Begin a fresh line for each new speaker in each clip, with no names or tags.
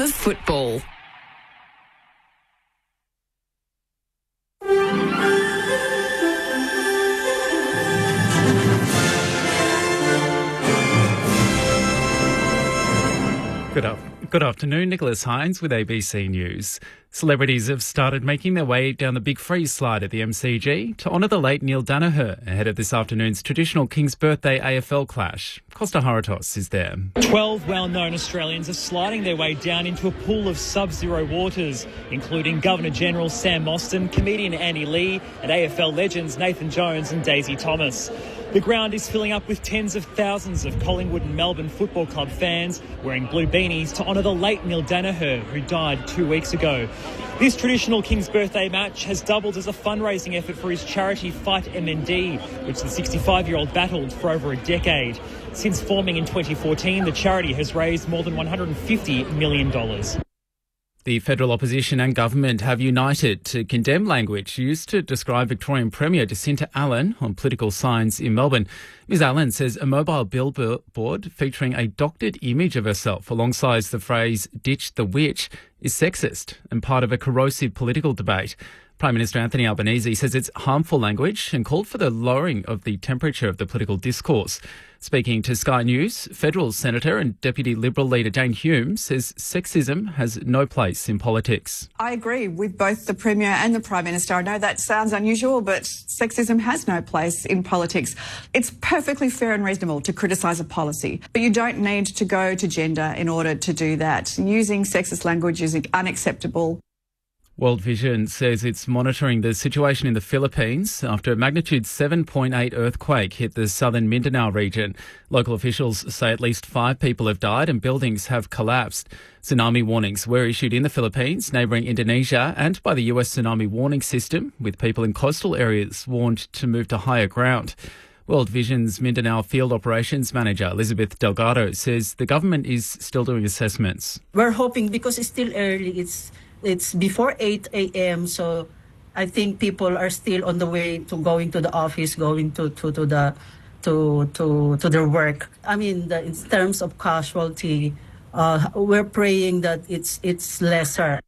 The football.
Good afternoon, Nicholas Hines with ABC News. Celebrities have started making their way down the Big Freeze slide at the MCG to honour the late Neil Daniher ahead of this afternoon's traditional King's Birthday AFL clash. Costa Haratos is there.
12 well-known Australians are sliding their way down into a pool of sub-zero waters, including Governor-General Sam Mostyn, comedian Andy Lee and AFL legends Nathan Jones and Daisy Thomas. The ground is filling up with tens of thousands of Collingwood and Melbourne Football Club fans wearing blue beanies to honour the late Neil Daniher, who died 2 weeks ago. This traditional King's Birthday match has doubled as a fundraising effort for his charity Fight MND, which the 65-year-old battled for over a decade. Since forming in 2014, the charity has raised more than $150 million.
The federal opposition and government have united to condemn language used to describe Victorian Premier Jacinta Allen on political signs in Melbourne. Ms Allen says a mobile billboard featuring a doctored image of herself alongside the phrase "ditch the witch" is sexist and part of a corrosive political debate. Prime Minister Anthony Albanese says it's harmful language and called for the lowering of the temperature of the political discourse. Speaking to Sky News, federal Senator and Deputy Liberal leader Jane Hume says sexism has no place in politics.
I agree with both the Premier and the Prime Minister. I know that sounds unusual, but sexism has no place in politics. It's perfectly fair and reasonable to criticise a policy, but you don't need to go to gender in order to do that. Using sexist language is unacceptable.
World Vision says it's monitoring the situation in the Philippines after a magnitude 7.8 earthquake hit the southern Mindanao region. Local officials say at least 5 people have died and buildings have collapsed. Tsunami warnings were issued in the Philippines, neighbouring Indonesia, and by the US tsunami warning system, with people in coastal areas warned to move to higher ground. World Vision's Mindanao Field Operations Manager Elizabeth Delgado says the government is still doing assessments.
We're hoping, because it's still early, it's before 8 a.m. So I think people are still on the way to going to the office, going to their work. I mean, in terms of casualty, we're praying that it's lesser.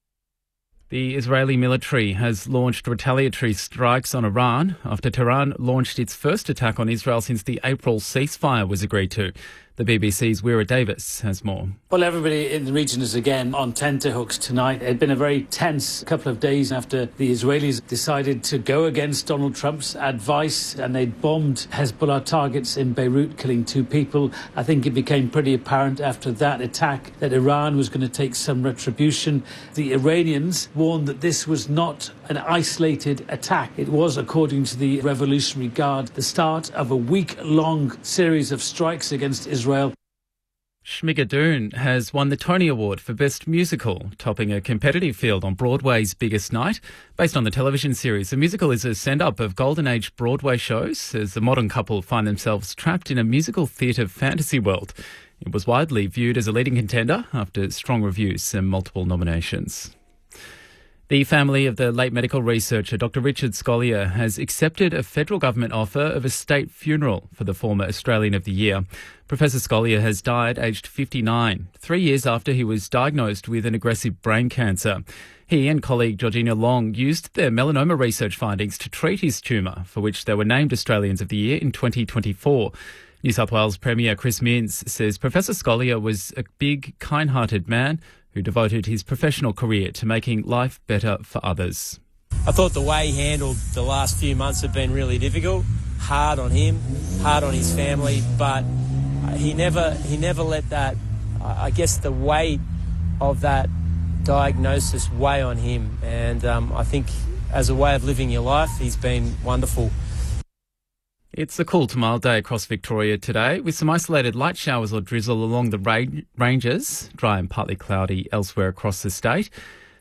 The Israeli military has launched retaliatory strikes on Iran after Tehran launched its first attack on Israel since the April ceasefire was agreed to. The BBC's Weira Davis has more.
Well, everybody in the region is again on tenterhooks tonight. It had been a very tense couple of days after the Israelis decided to go against Donald Trump's advice and they bombed Hezbollah targets in Beirut, killing 2 people. I think it became pretty apparent after that attack that Iran was going to take some retribution. The Iranians warned that this was not an isolated attack. It was, according to the Revolutionary Guard, the start of a week-long series of strikes against Israel.
Schmigadoon has won the Tony Award for Best Musical, topping a competitive field on Broadway's biggest night. Based on the television series, the musical is a send-up of Golden Age Broadway shows as the modern couple find themselves trapped in a musical theatre fantasy world. It was widely viewed as a leading contender after strong reviews and multiple nominations. The family of the late medical researcher Dr Richard Scolyer has accepted a federal government offer of a state funeral for the former Australian of the Year. Professor Scolyer has died aged 59, 3 years after he was diagnosed with an aggressive brain cancer. He and colleague Georgina Long used their melanoma research findings to treat his tumour, for which they were named Australians of the Year in 2024. New South Wales Premier Chris Minns says Professor Scolyer was a big, kind-hearted man who devoted his professional career to making life better for others.
I thought the way he handled the last few months have been really difficult, hard on him, hard on his family, but he never let that, I guess the weight of that diagnosis weigh on him. And I think as a way of living your life, he's been wonderful.
It's a cool to mild day across Victoria today, with some isolated light showers or drizzle along the ranges, dry and partly cloudy elsewhere across the state.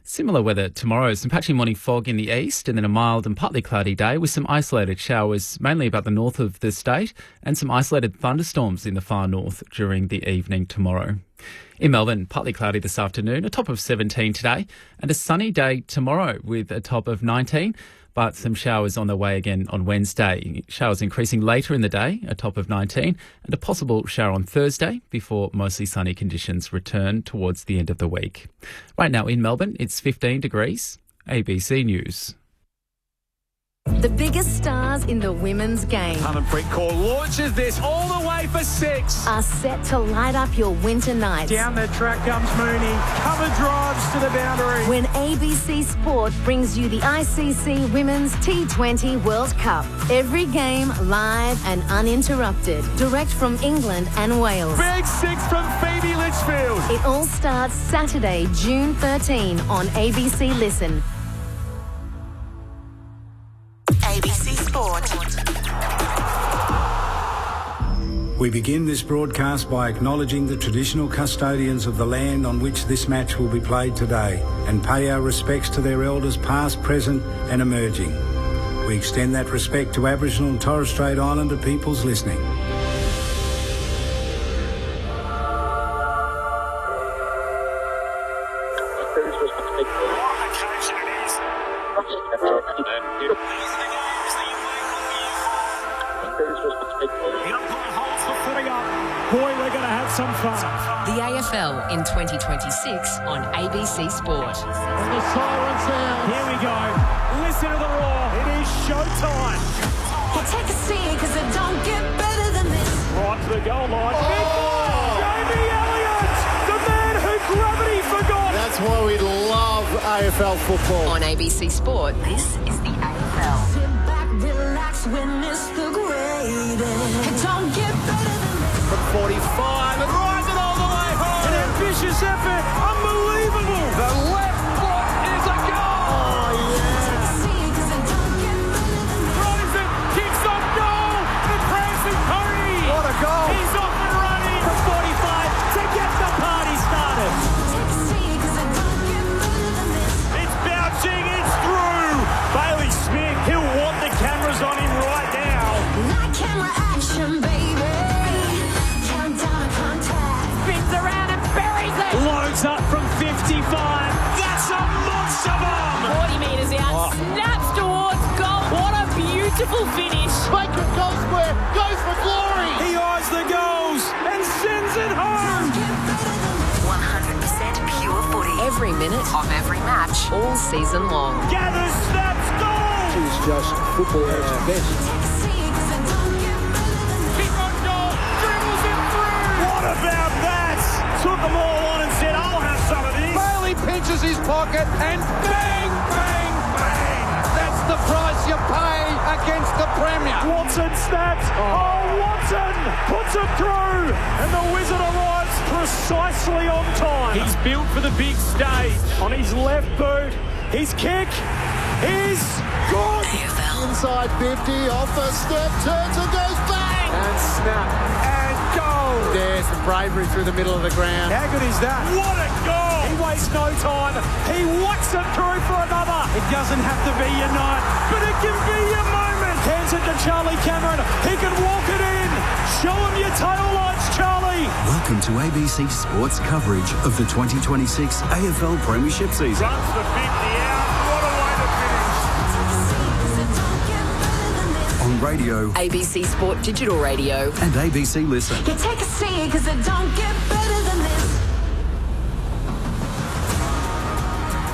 Similar weather tomorrow, some patchy morning fog in the east and then a mild and partly cloudy day with some isolated showers, mainly about the north of the state, and some isolated thunderstorms in the far north during the evening tomorrow. In Melbourne, partly cloudy this afternoon, a top of 17 today, and a sunny day tomorrow with a top of 19, but some showers on the way again on Wednesday. Showers increasing later in the day, a top of 19, and a possible shower on Thursday before mostly sunny conditions return towards the end of the week. Right now in Melbourne, it's 15 degrees. ABC News.
The biggest stars in the women's game
Harmanpreet Kaur launches this all the way for 6.
are set to light up your winter nights.
Down the track comes Mooney. Cover drives to the boundary.
When ABC Sport brings you the ICC Women's T20 World Cup. Every game live and uninterrupted. Direct from England and Wales.
Big 6 from Phoebe Litchfield.
It all starts Saturday, June 13 on ABC Listen.
ABC Sport.
We begin this broadcast by acknowledging the traditional custodians of the land on which this match will be played today and pay our respects to their elders past, present and emerging. We extend that respect to Aboriginal and Torres Strait Islander peoples listening.
Boy, we're going to have some fun.
The AFL in 2026 on ABC Sport.
And the siren sound. Here we go. Listen to the roar. It is showtime.
Hey, take a seat, because it don't get better than this.
Right to the goal line. Big ball. Jamie Elliott, the man who gravity forgot.
That's why we love AFL football.
On ABC Sport, this is the AFL.
Sit back, relax, witness the greatest. It don't get better than this.
From 45 and rising all the way home. An ambitious effort. Unbelievable. The left foot is a goal. Oh, yeah. Throws it. Kicks on goal. The prancing pony.
What a goal.
He's off and running from 45 to get the party started. It's bouncing. It's through. Bailey Smith. He'll want the cameras on him right now.
Like camera action, baby.
Loads up from 55. That's a monster bomb.
40 metres out, snaps towards goal. What a beautiful finish.
Baker goal square, goes for glory.
He eyes the goals and sends it home.
100% pure footy.
Every minute of every match, all season long.
Gathers, snaps, goal.
She's just football at its best.
Kick on goal, dribbles it through. What about that? Took them all on and said, I'll have some of this.
Bailey pinches his pocket and bang, bang, bang. That's the price you pay against the Premier.
Watson snaps. Oh, Watson puts it through. And the Wizard arrives precisely on time. He's built for the big stage. On his left boot, his kick is good.
Inside 50, off a step, turns and goes bang. And snap.
And goal.
There's the bravery through the middle of the ground.
How good is that? What a goal. He wastes no time. He whacks it through for another. It doesn't have to be your night, but it can be your moment. Hands it to Charlie Cameron. He can walk it in. Show him your tail lights, Charlie.
Welcome to ABC Sports coverage of the 2026 AFL Premiership season.
Runs the 50 out. What a way to finish.
On radio,
ABC Sport Digital Radio.
and ABC Listen.
You take a seat, because it don't get better than this.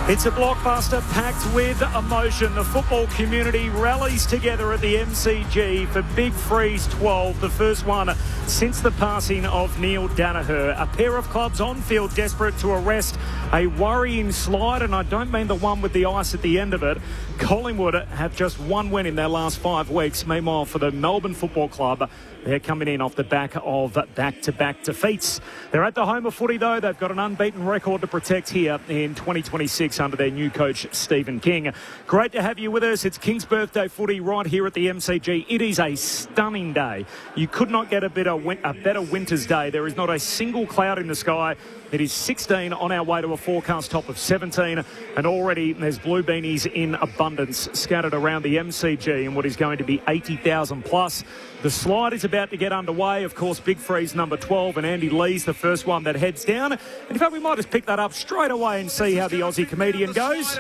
It's a blockbuster packed with emotion. The football community rallies together at the MCG for Big Freeze 12, the first one since the passing of Neil Danaher. A pair of clubs on field desperate to arrest a worrying slide, and I don't mean the one with the ice at the end of it. Collingwood have just one win in their last 5 weeks. Meanwhile, for the Melbourne Football Club, they're coming in off the back of back-to-back defeats. They're at the home of footy, though. They've got an unbeaten record to protect here in 2026 under their new coach, Stephen King. Great to have you with us. It's King's birthday footy right here at the MCG. It is a stunning day. You could not get a better better winter's day. There is not a single cloud in the sky. It is 16 on our way to a forecast top of 17, and already there's blue beanies in abundance scattered around the MCG in what is going to be 80,000 plus. The slide is about to get underway. Of course, Big Freeze number 12 and Andy Lee's the first one that heads down. And in fact, we might just pick that up straight away and see how the Aussie comedian goes.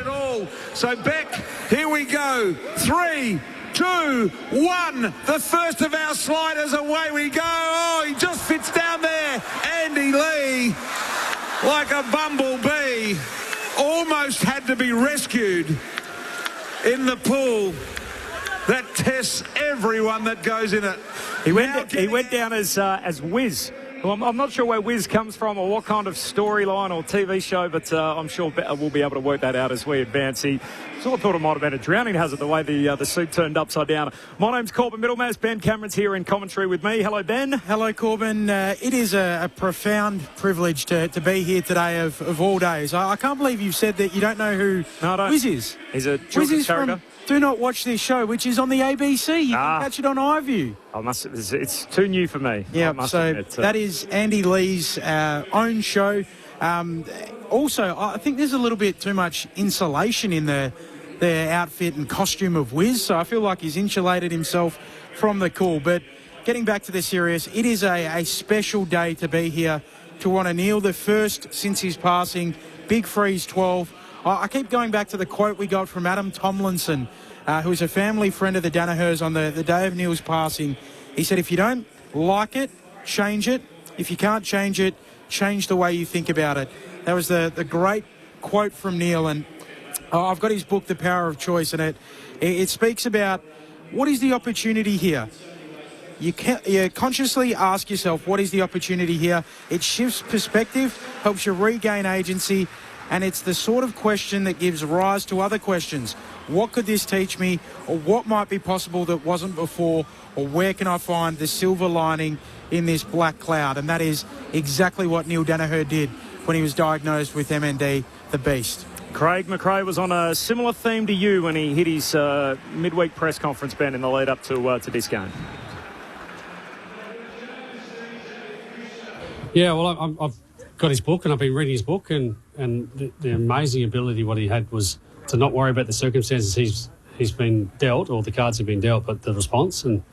So Beck, here we go. 3, 2, 1. The first of our sliders, away we go. Oh, he just fits down there. Andy Lee, like a bumblebee, almost had to be rescued in the pool that tests everyone that goes in it.
He went down as Wiz. Well, I'm not sure where Wiz comes from or what kind of storyline or TV show, but I'm sure we'll be able to work that out as we advance. He sort of thought it might have been a drowning hazard, the way the suit turned upside down. My name's Corbin Middlemass. Ben Cameron's here in commentary with me. Hello, Ben.
Hello, Corbin. It is a profound privilege to be here today of all days. I can't believe you've said that you don't know who Wiz is.
He's a children's character.
Do Not Watch This Show, which is on the ABC. You can catch it on iView.
It's too new for me.
Yeah, so that is Andy Lee's own show. Also, I think there's a little bit too much insulation in the outfit and costume of Wiz, so I feel like he's insulated himself from the cool. But getting back to the serious, it is a special day to be here to honour Neil, the first since his passing, Big Freeze 12. I keep going back to the quote we got from Adam Tomlinson, who is a family friend of the Danahers on the day of Neil's passing. He said, if you don't like it, change it. If you can't change it, change the way you think about it. That was the great quote from Neil. And I've got his book, The Power of Choice, and it speaks about what is the opportunity here. You consciously ask yourself, what is the opportunity here? It shifts perspective, helps you regain agency, and it's the sort of question that gives rise to other questions. What could this teach me? Or what might be possible that wasn't before? Or where can I find the silver lining in this black cloud? And that is exactly what Neil Danaher did when he was diagnosed with MND, the Beast.
Craig McRae was on a similar theme to you when he hit his midweek press conference, Ben, in the lead up to this game.
Yeah, well, I've got his book and I've been reading his book, and the amazing ability what he had was to not worry about the circumstances he's been dealt, or the cards have been dealt, but the response. And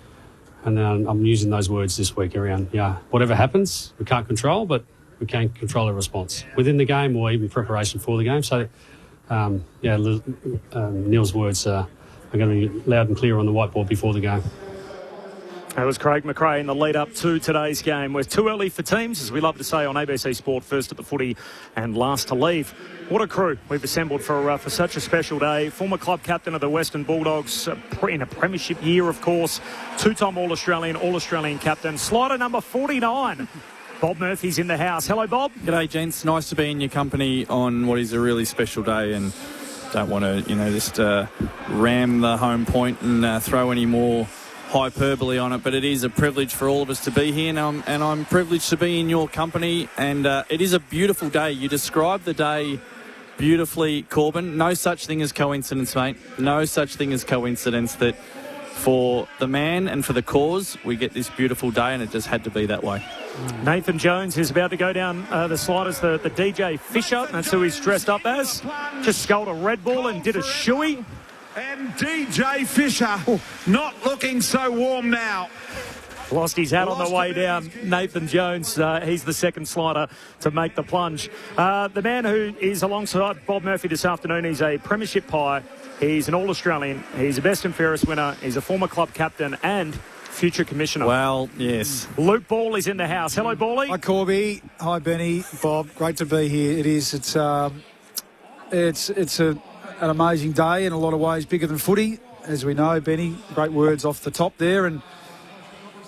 I'm using those words this week around, whatever happens, we can't control, but we can control a response within the game or even preparation for the game. So, Neil's words are going to be loud and clear on the whiteboard before the game.
That was Craig McRae in the lead-up to today's game. We're too early for teams, as we love to say on ABC Sport, first at the footy and last to leave. What a crew we've assembled for such a special day. Former club captain of the Western Bulldogs in a premiership year, of course. Two-time All-Australian captain. Slider number 49. Bob Murphy's in the house. Hello, Bob.
G'day, gents. Nice to be in your company on what is a really special day, and don't want to, just ram the home point and throw any more hyperbole on it, but it is a privilege for all of us to be here, and I'm privileged to be in your company, and it is a beautiful day. You described the day beautifully, Corbin. No such thing as coincidence, mate. No such thing as coincidence that for the man and for the cause, we get this beautiful day, and it just had to be that way.
Nathan Jones is about to go down the sliders, the DJ Fisher. That's who he's dressed up as. Just sculled a Red Bull and did a shoey.
And DJ Fisher not looking so warm now.
Lost his hat on the way down. Nathan Jones, he's the second slider to make the plunge. The man who is alongside Bob Murphy this afternoon, he's a premiership pie. He's an All-Australian. He's a best and fairest winner. He's a former club captain and future commissioner.
Well, yes.
Luke Ball is in the house. Hello, Bally.
Hi, Corby. Hi, Benny. Bob, great to be here. It is. It's an amazing day in a lot of ways, bigger than footy, as we know. Benny, great words off the top there, and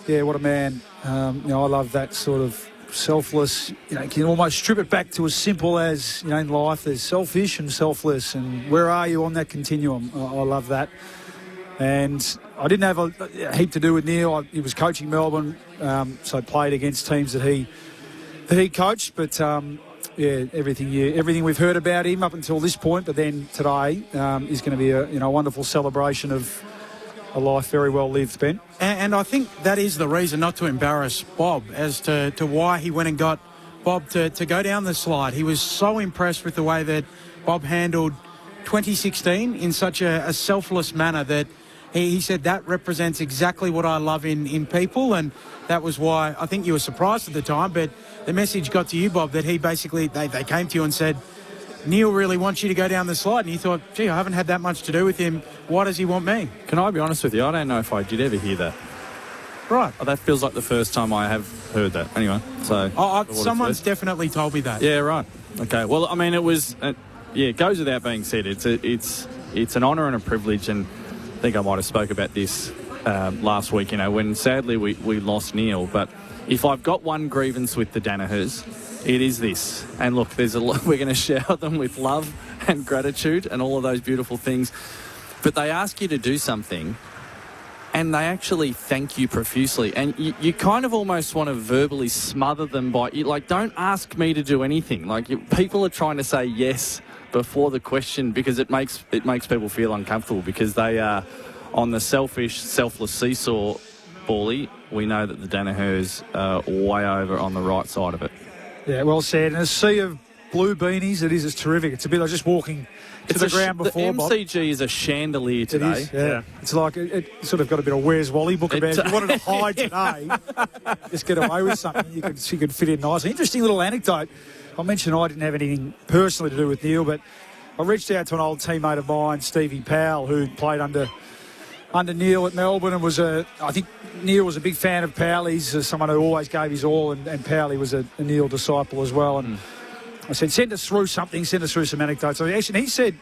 yeah, what a man. I love that sort of selfless, you can almost strip it back to as simple as, in life there's selfish and selfless, and where are you on that continuum? I love that. And I didn't have a heap to do with Neil. He was coaching Melbourne, so played against teams that he coached, but everything we've heard about him up until this point, but then today is going to be a wonderful celebration of a life very well lived, Ben.
And I think that is the reason, not to embarrass Bob, as to why he went and got Bob to go down the slide. He was so impressed with the way that Bob handled 2016 in such a selfless manner that he said that represents exactly what I love in people, and that was why I think you were surprised at the time, but the message got to you, Bob, that he basically, they came to you and said, Neil really wants you to go down the slide, and you thought, gee, I haven't had that much to do with him. Why does he want me?
Can I be honest with you? I don't know if I did ever hear that.
Right.
Oh, that feels like the first time I have heard that. Anyway, so...
someone's definitely told me that.
Yeah, right. Okay, well, I mean, it was... it goes without being said. It's an honour and a privilege, and I think I might have spoke about this last week, when sadly we lost Neil, but if I've got one grievance with the Danahers, it is this. And look, there's a lot, we're going to shower them with love and gratitude and all of those beautiful things, but they ask you to do something and they actually thank you profusely, and you kind of almost want to verbally smother them by, don't ask me to do anything. People are trying to say yes before the question because it makes people feel uncomfortable because they are on the selfless seesaw, Bally. We know that the Danahers are way over on the right side of it.
Yeah, well said. And a sea of blue beanies, it's terrific. It's a bit like just walking to the ground before,
the MCG is a chandelier today.
It is, yeah. It's like it sort of got a bit of Where's Wally book about it. If you wanted to hide today, just get away with something. You could fit in nicely. Interesting little anecdote. I mentioned I didn't have anything personally to do with Neil, but I reached out to an old teammate of mine, Stevie Powell, who played under Neil at Melbourne, and I think Neil was a big fan of Powell. He's someone who always gave his all, and Powell was a Neil disciple as well. And I said, send us through some anecdotes. So actually, he said,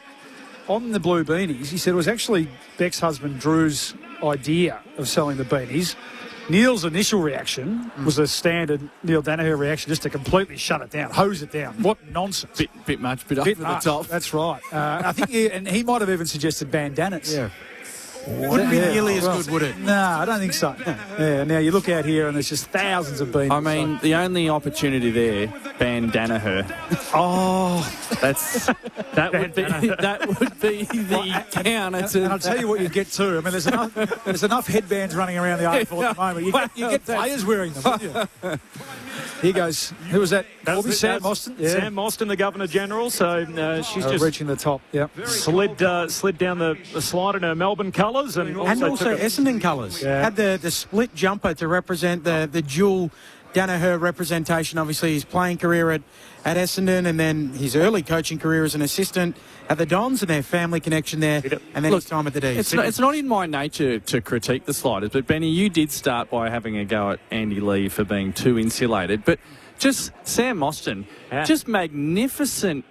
on the blue beanies, he said it was actually Beck's husband Drew's idea of selling the beanies. Neil's initial reaction was a standard Neil Danaher reaction, just to completely shut it down, hose it down. What nonsense.
Bit much, bit over the top.
That's right. I think he might have even suggested bandanas.
Yeah. Wouldn't be nearly as good, would it?
No, I don't think so. Yeah, now you look out here and there's just thousands of beans.
I mean, the only opportunity there, bandana.
Oh,
that would be the counter.
And I'll tell you what you get too. I mean, there's enough headbands running around the AFL at the moment. You get players wearing them, wouldn't you? Here goes. Who was that? Sam Mostyn.
Yeah. Sam Mostyn, the Governor-General. So she's just
reaching the top. Yeah.
Slid down the slide in her Melbourne colours and also
Essendon colours.
Yeah.
Had the split jumper to represent the dual Danaher representation. Obviously, his playing career at Essendon, and then his early coaching career as an assistant at the Dons, and their family connection there, and then his time at the D's.
It's not in my nature to critique the sliders, but Benny, you did start by having a go at Andy Lee for being too insulated, but just Sam Mostyn, just magnificent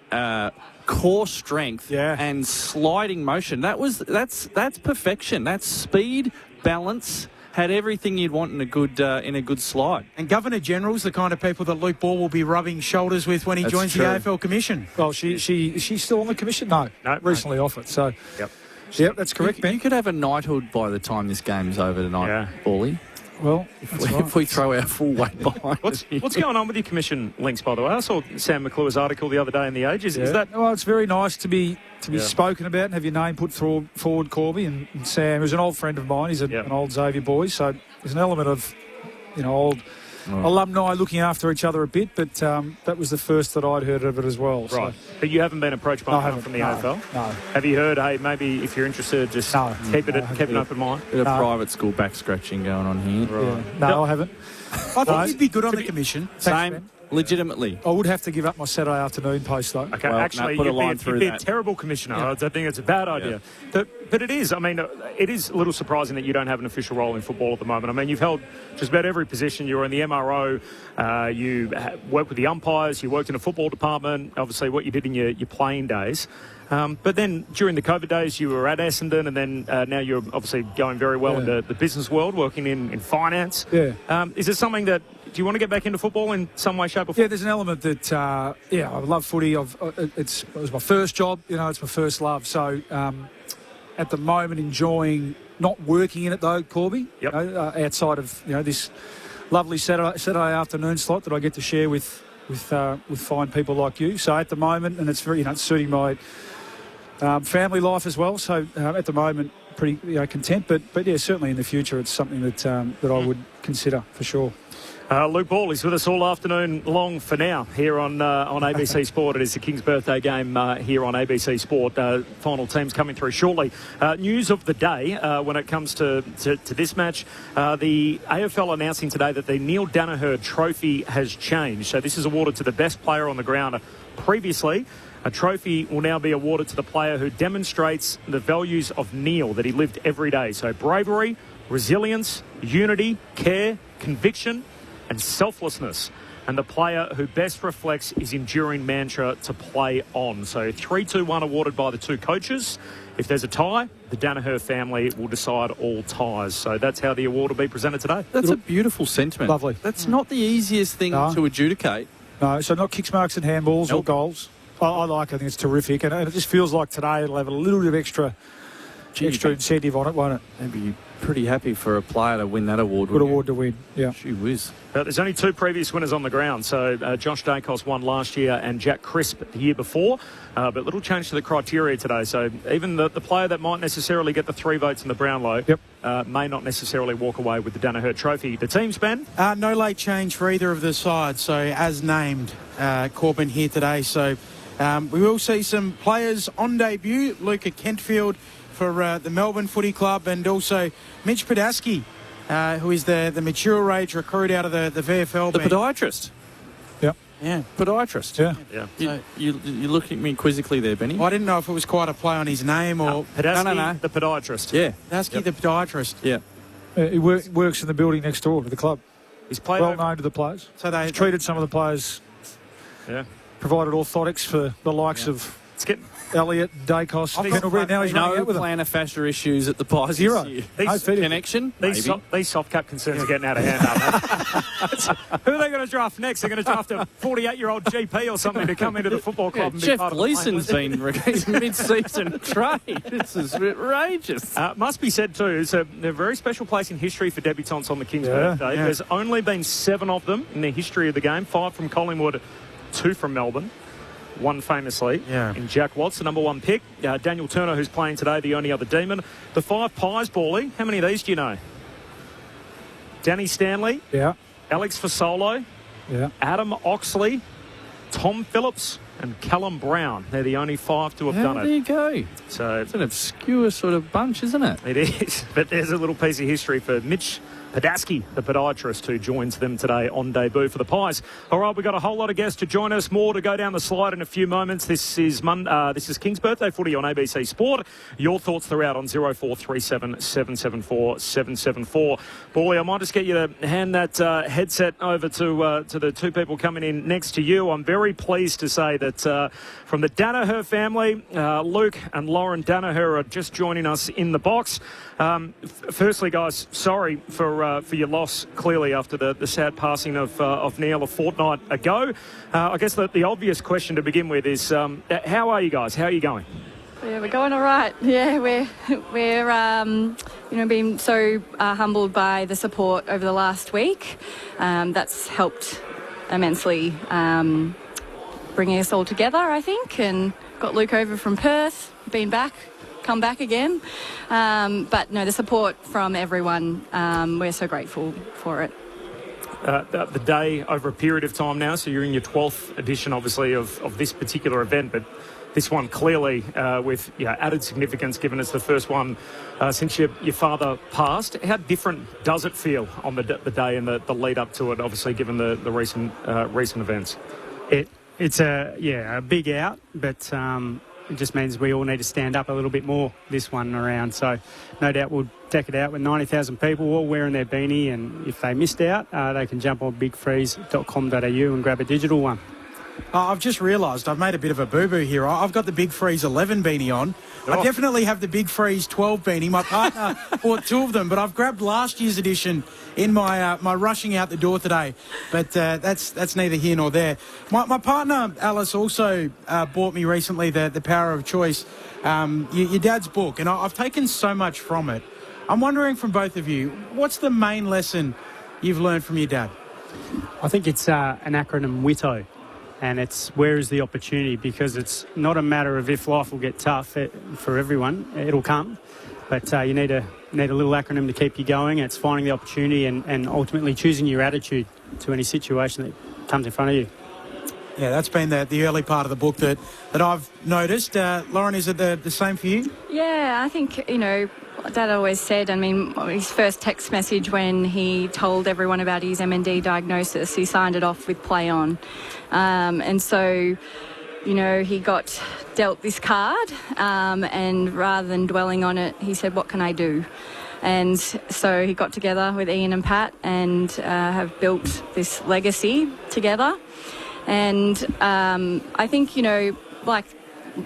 core strength and sliding motion. That's perfection. That's speed, balance. Had everything you'd want in a good slide.
And Governor-General's the kind of people that Luke Ball will be rubbing shoulders with when he joins the AFL Commission.
Well, she's still on the commission? No, recently off it. So, yep, that's correct, Ben.
You could have a knighthood by the time this game's over tonight, Bally.
Well,
if we throw our full weight behind
What's going on with your commission links, by the way? I saw Sam McClure's article the other day in The Age. Is that...
Well, it's very nice to be spoken about and have your name put forward, Corby. And Sam, who's an old friend of mine, he's an old Xavier boy, so there's an element of, old alumni looking after each other a bit, but that was the first that I'd heard of it as well.
Right.
So.
But you haven't been approached by anyone from the AFL?
No.
Have you heard, hey, maybe if you're interested, just keep an open mind?
Bit of private school back scratching going on here.
Right. Yeah. No, I haven't.
I think you'd be good on the commission.
Same. Legitimately.
I would have to give up my Saturday afternoon post, though.
Okay, actually, you'd be a terrible commissioner. I think it's a bad idea. But it is. I mean, it is a little surprising that you don't have an official role in football at the moment. I mean, you've held just about every position. You were in the MRO. You worked with the umpires. You worked in a football department. Obviously, what you did in your playing days. But then during the COVID days, you were at Essendon, and then now you're obviously going very well into the business world, working in finance.
Yeah.
Is it something that... Do you want to get back into football in some way, shape or form?
Yeah, there's an element that, I love footy. It was my first job, it's my first love. So at the moment, enjoying not working in it, though, Corby, outside of, this lovely Saturday afternoon slot that I get to share with fine people like you. So at the moment, and it's very, it's suiting my family life as well. So at the moment, pretty content. But yeah, certainly in the future, it's something that I would consider for sure.
Luke Ball is with us all afternoon long for now here on ABC Sport. It is the King's birthday game here on ABC Sport. Final teams coming through shortly. News of the day when it comes to this match. The AFL announcing today that the Neil Danaher Trophy has changed. So this is awarded to the best player on the ground. Previously, a trophy will now be awarded to the player who demonstrates the values of Neil that he lived every day. So bravery, resilience, unity, care, conviction and selflessness, and the player who best reflects his enduring mantra to play on. So 3-2-1 awarded by the two coaches. If there's a tie, the Danaher family will decide all ties. So that's how the award will be presented today.
That's a beautiful sentiment.
Lovely.
That's not the easiest thing to adjudicate.
No, so not kicks, marks and handballs or goals. I think it's terrific, and it just feels like today it'll have a little bit of extra incentive on it, won't it?
They'd be pretty happy for a player to win that award.
Good award to win, yeah.
Gee whiz.
There's only two previous winners on the ground. So Josh Dacos won last year and Jack Crisp the year before. But little change to the criteria today. So even the player that might necessarily get the 3 votes in the Brownlow may not necessarily walk away with the Danaher Trophy. The teams, Ben?
No late change for either of the sides. So as named, Corbin here today. So we will see some players on debut. Luca Kentfield for the Melbourne Footy Club, and also Mitch Padaski, who is the mature age recruit out of the VFL.
The podiatrist.
Yep.
Yeah.
Podiatrist.
Yeah.
You looking at me quizzically there, Benny?
I didn't know if it was quite a play on his name or...
Padaski,
No.
the podiatrist.
Yeah.
Padaski, the podiatrist.
Yeah.
He works in the building next door to the club.
He's played
well known to the players.
So they
He's treated some of the players.
Yeah.
Provided orthotics for the likes of Elliott, Dacos, Pendlebury. Now he's running out with them.
Plantar fascia issues at the Pies.
Zero.
Connection?
These soft cap concerns are getting out of hand, aren't they? Who are they going to draft next? They're going to draft a 48-year-old GP or something to come into the football club and be
Jeff
part of
Gleason's been mid-season trade. This is outrageous.
Must be said too, it's a very special place in history for debutants on the King's birthday.
Yeah.
There's only been 7 of them in the history of the game. 5 from Collingwood, 2 from Melbourne. One famously in Jack Watts, the number 1 pick. Daniel Turner, who's playing today, the only other Demon. The 5 Pies, Bally. How many of these do you know? Danny Stanley.
Yeah.
Alex Fasolo.
Yeah.
Adam Oxley. Tom Phillips. And Callum Brown. They're the only 5 to have done it.
There you go.
So
it's an obscure sort of bunch, isn't it?
It is. But there's a little piece of history for Mitch Padaski, the podiatrist, who joins them today on debut for the Pies. All right, we've got a whole lot of guests to join us. More to go down the slide in a few moments. This is King's Birthday Footy on ABC Sport. Your thoughts throughout on 0437 774 774. Boy, I might just get you to hand that headset over to the two people coming in next to you. I'm very pleased to say that from the Danaher family, Luke and Lauren Danaher are just joining us in the box. Firstly, guys, sorry for your loss, clearly, after the sad passing of Neil a fortnight ago. I guess the obvious question to begin with is, how are you guys? How are you going?
Yeah, we're going all right. Yeah, we're being so humbled by the support over the last week. That's helped immensely, bringing us all together, I think, and got Luke over from Perth, come back again. But no, the support from everyone, we're so grateful for it.
The day over a period of time now, so you're in your 12th edition, obviously, of this particular event, but this one clearly with added significance, given it's the first one since your father passed. How different does it feel on the day and the lead up to it, obviously, given the recent events?
It's a big out, but it just means we all need to stand up a little bit more this one around. So no doubt we'll deck it out with 90,000 people all wearing their beanie, and if they missed out, they can jump on bigfreeze.com.au and grab a digital one.
I've just realised I've made a bit of a boo-boo here. I've got the Big Freeze 11 beanie on. I definitely have the Big Freeze 12 beanie. My partner bought 2 of them, but I've grabbed last year's edition in my rushing out the door today. But that's neither here nor there. My partner, Alice, also bought me recently the Power of Choice, your dad's book, and I've taken so much from it. I'm wondering from both of you, what's the main lesson you've learned from your dad?
I think it's an acronym WITO. And it's where is the opportunity, because it's not a matter of if life will get tough for everyone. It'll come. But you need a little acronym to keep you going. It's finding the opportunity and ultimately choosing your attitude to any situation that comes in front of you.
Yeah, that's been the early part of the book that I've noticed. Lauren, is it the same for you?
Yeah, I think, Dad always said, his first text message when he told everyone about his MND diagnosis, he signed it off with play on. And so, he got dealt this card, and rather than dwelling on it, he said, what can I do? And so he got together with Ian and Pat and have built this legacy together. And I think, like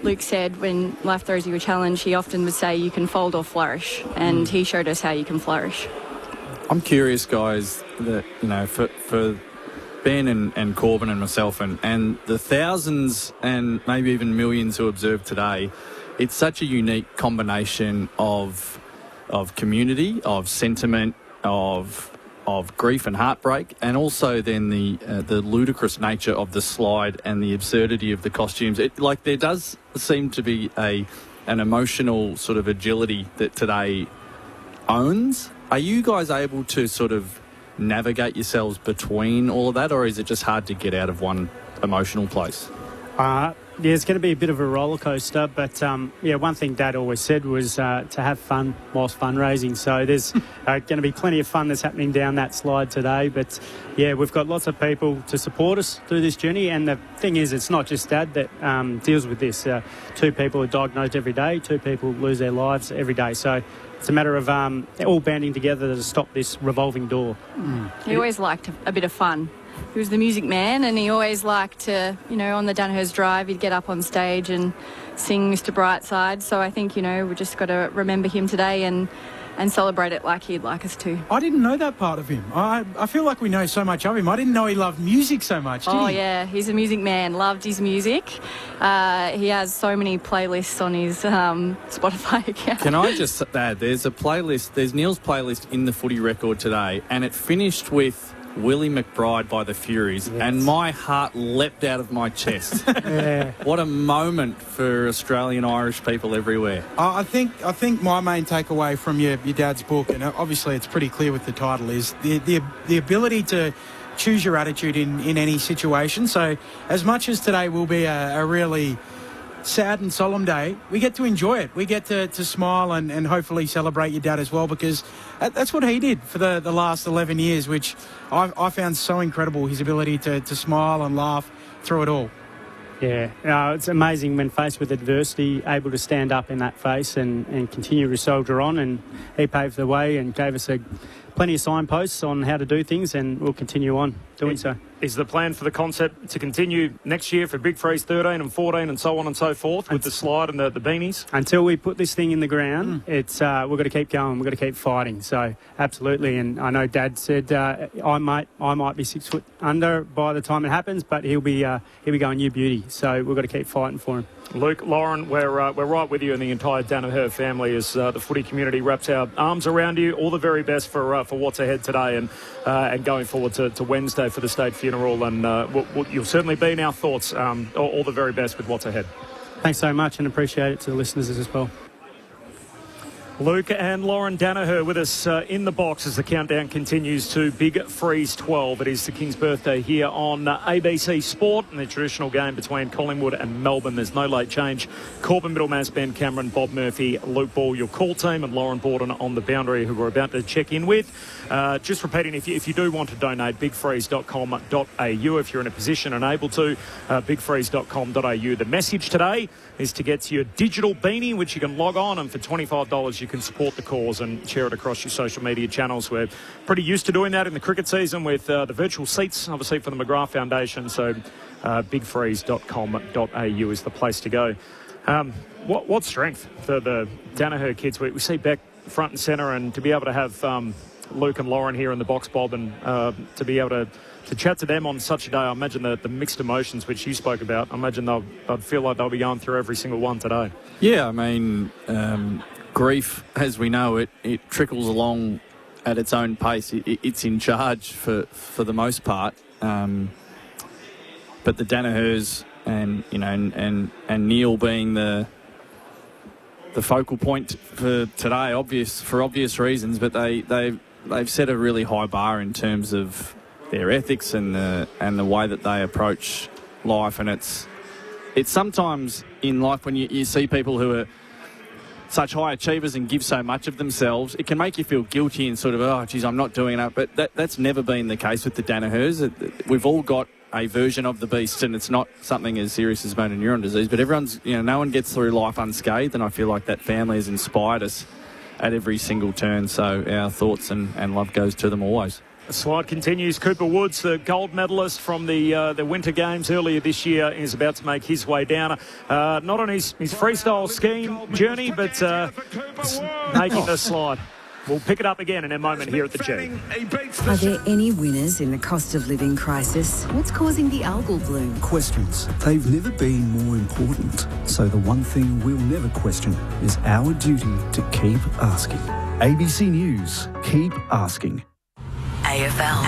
Luke said, when life throws you a challenge, he often would say you can fold or flourish, and he showed us how you can flourish.
I'm curious, guys, that, for Ben and Corbin and myself and the thousands and maybe even millions who observe today, it's such a unique combination of community, of sentiment, of grief and heartbreak, and also then the ludicrous nature of the slide and the absurdity of the costumes. There does seem to be an emotional sort of agility that today owns. Are you guys able to sort of navigate yourselves between all of that, or is it just hard to get out of one emotional place?
Yeah, it's going to be a bit of a roller coaster, but one thing Dad always said was to have fun whilst fundraising. So there's going to be plenty of fun that's happening down that slide today. But yeah, we've got lots of people to support us through this journey. And the thing is, it's not just Dad that deals with this. 2 people are diagnosed every day. 2 people lose their lives every day. So it's a matter of all banding together to stop this revolving door.
He always liked a bit of fun. He was the music man, and he always liked to, on the Danaher's Drive, he'd get up on stage and sing Mr. Brightside. So I think, we just got to remember him today and celebrate it like he'd like us to.
I didn't know that part of him. I feel like we know so much of him. I didn't know he loved music so much, did he?
Oh, yeah, he's a music man, loved his music. He has so many playlists on his Spotify account.
Can I just add, there's Neil's playlist in the Footy Record today, and it finished with Willie McBride by the Furies, and my heart leapt out of my chest.
Yeah.
What a moment for Australian Irish people everywhere.
I think my main takeaway from your dad's book, and obviously it's pretty clear with the title, is the ability to choose your attitude in any situation. So as much as today will be a really sad and solemn day, we get to enjoy it. We get to smile and hopefully celebrate your dad as well, because that's what he did for the last 11 years, which I found so incredible, his ability to smile and laugh through it all.
Yeah, it's amazing when faced with adversity, able to stand up in that face and continue to soldier on, and he paved the way and gave us plenty of signposts on how to do things, and we'll continue on doing so.
Is the plan for the concept to continue next year for Big Freeze 13 and 14 and so on and so forth with the slide and the beanies?
Until we put this thing in the ground, it's we've got to keep going. We've got to keep fighting. So absolutely, and I know Dad said I might be 6 foot under by the time it happens, but he'll be going new beauty. So we've got to keep fighting for him.
Luke, Lauren, we're right with you and the entire Danaher family as the footy community wraps our arms around you. All the very best for what's ahead today and going forward to Wednesday for the state funeral, and you'll certainly be in our thoughts. All the very best with what's ahead.
Thanks so much, and appreciate it to the listeners as well.
Luke and Lauren Danaher with us in the box as the countdown continues to Big Freeze 12. It is the King's birthday here on ABC Sport, and the traditional game between Collingwood and Melbourne. There's no late change. Corbin, Middlemass, Ben Cameron, Bob Murphy, Luke Ball, your call team, and Lauren Borden on the boundary, who we're about to check in with. Just repeating, if you do want to donate, bigfreeze.com.au if you're in a position and able to, bigfreeze.com.au. The message today is to get your digital beanie, which you can log on, and for $25 you can support the cause and share it across your social media channels. We're pretty used to doing that in the cricket season with the virtual seats, obviously, for the McGrath Foundation. So bigfreeze.com.au is the place to go. What strength for the Danaher kids. We see Beck front and centre, and to be able to have Luke and Lauren here in the box, Bob, and to be able to chat to them on such a day. I imagine the mixed emotions which you spoke about, I imagine I'd feel like they'll be going through every single one today.
Yeah, I mean, grief, as we know it trickles along at its own pace. It's in charge for the most part. Ben but the Danahers and Neil being the focal point for today, for obvious reasons, but they've set a really high bar in terms of their ethics and the way that they approach life. And it's sometimes in life when you see people who are such high achievers and give so much of themselves, it can make you feel guilty and sort of, oh, geez, I'm not doing enough. But that's never been the case with the Danahers. We've all got a version of the beast, and it's not something as serious as motor neuron disease, but everyone's, no one gets through life unscathed, and I feel like that family has inspired us at every single turn, so our thoughts and love goes to them always.
The slide continues. Cooper Woods, the gold medalist from the Winter Games earlier this year, is about to make his way down. Not on his freestyle skiing journey, but making the slide. We'll pick it up again in a moment here at the G.
Are there any winners in the cost of living crisis? What's causing the algal bloom?
Questions. They've never been more important. So the one thing we'll never question is our duty to keep asking. ABC News. Keep asking. AFL.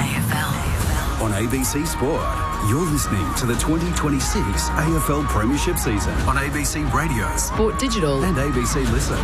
On ABC Sport. You're listening to the 2026 AFL Premiership season on ABC Radio,
Sport Digital
and ABC Listen.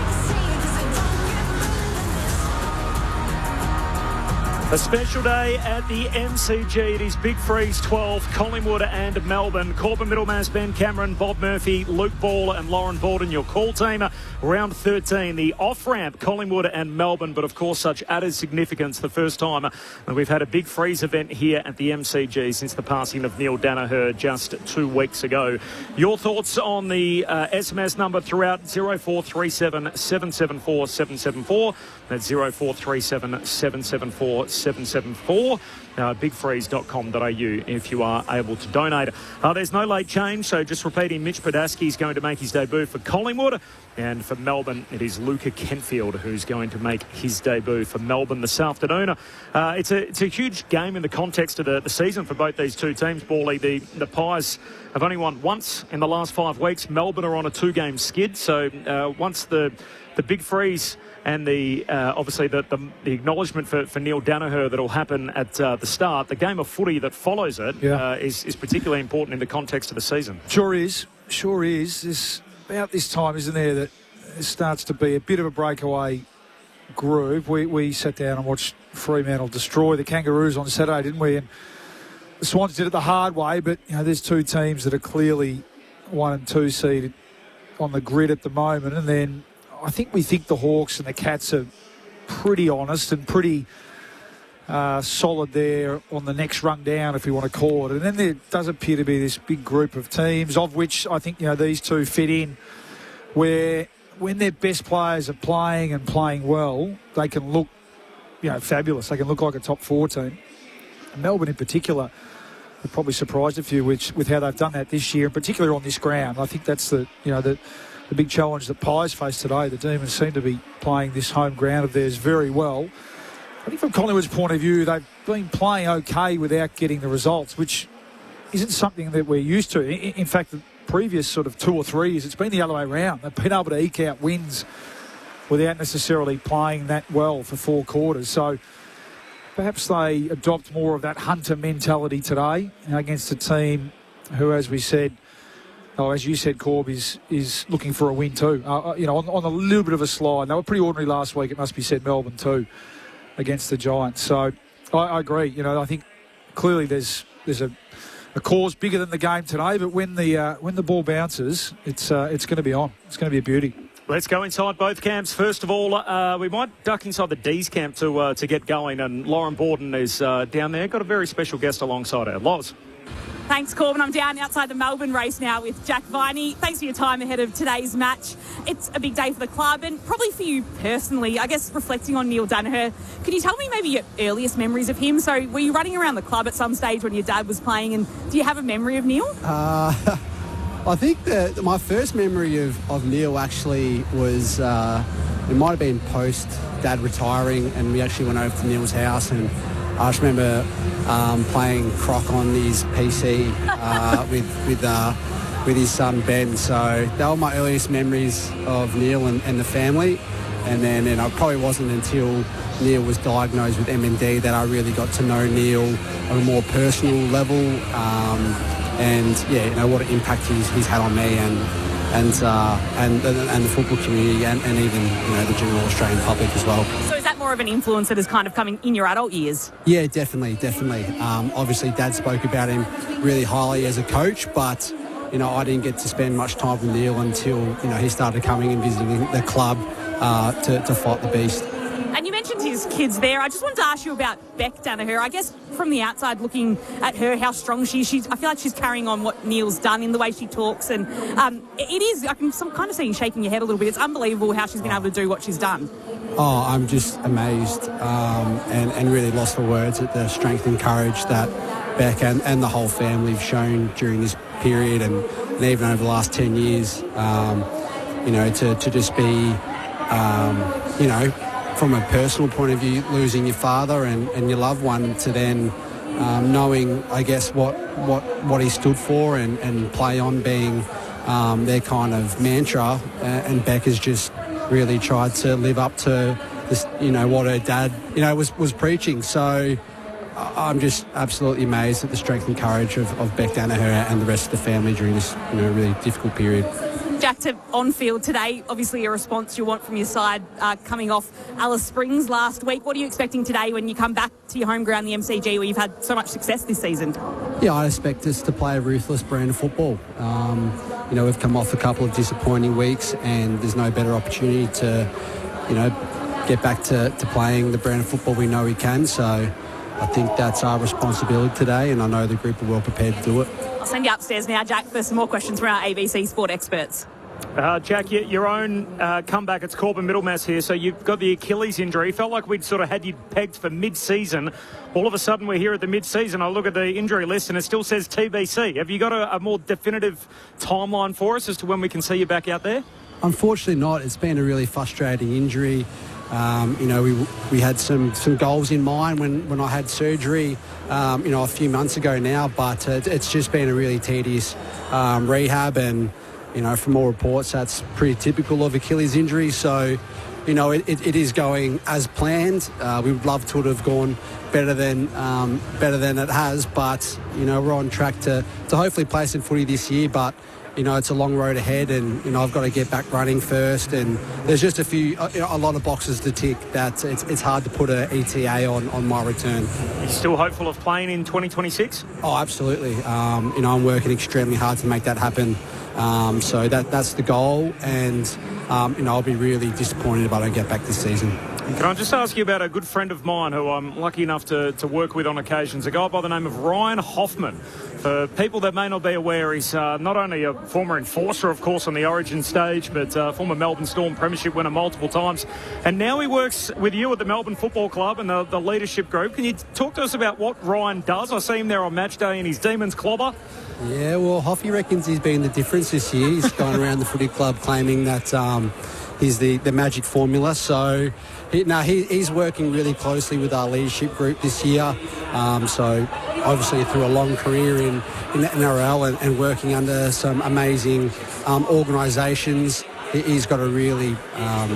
A special day at the MCG. It is Big Freeze 12, Collingwood and Melbourne. Corbin Middlemass, Ben Cameron, Bob Murphy, Luke Ball and Lauren Borden, your call team. Round 13, the off-ramp, Collingwood and Melbourne, but of course such added significance, the first time that we've had a Big Freeze event here at the MCG since the passing of Neil Danaher just 2 weeks ago. Your thoughts on the SMS number throughout, 0437 774 774. That's 0437 774 774. Bigfreeze.com.au if you are able to donate. There's no late change, so just repeating, Mitch Podasky is going to make his debut for Collingwood, and for Melbourne it is Luca Kentfield who's going to make his debut for Melbourne this afternoon. It's a huge game in the context of the season for both these two teams. Bally, the Pies have only won once in the last 5 weeks. Melbourne are on a 2-game skid, so once the Big Freeze and obviously the acknowledgement for Neil Danaher that will happen at the start, the game of footy that follows it is particularly important in the context of the season.
Sure is. It's about this time, isn't there, that it starts to be a bit of a breakaway groove. We sat down and watched Fremantle destroy the Kangaroos on Saturday, didn't we? And the Swans did it the hard way, but there's two teams that are clearly 1 and 2 seeded on the grid at the moment, and then I think the Hawks and the Cats are pretty honest and pretty solid there on the next rung down, if you want to call it. And then there does appear to be this big group of teams, of which I think these two fit in, where when their best players are playing and playing well, they can look fabulous. They can look like a top 4 team. And Melbourne in particular have probably surprised a few with how they've done that this year, and particularly on this ground. I think that's the big challenge that Pies face today. The Demons seem to be playing this home ground of theirs very well. I think from Collingwood's point of view, they've been playing okay without getting the results, which isn't something that we're used to. In fact, the previous sort of 2 or 3 years, it's been the other way around. They've been able to eke out wins without necessarily playing that well for 4 quarters. So perhaps they adopt more of that hunter mentality today against a team who, as we said, as you said, Corb, is looking for a win too. On a little bit of a slide. They were pretty ordinary last week, it must be said, Melbourne too, against the Giants. So I agree. I think clearly there's a cause bigger than the game today, but when the ball bounces, it's going to be on. It's going to be a beauty.
Let's go inside both camps. First of all, we might duck inside the D's camp to get going, and Lauren Borden is down there. Got a very special guest alongside her. Loz.
Thanks, Corbin. I'm down outside the Melbourne race now with Jack Viney. Thanks for your time ahead of today's match. It's a big day for the club and probably for you personally. I guess reflecting on Neil Danaher, can you tell me maybe your earliest memories of him? So were you running around the club at some stage when your dad was playing, and do you have a memory of Neil?
I think that my first memory of Neil actually was, it might have been post Dad retiring, and we actually went over to Neil's house, and I just remember playing Croc on his PC with his son Ben. So they were my earliest memories of Neil and the family. And then it probably wasn't until Neil was diagnosed with MND that I really got to know Neil on a more personal level. and what an impact he's had on me and the football community and even the general Australian public as well.
So is that more of an influence that is kind of coming in your adult years?
Yeah, definitely. Obviously, Dad spoke about him really highly as a coach, but I didn't get to spend much time with Neil until he started coming and visiting the club to fight the beast.
And you mentioned his kids there. I just wanted to ask you about Beck Danaher. I guess from the outside looking at her, how strong she is. I feel like she's carrying on what Neil's done in the way she talks. And it is, I can kind of see you shaking your head a little bit. It's unbelievable how she's been able to do what she's done.
Oh, I'm just amazed and really lost for words at the strength and courage that Beck and the whole family have shown during this period and even over the last 10 years. To just be, from a personal point of view, losing your father and your loved one to then knowing, I guess, what he stood for and play on being their kind of mantra. And Beck has just really tried to live up to this, what her dad, was preaching. So I'm just absolutely amazed at the strength and courage of Beck Danaher and the rest of the family during this, really difficult period.
Jack, on field today, obviously a response you want from your side coming off Alice Springs last week. What are you expecting today when you come back to your home ground, the MCG, where you've had so much success this season? Yeah, I expect us to play a ruthless brand of football. We've come off a couple of disappointing weeks and there's no better opportunity to, get back to playing the brand of football we know we can. So I think that's our responsibility today and I know the group are well prepared to do it. I'll send you upstairs now, Jack, for some more questions from our ABC Sport experts.
Jack, your own comeback, it's Corbin Middlemass here. So you've got the Achilles injury. Felt like we'd sort of had you pegged for mid-season. All of a sudden we're here at the mid-season. I look at the injury list and it still says TBC. Have you got a more definitive timeline for us as to when we can see you back out there? Unfortunately not. It's been a really frustrating injury. We had some goals in mind when I had surgery, a few months ago now, but it's just been a really tedious rehab and, from all reports, that's pretty typical of Achilles injury. So, it is going as planned. We would love to have gone better than it has, but, we're on track to hopefully play some footy this year, but it's a long road ahead and, I've got to get back running first and there's just a lot of boxes to tick that it's hard to put an ETA on my return. Are you still hopeful of playing in 2026? Oh, absolutely. I'm working extremely hard to make that happen. So that's the goal and, I'll be really disappointed if I don't get back this season. Can I just ask you about a good friend of mine who I'm lucky enough to work with on occasions, a guy by the name of Ryan Hoffman. For people that may not be aware, he's not only a former enforcer, of course, on the Origin stage, but former Melbourne Storm premiership winner multiple times. And now he works with you at the Melbourne Football Club and the leadership group. Can you talk to us about what Ryan does? I see him there on match day in his Demons clobber. Yeah, well, Hoffy reckons he's been the difference this year. He's going around the footy club claiming that he's the magic formula. So he's working really closely with our leadership group this year. So obviously through a long career in the NRL and working under some amazing organisations, he's got a really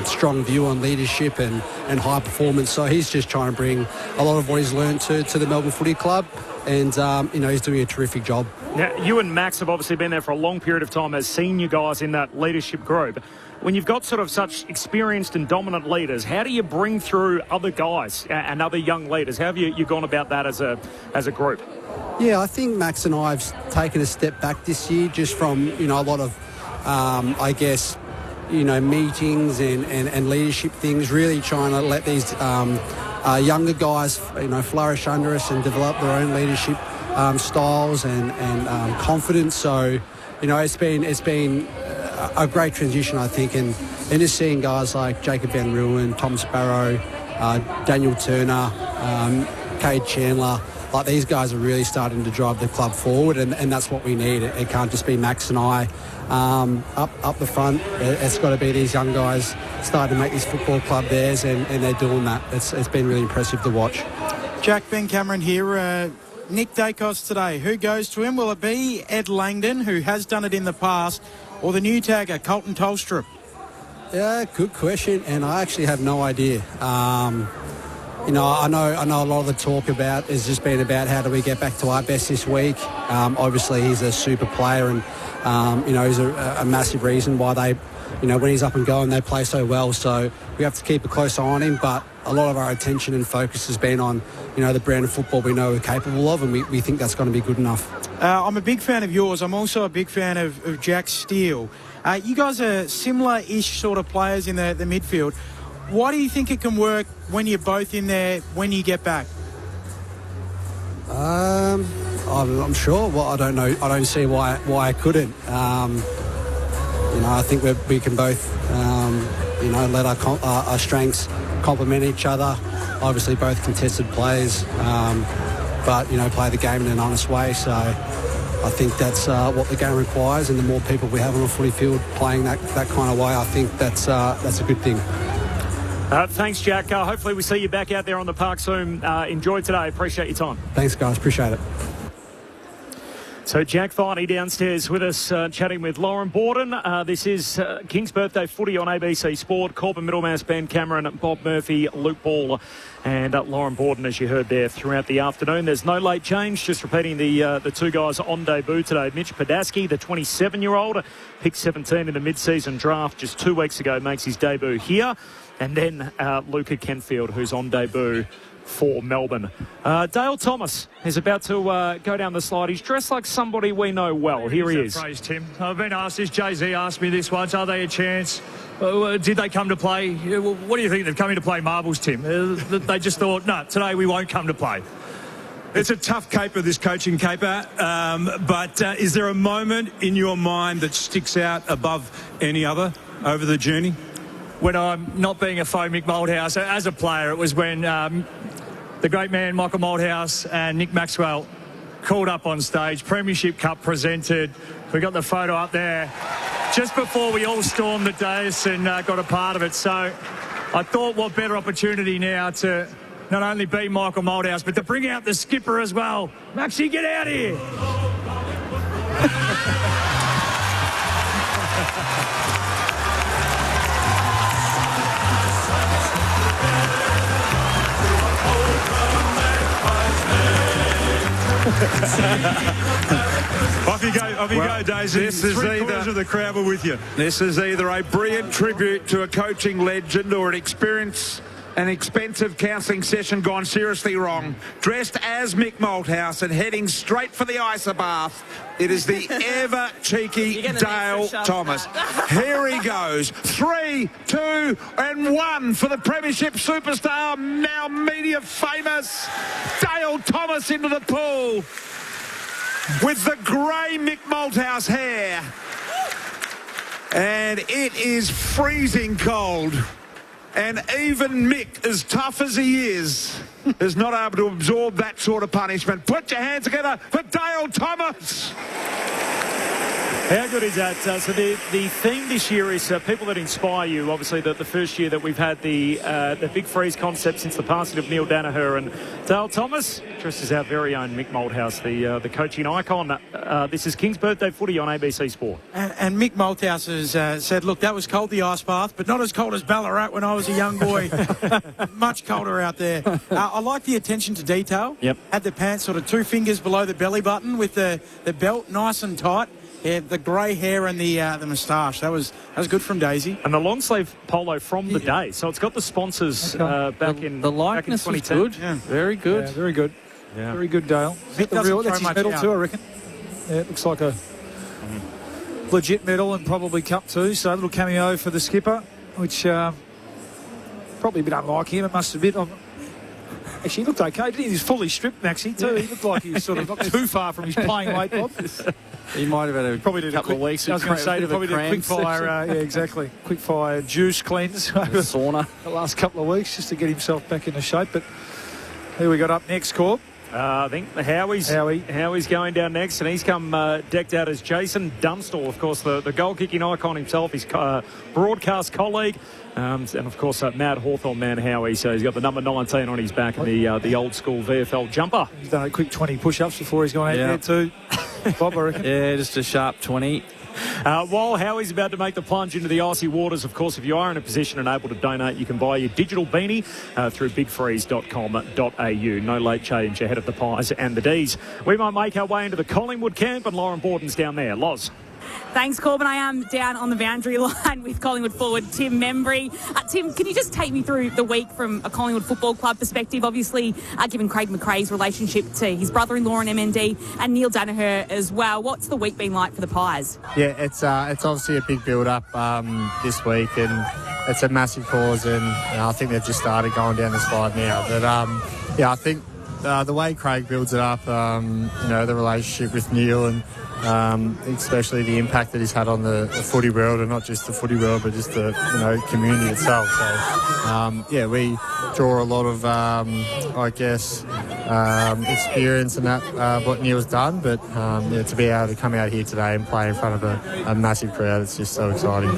strong view on leadership and high performance. So he's just trying to bring a lot of what he's learned to the Melbourne Footy Club. And, he's doing a terrific job. Now, you and Max have obviously been there for a long period of time as senior guys in that leadership group. When you've got sort of such experienced and dominant leaders, how do you bring through other guys and other young leaders? How have you gone about that as a group? Yeah, I think Max and I have taken a step back this year just from, a lot of, meetings and leadership things, really trying to let these younger guys, flourish under us and develop their own leadership styles and confidence. So, it's been a great transition, I think, and just seeing guys like Jacob Van Ruin, Tom Sparrow, Daniel Turner, Cade Chandler, like these guys are really starting to drive the club forward, and that's what we need. It can't just be Max and I up the front. It's got to be these young guys starting to make this football club theirs, and they're doing that. It's been really impressive to watch.
Jack, Ben Cameron here. Nick Dacos today. Who goes to him? Will it be Ed Langdon, who has done it in the past, or the new tagger, Colton Tolstrup?
Yeah, good question, and I actually have no idea. I know a lot of the talk about has just been about how do we get back to our best this week. Obviously, he's a super player, and he's a massive reason why they, when he's up and going, they play so well. So we have to keep a close eye on him. But a lot of our attention and focus has been on, the brand of football we know we're capable of, and we think that's going to be good enough.
I'm a big fan of yours. I'm also a big fan of Jack Steele. You guys are similar-ish sort of players in the midfield. Why do you think it can work when you're both in there when you get back?
I'm sure. Well, I don't know. I don't see why I couldn't. I think we can both, let our strengths complement each other. Obviously, both contested players, but play the game in an honest way. So I think that's what the game requires, and the more people we have on the footy field playing that kind of way, I think that's a good thing.
Thanks, Jack. Hopefully we see you back out there on the park soon. Enjoy today. Appreciate your time.
Thanks, guys. Appreciate it.
So Jack Viney downstairs with us, chatting with Lauren Borden. This is King's Birthday Footy on ABC Sport. Corbin Middlemass, Ben Cameron, Bob Murphy, Luke Ball, and Lauren Borden, as you heard there throughout the afternoon. There's no late change. Just repeating the two guys on debut today. Mitch Padaski, the 27-year-old, picked 17 in the mid-season draft just 2 weeks ago, makes his debut here. And then Luca Kenfield, who's on debut for Melbourne. Dale Thomas is about to go down the slide. He's dressed like somebody we know well. Here he is.
Phrase, Tim. I've been asked this. Jay-Z asked me this once. Are they a chance? Did they come to play? What do you think? They've come in to play marbles, Tim. They just thought, no, today we won't come to play.
It's a tough caper, this coaching caper, but is there a moment in your mind that sticks out above any other over the journey?
When I'm not being a faux Mick Malthouse, as a player, it was when the great man Michael Malthouse and Nick Maxwell called up on stage, Premiership Cup presented. We got the photo up there just before we all stormed the dais and got a part of it. So I thought, what better opportunity now to not only be Michael Malthouse, but to bring out the skipper as well. Maxie, get out here.
Off you go, Daisy. Three-quarters of the crowd were with you. This is either a brilliant tribute to a coaching legend or an expensive counselling session gone seriously wrong. Dressed as Mick Malthouse and heading straight for the isobath, it is the ever cheeky Dale Thomas. Here he goes. 3, 2, and 1 for the Premiership superstar, now media famous Dale Thomas into the pool with the grey Mick Malthouse hair. And it is freezing cold. And even Mick, as tough as he is not able to absorb that sort of punishment. Put your hands together for Dale Thomas.
How good is that? So the theme this year is people that inspire you. Obviously, the first year that we've had the Big Freeze concept since the passing of Neil Danaher, and Dale Thomas, dressed as our very own Mick Malthouse, the coaching icon. This is King's Birthday Footy on ABC Sport.
And Mick Malthouse has said, look, that was cold, the ice bath, but not as cold as Ballarat when I was a young boy. Much colder out there. I like the attention to detail.
Yep.
Had the pants sort of 2 fingers below the belly button with the belt nice and tight. Yeah, the grey hair and the moustache. That was good from Daisy.
And the long sleeve polo from the day. So it's got the sponsors back in
the likeness
back in 2010.
was good.
Yeah.
Very good.
Yeah, very good.
Yeah.
Very good, Dale.
It doesn't
That's
throw
his medal
much
too,
out.
I reckon. Yeah, it looks like a legit medal and probably cup too. So a little cameo for the skipper, which probably a bit unlike him. It must have been. Actually, he looked okay, didn't he? He was fully stripped, Maxie, too. He looked like he was sort of not too far from his playing weight, Bob.
He might have had a couple of weeks.
I was going to say, probably did a quick fire, yeah, exactly. Quick fire juice cleanse over
sauna
the last couple of weeks just to get himself back into shape. But who we got up next, Corb?
I think Howie's going down next, and he's come decked out as Jason Dunstall, of course, the goal-kicking icon himself, his broadcast colleague, and of course Mad Hawthorn man Howie. So he's got the number 19 on his back and the old-school VFL jumper.
He's done a quick 20 push-ups before he's gone out there too. Bob, I reckon.
Yeah, just a sharp 20.
While Howie's about to make the plunge into the icy waters, of course, if you are in a position and able to donate, you can buy your digital beanie through bigfreeze.com.au. No late change ahead of the Pies and the D's. We might make our way into the Collingwood camp, and Lauren Borden's down there. Loz.
Thanks, Corbin. I am down on the boundary line with Collingwood forward Tim Membry. Tim, can you just take me through the week from a Collingwood Football Club perspective? Obviously, given Craig McRae's relationship to his brother-in-law and MND and Neil Danaher as well, what's the week been like for the Pies?
Yeah, it's obviously a big build-up this week, and it's a massive cause, and I think they've just started going down the slide now. But, I think the way Craig builds it up, the relationship with Neil and especially the impact that he's had on the footy world, and not just the footy world, but just the community itself. So, we draw a lot of, experience in that, what Neil's done. But to be able to come out here today and play in front of a massive crowd, it's just so exciting.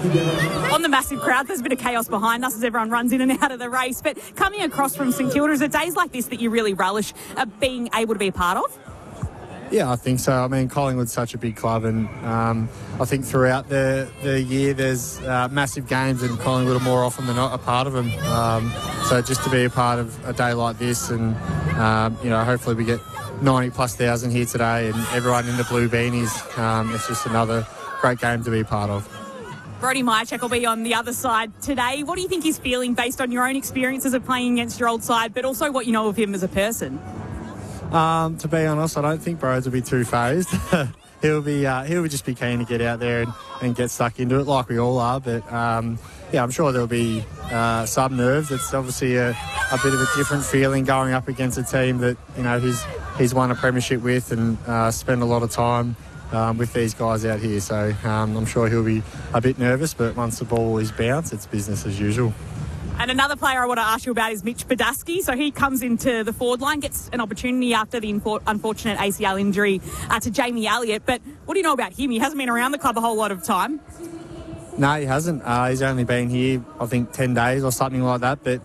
On the massive crowd, there's a bit of chaos behind us as everyone runs in and out of the race. But coming across from St Kilda, is it days like this that you really relish being able to be a part of?
Yeah, I think so. I mean, Collingwood's such a big club, and I think throughout the year there's massive games, and Collingwood are more often than not a part of them. So just to be a part of a day like this, and hopefully we get 90,000+ here today, and everyone in the blue beanies. It's just another great game to be a part of.
Brody Myercheck will be on the other side today. What do you think he's feeling based on your own experiences of playing against your old side, but also what you know of him as a person?
To be honest, I don't think Broads will be too phased. he'll just be keen to get out there and get stuck into it like we all are. But I'm sure there'll be some nerves. It's obviously a bit of a different feeling going up against a team that he's won a premiership with and spent a lot of time with these guys out here. So I'm sure he'll be a bit nervous. But once the ball is bounced, it's business as usual.
And another player I want to ask you about is Mitch Pedasky. So he comes into the forward line, gets an opportunity after the unfortunate ACL injury to Jamie Elliott. But what do you know about him? He hasn't been around the club a whole lot of time.
No, he hasn't. He's only been here, I think, 10 days or something like that. But,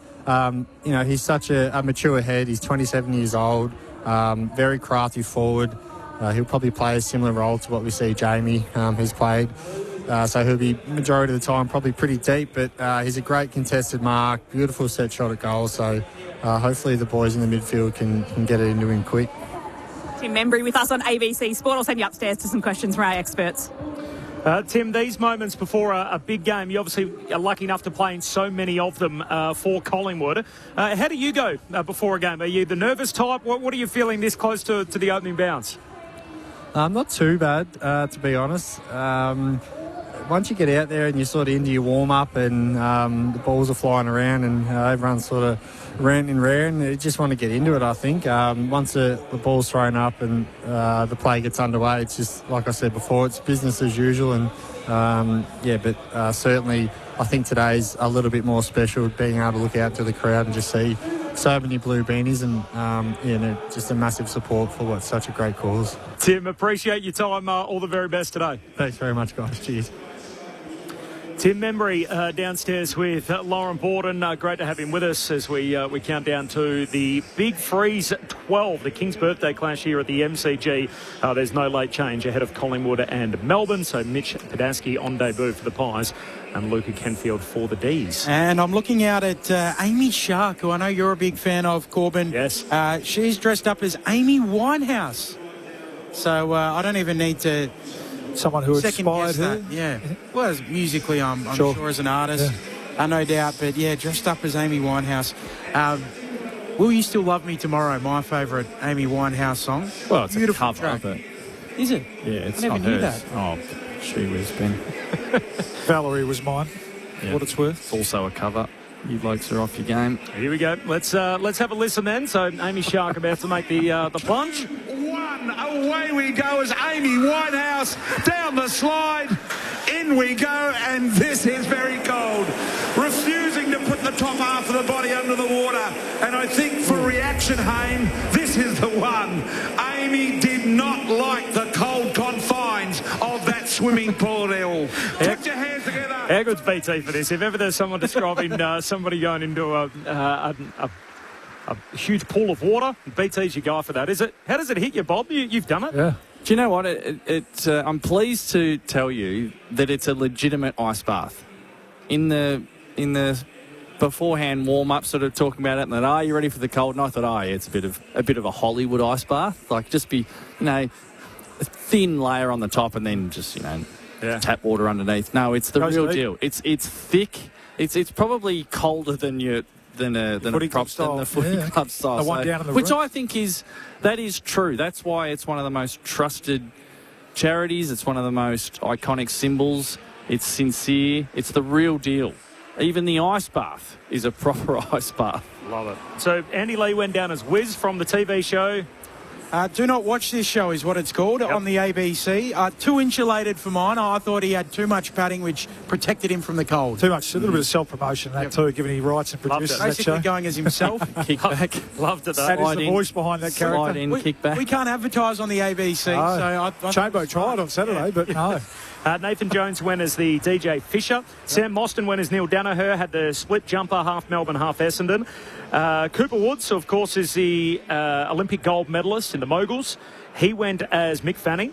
he's such a mature head. He's 27 years old, very crafty forward. He'll probably play a similar role to what we see Jamie has played. So he'll be, majority of the time, probably pretty deep, but he's a great contested mark, beautiful set shot at goal. So hopefully the boys in the midfield can get it into him quick.
Tim Membry with us on ABC Sport. I'll send you upstairs to some questions from our experts.
Tim, these moments before a big game, you obviously are lucky enough to play in so many of them for Collingwood. How do you go before a game? Are you the nervous type? What are you feeling this close to the opening bounce?
Not too bad, to be honest. Once you get out there and you're sort of into your warm-up and the balls are flying around and everyone's sort of ranting and raring, you just want to get into it, I think. Once the ball's thrown up and the play gets underway, it's just, like I said before, it's business as usual. And, but certainly I think today's a little bit more special, being able to look out to the crowd and just see so many blue beanies and, just a massive support for what's such a great cause.
Tim, appreciate your time. All the very best today.
Thanks very much, guys. Cheers.
Tim Membry downstairs with Lauren Borden. Great to have him with us as we count down to the Big Freeze 12, the King's birthday clash here at the MCG. There's no late change ahead of Collingwood and Melbourne, so Mitch Pedasky on debut for the Pies and Luca Kenfield for the D's.
And I'm looking out at Amy Shark, who I know you're a big fan of, Corbin.
Yes.
She's dressed up as Amy Winehouse. So I don't even need to...
Someone who inspired her?
Yeah. Well, musically, I'm sure as an artist, no doubt. But, dressed up as Amy Winehouse. Will You Still Love Me Tomorrow, my favourite Amy Winehouse song.
Well, it's
beautiful
a cover of it.
Is it?
Yeah, it's
I never
not
knew
hers.
that.
Oh, she was Ben.
Valerie was mine.
Yeah.
What it's worth.
It's also a cover. You blokes are off your game.
Here we go. Let's have a listen then. So Amy Shark about to make the plunge.
Away we go as Amy Winehouse down the slide. In we go, and this is very cold. Refusing to put the top half of the body under the water. And I think for reaction, Hayne, this is the one. Amy did not like the cold confines of that swimming pool at all. Put your hands together.
How good's BT for this? If ever there's someone describing somebody going into a huge pool of water, BT's your guy for that, is it? How does it hit you, Bob? You've done it?
Yeah.
Do you know what? I'm pleased to tell you that it's a legitimate ice bath. In the beforehand warm up, sort of talking about it, and that, are you ready for the cold? And I thought, it's a bit of a Hollywood ice bath, like just be, a thin layer on the top, and then just tap water underneath. No, it's the real deal. It's thick. It's probably colder than the footy club style.
The one down in the
which
room.
I think is true. That's why it's one of the most trusted charities. It's one of the most iconic symbols. It's sincere. It's the real deal. Even the ice bath is a proper ice bath.
Love it. So Andy Lee went down as Wiz from the TV show.
Do Not Watch This Show is what it's called on the ABC. Too insulated for mine. I thought he had too much padding, which protected him from the cold.
Too much, a little bit of self-promotion that too, given he writes and produces that
Basically
show.
going as himself.
Kickback.
Loved it.
That is the voice behind that character.
Slide in, kickback.
We can't advertise on the ABC.
No.
So
Chambo tried on Saturday, but no.
Nathan Jones went as the DJ Fisher. Sam Mostyn went as Neil Danaher, had the split jumper, half Melbourne, half Essendon. Cooper Woods, of course, is the Olympic gold medalist in the moguls. He went as Mick Fanning.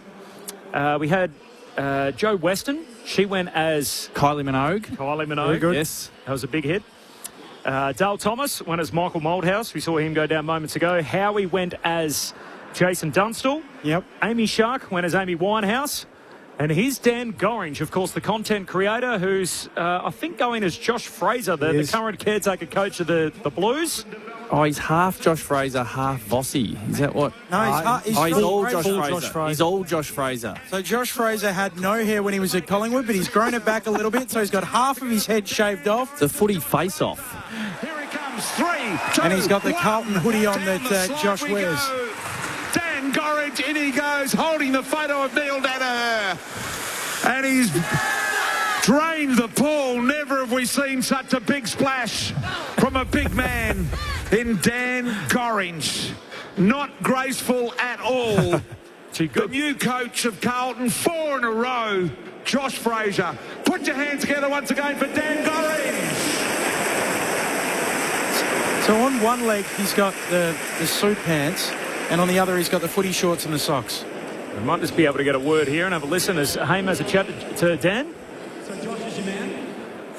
We had Jo Weston. She went as
Kylie Minogue.
Very good.
Yes.
That was a big hit. Dale Thomas went as Michael Moldhouse. We saw him go down moments ago. Howie went as Jason Dunstall.
Yep.
Amy Shark went as Amy Winehouse. And here's Dan Gorringe, of course, the content creator, who's, I think, going as Josh Fraser, the current caretaker coach of the Blues.
Oh, he's half Josh Fraser, half Vossi. Is that what?
No, he's
all Josh Fraser. He's all Josh Fraser.
So Josh Fraser had no hair when he was at Collingwood, but he's grown it back a little bit, so he's got half of his head shaved off.
The footy face-off.
Here he comes, 3, 2,
and he's got the Carlton hoodie on
down
that Josh wears.
Dan Gorringe, in he goes, holding the photo of Neil Danaher. And he's drained the pool. Never have we seen such a big splash from a big man in Dan Gorringe. Not graceful at all. The new coach of Carlton, 4 in a row, Josh Fraser. Put your hands together once again for Dan Gorringe.
So on one leg, he's got the suit pants, and on the other, he's got the footy shorts and the socks.
We might just be able to get a word here and have a listen as Haim has a chat to Dan.
So Josh is your man?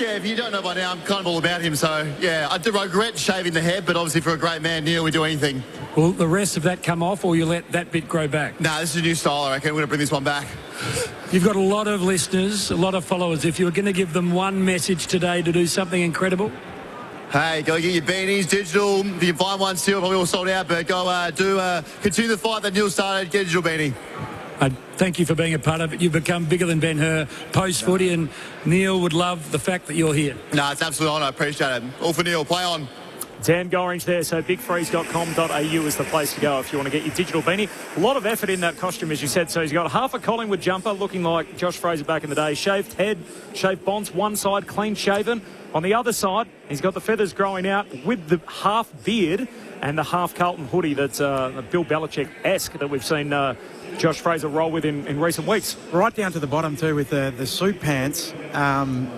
Yeah, if you don't know by now, I'm kind of all about him. So, yeah, I do regret shaving the head, but obviously for a great man, Neil, we do anything.
Will the rest of that come off, or you let that bit grow back?
Nah, this is a new style, I reckon. We're going to bring this one back.
You've got a lot of listeners, a lot of followers. If you were going to give them one message today to do something incredible?
Hey, go get your beanies, digital. If you can find one still, probably all sold out, but go continue the fight that Neil started, get a digital beanie.
Thank you for being a part of it. You've become bigger than Ben-Hur post-footy, and Neil would love the fact that you're here.
No, it's absolutely honour. I appreciate it. All for Neil. Play on.
Dan Gorringe there, so bigfreeze.com.au is the place to go if you want to get your digital beanie. A lot of effort in that costume, as you said. So he's got half a Collingwood jumper, looking like Josh Fraser back in the day. Shaved head, shaved bonds, one side clean shaven. On the other side, he's got the feathers growing out with the half beard and the half Carlton hoodie that's Bill Belichick-esque that we've seen Josh Fraser roll with in recent weeks.
Right down to the bottom too, with the suit pants on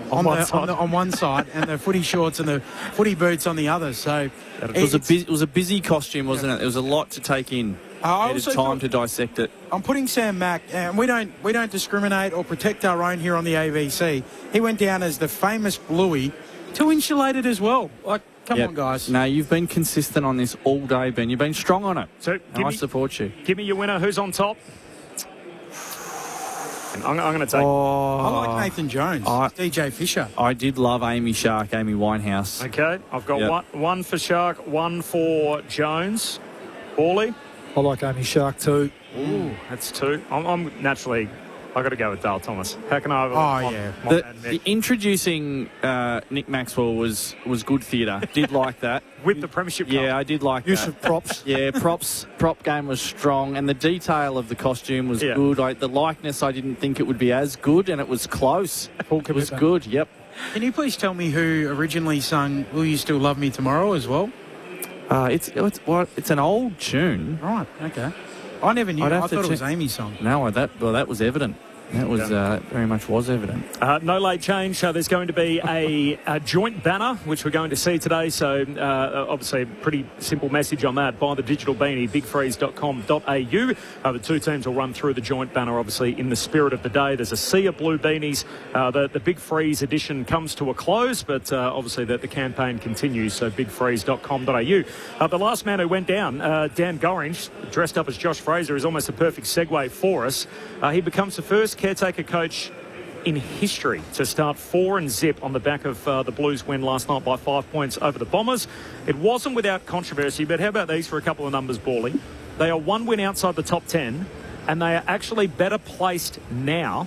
one side and the footy shorts and the footy boots on the other. So
it was a busy costume, wasn't it? There was a lot to take in.
I
needed time to dissect it.
I'm putting Sam Mack, and we don't discriminate or protect our own here on the ABC. He went down as the famous Bluey, too insulated as well. Like, come on, guys.
No, you've been consistent on this all day, Ben. You've been strong on it.
So
I support you.
Give me your winner. Who's on top? I'm going to take...
I like Nathan Jones. DJ Fisher.
I did love Amy Shark, Amy Winehouse.
Okay, I've got one for Shark, one for Jones. Paulie?
I like Amy Shark too.
Ooh, that's 2. I'm naturally... I've got to go with Dale Thomas. How can I...
The introducing Nick Maxwell was good theatre. Did like that.
With the premiership.
Yeah, I did like
Use
that.
of props.
Yeah, prop game was strong, and the detail of the costume was good. The likeness, I didn't think it would be as good, and it was close. It was good, yep.
Can you please tell me who originally sung Will You Still Love Me Tomorrow as well?
It's an old tune.
Right, okay. I never knew. I thought it was Amy's song.
No, that was evident. That was very much was evident.
No late change. There's going to be a joint banner, which we're going to see today. So obviously a pretty simple message on that. Buy the digital beanie, bigfreeze.com.au. The two teams will run through the joint banner, obviously, in the spirit of the day. There's a sea of blue beanies. The Big Freeze edition comes to a close, but obviously the campaign continues. So bigfreeze.com.au. The last man who went down, Dan Gorringe, dressed up as Josh Fraser, is almost a perfect segue for us. He becomes the first caretaker coach in history to start 4-0 on the back of the Blues win last night by 5 points over the Bombers. It wasn't without controversy, but how about these for a couple of numbers, Bawley? They are one win outside the top 10, and they are actually better placed now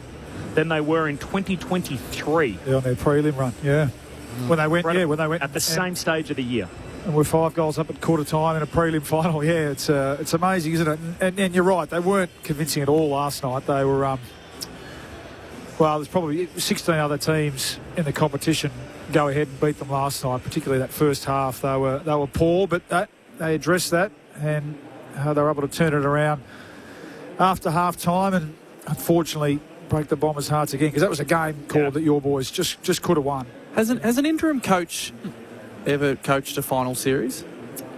than they were in 2023.
Yeah, on their prelim run, yeah. When they went
at the same stage of the year.
And we're 5 goals up at quarter time in a prelim final. Yeah, it's amazing, isn't it? And you're right, they weren't convincing at all last night. They were, well, there's probably 16 other teams in the competition go ahead and beat them last night, particularly that first half. They were poor, but they addressed that, and they were able to turn it around after half time and unfortunately break the Bombers' hearts again, because that was a game called that your boys just could have won.
Has an interim coach ever coached a final series?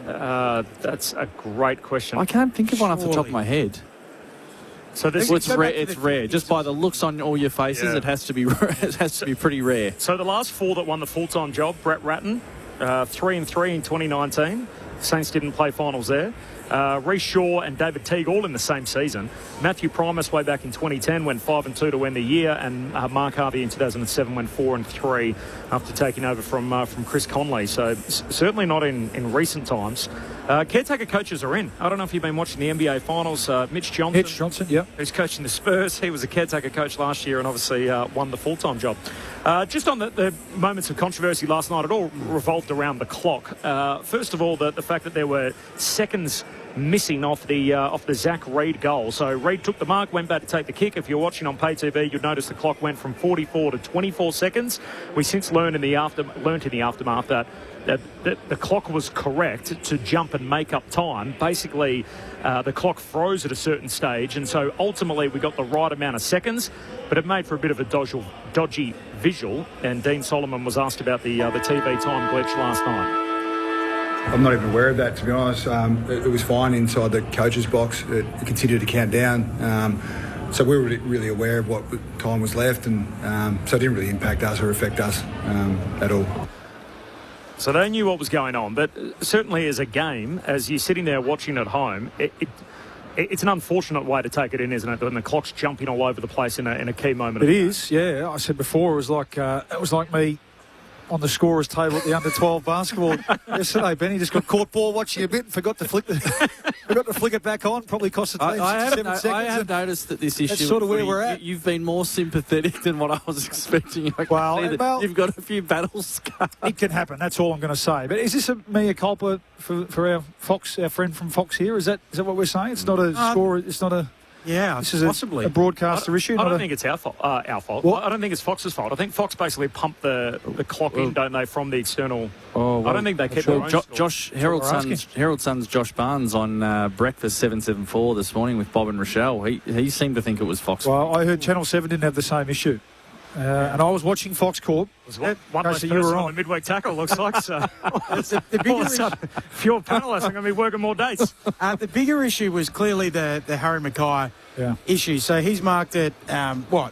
That's a great question.
I can't think of one off the top of my head.
So this
it's rare. Just by the looks on all your faces, it has to be pretty rare.
So the last 4 that won the full-time job: Brett Ratton, 3-3 in 2019. Saints didn't play finals there. Reece Shaw and David Teague all in the same season. Matthew Primus way back in 2010 went 5-2 to win the year, and Mark Harvey in 2007 went 4-3 after taking over from Chris Conley. So certainly not in recent times. Caretaker coaches are in. I don't know if you've been watching the NBA Finals. Mitch Johnson,
yeah,
who's coaching the Spurs. He was a caretaker coach last year and obviously won the full-time job. Just on the moments of controversy last night, it all revolved around the clock. First of all, the fact that there were seconds missing off the Zach Reid goal. So Reid took the mark, went back to take the kick. If you're watching on pay TV, you'll notice the clock went from 44 to 24 seconds. We since learned in the aftermath that the clock was correct to jump and make up time. Basically, the clock froze at a certain stage, and so ultimately we got the right amount of seconds, but it made for a bit of a dodgy visual, and Dean Solomon was asked about the TV time glitch last night.
I'm not even aware of that, to be honest. It was fine inside the coach's box. It continued to count down. So we were really aware of what time was left, and so it didn't really impact us or affect us at all.
So they knew what was going on, but certainly as a game, as you're sitting there watching at home, it's an unfortunate way to take it in, isn't it? When the clock's jumping all over the place in a key moment.
It is, yeah. I said before, it was like me on the scorer's table at the under-12 basketball yesterday. Benny just got caught ball watching a bit and forgot to flick it back on. Probably cost the team 7 seconds.
I have noticed that this issue.
That's sort of where we're at.
You've been more sympathetic than what I was expecting.
Well,
you've got a few battles.
It can happen. That's all I'm going to say. But is this a mea culpa for our friend from Fox here? Is that what we're saying? It's not a score. It's not a.
Yeah,
this is
possibly
a broadcaster issue.
I don't think it's our fault. I don't think it's Fox's fault. I think Fox basically pumped the clock in, don't they, from the external. I don't think they kept their own
Herald Sun's Josh Barnes on Breakfast 774 this morning with Bob and Rochelle. He seemed to think it was Fox.
Well, I heard Channel 7 didn't have the same issue. And I was watching Fox Corp.
One less person on the midweek tackle, looks like. So fewer panellists are going to be working more dates.
The bigger issue was clearly the Harry Mackay issue. So he's marked at,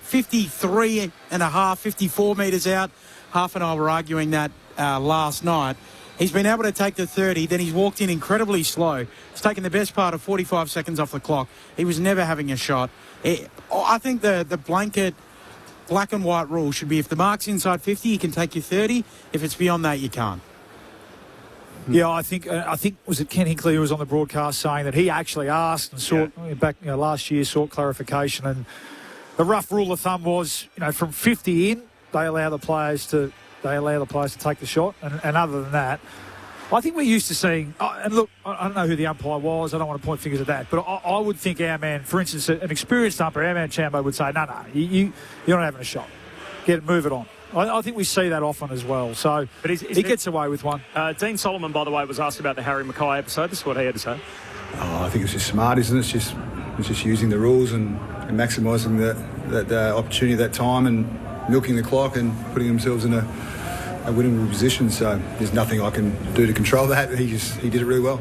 53 and a half, 54 metres out. Half and I were arguing that last night. He's been able to take the 30, then he's walked in incredibly slow. It's taken the best part of 45 seconds off the clock. He was never having a shot. I think the blanket black and white rule should be if the mark's inside 50, you can take your 30. If it's beyond that, you can't.
Yeah, I think was it Ken Hinkley who was on the broadcast saying that he actually asked and sought back last year, sought clarification, and the rough rule of thumb was from 50 in they allow the players to take the shot, and other than that, I think we're used to seeing, and look, I don't know who the umpire was, I don't want to point fingers at that, but I would think our man, for instance, an experienced umpire, our man Chambo would say, no, you're not having a shot. Move it on. I think we see that often as well. So but he gets away with one.
Dean Solomon, by the way, was asked about the Harry Mackay episode. This is what he had to say.
I think it's just smart, isn't it? It's just using the rules and maximising that opportunity at that time and milking the clock and putting themselves in a winnable position. So there's nothing I can do to control that. He did it really well.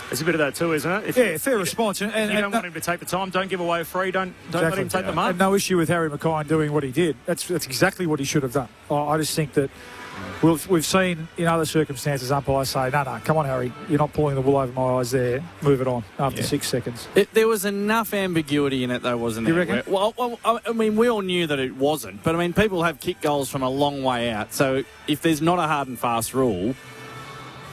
There's a bit of that too, isn't it?
Fair response.
And you don't want him to take the time. Don't give away a free. Don't let him take the mark.
And no issue with Harry Mackay doing what he did. That's exactly what he should have done. I just think that we've seen in other circumstances umpires say, no, come on, Harry, you're not pulling the wool over my eyes there. Move it on after 6 seconds.
There was enough ambiguity in it, though, wasn't there?
You reckon?
Well, I mean, we all knew that it wasn't. But, I mean, people have kicked goals from a long way out. So if there's not a hard and fast rule,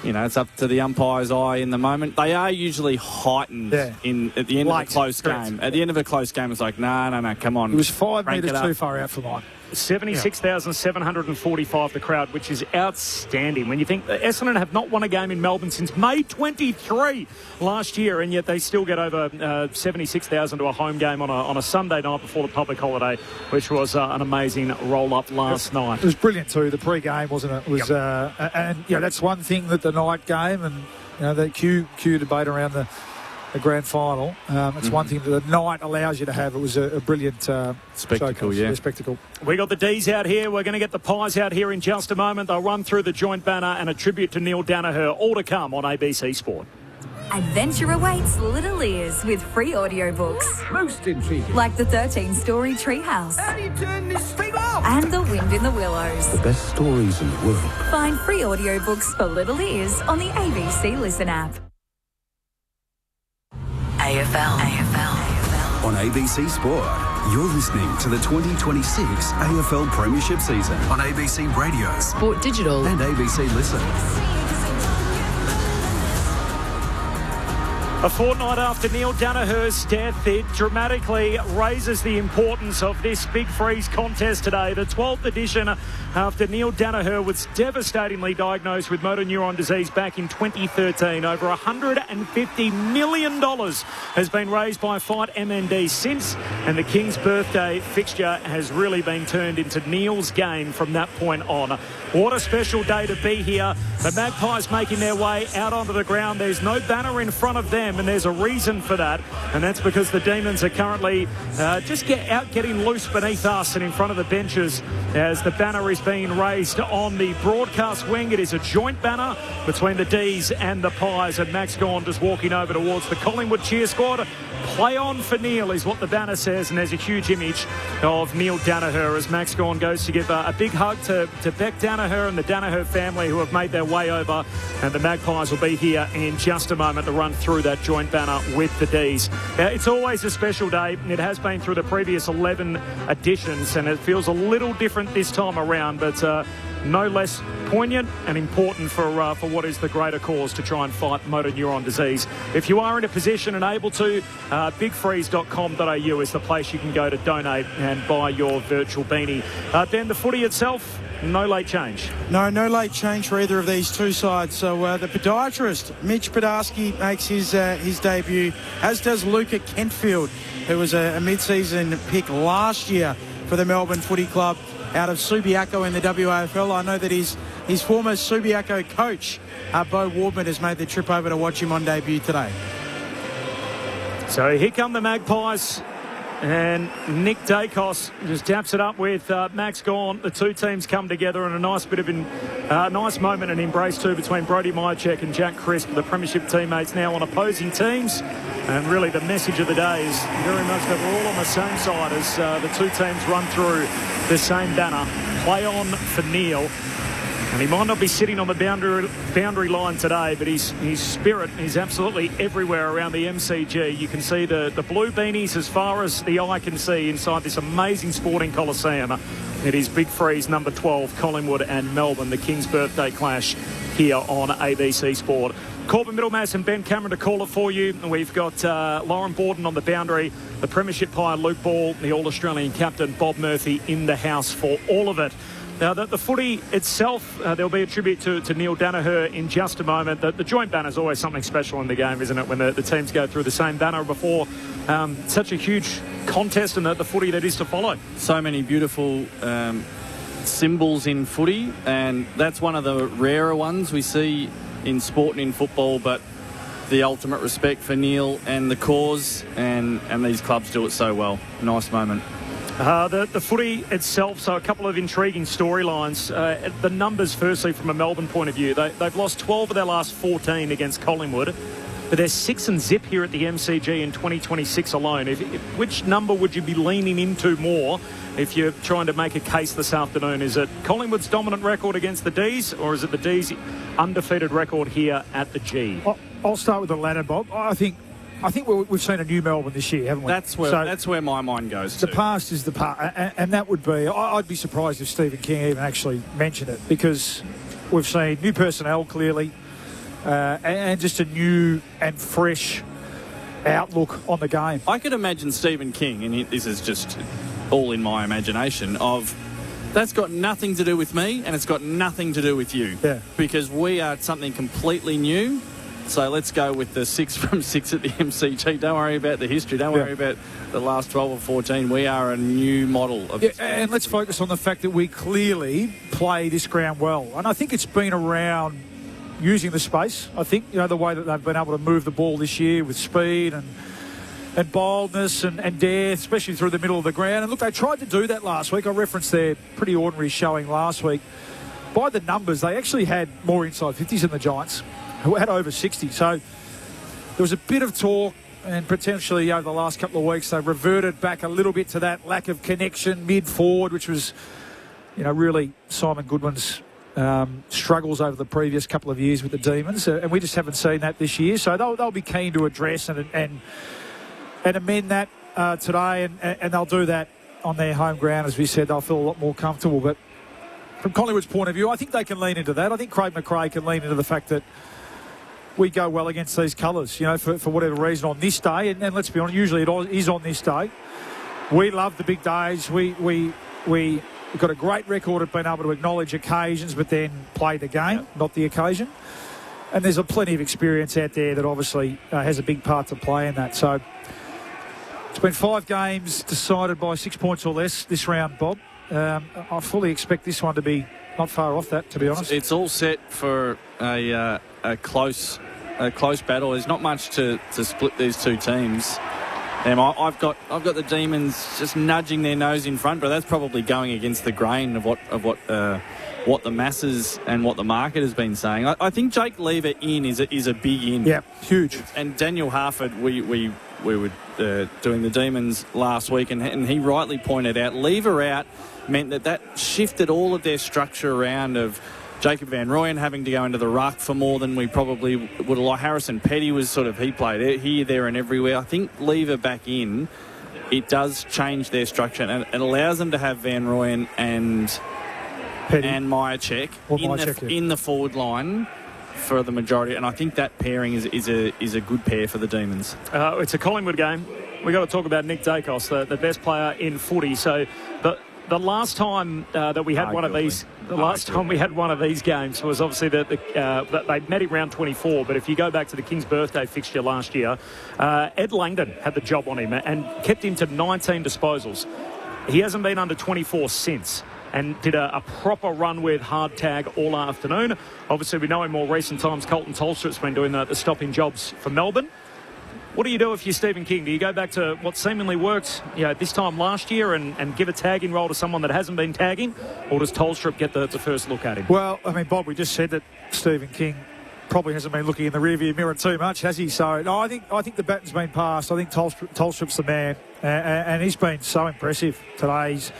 you know, it's up to the umpire's eye in the moment. They are usually heightened at the end of a close game. At the end of a close game, it's like, no, come on.
It was 5 metres too far out for mine.
76,745 the crowd, which is outstanding. When you think that Essendon have not won a game in Melbourne since May 23 last year, and yet they still get over 76,000 to a home game on a Sunday night before the public holiday, which was an amazing roll-up last night.
It was brilliant too, the pre-game, wasn't it? It was, and, you know, that's one thing that the night game and, you know, the Q debate around the grand final. It's one thing that the night allows you to have. It was a brilliant
spectacle.
Spectacle.
We got the D's out here. We're going to get the Pies out here in just a moment. They'll run through the joint banner and a tribute to Neil Danaher. All to come on ABC Sport.
Adventure awaits little ears with free audiobooks.
Most intriguing.
Like the 13-story Treehouse.
How do you turn this thing off?
And The Wind in the Willows.
The best stories in the world.
Find free audiobooks for little ears on the ABC Listen app.
AFL.
On ABC Sport, you're listening to the 2026 AFL Premiership season on ABC Radio,
Sport Digital
and ABC Listen.
A fortnight after Neil Danaher's death, it dramatically raises the importance of this Big Freeze contest today. The 12th edition after Neil Danaher was devastatingly diagnosed with motor neuron disease back in 2013. Over $150 million has been raised by Fight MND since, and the King's birthday fixture has really been turned into Neil's game from that point on. What a special day to be here. The Magpies making their way out onto the ground. There's no banner in front of them, and there's a reason for that, and that's because the Demons are currently getting loose beneath us and in front of the benches as the banner is being raised on the broadcast wing. It is a joint banner between the D's and the Pies, and Max Gawn just walking over towards the Collingwood cheer squad. Play on for Neil is what the banner says, and there's a huge image of Neil Danaher as Max Gawn goes to give a big hug to Beck Danaher and the Danaher family who have made their way over, and the Magpies will be here in just a moment to run through that joint banner with the D's. It's always a special day. It has been through the previous 11 editions, and it feels a little different this time around, but no less poignant and important for what is the greater cause to try and fight motor neuron disease. If you are in a position and able to, bigfreeze.com.au is the place you can go to donate and buy your virtual beanie. Then the footy itself, no late change.
No late change for either of these two sides. So the podiatrist, Mitch Podarski, makes his debut, as does Luca Kentfield, who was a mid-season pick last year for the Melbourne Footy Club out of Subiaco in the WAFL. I know that his former Subiaco coach, Bo Wardman, has made the trip over to watch him on debut today.
So here come the Magpies, and Nick Dacos just taps it up with Max Gawn. The two teams come together in a nice bit of nice moment and embrace too between Brodie Myercheck and Jack Crisp, the premiership teammates now on opposing teams. And really the message of the day is very much that we're all on the same side as the two teams run through the same banner. Play on for Neil. And he might not be sitting on the boundary line today, but his spirit is absolutely everywhere around the MCG. You can see the blue beanies as far as the eye can see inside this amazing sporting coliseum. It is Big Freeze number 12, Collingwood and Melbourne, the King's birthday clash here on ABC Sport. Corbin Middlemass and Ben Cameron to call it for you. We've got Lauren Borden on the boundary, the Premiership Pie Luke Ball, the All-Australian captain Bob Murphy in the house for all of it. Now, the footy itself, there'll be a tribute to Neil Danaher in just a moment. The joint banner is always something special in the game, isn't it, when the teams go through the same banner before such a huge contest and the footy that is to follow.
So many beautiful symbols in footy, and that's one of the rarer ones we see in sport and in football, but the ultimate respect for Neil and the cause, and these clubs do it so well. Nice moment.
The footy itself, so a couple of intriguing storylines. The numbers, firstly, from a Melbourne point of view, they've lost 12 of their last 14 against Collingwood, but they're 6-0 here at the MCG in 2026 alone. Which number would you be leaning into more if you're trying to make a case this afternoon? Is it Collingwood's dominant record against the D's, or is it the D's undefeated record here at the G?
I'll start with the latter, Bob. I think we've seen a new Melbourne this year, haven't we?
That's where my mind goes to.
The past is the past, and that would be... I'd be surprised if Stephen King even actually mentioned it, because we've seen new personnel, clearly, and just a new and fresh outlook on the game.
I could imagine Stephen King, and this is just all in my imagination, of that's got nothing to do with me and it's got nothing to do with you.
Yeah.
Because we are something completely new. So let's go with the 6 from 6 at the MCG. Don't worry about the history. Don't worry about the last 12 or 14. We are a new model of this.
And let's focus on the fact that we clearly play this ground well. And I think it's been around using the space. I think, the way that they've been able to move the ball this year with speed and boldness and dare, especially through the middle of the ground. And look, they tried to do that last week. I referenced their pretty ordinary showing last week. By the numbers, they actually had more inside 50s than the Giants, who had over 60. So there was a bit of talk, and potentially over the last couple of weeks they've reverted back a little bit to that lack of connection mid-forward, which was, really Simon Goodwin's struggles over the previous couple of years with the Demons, and we just haven't seen that this year. So they'll be keen to address and amend that today, and they'll do that on their home ground. As we said, they'll feel a lot more comfortable. But from Collingwood's point of view, I think they can lean into that. I think Craig McRae can lean into the fact that we go well against these colours, for whatever reason on this day. And let's be honest, usually it is on this day. We love the big days. We've got a great record of being able to acknowledge occasions, but then play the game, not the occasion. And there's plenty of experience out there that obviously has a big part to play in that. So it's been 5 games decided by 6 points or less this round, Bob. I fully expect this one to be not far off that, to be honest.
It's all set for a close battle. There's not much to split these two teams. I've got the Demons just nudging their nose in front, but that's probably going against the grain of what the masses and what the market has been saying. I think Jake Lever in is a big in.
Yeah, huge.
And Daniel Harford, we were doing the Demons last week, and he rightly pointed out Lever out meant that shifted all of their structure around of Jacob Van Rooyen having to go into the ruck for more than we probably would have liked. Harrison Petty was he played here, there and everywhere. I think Lever back in, it does change their structure, and it allows them to have Van Rooyen and Myercheck in the forward line for the majority, and I think that pairing is a good pair for the Demons.
It's a Collingwood game. We've got to talk about Nick Dacos, the best player in footy. So the last time that we had one of these, time we had one of these games was obviously that they met him round 24. But if you go back to the King's birthday fixture last year, Ed Langdon had the job on him and kept him to 19 disposals. He hasn't been under 24 since, and did a proper run with hard tag all afternoon. Obviously, we know in more recent times Colton Tolstrup's been doing the stopping jobs for Melbourne. What do you do if you're Stephen King? Do you go back to what seemingly worked this time last year and give a tagging role to someone that hasn't been tagging? Or does Tolstrup get the first look at him?
Well, Bob, we just said that Stephen King probably hasn't been looking in the rearview mirror too much, has he? So, no, I think the baton's been passed. I think Tolstrup's the man. And he's been so impressive today. His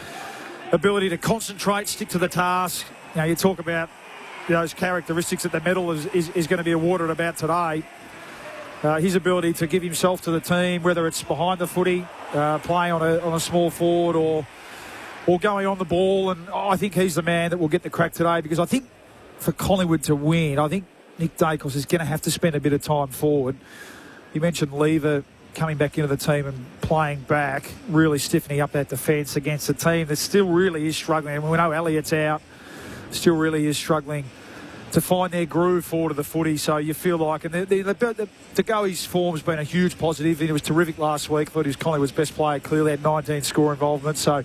ability to concentrate, stick to the task. You talk about those characteristics that the medal is going to be awarded about today. His ability to give himself to the team, whether it's behind the footy, playing on a small forward or going on the ball, and I think he's the man that will get the crack today, because I think for Collingwood to win, I think Nick Dacos is going to have to spend a bit of time forward. You mentioned Lever coming back into the team and playing back, really stiffening up that defence against a team that still really is struggling. And we know Elliott's out, still really is struggling to find their groove forward of the footy. So you feel like, and to go his form has been a huge positive. He was terrific last week. I thought he was Collingwood's best player, clearly had 19 score involvement. So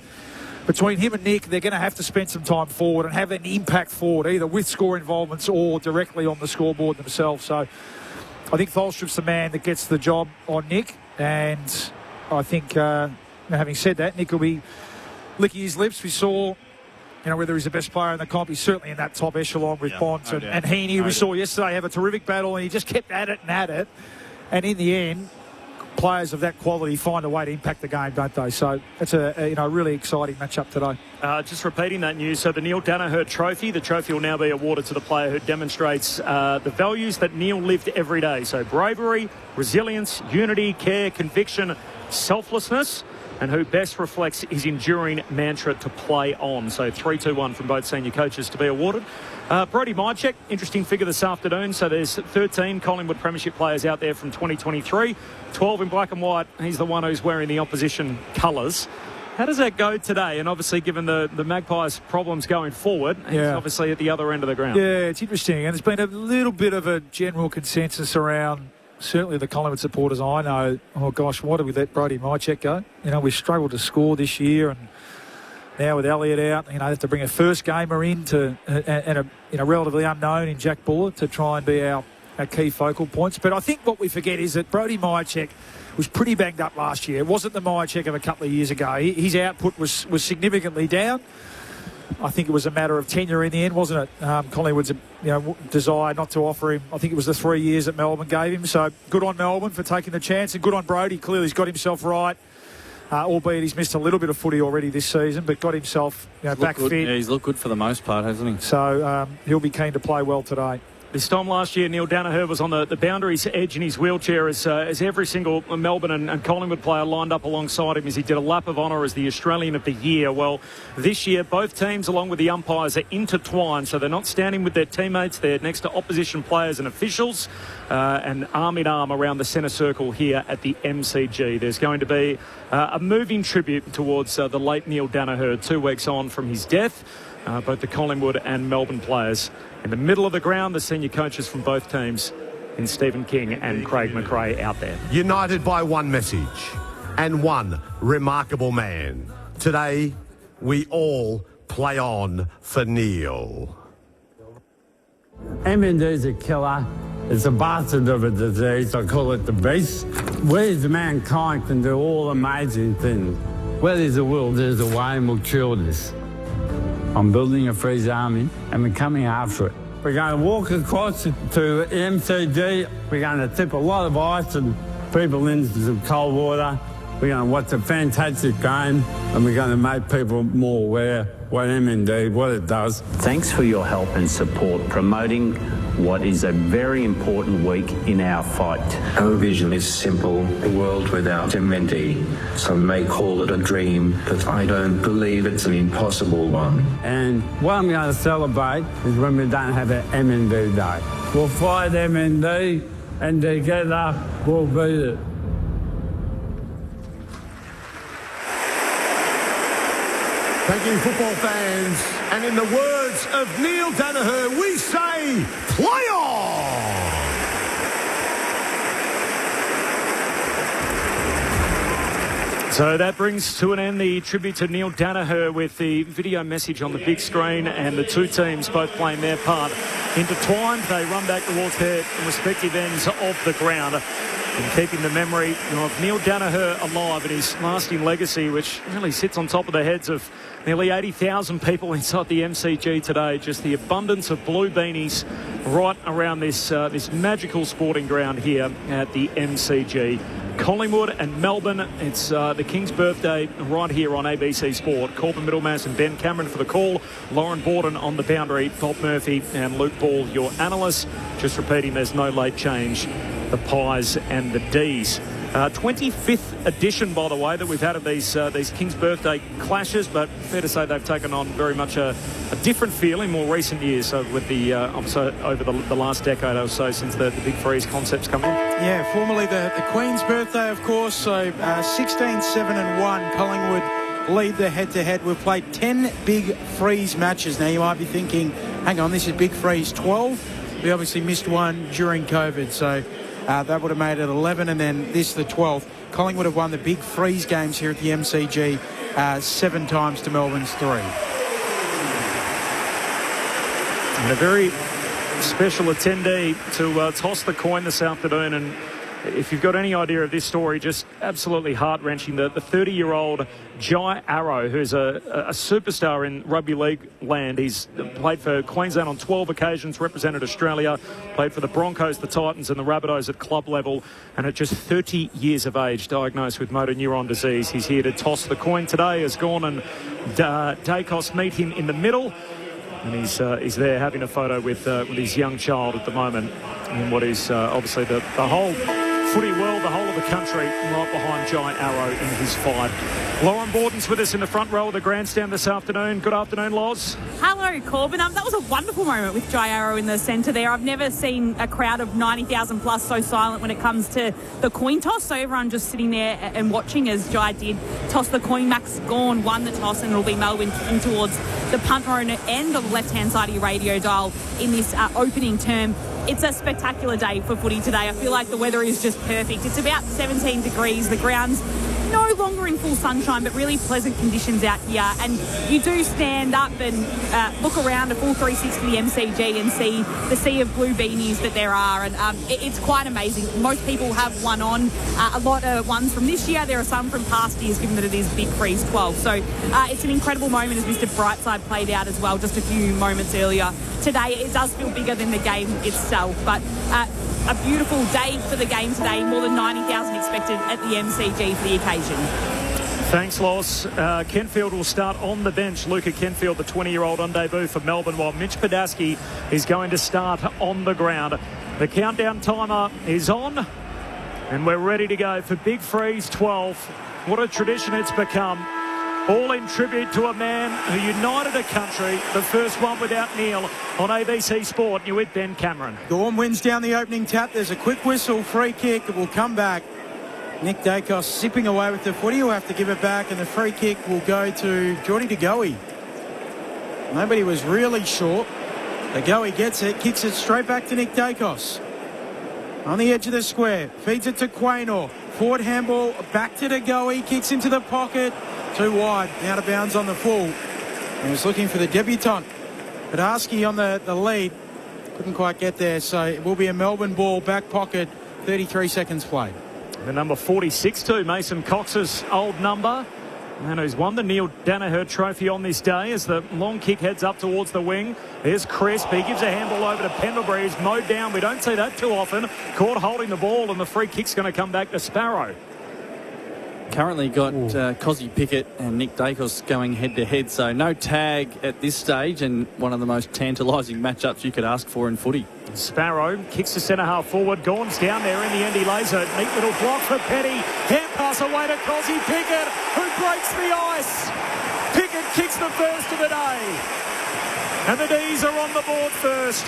between him and Nick, they're going to have to spend some time forward and have an impact forward, either with score involvements or directly on the scoreboard themselves. So I think Tholstrup's the man that gets the job on Nick, and I think, having said that, Nick will be licking his lips. We saw, whether he's the best player in the comp. He's certainly in that top echelon with Bonds and Heaney. We saw yesterday have a terrific battle, and he just kept at it. And in the end, players of that quality find a way to impact the game, don't they? So it's a really exciting matchup today.
Just repeating that news, so the Neil Danaher Trophy, the trophy will now be awarded to the player who demonstrates the values that Neil lived every day. So bravery, resilience, unity, care, conviction, selflessness, and who best reflects his enduring mantra to play on. So 3-2-1 from both senior coaches to be awarded. Brody Mychek, interesting figure this afternoon. So there's 13 Collingwood Premiership players out there from 2023, 12 in black and white. He's the one who's wearing the opposition colours. How does that go today? And obviously, given the Magpies' problems going forward, he's obviously at the other end of the ground. Yeah,
it's interesting. And there's been a little bit of a general consensus around, certainly the Collingwood supporters I know, oh gosh, why did we let Brody Mychek go? We've struggled to score this year, and now with Elliott out, they have to bring a first gamer in and a relatively unknown in Jack Buller to try and be our key focal points. But I think what we forget is that Brody Mychek was pretty banged up last year. It wasn't the Mychek of a couple of years ago. His output was significantly down. I think it was a matter of tenure in the end, wasn't it? Collingwood's desire not to offer him. I think it was the 3 years that Melbourne gave him. So good on Melbourne for taking the chance, and good on Brody. Clearly he's got himself right. Albeit he's missed a little bit of footy already this season, but got himself back fit.
Yeah, he's looked good for the most part, hasn't he?
So he'll be keen to play well today.
This time last year, Neil Danaher was on the boundary's edge in his wheelchair as every single Melbourne and Collingwood player lined up alongside him as he did a lap of honour as the Australian of the Year. Well, this year, both teams, along with the umpires, are intertwined, so they're not standing with their teammates. They're next to opposition players and officials and arm in arm around the centre circle here at the MCG. There's going to be a moving tribute towards the late Neil Danaher 2 weeks on from his death. Both the Collingwood and Melbourne players. In the middle of the ground, the senior coaches from both teams in Stephen King and Craig McRae out there.
United by one message and one remarkable man. Today, we all play on for Neil.
MND's a killer. It's a bastard of a disease. I call it the beast. We as mankind can do all amazing things. Where there's a will, there's a way, and we'll cure this. I'm building a freeze army, and we're coming after it. We're going to walk across to MCG. We're going to tip a lot of ice and people into some cold water. We're going to watch a fantastic game, and we're going to make people more aware what MND, what it does.
Thanks for your help and support promoting what is a very important week in our fight.
Our vision is simple, a world without MND. Some may call it a dream, but I don't believe it's an impossible one.
And what I'm going to celebrate is when we don't have an MND day. We'll fight MND, and together we'll beat it.
Thank you, football fans. And in the words of Neil Danaher, we say, play on!
So that brings to an end the tribute to Neil Danaher with the video message on the big screen and the two teams both playing their part. Intertwined, they run back towards their respective ends of the ground. And keeping the memory of Neil Danaher alive and his lasting legacy, which really sits on top of the heads of nearly 80,000 people inside the MCG today. Just the abundance of blue beanies right around this magical sporting ground here at the MCG. Collingwood and Melbourne, it's the King's birthday right here on ABC Sport. Corbin Middlemass and Ben Cameron for the call. Lauren Borden on the boundary. Bob Murphy and Luke Ball, your analysts. Just repeating, there's no late change. The Pies and the D's. 25th edition, by the way, that we've had of these King's birthday clashes, but fair to say they've taken on very much a different feel in more recent years. So with the over the last decade or so since the Big Freeze concepts come in.
Yeah, formerly the Queen's birthday, of course. So 16-7-1, Collingwood lead the head-to-head. We've played 10 Big Freeze matches. Now you might be thinking, hang on, this is Big Freeze 12. We obviously missed one during COVID, so that would have made it 11, and then this the 12th. Collingwood have won the Big Freeze games here at the MCG 7 times to Melbourne's 3.
And a very special attendee to toss the coin this afternoon. And if you've got any idea of this story, just absolutely heart-wrenching. The 30-year-old Jai Arrow, who's a superstar in rugby league land. He's played for Queensland on 12 occasions, represented Australia, played for the Broncos, the Titans and the Rabbitohs at club level, and at just 30 years of age, diagnosed with motor neuron disease. He's here to toss the coin today as Gawn and Dacos meet him in the middle. And he's there having a photo with his young child at the moment in what is obviously the whole footy world, the whole of the country, right behind Jai Arrow in his fight. Lauren Borden's with us in the front row of the grandstand this afternoon. Good afternoon, Loz.
Hello, Corbin. That was a wonderful moment with Jai Arrow in the centre there. I've never seen a crowd of 90,000 plus so silent when it comes to the coin toss. So everyone just sitting there and watching as Jai did toss the coin. Max Gawn won the toss, and it'll be Melbourne kicking towards the punt row end on the left-hand side of your radio dial in this opening term. It's a spectacular day for footy today. I feel like the weather is just perfect. It's about 17 degrees. The ground's no longer in full sunshine, but really pleasant conditions out here. And you do stand up and look around a full 360 the MCG and see the sea of blue beanies that there are. And it's quite amazing. Most people have one on. A lot of ones from this year. There are some from past years, given that it is Big Freeze 12. So it's an incredible moment as Mr. Brightside played out as well just a few moments earlier. Today, it does feel bigger than the game itself, but a beautiful day for the game today. More than 90,000 expected at the MCG for the occasion.
Thanks, Loss. Kenfield will start on the bench. Luca Kenfield, the 20-year-old on debut for Melbourne, while Mitch Padaski is going to start on the ground. The countdown timer is on, and we're ready to go for Big Freeze 12. What a tradition it's become. All in tribute to a man who united a country, the first one without Neil, on ABC Sport. You're with Ben Cameron.
Gawn wins down the opening tap. There's a quick whistle, free kick. It will come back. Nick Dacos zipping away with the footy. He'll have to give it back, and the free kick will go to Jordy De Goey. Nobody was really sure. De Goey gets it, kicks it straight back to Nick Dacos. On the edge of the square, feeds it to Quaynor. Forward handball, back to De Goey, kicks into the pocket. Too wide, out of bounds on the full. He was looking for the debutant. Padaski on the lead. Couldn't quite get there, so it will be a Melbourne ball, back pocket, 33 seconds played.
The number 46 too, Mason Cox's old number, and who's won the Neil Danaher Trophy on this day as the long kick heads up towards the wing. There's Crisp. He gives a handball over to Pendlebury. He's mowed down. We don't see that too often. Caught holding the ball, and the free kick's going to come back to Sparrow.
Currently got Cozzy Pickett and Nick Dacos going head-to-head, so no tag at this stage, and one of the most tantalising matchups you could ask for in footy.
Sparrow kicks the centre-half forward. Gawn's down there in the end. He lays a neat little block for Petty. Hand pass away to Cozzy Pickett, who breaks the ice. Pickett kicks the first of the day. And the D's are on the board first.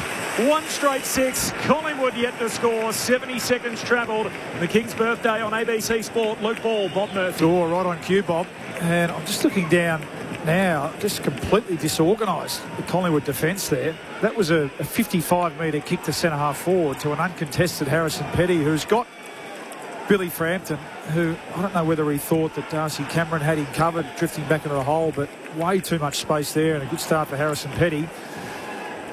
One straight six. Collingwood yet to score. 70 seconds travelled. The King's birthday on ABC Sport. Luke Ball, Bob Murphy.
Oh, right on cue, Bob. And I'm just looking down now, just completely disorganised, the Collingwood defence there. That was a 55-metre kick to centre-half forward to an uncontested Harrison Petty, who's got Billy Frampton, who I don't know whether he thought that Darcy Cameron had him covered, drifting back into the hole, but way too much space there, and a good start for Harrison Petty.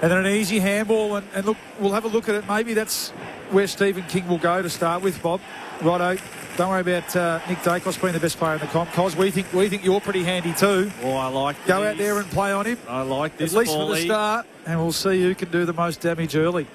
And then an easy handball, and look, we'll have a look at it. Maybe that's where Stephen King will go to start with, Bob. Righto. Don't worry about Nick Dacos being the best player in the comp, Cos. We think you're pretty handy too.
Oh, I like this.
Go out there and play on him.
I like this,
at least
Paulie.
for the start, and we'll see who can do the most damage early.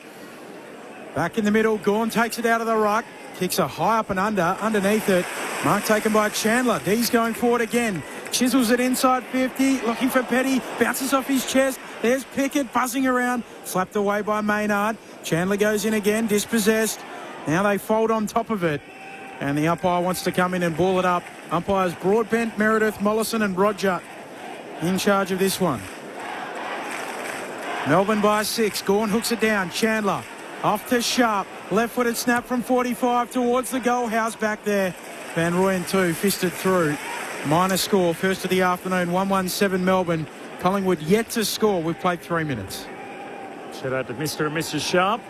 Back in the middle, Gawn takes it out of the ruck. Kicks a high up and underneath it. Mark taken by Chandler. D's going forward again. Chisels it inside 50, looking for Petty. Bounces off his chest. There's Pickett buzzing around. Slapped away by Maynard. Chandler goes in again, dispossessed. Now they fold on top of it. And the umpire wants to come in and ball it up. Umpires Broadbent, Meredith, Mollison and Roger in charge of this one. Melbourne by 6. Gawn hooks it down. Chandler off to Sharp. Left-footed snap from 45 towards the goal house back there. Van Rooyen too, fisted through. Minor score, first of the afternoon, 1-1-7 Melbourne. Collingwood yet to score. We've played 3 minutes.
Shout out to Mr. and Mrs. Sharp.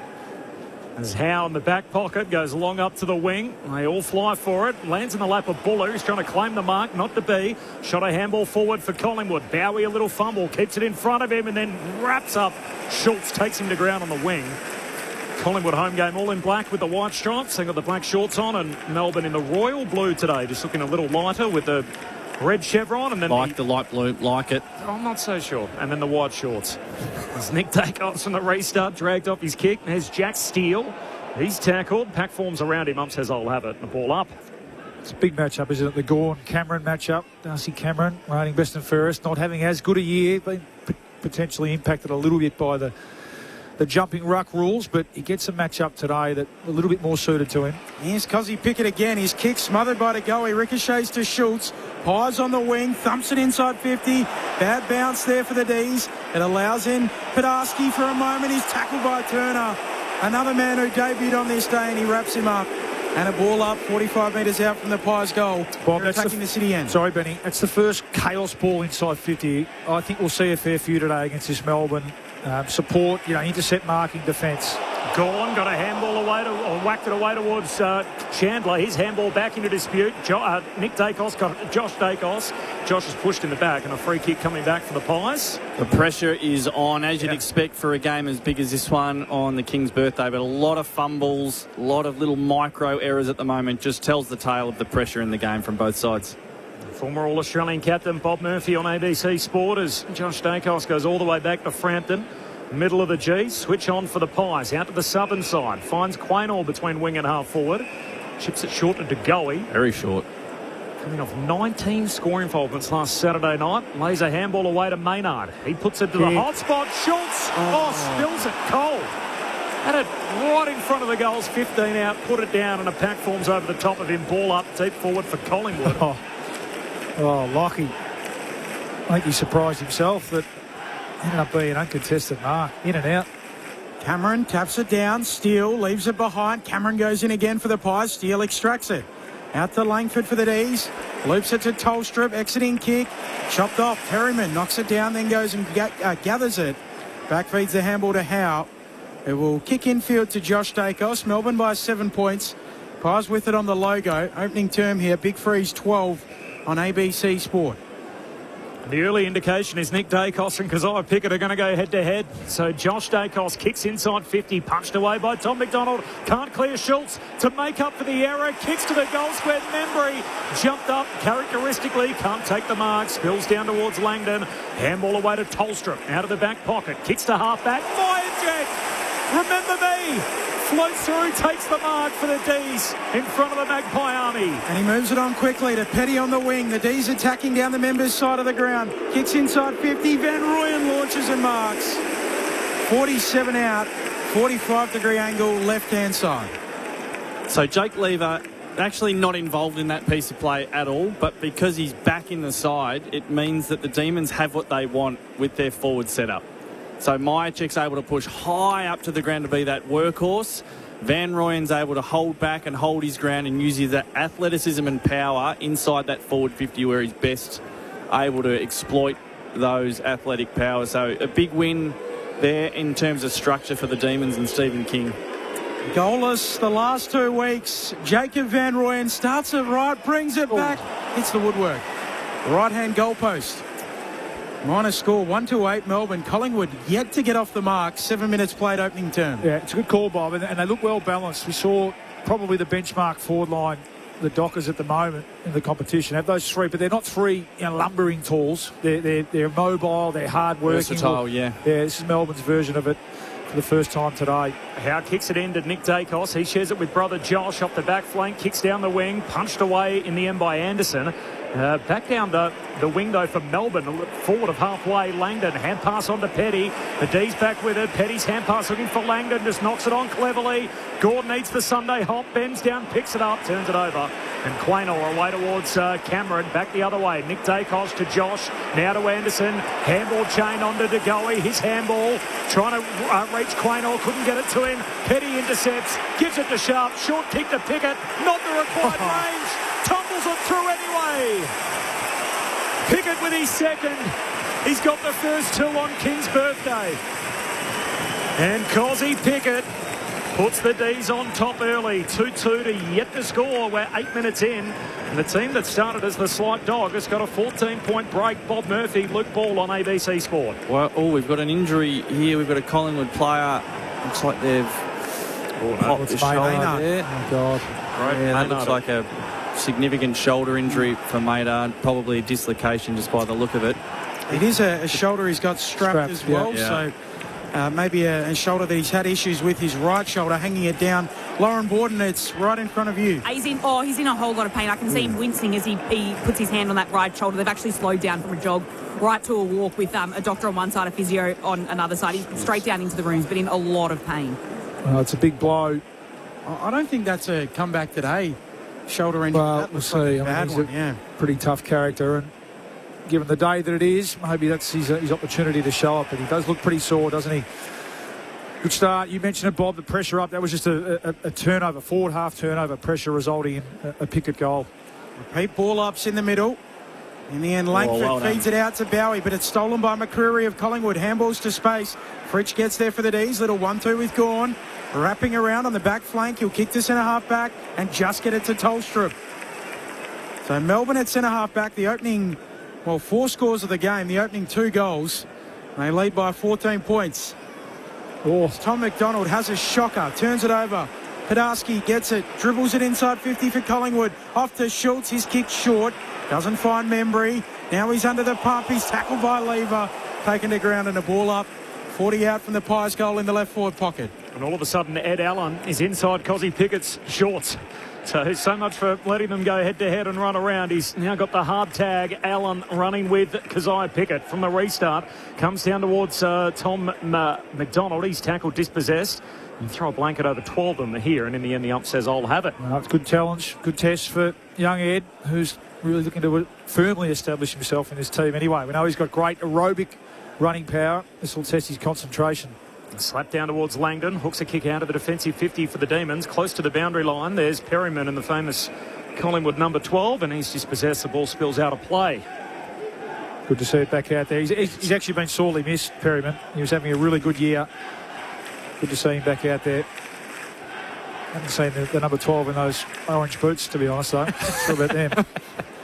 As Howe in the back pocket goes long up to the wing. They all fly for it. Lands in the lap of Buller, who's trying to claim the mark, not to be. Shot a handball forward for Collingwood. Bowie a little fumble, keeps it in front of him and then wraps up. Schultz takes him to ground on the wing. Collingwood home game all in black with the white stripes. They've got the black shorts on, and Melbourne in the royal blue today, just looking a little lighter with the red chevron. And then
the light blue, like it.
I'm not so sure. And then the white shorts. As Nick Dacos from the restart dragged off his kick. There's Jack Steele. He's tackled. Pack forms around him. Ump says I'll have it. And the ball up.
It's a big matchup, isn't it? The Gorn-Cameron matchup. Darcy Cameron reigning best and fairest, not having as good a year, been potentially impacted a little bit by the jumping ruck rules, but he gets a matchup today that a little bit more suited to him.
Here's Cozzy Pickett again. His kick smothered by DeGoey. Ricochets to Schultz. Pies on the wing. Thumps it inside 50. Bad bounce there for the D's. It allows in Pedarski for a moment. He's tackled by Turner. Another man who debuted on this day, and he wraps him up. And a ball up 45 metres out from the Pies goal.
Bob,
they're attacking the city end.
Sorry, Benny. That's the first chaos ball inside 50. I think we'll see a fair few today against this Melbourne support, intercept marking defence.
Gorn got a handball away or whacked it away towards Chandler. His handball back into dispute. Nick Dacos got Josh Dacos. Josh is pushed in the back, and a free kick coming back for the Pies.
The pressure is on, as you'd expect for a game as big as this one on the King's birthday, but a lot of fumbles, a lot of little micro errors at the moment. Just tells the tale of the pressure in the game from both sides.
Former All-Australian captain Bob Murphy on ABC Sport as Josh Dacos goes all the way back to Frampton. Middle of the G, switch on for the Pies. Out to the southern side. Finds Quaynor between wing and half forward. Chips it short to DeGoey.
Very short.
Coming off 19 score involvements last Saturday night. Lays a handball away to Maynard. He puts it to the hot spot. Schultz. Spills it cold. Had it right in front of the goals. 15 out. Put it down, and a pack forms over the top of him. Ball up deep forward for Collingwood.
Lockie. I think he surprised himself that ended up being an uncontested mark. In and out.
Cameron taps it down. Steele leaves it behind. Cameron goes in again for the Pies. Steele extracts it. Out to Langford for the D's. Loops it to Tolstrup. Exiting kick. Chopped off. Perryman knocks it down, then goes and gathers it. Back feeds the handball to Howe. It will kick infield to Josh Dacos. Melbourne by 7 points. Pies with it on the logo. Opening term here. Big Freeze 12 on ABC Sport.
The early indication is Nick Dacos and Keziah Pickett are going to go head-to-head. So Josh Dacos kicks inside 50, punched away by Tom McDonald. Can't clear Schultz to make up for the error. Kicks to the goal square. Membry jumped up characteristically. Can't take the mark. Spills down towards Langdon. Handball away to Tolstrup. Out of the back pocket. Kicks to half-back. Myerjack! Remember me! Floats through, takes the mark for the D's in front of the Magpie Army.
And he moves it on quickly to Petty on the wing. The D's attacking down the members' side of the ground. Kicks inside 50. Van Rooyen launches and marks. 47 out, 45-degree angle, left-hand side.
So Jake Lever actually not involved in that piece of play at all, but because he's back in the side, it means that the Demons have what they want with their forward setup. So Myercheck's able to push high up to the ground to be that workhorse. Van Rooyen's able to hold back and hold his ground and use his athleticism and power inside that forward 50 where he's best able to exploit those athletic powers. So a big win there in terms of structure for the Demons and Stephen King.
Goalless the last 2 weeks. Jacob Van Rooyen starts it right, brings it back, hits the woodwork. Right-hand goalpost. Minor score 1-8 Melbourne. Collingwood yet to get off the mark. 7 minutes played opening term.
Yeah, it's a good call, Bob, and they look well balanced. We saw probably the benchmark forward line, the Dockers at the moment in the competition, have those three, but they're not three lumbering tools. They're mobile, they're hard working.
Versatile, yeah.
Yeah, this is Melbourne's version of it for the first time today.
Howe kicks it in to Nick Dacos. He shares it with brother Josh off the back flank, kicks down the wing, punched away in the end by Anderson. Back down the wing, though, for Melbourne. Forward of halfway, Langdon. Hand pass on to Petty. The D's back with it. Petty's hand pass looking for Langdon. Just knocks it on cleverly. Gordon needs the Sunday hop. Bends down, picks it up, turns it over. And Quaynor away towards Cameron. Back the other way. Nick Dacos to Josh. Now to Anderson. Handball chain onto DeGoey. His handball. Trying to reach Quaynor. Couldn't get it to him. Petty intercepts. Gives it to Sharp. Short kick to Pickett. Not the required range. Tumbles it through anyway. Pickett with his second. He's got the first 2 on King's birthday. And Cozzy Pickett puts the D's on top early. 2-2 to yet to score. We're 8 minutes in. And the team that started as the slight dog has got a 14-point break. Bob Murphy, Luke Ball on ABC Sport.
Well, we've got an injury here. We've got a Collingwood player. Looks like they've popped his shoulder there.
Oh, God.
Yeah, that looks like a significant shoulder injury for Maynard. Probably a dislocation just by the look of it.
It is a shoulder he's got strapped as well.
Yeah.
So maybe a shoulder that he's had issues with, his right shoulder, hanging it down. Lauren Borden, it's right in front of you.
He's in a whole lot of pain. I can see him wincing as he puts his hand on that right shoulder. They've actually slowed down from a jog right to a walk with a doctor on one side, a physio on another side. He's straight down into the rooms, but in a lot of pain.
It's a big blow.
I don't think that's a comeback today. Shoulder injury.
Well, we'll see. He's a pretty tough character, and given the day that it is, maybe that's his opportunity to show up. But he does look pretty sore, doesn't he? Good start. You mentioned it, Bob, the pressure up. That was just a turnover, forward half turnover, pressure resulting in a Pickett goal.
Repeat ball ups in the middle. In the end, Langford feeds it out to Bowie, but it's stolen by McCreary of Collingwood. Handballs to space. Fritsch gets there for the D's. Little 1-2 with Gawn. Wrapping around on the back flank. He'll kick to centre-half back and just get it to Tolstrup. So Melbourne at centre-half back. The opening, 4 scores of the game. The opening 2 goals. They lead by 14 points. Tom McDonald has a shocker. Turns it over. Padarsky gets it. Dribbles it inside 50 for Collingwood. Off to Schultz. He's kicked short. Doesn't find Membry. Now he's under the pump. He's tackled by Lever. Taken to ground and a ball up. 40 out from the Pies goal in the left forward pocket.
And all of a sudden, Ed Allen is inside Cozzy Pickett's shorts. So much for letting them go head-to-head and run around. He's now got the hard tag. Allen running with Keziah Pickett from the restart. Comes down towards Tom McDonald. He's tackled, dispossessed. You throw a blanket over 12 of them here, and in the end, the ump says, I'll have it.
Well, it's a good challenge, good test for young Ed, who's really looking to firmly establish himself in this team anyway. We know he's got great aerobic running power. This will test his concentration.
Slap down towards Langdon. Hooks a kick out of the defensive 50 for the Demons. Close to the boundary line. There's Perryman and the famous Collingwood number 12, and he's dispossessed. The ball spills out of play.
Good to see it back out there. He's actually been sorely missed, Perryman. He was having a really good year. Good to see him back out there. Haven't seen the number 12 in those orange boots, to be honest, though. Not sure about them.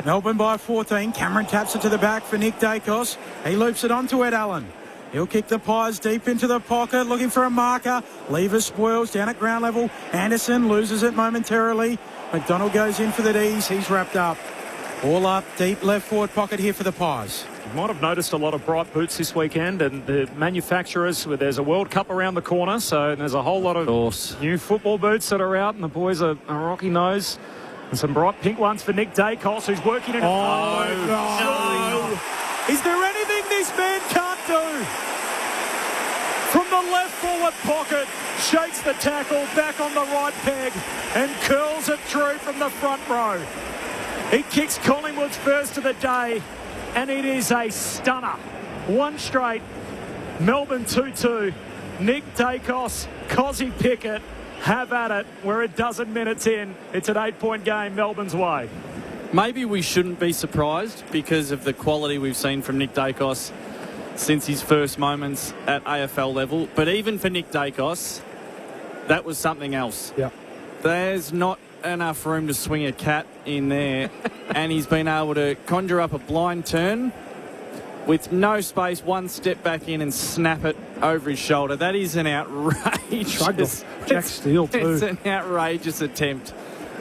Melbourne by 14. Cameron taps it to the back for Nick Dacos. He loops it on to Ed Allen. He'll kick the Pies deep into the pocket, looking for a marker. Lever spoils down at ground level. Anderson loses it momentarily. McDonald goes in for the D's. He's wrapped up. All up, deep left forward pocket here for the Pies.
You might have noticed a lot of bright boots this weekend, and the manufacturers, there's a World Cup around the corner, so there's a whole lot of new football boots that are out, and the boys are rocking those. And some bright pink ones for Nick Dacos, who's working in
no. Is there anything this man can't do? From the left forward pocket, shakes the tackle, back on the right peg, and curls it through from the front row. He kicks Collingwood's first of the day, and it is a stunner. One straight, Melbourne 2-2. Nick Dacos, Cozzy Pickett have at it. We're a dozen minutes in. It's an 8-point game Melbourne's way.
Maybe we shouldn't be surprised because of the quality we've seen from Nick Dacos since his first moments at AFL level. But even for Nick Dacos, that was something else.
Yeah.
There's not enough room to swing a cat in there. And he's been able to conjure up a blind turn with no space, one step back in and snap it over his shoulder. That is an outrageous...
Jack Steele too.
It's an outrageous attempt,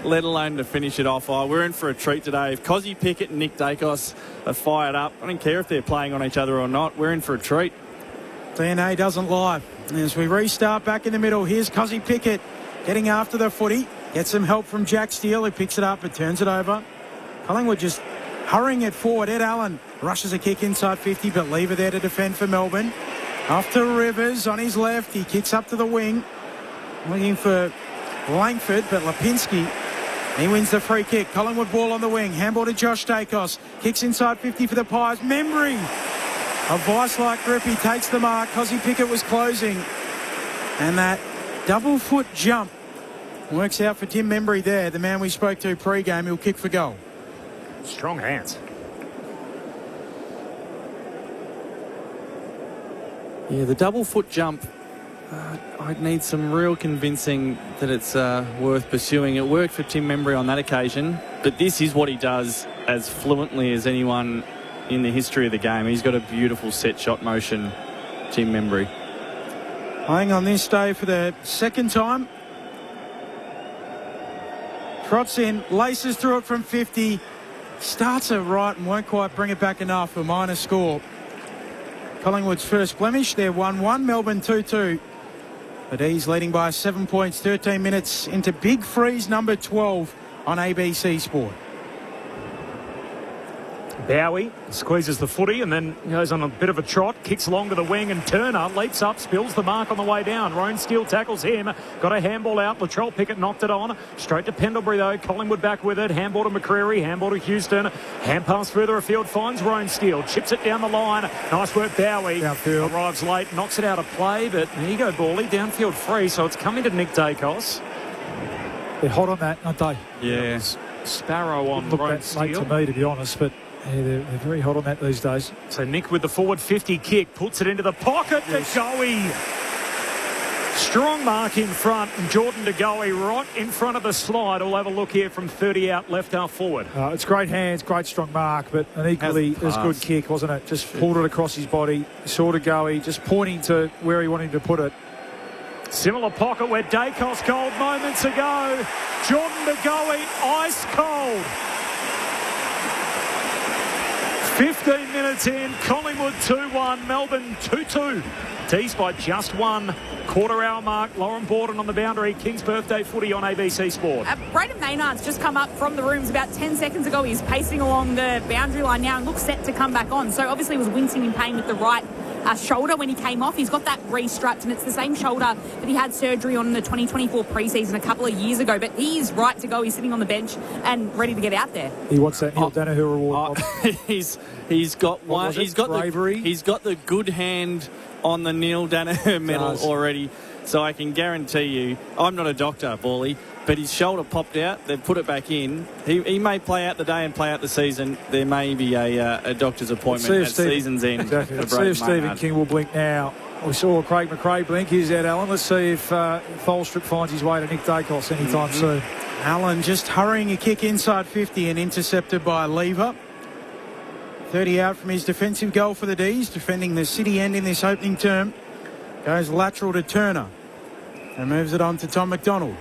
let alone to finish it off. We're in for a treat today. If Cozzy Pickett and Nick Dacos are fired up, I don't care if they're playing on each other or not, we're in for a treat.
DNA doesn't lie. As we restart back in the middle, here's Cozzy Pickett getting after the footy. Gets some help from Jack Steele, who picks it up and turns it over. Collingwood just hurrying it forward. Ed Allen rushes a kick inside 50, but Lever there to defend for Melbourne. Off to Rivers on his left. He kicks up to the wing. Looking for Langford, but Lipinski, he wins the free kick. Collingwood ball on the wing. Handball to Josh Dacos. Kicks inside 50 for the Pies. Membry, a vice-like grip. He takes the mark. Cozzy Pickett was closing. And that double foot jump works out for Tim Membry there, the man we spoke to pre-game. He'll kick for goal.
Strong hands.
Yeah, the double foot jump I'd need some real convincing that it's worth pursuing. It worked for Tim Membry on that occasion, but this is what he does as fluently as anyone in the history of the game. He's got a beautiful set shot motion, Tim Membry.
Playing on this day for the second time. Trots in, laces through it from 50. Starts it right and won't quite bring it back enough. A minor score. Collingwood's first blemish. They're 1-1. Melbourne 2-2. But he's leading by 7 points, 13 minutes into Big Freeze number 12 on ABC Sport.
Bowie squeezes the footy and then goes on a bit of a trot, kicks along to the wing, and Turner leaps up, spills the mark on the way down. Roan Steele tackles him, got a handball out. Latrell Pickett knocked it on. Straight to Pendlebury though, Collingwood back with it. Handball to McCreary, handball to Houston. Hand pass further afield, finds Roan Steele, chips it down the line. Nice work, Bowie. Downfield. Arrives late, knocks it out of play, but there you go, Bally. Downfield free, so it's coming to Nick Dacos.
They're hot on that, aren't they?
Yeah. Sparrow on Roan Steele.
Late to me, to be honest, but yeah, they're very hot on that these days.
So Nick with the forward 50 kick, puts it into the pocket. Yes. DeGoey. Strong mark in front, and Jordan DeGoey right in front of the slide. We'll have a look here from 30 out, left half forward.
It's great hands, great strong mark, but an equally as good kick, wasn't it? Just pulled it across his body. Saw DeGoey just pointing to where he wanted to put it.
Similar pocket where Dacos gold moments ago. Jordan DeGoey ice cold. 15 minutes in, Collingwood 2-1, Melbourne 2-2. Teased by just one. Quarter hour mark, Lauren Borden on the boundary. King's birthday footy on ABC Sport.
Braden Maynard's just come up from the rooms about 10 seconds ago. He's pacing along the boundary line now and looks set to come back on. So obviously he was wincing in pain with the right shoulder when he came off. He's got that restruct, and it's the same shoulder that he had surgery on in the 2024 preseason a couple of years ago. But he's right to go. He's sitting on the bench and ready to get out there.
He wants that Neil Danaher award.
He's got one. He's got bravery. He's got the good hand on the Neil Danaher medal already. So I can guarantee you, I'm not a doctor, Bally, but his shoulder popped out. They've put it back in. He may play out the day and play out the season. There may be a doctor's appointment at season's end.
Exactly. Let's see if Stephen King will blink now. We saw Craig McRae blink. Here's that, Alan. Let's see if Tholstrup finds his way to Nick Dacos anytime soon.
Allen just hurrying a kick inside 50 and intercepted by Lever. 30 out from his defensive goal for the D's, defending the City end in this opening term. Goes lateral to Turner and moves it on to Tom McDonald.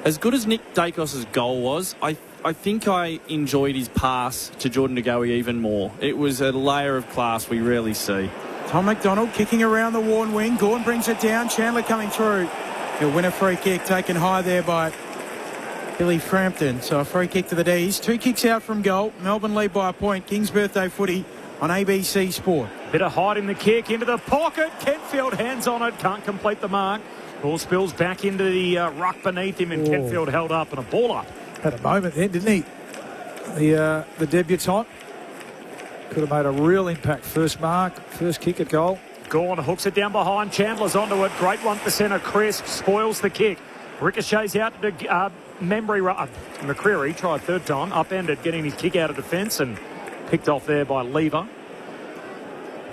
As good as Nick Dacos' goal was, I think I enjoyed his pass to Jordan DeGoey even more. It was a layer of class we rarely see.
Tom McDonald kicking around the worn wing. Gawn brings it down. Chandler coming through. He'll win a free kick taken high there by Billy Frampton. So a free kick to the D's. 2 kicks out from goal. Melbourne lead by a point. King's birthday footy on ABC Sport.
Bit of height in the kick into the pocket. Kentfield hands on it. Can't complete the mark. Ball spills back into the ruck beneath him, and Kentfield held up and a ball up.
Had a moment then, didn't he? The debutant could have made a real impact. First mark, first kick at goal.
Gawn hooks it down behind. Chandler's onto it. Great one for centre. Crisp spoils the kick. Ricochets out to McCreary. Tried third time. Upended, getting his kick out of defence and picked off there by Lever.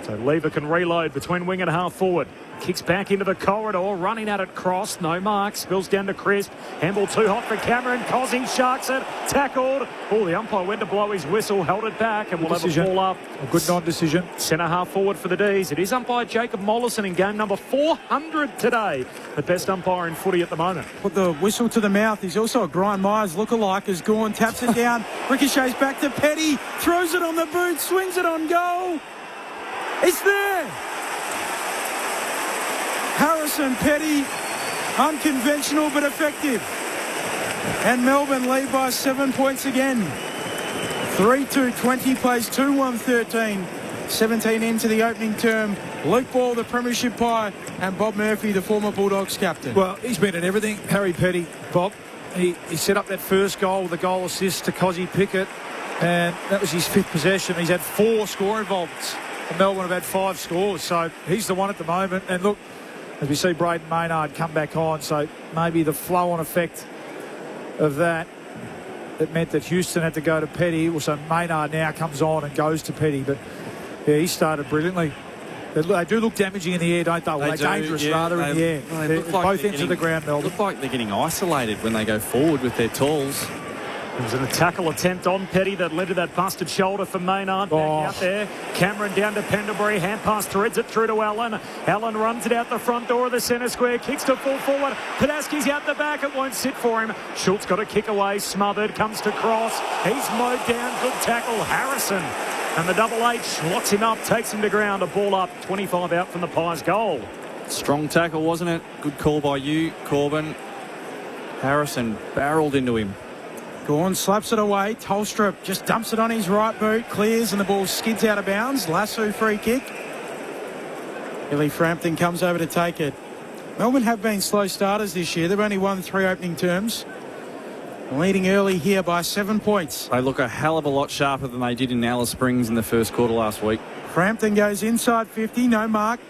So Lever can reload between wing and half forward. Kicks back into the corridor, running at it, cross, no mark, spills down to Crisp. Handball too hot for Cameron. Cozzy sharks it, tackled. Oh, the umpire went to blow his whistle, held it back, and we'll have a ball up.
A good non-decision.
Centre half forward for the D's. It is umpire Jacob Mollison in game number 400 today. The best umpire in footy at the moment.
Put the whistle to the mouth. He's also a Brian Myers lookalike as Gawn taps it down. Ricochets back to Petty, throws it on the boot, swings it on goal. It's there. Harrison Petty, unconventional but effective. And Melbourne lead by 7 points again. 3-2-20 plays 2-1-13. 17 into the opening term. Luke Ball, the premiership pie, and Bob Murphy, the former Bulldogs captain.
Well, he's been in everything, Harry Petty, Bob. He set up that first goal with a goal assist to Cozzy Pickett, and that was his 5th possession. He's had 4 score involvements. And Melbourne have had 5 scores, so he's the one at the moment. And look, as we see Braden Maynard come back on, so maybe the flow-on effect of that, it meant that Houston had to go to Petty. So Maynard now comes on and goes to Petty. But, yeah, he started brilliantly. They do look damaging in the air, don't they? Well, they're dangerous rather in the air.
They look like
both ends of the ground, Melbourne.
Look like they're getting isolated when they go forward with their tools.
There was a tackle attempt on Petty that led to that busted shoulder for Maynard. Back out there. Cameron down to Pendlebury. Hand pass threads it through to Allen. Allen runs it out the front door of the centre square. Kicks to full forward. Padaski's out the back. It won't sit for him. Schultz got a kick away. Smothered. Comes to cross. He's mowed down. Good tackle. Harrison. And the double H lots him up. Takes him to ground. A ball up. 25 out from the Pies goal.
Strong tackle, wasn't it? Good call by you, Corbin. Harrison barreled into him.
Gawn slaps it away. Tolstrup just dumps it on his right boot, clears, and the ball skids out of bounds. Lasso free kick. Billy Frampton comes over to take it. Melbourne have been slow starters this year. They've only won 3 opening terms. Leading early here by 7 points.
They look a hell of a lot sharper than they did in Alice Springs in the first quarter last week.
Frampton goes inside 50, no mark.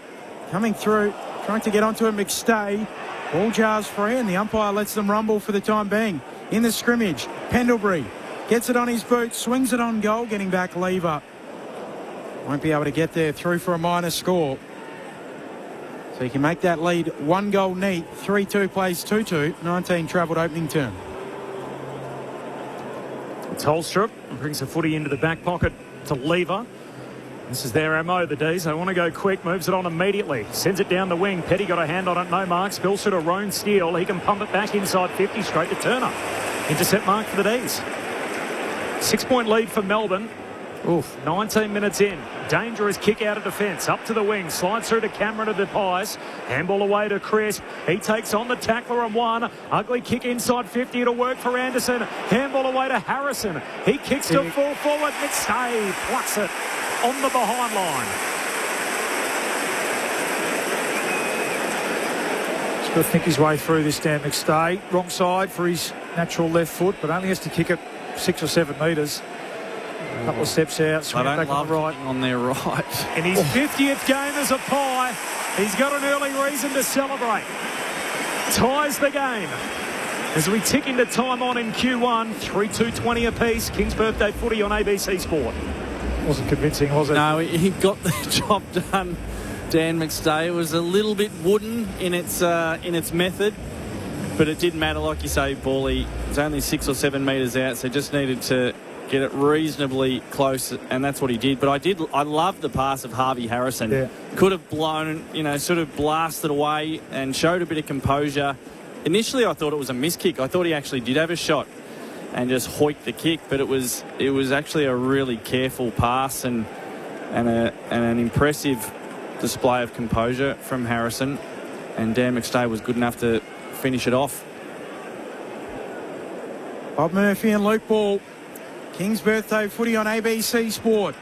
Coming through, trying to get onto a McStay. Ball jars free, and the umpire lets them rumble for the time being. In the scrimmage, Pendlebury gets it on his boot, swings it on goal, getting back Lever. Won't be able to get there, through for a minor score. So he can make that lead 1 goal neat. 3-2 plays 2-2, 19 travelled opening term.
Tolstrup brings the footy into the back pocket to Lever. This is their MO, the D's. They want to go quick, moves it on immediately. Sends it down the wing. Petty got a hand on it, no mark. Spills to Roan Steele. He can pump it back inside 50, straight to Turner. Intercept mark for the D's. 6-point lead for Melbourne. 19 minutes in. Dangerous kick out of defence. Up to the wing. Slides through to Cameron of the Pies. Handball away to Crisp. He takes on the tackler and one. Ugly kick inside 50. It'll work for Anderson. Handball away to Harrison. He kicks to full forward. McStay plucks it on the behind line.
He's got to think his way through this, Dan McStay. Wrong side for his natural left foot, but only has to kick it 6 or 7 metres. A couple of steps out, swing it back on the right.
On their right.
In his 50th game as a Pie, he's got an early reason to celebrate. Ties the game. As we tick into time on in Q1, 3-2-20 apiece. King's Birthday Footy on ABC Sport.
Wasn't convincing, was it?
No, he got the job done. Dan McStay. It was a little bit wooden in its method, but it didn't matter. Like you say, Bally, it's only 6 or 7 metres out, so just needed to get it reasonably close, and that's what he did. But I loved the pass of Harvey Harrison.
Yeah.
Could have blown, sort of blasted away and showed a bit of composure. Initially, I thought it was a miss kick. I thought he actually did have a shot and just hoiked the kick, but it was actually a really careful pass and an impressive display of composure from Harrison, and Dan McStay was good enough to finish it off.
Bob Murphy and Luke Ball. King's Birthday Footy on ABC Sport.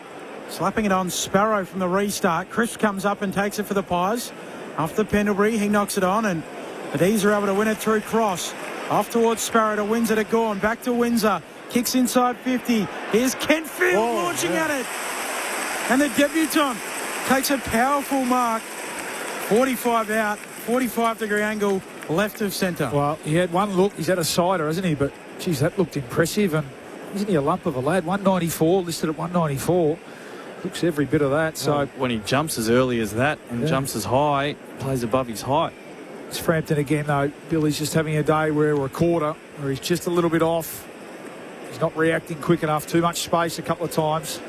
Slapping it on Sparrow from the restart. Chris comes up and takes it for the Pies. After Pendlebury, he knocks it on, and the D's are able to win it through cross. Off towards Sparrow to Windsor to Gawn. Back to Windsor. Kicks inside 50. Here's Kentfield launching at it. And the debutant takes a powerful mark. 45 out, 45-degree angle, left of centre.
Well, he had one look. He's had a cider, hasn't he? But, geez, that looked impressive. And isn't he a lump of a lad? 194, listed at 194. Looks every bit of that. So
when he jumps as early as that and jumps as high, plays above his height.
It's Frampton again, though. Billy's just having a day where we're a quarter, where he's just a little bit off. He's not reacting quick enough. Too much space a couple of times.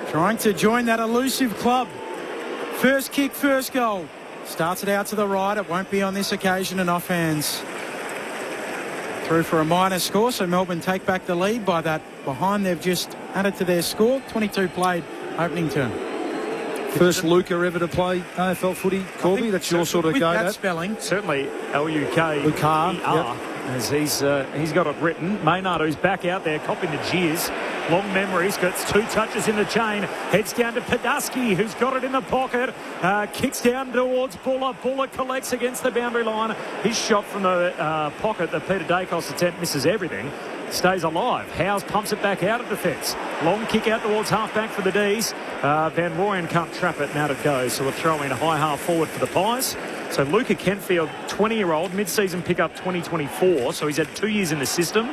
Trying to join that elusive club. First kick, first goal. Starts it out to the right. It won't be on this occasion, and off hands. Through for a minor score, so Melbourne take back the lead by that behind they've just added to their score. 22 played opening term.
First Luca ever to play AFL footy, Corby. That's your sort of go.
That spelling.
Certainly Luca, as he's got it written. Maynard, who's back out there, copping the jeers. Long memories, gets 2 touches in the chain. Heads down to Padaski, who's got it in the pocket. Kicks down towards Buller. Buller collects against the boundary line. His shot from the pocket, the Peter Dacos attempt, misses everything. Stays alive. Howes pumps it back out of defence. Long kick out towards half-back for the D's. Van Rooyen can't trap it, and out it goes. So we'll throw in a high half forward for the Pies. So Luca Kentfield, 20-year-old, mid-season pickup 2024. So he's had 2 years in the system.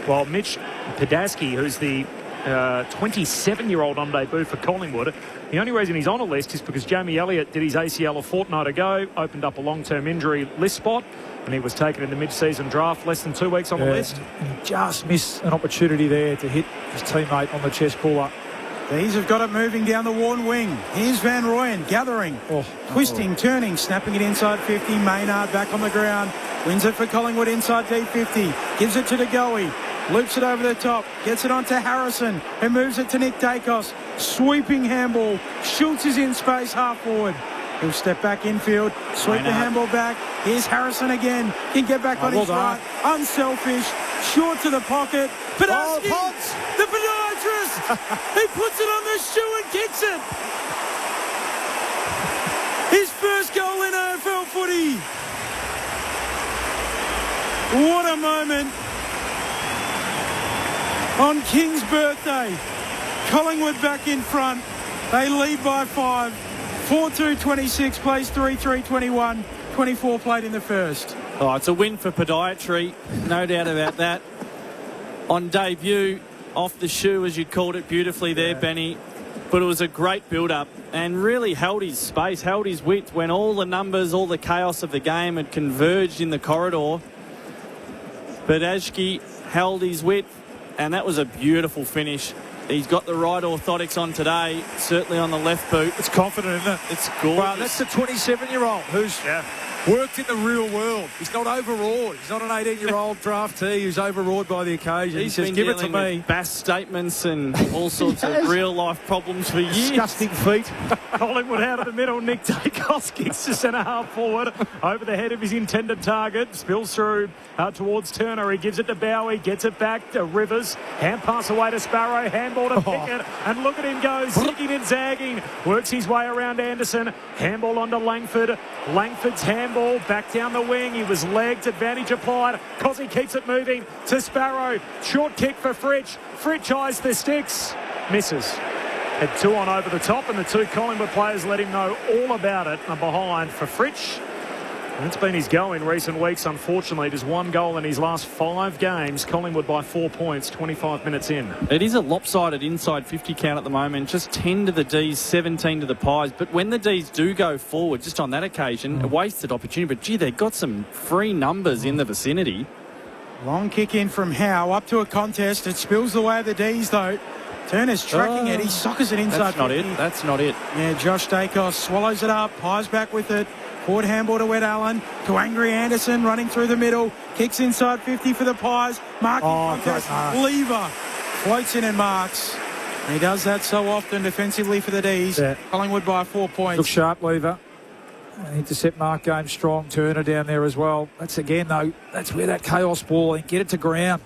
While Mitch Padaski, who's the 27-year-old on debut for Collingwood. The only reason he's on a list is because Jamie Elliott did his ACL a fortnight ago, opened up a long-term injury list spot, and he was taken in the mid-season draft less than 2 weeks on the list.
He just missed an opportunity there to hit his teammate on the chest puller.
These have got it moving down the worn wing. Here's Van Rooyen gathering, twisting, turning, snapping it inside 50. Maynard back on the ground, wins it for Collingwood inside deep 50. Gives it to DeGoey, loops it over the top, gets it onto Harrison, who moves it to Nick Dacos. Sweeping handball. Schultz is in space, half forward. He'll step back infield, sweep the handball back. Here's Harrison again. Can get back on his right. Unselfish. Short to the pocket. Padaski, the podiatrist. He puts it on the shoe and kicks it. His first goal in AFL footy. What a moment. On King's birthday. Collingwood back in front. They lead by 5. 4-2-26, plays 3-3-21. 24 played in the first.
Oh, it's a win for podiatry, no doubt about that. On debut, off the shoe, as you called it beautifully there, Benny. But it was a great build-up and really held his space, held his width when all the numbers, all the chaos of the game had converged in the corridor. But Ashki held his width, and that was a beautiful finish. He's got the right orthotics on today, certainly on the left boot.
It's confident, isn't it?
It's gorgeous.
Well, that's the 27-year-old who's worked in the real world. He's not overawed. He's not an 18-year-old draftee who's overawed by the occasion. He says, give it to me.
Bass statements and all sorts of real-life problems for years.
Disgusting feet.
Collingwood out of the middle. Nick Dacos kicks to centre-half forward over the head of his intended target. Spills through towards Turner. He gives it to Bowie. Gets it back to Rivers. Hand pass away to Sparrow. Handball to Pickett. And look at him go. Zigging and zagging. Works his way around Anderson. Handball onto Langford. Langford's handball back down the wing. He was legged. Advantage applied. Cozzy keeps it moving to Sparrow. Short kick for Fritsch. Fritsch eyes the sticks. Misses. Had 2 on over the top, and the 2 Collingwood players let him know all about it. And behind for Fritsch. And it's been his go in recent weeks, unfortunately. Just 1 goal in his last 5 games. Collingwood by 4 points, 25 minutes in.
It is a lopsided inside 50 count at the moment. Just 10 to the D's, 17 to the Pies. But when the D's do go forward, just on that occasion, a wasted opportunity. But, gee, they've got some free numbers in the vicinity.
Long kick in from Howe. Up to a contest. It spills the way of the D's, though. Turner's tracking it. He sockers it inside 50.
That's not it. That's not it.
Yeah, Josh Dacos swallows it up. Pies back with it. Forward handball to Ed Allen. To Angry Anderson running through the middle. Kicks inside 50 for the Pies. Marking contest. Lever floats in and marks. And he does that so often defensively for the D's. Yeah. Collingwood by 4 points.
Look sharp, Lever. Intercept mark game strong. Turner down there as well. That's again, though, that's where that chaos ball and get it to ground.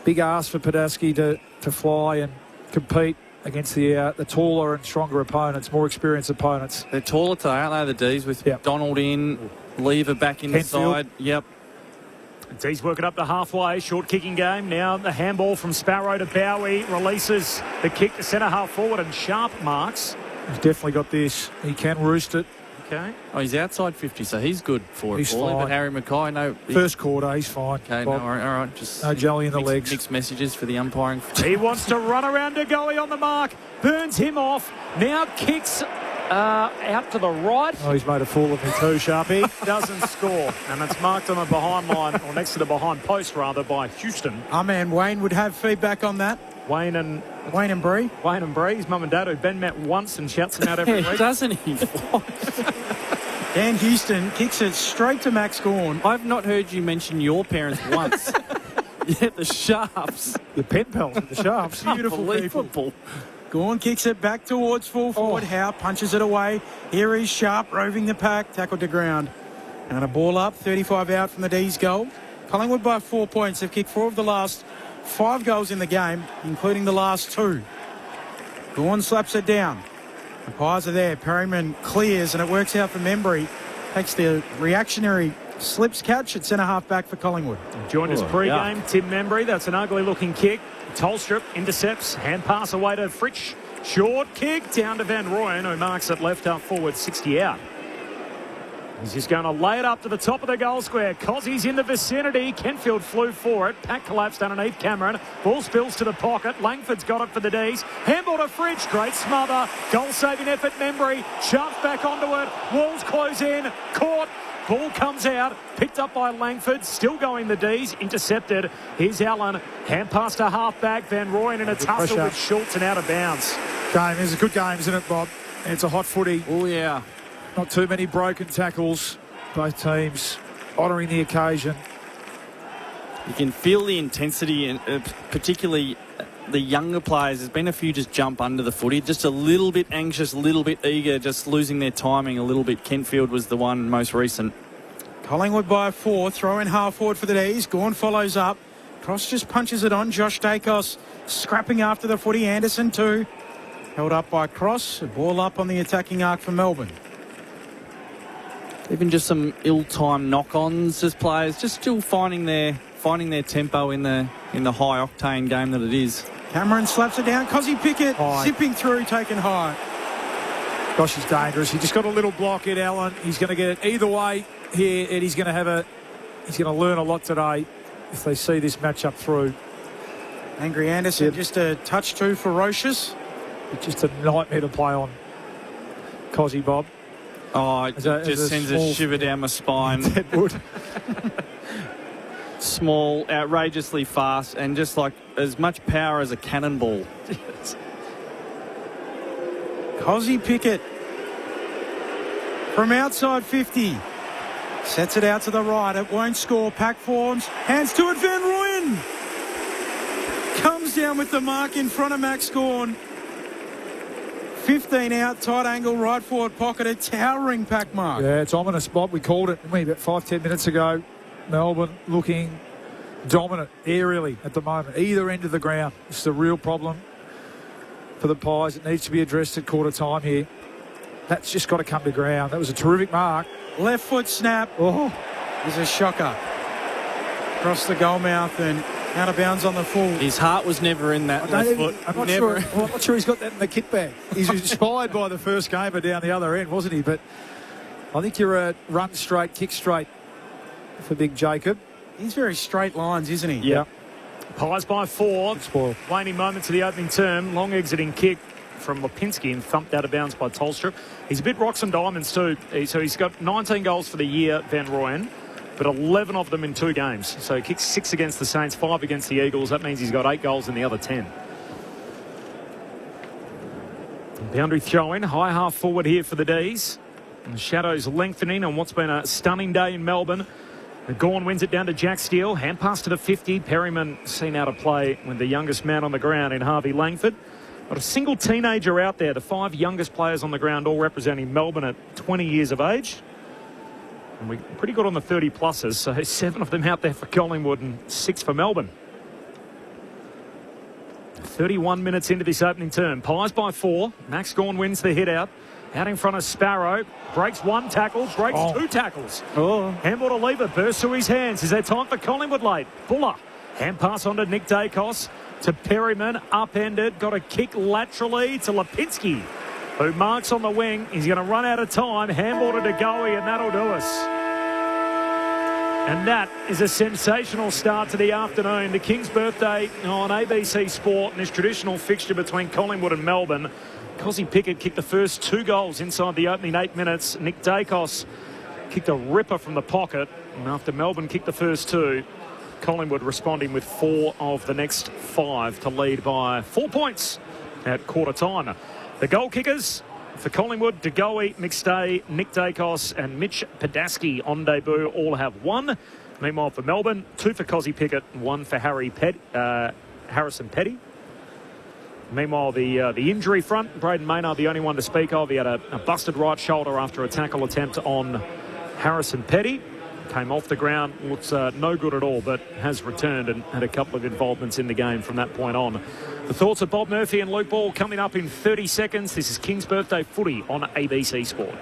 Big ask for Padaski to fly and compete against the taller and stronger opponents, more experienced opponents.
They're taller today, aren't they, the D's, with Donald in, Lever back in the side. Yep.
D's working up to halfway. Short kicking game. Now the handball from Sparrow to Bowie. Releases the kick to centre half forward, and Sharp marks.
He's definitely got this. He can roost it.
Okay.
Oh, he's outside 50, so he's good for
he's
it. Fine. But Harry Mackay, no.
First quarter, he's fine.
Okay, no, all right. Just
no jelly in the legs.
Mixed messages for the umpiring.
He wants to run around DeGoey on the mark. Burns him off. Now kicks out to the right.
Oh, he's made a fool of me too, Sharpie.
Doesn't score. And it's marked on the behind line, or next to the behind post, rather, by Houston.
Our man Wayne would have feedback on that.
Wayne and
Bree.
Wayne and Bree, his mum and dad, who Ben met once and shouts him out every week.
Doesn't he?
Dan Houston kicks it straight to Max Gawn.
I've not heard you mention your parents once. Yeah, the Sharps.
Your pen pals, the Sharps.
Beautiful people. Gawn kicks it back towards full forward. Howe punches it away. Here is Sharp roving the pack, tackled to ground. And a ball up, 35 out from the D's goal. Collingwood by 4 points. They've kicked 4 of the last 5 goals in the game, including the last 2. Gawn slaps it down. The Pies are there. Perryman clears, and it works out for Membry. Takes the reactionary slips catch at centre-half back for Collingwood.
Joined us pre-game, Tim Membry. That's an ugly-looking kick. Tolstrup intercepts. Hand pass away to Fritsch. Short kick down to Van Rooyen, who marks it left half forward, 60 out. He's just going to lay it up to the top of the goal square. Cozzie's in the vicinity. Kenfield flew for it. Pack collapsed underneath Cameron. Ball spills to the pocket. Langford's got it for the D's. Handball to Fridge. Great smother. Goal-saving effort, Membry. Shoved back onto it. Walls close in. Caught. Ball comes out. Picked up by Langford. Still going the D's. Intercepted. Here's Allen. Hand pass to half-back. Van Rooyen in a tussle with Schultz and out of bounds.
Game. It's a good game, isn't it, Bob? And it's a hot footy.
Oh, yeah.
Not too many broken tackles. Both teams honouring the occasion.
You can feel the intensity, and particularly the younger players. There's been a few just jump under the footy, just a little bit anxious, a little bit eager, just losing their timing a little bit. Kenfield was the one most recent.
Collingwood by 4, throw in half forward for the D's. Gawn follows up. Cross just punches it on. Josh Dacos scrapping after the footy. Anderson too. Held up by Cross. A ball up on the attacking arc for Melbourne.
Even just some ill-timed knock-ons as players, just still finding their tempo in the high-octane game that it is.
Cameron slaps it down. Cozzy Pickett zipping through, taken high.
Gosh, he's dangerous. He just got a little block in Allen. He's going to get it either way here, and he's going to learn a lot today if they see this matchup through.
Angry Anderson, just a touch too ferocious.
It's just a nightmare to play on. Cozzy, Bob.
Oh, it just sends a shiver down my spine.
It would.
Small, outrageously fast, and just like as much power as a cannonball.
Cozzy Pickett from outside 50. Sets it out to the right. It won't score. Pack forms. Hands to it. Van Rooyen comes down with the mark in front of Max Gawn. 15 out, tight angle, right forward pocket, a towering pack mark.
Yeah, it's ominous, Bob. We called it, about 5-10 minutes ago. Melbourne looking dominant aerially at the moment, either end of the ground. It's the real problem for the Pies. It needs to be addressed at quarter time here. That's just got to come to ground. That was a terrific mark.
Left foot snap.
Oh,
is a shocker. Across the goal mouth and out of bounds on the full.
His heart was never in that left foot.
I'm not sure he's got that in the kit bag. He's inspired by the first gamer down the other end, wasn't he? But I think you're a run straight, kick straight for Big Jacob.
He's very straight lines, isn't he?
Yeah.
Pies by 4. Waning moments of the opening term. Long exiting kick from Lipinski and thumped out of bounds by Tolstrup. He's a bit rocks and diamonds too. So he's got 19 goals for the year, Van Rooyen, but 11 of them in 2 games. So he kicks 6 against the Saints, 5 against the Eagles. That means he's got 8 goals in the other 10. Boundary throw-in, high half forward here for the D's. And the shadows lengthening on what's been a stunning day in Melbourne. Gawn wins it down to Jack Steele. Hand pass to the 50. Perryman seen out of play with the youngest man on the ground in Harvey Langford. Not a single teenager out there. The 5 youngest players on the ground, all representing Melbourne at 20 years of age. And we're pretty good on the 30-plussers, so 7 of them out there for Collingwood and 6 for Melbourne. 31 minutes into this opening term. Pies by 4. Max Gawn wins the hit out. Out in front of Sparrow. Breaks 1 tackle. Breaks 2 tackles. Handball to Lever. Bursts to his hands. Is there time for Collingwood late? Buller. Hand pass on to Nick Dacos. To Perryman. Upended. Got a kick laterally to Lipinski, who marks on the wing. He's going to run out of time. Handball to DeGoey, and that'll do us. And that is a sensational start to the afternoon. The King's birthday on ABC Sport in this traditional fixture between Collingwood and Melbourne. Cozzy Pickett kicked the first 2 goals inside the opening 8 minutes. Nick Dacos kicked a ripper from the pocket. And after Melbourne kicked the first 2, Collingwood responding with 4 of the next 5 to lead by 4 points at quarter time. The goal kickers for Collingwood, DeGoey, McStay, Nick Dacos and Mitch Padaski on debut all have 1. Meanwhile for Melbourne, 2 for Cozzy Pickett, 1 for Harrison Petty. Meanwhile, the injury front, Braden Maynard, the only one to speak of. He had a busted right shoulder after a tackle attempt on Harrison Petty. Came off the ground, looks no good at all, but has returned and had a couple of involvements in the game from that point on. The thoughts of Bob Murphy and Luke Ball coming up in 30 seconds. This is King's Birthday Footy on ABC Sport.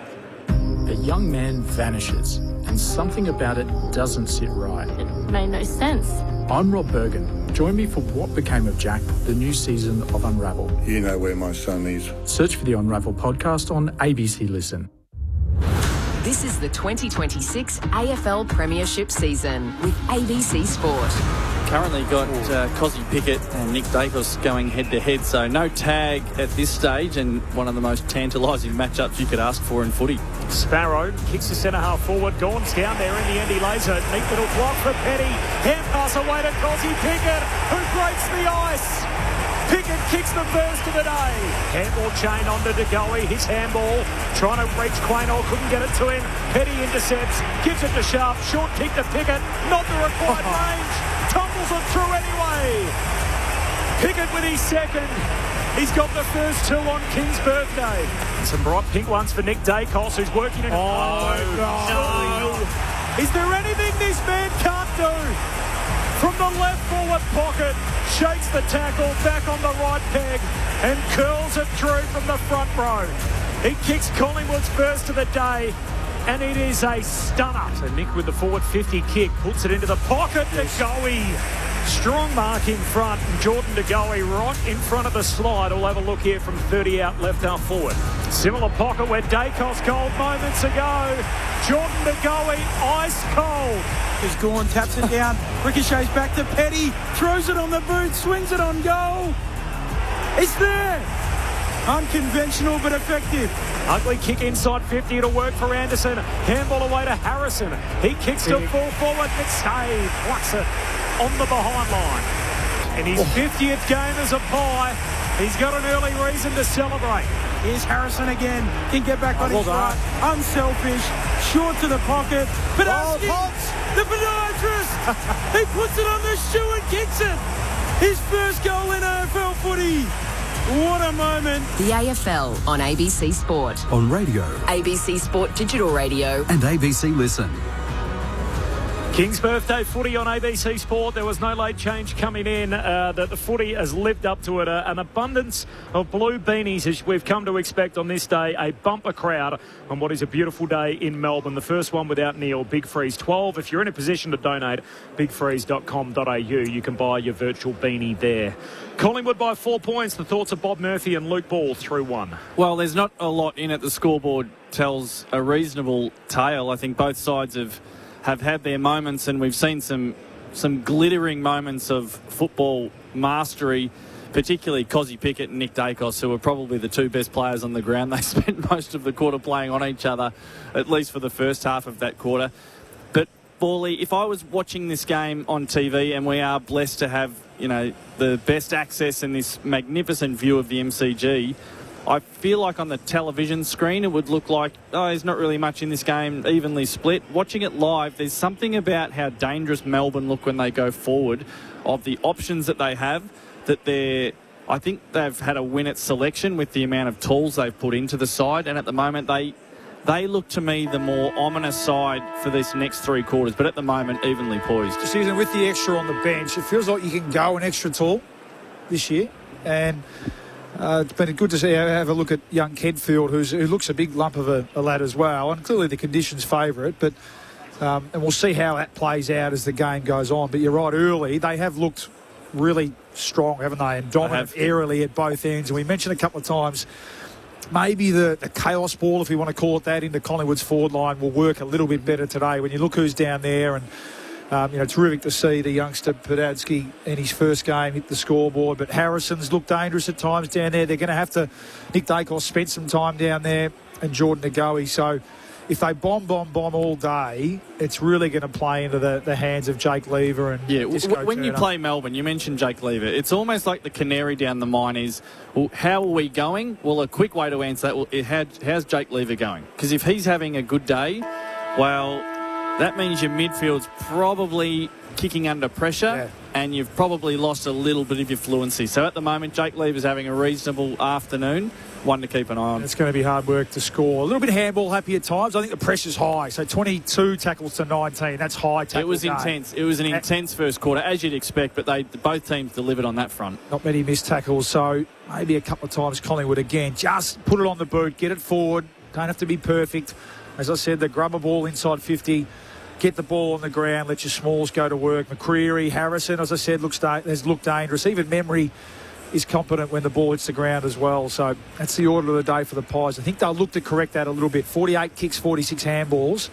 A young man vanishes, and something about it doesn't sit right.
It made no sense.
I'm Rob Bergen. Join me for What Became of Jack, the new season of Unravel.
You know where my son is.
Search for the Unravel podcast on ABC Listen.
This is the 2026 AFL Premiership season with ABC Sport.
Currently got Cozzy Pickett and Nick Dacos going head-to-head, so no tag at this stage, and one of the most tantalising matchups you could ask for in footy.
Sparrow kicks the centre-half forward. Gawn's down there in the end. He lays a neat little block for Petty. Hand pass away to Cozzy Pickett, who breaks the ice. Pickett kicks the first of the day. Handball chain onto De Goey. His handball. Trying to reach Quaynor. Couldn't get it to him. Petty intercepts. Gives it to Sharp. Short kick to Pickett. Not the required range. Tumbles it through anyway. Pickett with his second. He's got the first two on King's birthday. Some bright pink ones for Nick Dacos, who's working in... no. Is there anything this man can't do? From the left forward pocket, shakes the tackle back on the right peg and curls it through from the front row. He kicks Collingwood's first of the day, and it is a stunner. So Nick with the forward 50 kick puts it into the pocket. De Goey, strong mark in front, and Jordan De Goey right in front of the slide. We'll have a look here from 30 out, left half forward. Similar pocket where Dacos gold moments ago. Jordan De Goey, ice cold.
Is Gawn, taps it down, ricochets back to Petty, throws it on the boot, swings it on goal. It's there. Unconventional but effective.
Ugly kick inside 50. It'll work for Anderson. Handball away to Harrison. He kicks to full forward. McStay plucks it on the behind line. In his 50th game as a Pie, he's got an early reason to celebrate.
Here's Harrison again. Can get back on his front. Unselfish. Short to the pocket. But the podiatrist. He puts it on the shoe and kicks it. His first goal in AFL footy. What a moment.
The AFL on ABC Sport.
On radio.
ABC Sport Digital Radio.
And ABC Listen.
King's birthday footy on ABC Sport. There was no late change coming in. The footy has lived up to it. An abundance of blue beanies as we've come to expect on this day. A bumper crowd on what is a beautiful day in Melbourne. The first one without Neil, Big Freeze 12. If you're in a position to donate, bigfreeze.com.au, you can buy your virtual beanie there. Collingwood by 4 points. The thoughts of Bob Murphy and Luke Ball through one.
Well, there's not a lot in it. The scoreboard tells a reasonable tale. I think both sides have had their moments, and we've seen some glittering moments of football mastery, particularly Cozzy Pickett and Nick Dacos, who are probably the two best players on the ground. They spent most of the quarter playing on each other, at least for the first half of that quarter. But, Bally, if I was watching this game on TV, and we are blessed to have, the best access and this magnificent view of the MCG, I feel like on the television screen it would look like, there's not really much in this game, evenly split. Watching it live, there's something about how dangerous Melbourne look when they go forward, of the options that they have, I think they've had a win at selection with the amount of tools they've put into the side, and at the moment they look to me the more ominous side for this next three quarters, but at the moment evenly poised.
This season with the extra on the bench, it feels like you can go an extra tall this year, and it's been good to see, have a look at young Kedfield, who looks a big lump of a lad as well, and clearly the conditions favour it, but and we'll see how that plays out as the game goes on. But you're right, early they have looked really strong, haven't they, and dominant aerially at both ends. And we mentioned a couple of times maybe the chaos ball, if we want to call it that, into Collingwood's forward line will work a little bit better today when you look who's down there. And terrific to see the youngster Podadsky in his first game hit the scoreboard. But Harrison's looked dangerous at times down there. They're going to have to... Nick Dacos spent some time down there, and Jordan De Goey. So if they bomb all day, it's really going to play into the hands of Jake Lever and Disco
when you play Melbourne, you mentioned Jake Lever. It's almost like the canary down the mine is, well, how are we going? Well, a quick way to answer that, how's Jake Lever going? Because if he's having a good day, well, that means your midfield's probably kicking under pressure, and you've probably lost a little bit of your fluency. So at the moment, Jake Lever's having a reasonable afternoon, one to keep an eye on.
It's going to be hard work to score. A little bit handball happy at times. I think the pressure's high. So 22 tackles to 19. That's high tackle.
It was intense. It was an intense first quarter, as you'd expect, but both teams delivered on that front.
Not many missed tackles, so maybe a couple of times Collingwood again. Just put it on the boot, get it forward. Don't have to be perfect. As I said, the grubber ball inside 50. Get the ball on the ground, let your smalls go to work. McCreary, Harrison, as I said, has looked dangerous. Even Memory is competent when the ball hits the ground as well. So that's the order of the day for the Pies. I think they'll look to correct that a little bit. 48 kicks, 46 handballs.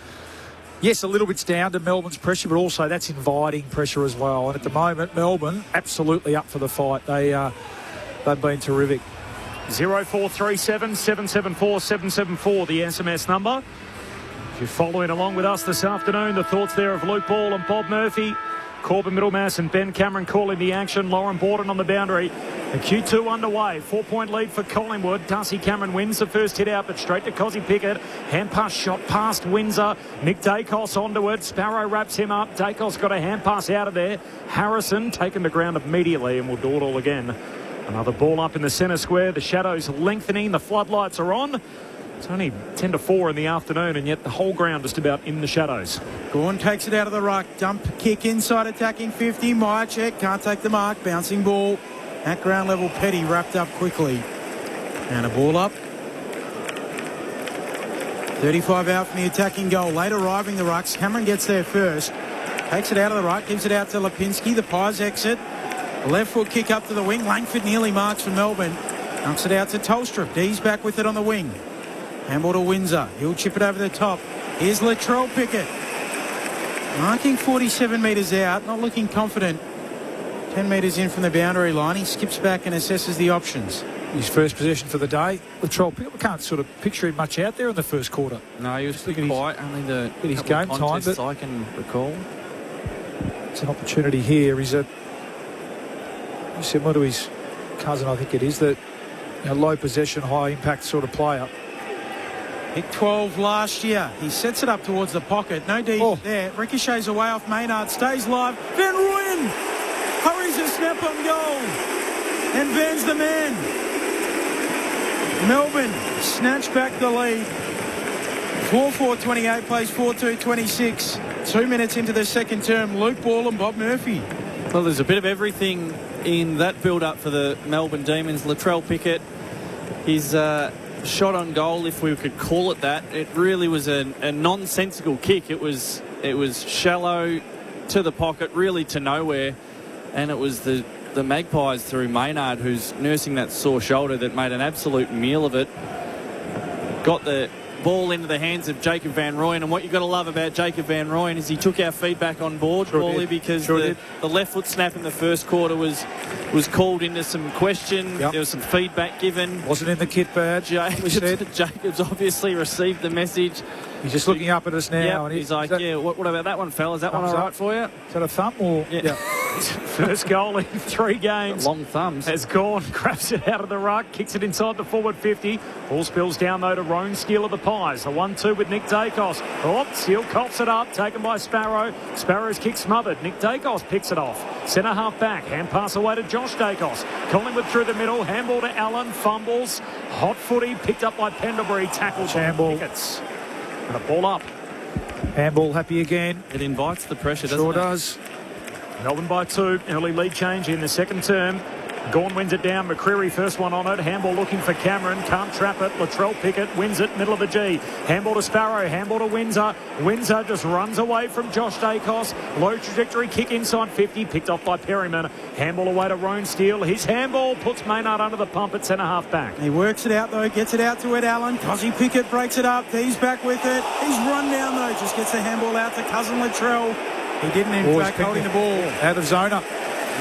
Yes, a little bit's down to Melbourne's pressure, but also that's inviting pressure as well. And at the moment, Melbourne absolutely up for the fight. They've been terrific.
0437 774 774, the SMS number. If you're following along with us this afternoon, the thoughts there of Luke Ball and Bob Murphy. Corbin Middlemass and Ben Cameron calling the action. Lauren Borden on the boundary. The Q2 underway. 4-point lead for Collingwood. Darcy Cameron wins the first hit out, but straight to Cozzy Pickett. Hand pass shot past Windsor. Nick Dacos onto it. Sparrow wraps him up. Dacos got a hand pass out of there. Harrison taken the ground immediately and will do it all again. Another ball up in the centre square. The shadows lengthening. The floodlights are on. It's only 10 to 4 in the afternoon, and yet the whole ground just about in the shadows.
Gawn takes it out of the ruck. Dump kick inside, attacking 50. Myercheck can't take the mark. Bouncing ball at ground level. Petty wrapped up quickly. And a ball up. 35 out from the attacking goal. Late arriving the rucks. Cameron gets there first. Takes it out of the ruck. Gives it out to Lipinski. The Pies exit. Left foot kick up to the wing. Langford nearly marks for Melbourne. Knocks it out to Tolstrup. D's back with it on the wing. Handball to Windsor. He'll chip it over the top. Here's Latrell Pickett. Marking 47 metres out. Not looking confident. 10 metres in from the boundary line. He skips back and assesses the options.
His first possession for the day. Latrell Pickett, we can't sort of picture him much out there in the first quarter.
No, he was quiet. Only the
his game time, but
I can recall.
It's an opportunity here. He's similar to his cousin, I think it is, that low possession, high impact sort of player.
Hit 12 last year. He sets it up towards the pocket. No D there. Ricochets away off Maynard. Stays live. Van Rooyen hurries a snap on goal. And Van's the man. Melbourne snatch back the lead. 4-4-28 plays 4-2-26. 2 minutes into the second term. Luke Ball and Bob Murphy.
Well, there's a bit of everything in that build-up for the Melbourne Demons. Latrell Pickett, his shot on goal, if we could call it that, it really was a nonsensical kick. It was shallow to the pocket, really to nowhere, and it was the Magpies through Maynard, who's nursing that sore shoulder, that made an absolute meal of it. Got the ball into the hands of Jacob Van Rooyen, and what you've got to love about Jacob Van Rooyen is he took our feedback on board, Paulie, because the left foot snap in the first quarter was called into some question. There was some feedback given.
Wasn't in the kit badge.
Jacob's obviously received the message.
He's just looking up at us now.
And he's like, what about that one, fella? Is that one all right for you?
Is that a thumb or?
Yeah.
First goal in 3 games.
Long thumbs.
Has gone, grabs it out of the ruck, kicks it inside the forward 50. Ball spills down though to Roan Steele of the Pies. The 1-2 with Nick Dacos. Steele coughs it up, taken by Sparrow. Sparrow's kick smothered. Nick Dacos picks it off. Centre half back, hand pass away to Josh Dacos. Collingwood through the middle, handball to Allen, fumbles. Hot footy picked up by Pendlebury, tackles on Pickets. And a ball up.
Handball happy again.
It invites the pressure, doesn't it?
Sure does.
Melbourne by 2. Early lead change in the second term. Gawn wins it down. McCreary first one on it. Handball looking for Cameron. Can't trap it. Latrell Pickett wins it. Middle of the G. Handball to Sparrow. Handball to Windsor. Windsor just runs away from Josh Dacos. Low trajectory kick inside 50. Picked off by Perryman. Handball away to Roan Steele. His handball puts Maynard under the pump at centre half back.
He works it out though. Gets it out to Ed Allen. Cozzy Pickett breaks it up. He's back with it. He's run down though. Just gets the handball out to cousin Latrell. He didn't in fact holding the ball.
Out of zona.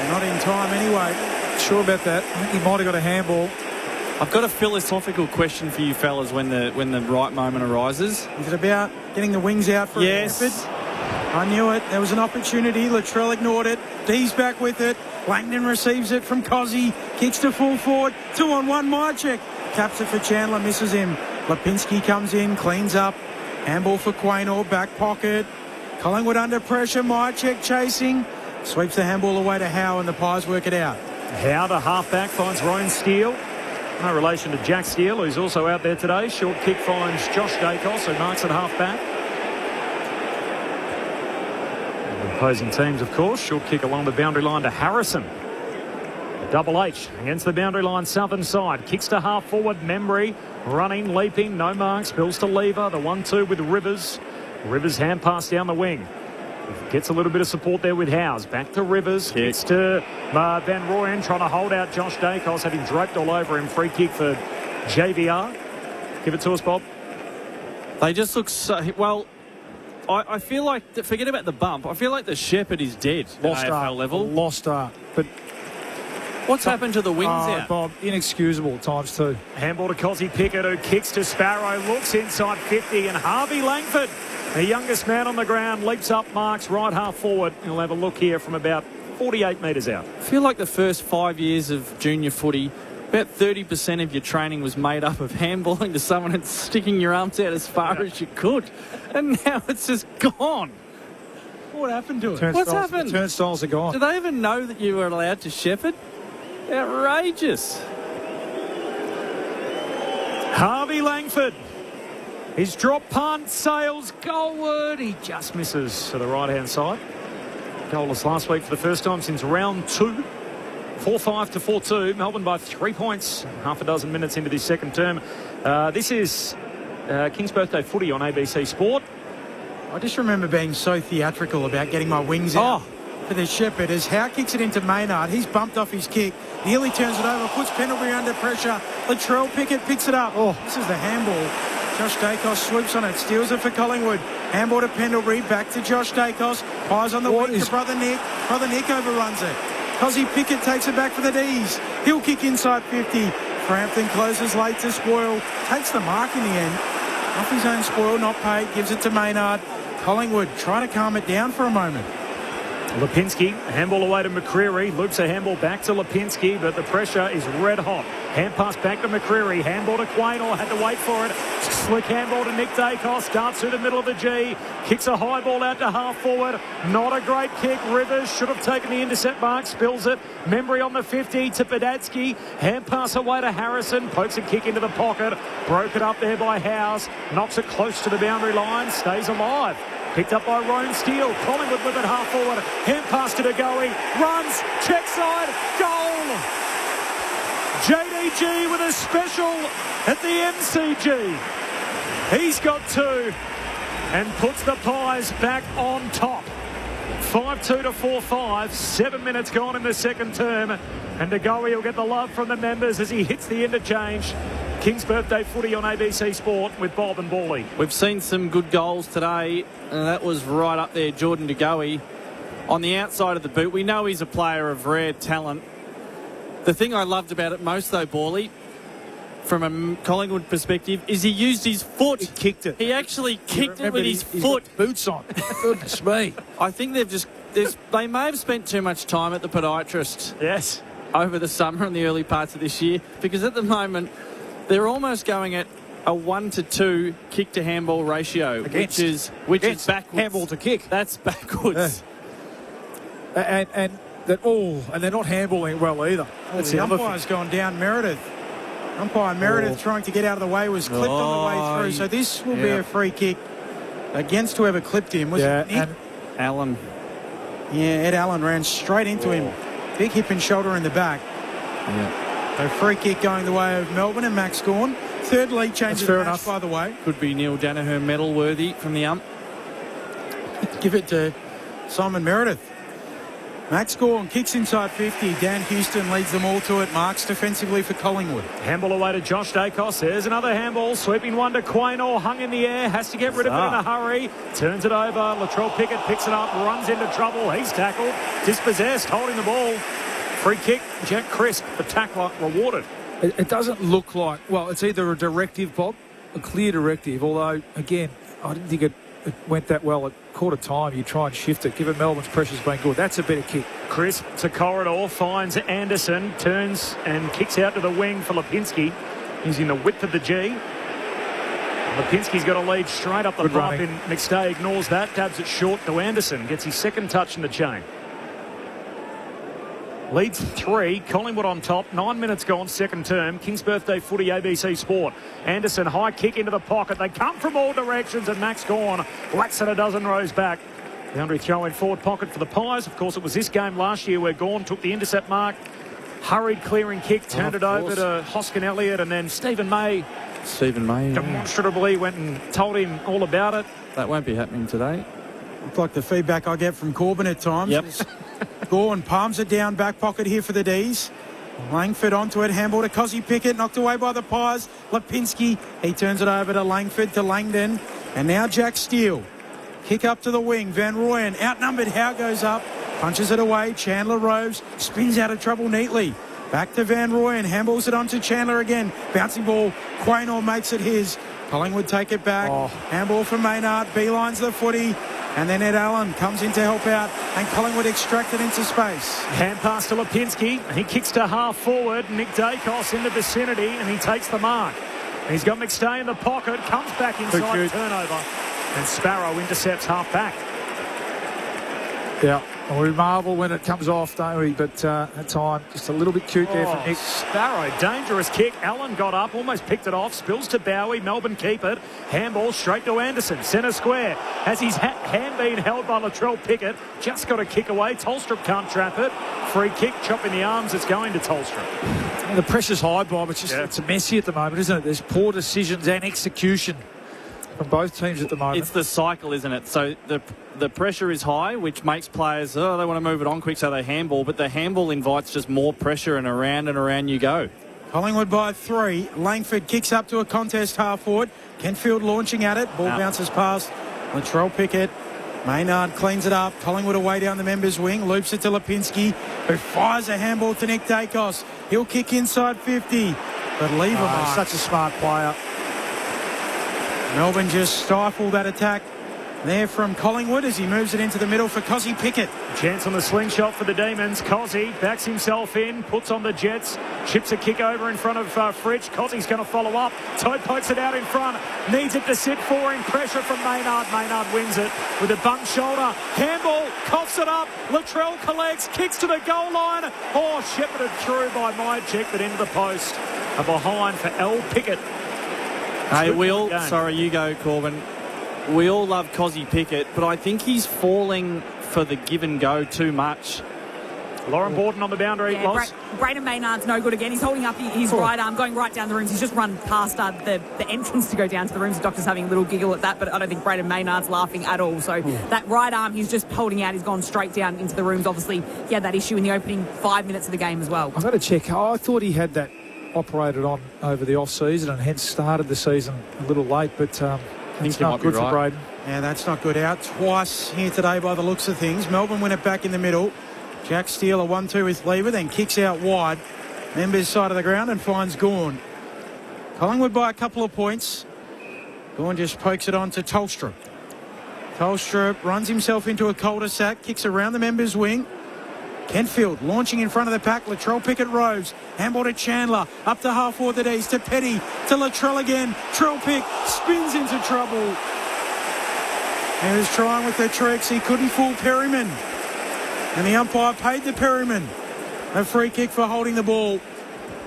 Not in time anyway.
Sure about that. I think he might have got a handball.
I've got a philosophical question for you fellas when the right moment arises.
Is it about getting the wings out for
Yes.
I knew it. There was an opportunity. Latrell ignored it. D's back with it. Langdon receives it from Cozzy. Kicks to full forward. 2-on-1. Myercheck taps it for Chandler. Misses him. Lipinski comes in. Cleans up. Handball for Quaynor. Back pocket. Collingwood under pressure. Myercheck chasing. Sweeps the handball away to Howe, and the Pies work it out.
Howe to half-back finds Roan Steele. No relation to Jack Steele, who's also out there today. Short kick finds Josh Dacos, who marks at half-back. Opposing teams, of course. Short kick along the boundary line to Harrison. Double H against the boundary line, southern side. Kicks to half-forward. Membry running, leaping, no marks. Bills to Lever. The 1-2 with Rivers. Rivers hand pass down the wing. Gets a little bit of support there with Howes. Back to Rivers. Kicks to Van Rooyen, trying to hold out Josh Dacos. Had him draped all over him. Free kick for JVR. Give it to us, Bob.
They just look so... Well, I feel like... Forget about the bump. I feel like the Shepherd is dead at AFL level.
Lost start. But
what's happened to the wings out?
Bob, inexcusable times two.
Handball to Cozzy Pickett, who kicks to Sparrow. Looks inside 50, and Harvey Langford, the youngest man on the ground, leaps up, marks right half forward. He'll have a look here from about 48 metres out.
I feel like the first 5 years of junior footy, about 30% of your training was made up of handballing to someone and sticking your arms out as far as you could. And now it's just gone.
What happened to it?
What's happened?
The turnstiles are gone.
Do they even know that you were allowed to shepherd? Outrageous.
Harvey Langford. His drop punt sails goalward. He just misses to the right-hand side. Goalless last week for the first time since round 2. 4-5 to 4-2. Melbourne by 3 points. Half a dozen minutes into this second term. This is King's Birthday Footy on ABC Sport.
I just remember being so theatrical about getting my wings out for the Shepherd as Howe kicks it into Maynard. He's bumped off his kick. Nearly turns it over. Puts Pendlebury under pressure. Latrell Pickett picks it up. This is the handball. Josh Dacos swoops on it, steals it for Collingwood. Handball to Pendlebury, back to Josh Dacos. Pies on the wing to Brother Nick. Brother Nick overruns it. Cozzy Pickett takes it back for the D's. He'll kick inside 50. Frampton closes late to Spoil. Takes the mark in the end. Off his own Spoil, not paid. Gives it to Maynard. Collingwood try to calm it down for a moment.
Lipinski, a handball away to McCreery, loops a handball back to Lipinski, but the pressure is red hot. Hand pass back to McCreery, handball to Quaynor, had to wait for it. Slick handball to Nick Dacos, darts through the middle of the G, kicks a high ball out to half forward. Not a great kick. Rivers should have taken the intercept mark, spills it. Membry on the 50 to Badatsky, hand pass away to Harrison, pokes a kick into the pocket, broke it up there by Howes, knocks it close to the boundary line, stays alive. Picked up by Rone Steele. Collingwood with it half forward. Hand pass to DeGoey. Runs. Check side. Goal. JDG with a special at the MCG. He's got 2 and puts the Pies back on top. 5-2 to 4-5. 7 minutes gone in the second term. And DeGoey will get the love from the members as he hits the interchange. King's Birthday Footy on ABC Sport with Bob and Bawley.
We've seen some good goals today, and that was right up there, Jordan DeGoey. On the outside of the boot, we know he's a player of rare talent. The thing I loved about it most, though, Bawley, from a Collingwood perspective, is he used his foot.
He kicked it.
He actually kicked it with his foot.
Boots on. Goodness me.
I think they may have spent too much time at the podiatrist.
Yes.
Over the summer and the early parts of this year, because at the moment they're almost going at a 1-to-2 kick to handball ratio, which is backwards.
Handball to kick.
That's backwards.
And they're not handballing it well either.
The umpire's gone down. Umpire Meredith trying to get out of the way was clipped on the way through. So this will be a free kick against whoever clipped him. Was it Nick?
And Allen.
Yeah, Ed Allen ran straight into him. Big hip and shoulder in the back.
Yeah.
A free kick going the way of Melbourne and Max Gawn. Third lead change of the match, by the way.
Could be Neil Danaher medal worthy from the ump.
Give it to Simon Meredith. Max Gawn kicks inside 50. Dan Houston leads them all to it. Marks defensively for Collingwood.
Handball away to Josh Dacos. There's another handball. Sweeping one to Quaynor. Hung in the air. Has to get rid of it in a hurry. Turns it over. Latrell Pickett picks it up. Runs into trouble. He's tackled. Dispossessed. Holding the ball. Free kick. Jack Crisp, the tackler, rewarded.
It doesn't look like... Well, it's either a directive, Bob, a clear directive. Although, again, I didn't think it went that well at quarter time. You try and shift it, given Melbourne's pressure's been good. That's a better kick.
Crisp to corridor, finds Anderson, turns and kicks out to the wing for Lipinski. He's in the width of the G. Lipinski's got a lead straight up the bump, and McStay ignores that, dabs it short to Anderson, gets his second touch in the chain. Leads 3, Collingwood on top, 9 minutes gone, second term. King's Birthday Footy, ABC Sport. Anderson, high kick into the pocket. They come from all directions, and Max Gawn whacks it a dozen rows back. Boundary throw in forward pocket for the Pies. Of course, it was this game last year where Gawn took the intercept mark. Hurried clearing kick, turned it over to Hoskin Elliott, and then Stephen May
demonstrably went and
told him all about it.
That won't be happening today.
like the feedback I get from Corbin at times.
Yep.
Gorn palms it down, back pocket here for the D's. Langford onto it, handball to Cozzy Pickett, knocked away by the Pies. Lipinski, he turns it over to Langford, to Langdon. And now Jack Steele. Kick up to the wing. Van Rooyen outnumbered. Howe goes up, punches it away. Chandler Rose spins out of trouble neatly. Back to Van Rooyen, handballs it onto Chandler again. Bouncing ball, Quaynor makes it his. Collingwood take it back. Handball from Maynard, beelines the footy. And then Ed Allen comes in to help out, and Collingwood extracted into space.
Hand pass to Lipinski. He kicks to half forward. Nick Dacos in the vicinity, and he takes the mark. He's got McStay in the pocket, comes back inside, turnover. And Sparrow intercepts half back.
Yeah, we marvel when it comes off, don't we? But at time, just a little bit cute there for Nick.
Sparrow, dangerous kick. Allen got up, almost picked it off. Spills to Bowie. Melbourne keep it. Handball straight to Anderson. Centre square. Has his hand been held by Latrell Pickett. Just got a kick away. Tolstrup can't trap it. Free kick, chopping the arms. It's going to Tolstrup.
And the pressure's high, Bob. It's just it's messy at the moment, isn't it? There's poor decisions and execution from both teams at the moment.
It's the cycle, isn't it? So the pressure is high, which makes players, they want to move it on quick, so they handball. But the handball invites just more pressure, and around you go.
Collingwood by 3. Langford kicks up to a contest half forward. Kentfield launching at it. Ball bounces past Latrell Pickett. Maynard cleans it up. Collingwood away down the members' wing. Loops it to Lipinski, who fires a handball to Nick Dacos. He'll kick inside 50. But Lever
such a smart player.
Melbourne just stifled that attack there from Collingwood as he moves it into the middle for Cozzy Pickett.
Chance on the slingshot for the Demons. Cozzy backs himself in, puts on the Jets, chips a kick over in front of Fritsch. Cozzy's going to follow up. Toad pokes it out in front, needs it to sit for him. Pressure from Maynard. Maynard wins it with a bum shoulder. Handball, coughs it up. Latrell collects, kicks to the goal line. Shepherded through by Mychik, but into the post. A behind for L. Pickett.
Hey, sorry, you go, Corbin. We all love Cozzy Pickett, but I think he's falling for the give and go too much.
Lauren Borden on the boundary.
Braden Maynard's no good again. He's holding up his right arm, going right down the rooms. He's just run past the entrance to go down to the rooms. The doctor's having a little giggle at that, but I don't think Braden Maynard's laughing at all. So that right arm he's just holding out, he's gone straight down into the rooms. Obviously, he had that issue in the opening 5 minutes of the game as well.
I've got to check. I thought he had that operated on over the off-season and hence started the season a little late, but it's not good for Braden.
Yeah, that's not good. Out twice here today by the looks of things. Melbourne win it back in the middle. Jack Steele a 1-2 with Lever, then kicks out wide. Members side of the ground and finds Gawn. Collingwood by a couple of points. Gawn just pokes it on to Tolstrup. Tolstrup runs himself into a cul-de-sac, kicks around the members' wing. Kentfield launching in front of the pack. Latrell Pickett Rose. Handball to Chandler. Up to half forward the D's to Petty. To Latrell again. Trell Pick spins into trouble. He was trying with the tricks. He couldn't fool Perryman. And the umpire paid the Perryman a free kick for holding the ball.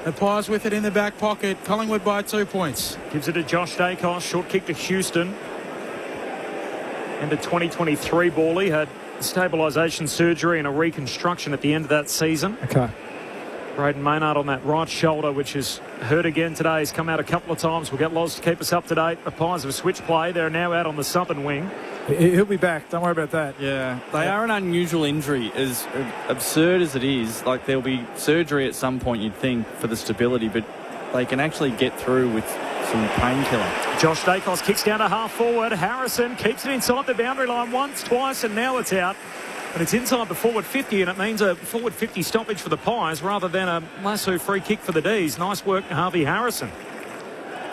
The Pies with it in the back pocket. Collingwood by 2 points.
Gives it to Josh Dacos. Short kick to Houston. And the 2023 ball. He had stabilisation surgery and a reconstruction at the end of that season.
Okay.
Braden Maynard on that right shoulder, which is hurt again today. He's come out a couple of times. We'll get Loz to keep us up to date. The Pies have switched play. They're now out on the southern wing.
He'll be back. Don't worry about that.
Yeah, they are an unusual injury, as absurd as it is. Like, there'll be surgery at some point, you'd think, for the stability, but they can actually get through with some painkiller.
Josh Dacos kicks down to half forward. Harrison keeps it inside the boundary line once, twice, and now it's out. But it's inside the forward 50, and it means a forward 50 stoppage for the Pies rather than a lasso free kick for the D's. Nice work, Harvey Harrison.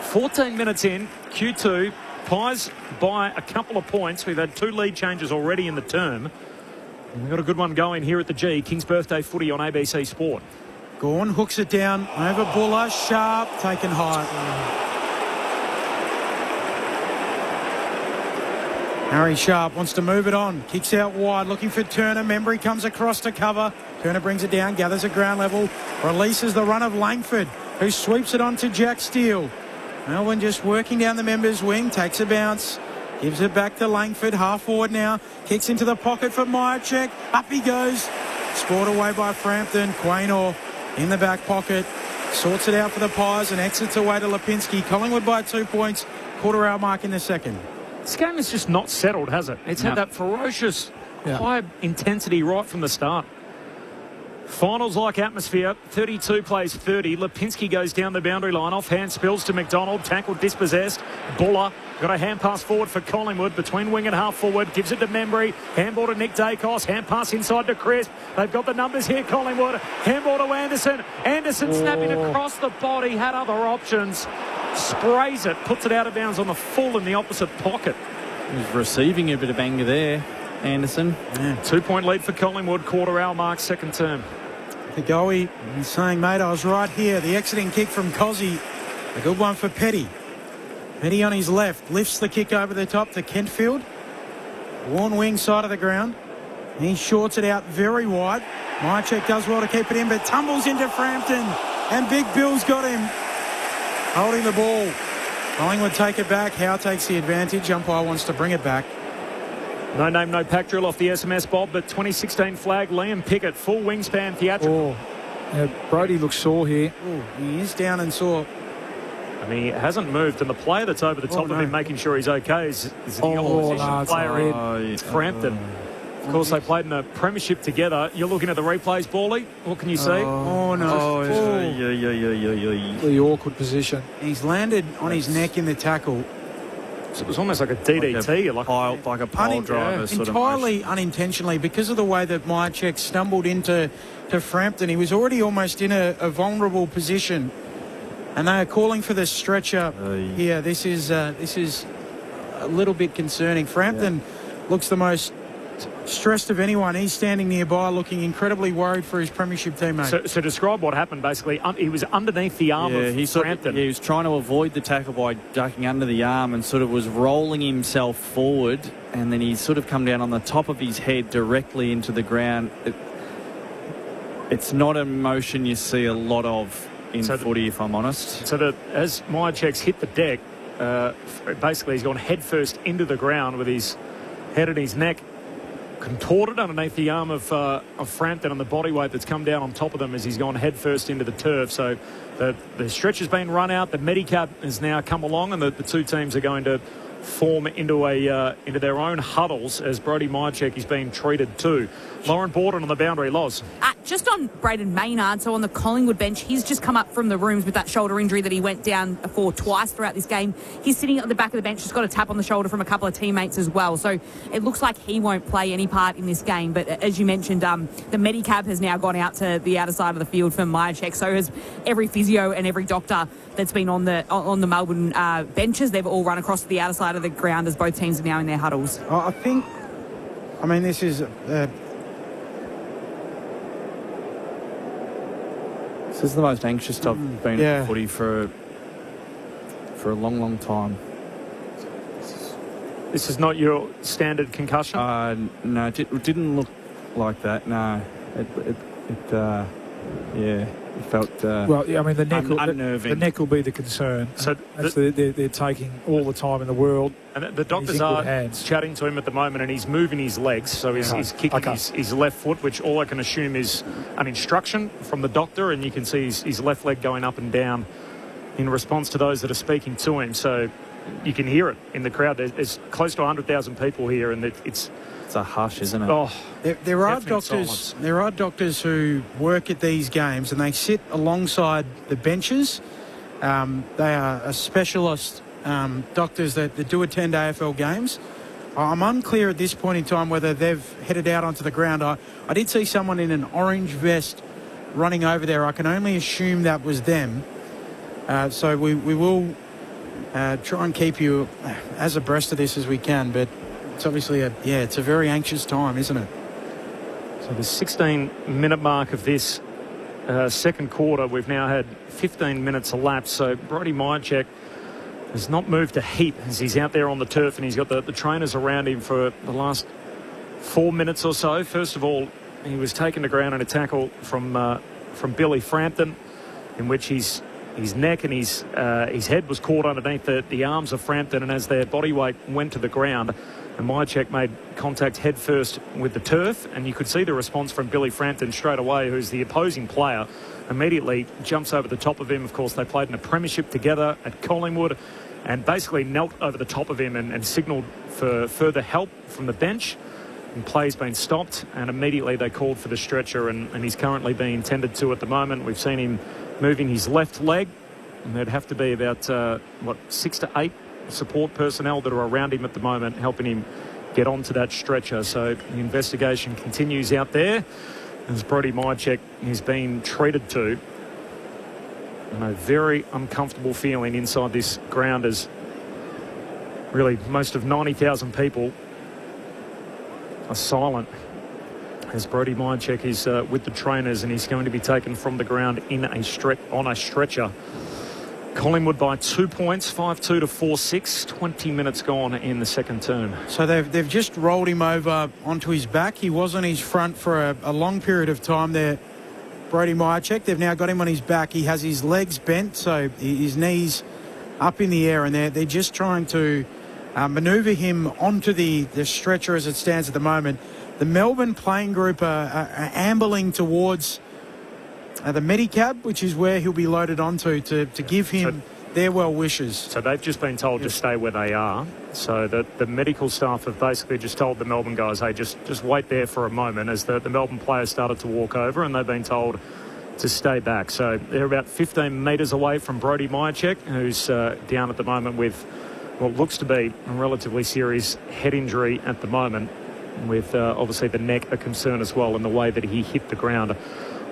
14 minutes in, Q2. Pies by a couple of points. We've had 2 lead changes already in the term. And we've got a good one going here at the G. King's Birthday Footy on ABC Sport.
Gawn hooks it down over Buller. Sharp taken high. Harry Sharp wants to move it on. Kicks out wide, looking for Turner. Membry comes across to cover. Turner brings it down, gathers at ground level. Releases the run of Langford, who sweeps it on to Jack Steele. Melbourne just working down the members' wing. Takes a bounce. Gives it back to Langford. Half forward now. Kicks into the pocket for Mychik. Up he goes. Scored away by Frampton. Quaynor in the back pocket. Sorts it out for the Pies and exits away to Lipinski. Collingwood by 2 points. Quarter hour mark in the second.
This game has just not settled, has it? It's had that ferocious, high intensity right from the start. Finals-like atmosphere. 32 plays 30. Lipinski goes down the boundary line. Offhand spills to McDonald. Tackled, dispossessed. Buller got a hand pass forward for Collingwood. Between wing and half forward. Gives it to Membry. Handball to Nick Dacos. Hand pass inside to Crisp. They've got the numbers here, Collingwood. Handball to Anderson. Anderson snapping across the body. Had other options. Sprays it. Puts it out of bounds on the full in the opposite pocket.
He's receiving a bit of anger there, Anderson.
2-point lead for Collingwood. Quarter hour mark, second term.
The goalie is saying, mate, I was right here. The exiting kick from Cozzy. A good one for Petty. Petty on his left. Lifts the kick over the top to Kentfield. Worn wing side of the ground. He shorts it out very wide. Mychek does well to keep it in, but tumbles into Frampton. And Big Bill's got him. Holding the ball. Collingwood take it back. Howe takes the advantage. Umpire wants to bring it back.
No name, no pack drill off the SMS, Bob, but 2016 flag, Liam Pickett, full wingspan, theatrical.
Brody looks sore here.
He is down and sore.
I mean, he hasn't moved, and the player that's over the top of him making sure he's okay is the opposition player in Frampton. Of course, they played in a premiership together. You're looking at the replays, Bally. What can you see?
The awkward position.
He's landed on his neck in the tackle.
So it was almost like a DDT, like a pile driver sort of
entirely unintentionally, because of the way that Mychek stumbled into Frampton. He was already almost in a vulnerable position, and they are calling for the stretcher here. This is a little bit concerning. Frampton looks the most stressed of anyone. He's standing nearby looking incredibly worried for his premiership teammate.
So describe what happened. Basically, he was underneath the arm of Frampton.
He was trying to avoid the tackle by ducking under the arm and sort of was rolling himself forward, and then he sort of come down on the top of his head directly into the ground. It's not a motion you see a lot of in footy, if I'm honest.
So as Mychek's hit the deck, basically he's gone headfirst into the ground with his head and his neck contorted underneath the arm of Frampton, and the body weight that's come down on top of them as he's gone headfirst into the turf. So the stretch has been run out. The Medicab has now come along, and the two teams are going to form into their own huddles as Brody Mychek is being treated too. Lauren Borden on the boundary, Loz.
Just on Braden Maynard, so on the Collingwood bench, he's just come up from the rooms with that shoulder injury that he went down for twice throughout this game. He's sitting at the back of the bench, just got a tap on the shoulder from a couple of teammates as well. So it looks like he won't play any part in this game. But as you mentioned, the Medicab has now gone out to the outer side of the field for Mychek. So has every physio and every doctor that's been on the Melbourne benches. They've all run across to the outer side of the ground as both teams are now in their huddles.
This is...
This is the most anxious I've been at footy for a long, long time.
This is not your standard concussion?
No, it didn't look like that. No, it felt unnerving.
The neck will be the concern.
So
they're taking all the time in the world.
And the doctors are chatting to him at the moment, and he's moving his legs, so he's kicking his left foot, which all I can assume is an instruction from the doctor, and you can see his left leg going up and down in response to those that are speaking to him. So you can hear it in the crowd. There's close to 100,000 people here, and it's
a hush, isn't it?
There are doctors. There are doctors who work at these games, and they sit alongside the benches. They are a specialist doctors that do attend AFL games. I'm unclear at this point in time whether they've headed out onto the ground. I did see someone in an orange vest running over there. I can only assume that was them. So we will try and keep you as abreast of this as we can, but it's obviously it's a very anxious time, isn't it?
So the 16-minute mark of this second quarter, we've now had 15 minutes elapsed. So Brody Mychek has not moved a heap as he's out there on the turf, and he's got the trainers around him for the last 4 minutes or so. First of all, he was taken to ground in a tackle from Billy Frampton, in which his neck and his head was caught underneath the arms of Frampton, and as their body weight went to the ground, and Mychek made contact head first with the turf, and you could see the response from Billy Frampton straight away, who's the opposing player, immediately jumps over the top of him. Of course, they played in a premiership together at Collingwood. and basically knelt over the top of him and signalled for further help from the bench. And play's been stopped, and immediately they called for the stretcher, and he's currently being tended to at the moment. We've seen him moving his left leg, and there'd have to be about 6 to 8 support personnel that are around him at the moment, helping him get onto that stretcher. So the investigation continues out there as Brody Mychek is being treated to. And a very uncomfortable feeling inside this ground as really most of 90,000 people are silent as Brody Mychek is with the trainers, and he's going to be taken from the ground on a stretcher. Collingwood by 2 points, 5-2 to 4-6, 20 minutes gone in the second term.
So they've just rolled him over onto his back. He was on his front for a long period of time there, Brody Mychek. They've now got him on his back. He has his legs bent, so his knees up in the air, and they're just trying to manoeuvre him onto the stretcher as it stands at the moment. The Melbourne playing group are ambling towards the Medicab, which is where he'll be loaded onto to give him their well wishes.
So they've just been told to stay where they are. So the medical staff have basically just told the Melbourne guys, hey, just wait there for a moment, as the Melbourne players started to walk over, and they've been told to stay back. So they're about 15 metres away from Brody Mychek, who's down at the moment with what looks to be a relatively serious head injury at the moment, with obviously the neck a concern as well in the way that he hit the ground.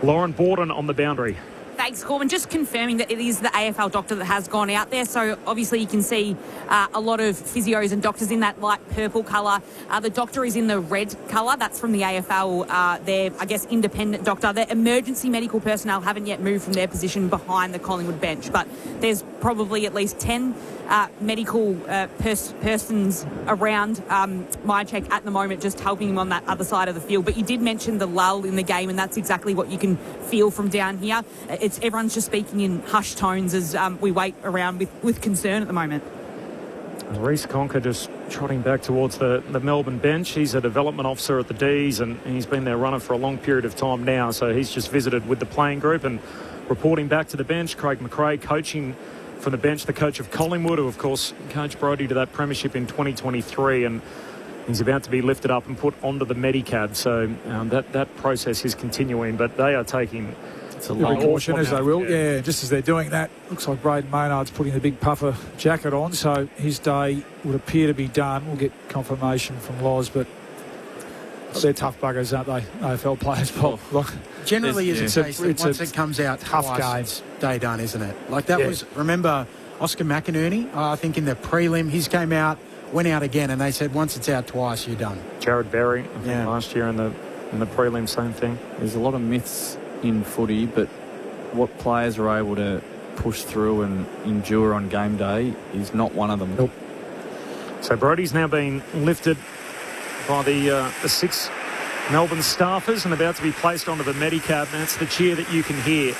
Lauren Borden on the boundary.
Thanks, Corbin. Just confirming that it is the AFL doctor that has gone out there. So obviously you can see a lot of physios and doctors in that light purple colour. The doctor is in the red colour. That's from the AFL. Their, I guess, independent doctor. Their emergency medical personnel haven't yet moved from their position behind the Collingwood bench, but there's probably at least 10 medical persons around Mychek at the moment, just helping him on that other side of the field. But you did mention the lull in the game, and that's exactly what you can feel from down here. Everyone's just speaking in hushed tones as we wait around with concern at the moment.
Reece Conker just trotting back towards the Melbourne bench. He's a development officer at the D's, and he's been their runner for a long period of time now. So he's just visited with the playing group and reporting back to the bench. Craig McRae coaching from the bench, the coach of Collingwood, who of course coached Brody to that premiership in 2023, and he's about to be lifted up and put onto the Medicab. So that process is continuing, but they are taking
every caution as they will. Yeah, just as they're doing that, looks like Braden Maynard's putting a big puffer jacket on, so his day would appear to be done. We'll get confirmation from Loz, but they're tough buggers, aren't they? AFL players, Paul.
Generally, it's a case that once it comes out
tough game,
it's day done, isn't it? Like that was, remember Oscar McInerney, I think in the prelim, his came out, went out again, and they said once it's out twice, you're done.
Jared Berry, I think last year in the prelim, same thing.
There's a lot of myths in footy, but what players are able to push through and endure on game day is not one of them.
Nope.
So Brody's now being lifted by the 6 Melbourne staffers and about to be placed onto the Medicab. That's the cheer that you can hear.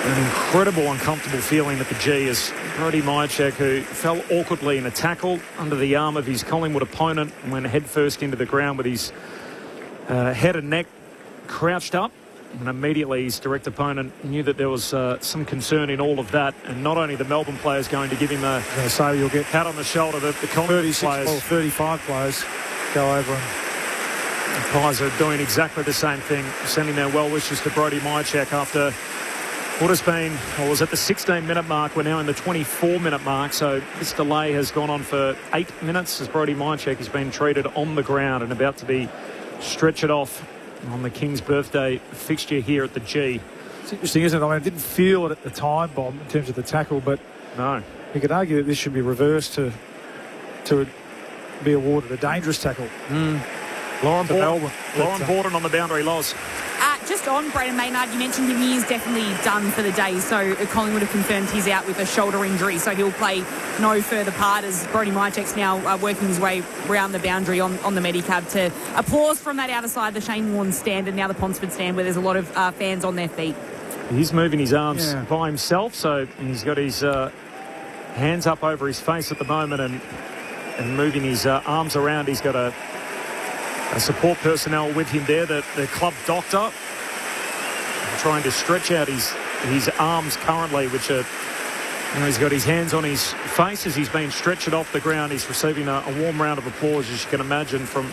An incredible, uncomfortable feeling at the G as Brody Mychek, who fell awkwardly in a tackle under the arm of his Collingwood opponent, and went headfirst into the ground with his head and neck crouched up. And immediately his direct opponent knew that there was some concern in all of that. And not only the Melbourne players going to give him a
you'll get
pat on the shoulder, the Collingwood players.
35 players go over and
the Pies are doing exactly the same thing, sending their well wishes to Brody Mychek after what has been, or was at the 16-minute mark. We're now in the 24-minute mark, so this delay has gone on for 8 minutes as Brody Mychek has been treated on the ground and about to be stretchered off on the King's birthday fixture here at the G.
It's interesting, isn't it? I mean, I didn't feel it at the time, Bob, in terms of the tackle, but
no,
you could argue that this should be reversed to be awarded a dangerous tackle.
Lauren Borden on the boundary, Loz.
Just on Braden Maynard, you mentioned him, he is definitely done for the day. So Collingwood have confirmed he's out with a shoulder injury, so he'll play no further part as Brody Mychek's now working his way around the boundary on the Medicab to applause from that outer side, the Shane Warne stand and now the Ponsford stand, where there's a lot of fans on their feet.
He's moving his arms by himself, so he's got his hands up over his face at the moment and moving his arms around. He's got a support personnel with him there, the club doctor. trying to stretch out his arms currently, which are, he's got his hands on his face as he's been stretched off the ground. He's receiving a warm round of applause, as you can imagine, from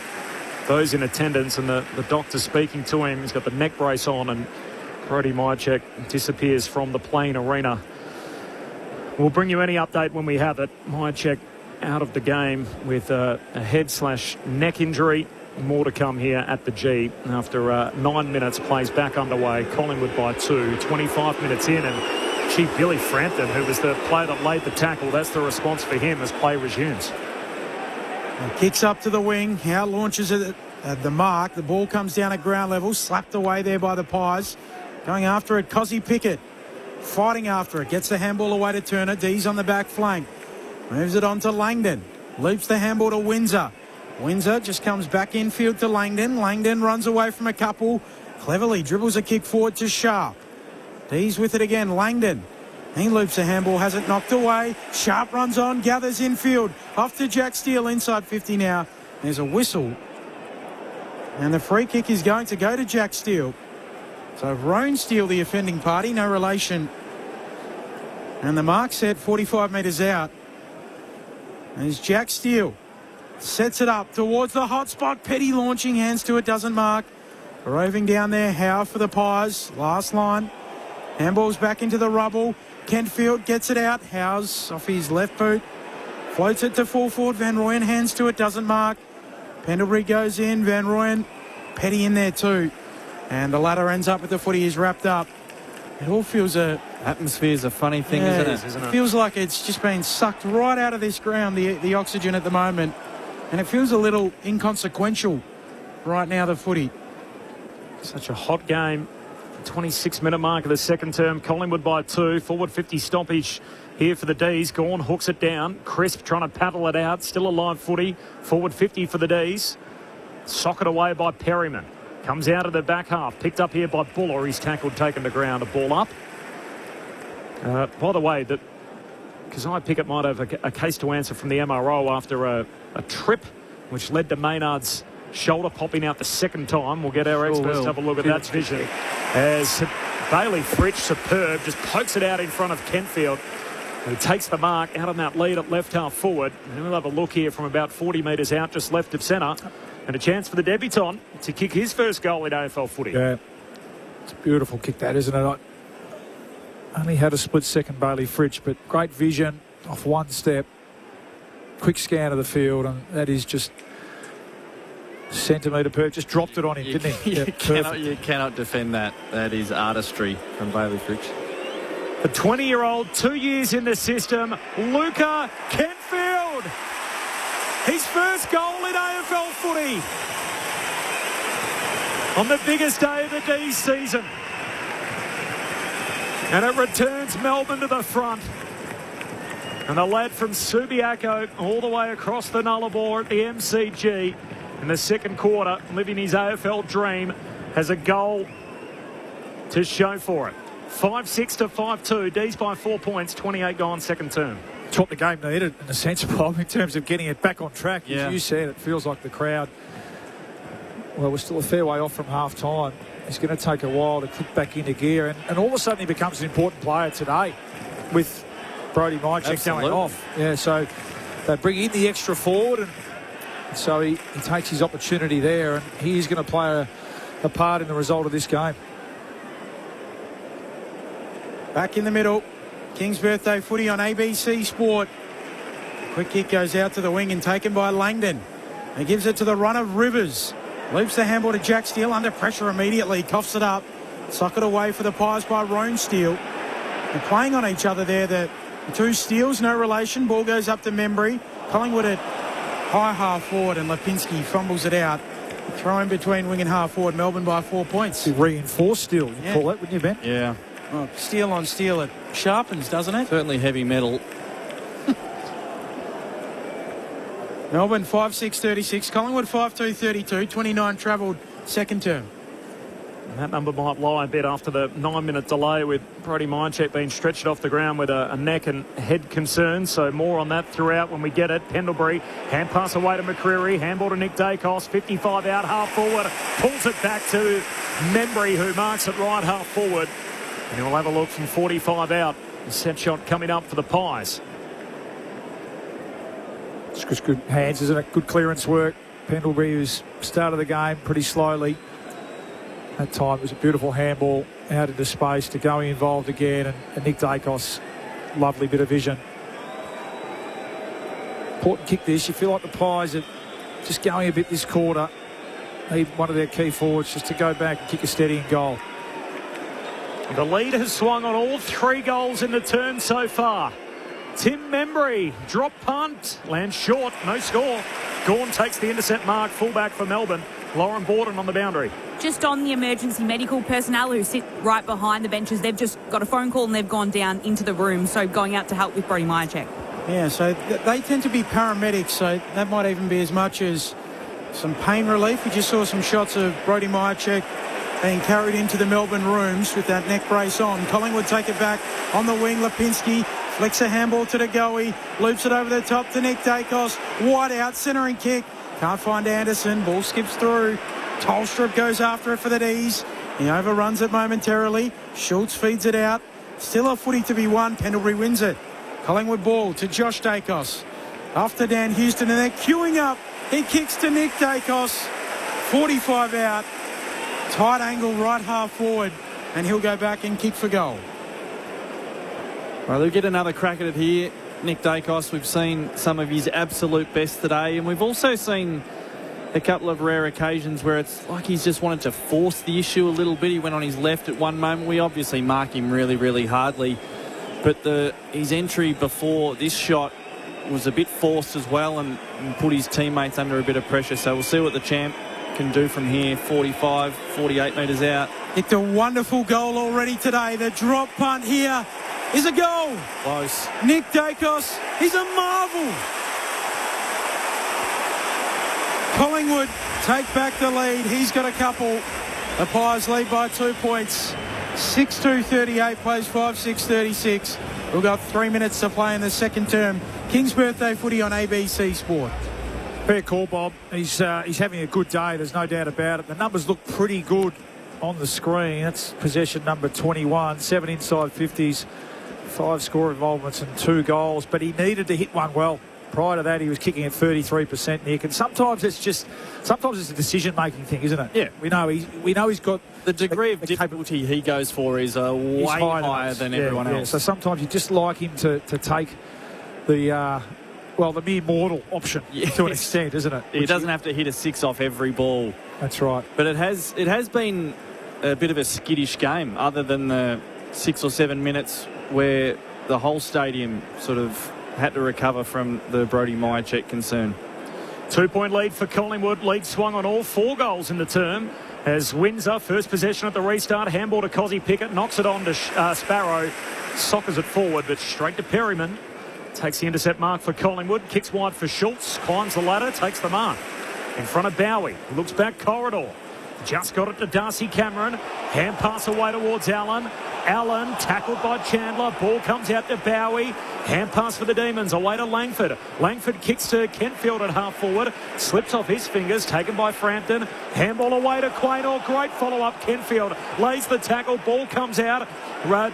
those in attendance, and the doctor speaking to him. He's got the neck brace on, and Brody Mychek disappears from the playing arena. We'll bring you any update when we have it. Mychek out of the game with a head/neck injury. More to come here at the G after 9 minutes. Plays back underway. Collingwood by 2. 25 minutes in, and Billy Frampton, who was the player that laid the tackle, that's the response for him as play resumes.
Kicks up to the wing. Howe launches it at the mark. The ball comes down at ground level. Slapped away there by the Pies. Going after it, Cozzy Pickett. Fighting after it. Gets the handball away to Turner. D's on the back flank. Moves it on to Langdon. Loops the handball to Windsor. Windsor just comes back infield to Langdon. Langdon runs away from a couple. Cleverly dribbles a kick forward to Sharp. D's with it again. Langdon. He loops a handball, has it knocked away. Sharp runs on, gathers infield. Off to Jack Steele, inside 50 now. There's a whistle. And the free kick is going to go to Jack Steele. So Roan Steele, the offending party, no relation. And the mark set 45 metres out. There's Jack Steele. Sets it up towards the hot spot. Petty launching, hands to it, doesn't mark. Roving down there, Howe for the Pies. Last line. Handball's back into the rubble. Kentfield gets it out. Howe's off his left boot. Floats it to full forward. Van Rooyen hands to it. Doesn't mark. Pendlebury goes in. Van Rooyen. Petty in there too. And the ladder ends up with the footy is wrapped up. It all feels
Atmosphere's a funny thing, isn't it?
It feels like it's just been sucked right out of this ground, the oxygen at the moment. And it feels a little inconsequential right now, the footy.
Such a hot game. 26-minute mark of the second term. Collingwood by 2. Forward 50 stoppage here for the D's. Gawn hooks it down. Crisp trying to paddle it out. Still a live footy. Forward 50 for the D's. Socket away by Perryman. Comes out of the back half. Picked up here by Buller. He's tackled, taken to ground. A ball up. By the way, Kazai Pickett might have a case to answer from the MRO after a trip which led to Maynard's shoulder popping out the second time. We'll get our experts to have a look at that vision. As Bailey Fritsch, superb, just pokes it out in front of Kentfield, who takes the mark out on that lead at left half forward. And we'll have a look here from about 40 metres out, just left of centre. And a chance for the debutant to kick his first goal in AFL footy.
Yeah, it's a beautiful kick that, isn't it? Only had a split second, Bailey Fritsch, but great vision off one step. Quick scan of the field, and that is just centimetre per. Just dropped it on him, didn't he?
You cannot defend that. That is artistry from Bailey Fritsch.
The 20-year-old, 2 years in the system, Luca Kentfield. His first goal in AFL footy on the biggest day of the D's season. And it returns Melbourne to the front. And the lad from Subiaco all the way across the Nullarbor at the MCG in the second quarter, living his AFL dream, has a goal to show for it. 5-6 to 5-2. D's by 4 points, 28 gone second term.
It's what the game needed in a sense, Bob, in terms of getting it back on track.
Yeah.
As you said, it feels like the crowd, well, we're still a fair way off from half-time. It's going to take a while to click back into gear. And all of a sudden he becomes an important player today with Brody Mychek going off. Yeah, so they bring in the extra forward, and so he takes his opportunity there, and he is going to play a part in the result of this game.
Back in the middle. King's birthday footy on ABC Sport. Quick kick goes out to the wing and taken by Langdon. He gives it to the run of Rivers. Loops the handball to Jack Steele. Under pressure immediately. Coughs it up. Sock it away for the Pies by Roan Steele. They're playing on each other there. The two Steels, no relation. Ball goes up to Membry. Collingwood at high half forward, and Lipinski fumbles it out. Throw in between wing and half forward. Melbourne by 4 points.
Reinforced Steele, you call that, wouldn't you, Ben?
Yeah.
Oh, steel on steel, it sharpens, doesn't it?
Certainly heavy metal.
Melbourne 5-6 36, Collingwood 5-2 32, 29 travelled second term.
And that number might lie a bit after the 9-minute delay with Brody Myercheck being stretched off the ground with a neck and head concern. So more on that throughout when we get it. Pendlebury, hand pass away to McCreary, handball to Nick Dacos, 55 out, half forward, pulls it back to Membry, who marks it right half forward. And he'll have a look from 45 out. The set shot coming up for the Pies.
It's just good hands, isn't it? Good clearance work. Pendlebury, who's started the game pretty slowly. That time it was a beautiful handball out into space to go involved again, and Nick Dacos, lovely bit of vision. Important kick this. You feel like the Pies are just going a bit this quarter. Need one of their key forwards just to go back and kick a steadying goal.
The lead has swung on all 3 goals in the turn so far. Tim Membry, drop punt, lands short, no score. Gawn takes the intercept mark, fullback for Melbourne. Lauren Borden on the boundary.
Just on the emergency medical personnel who sit right behind the benches, they've just got a phone call and they've gone down into the room, so going out to help with Brody Myercheck.
Yeah, so they tend to be paramedics, so that might even be as much as some pain relief. We just saw some shots of Brody Myercheck being carried into the Melbourne rooms with that neck brace on. Collingwood take it back on the wing. Lipinski flicks a handball to the goey, loops it over the top to Nick Dacos. Wide out, centering kick. Can't find Anderson. Ball skips through. Tolstrup goes after it for the D's. He overruns it momentarily. Schultz feeds it out. Still a footy to be won. Pendlebury wins it. Collingwood ball to Josh Dacos. Off to Dan Houston, and they're queuing up. He kicks to Nick Dacos. 45 out. Tight angle right half forward. And he'll go back and kick for goal.
Well, they'll get another crack at it here. Nick Dacos, we've seen some of his absolute best today, and we've also seen a couple of rare occasions where it's like he's just wanted to force the issue a little bit. He went on his left at one moment. We obviously mark him really, really hardly, but his entry before this shot was a bit forced as well and put his teammates under a bit of pressure. So we'll see what the champ can do from here. 45, 48 metres out.
It's a wonderful goal already today. The drop punt here is a goal.
Close.
Nick Dacos, he's a marvel. Collingwood take back the lead. He's got a couple. The Pies lead by 2 points. 6-2-38 plays 5-6-36. We've got 3 minutes to play in the second term. King's birthday footy on ABC Sport.
Fair call, Bob. He's having a good day. There's no doubt about it. The numbers look pretty good on the screen. That's possession number 21. 7 inside 50s. 5 score involvements and 2 goals. But he needed to hit one well. Prior to that, he was kicking at 33%, Nick. And sometimes it's a decision-making thing, isn't it?
Yeah.
We know he's got
the degree of difficulty he goes for is way higher than everyone else.
So sometimes you just like him to take the mere mortal option to an extent, isn't it?
He doesn't have to hit a 6 off every ball.
That's right.
But it has been a bit of a skittish game, other than the 6 or 7 minutes where the whole stadium sort of had to recover from the Brody Myercheck concern.
2-point lead for Collingwood. Lead swung on all 4 goals in the term as Windsor, first possession at the restart, handball to Cozzy Pickett, knocks it on to Sparrow, soccers it forward, but straight to Perryman. Takes the intercept mark for Collingwood, kicks wide for Schultz, climbs the ladder, takes the mark. In front of Bowie, looks back corridor. Just got it to Darcy Cameron. Hand pass away towards Allen. Allen tackled by Chandler. Ball comes out to Bowie. Hand pass for the Demons away to Langford. Langford kicks to Kentfield at half forward. Slips off his fingers. Taken by Frampton. Handball away to Quaynor. Great follow-up. Kentfield lays the tackle. Ball comes out.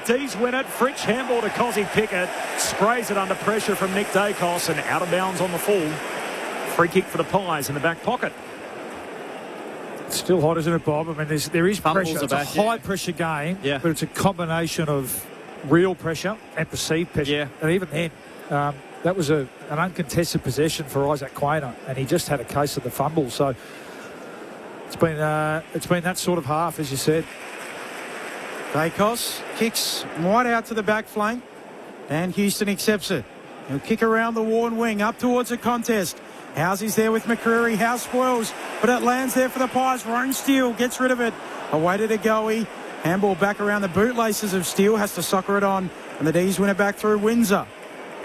D's win it. Fritsch handball to Cozzy Pickett. Sprays it under pressure from Nick Dacos and out of bounds on the full. Free kick for the Pies in the back pocket.
It's still hot, isn't it, Bob? I mean, there is pressure. It's a high-pressure game, but it's a combination of real pressure and perceived pressure.
Yeah.
And even then, that was an uncontested possession for Isaac Quaynor, and he just had a case of the fumble. So it's been that sort of half, as you said.
Dacos kicks right out to the back flank, and Houston accepts it. He'll kick around the worn wing up towards the contest. Housy's there with McCreary. House spoils, but it lands there for the Pies. Rone Steele gets rid of it. Away to Goey. Handball back around the bootlaces of Steele. Has to soccer it on. And the D's win it back through Windsor.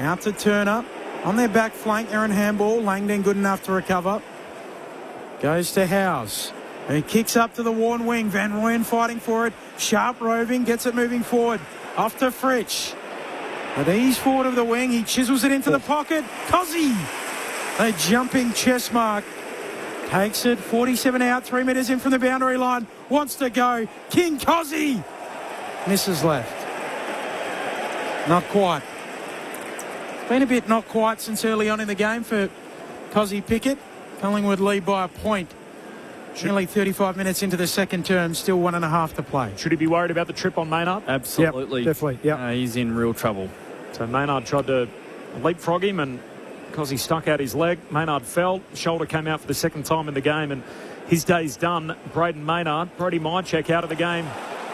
Out to Turner. On their back flank, Aaron handball. Langdon good enough to recover. Goes to Howes. He kicks up to the worn wing. Van Rooyen fighting for it. Sharp roving, gets it moving forward. Off to Fritsch. But he's forward of the wing. He chisels it into the pocket. Cozzy, a jumping chest mark. Takes it 47 out, 3 metres in from the boundary line. Wants to go. King Cozzy misses left. Not quite. Been a bit not quite since early on in the game for Cozzy Pickett. Collingwood lead by a point. Nearly 35 minutes into the second term, still 1.5 to play.
Should he be worried about the trip on Maynard?
Absolutely.
Yep, definitely. Yep.
He's in real trouble.
So Maynard tried to leapfrog him, and because he stuck out his leg, Maynard fell. Shoulder came out for the second time in the game, and his day's done. Braden Maynard, Brody Mycheck out of the game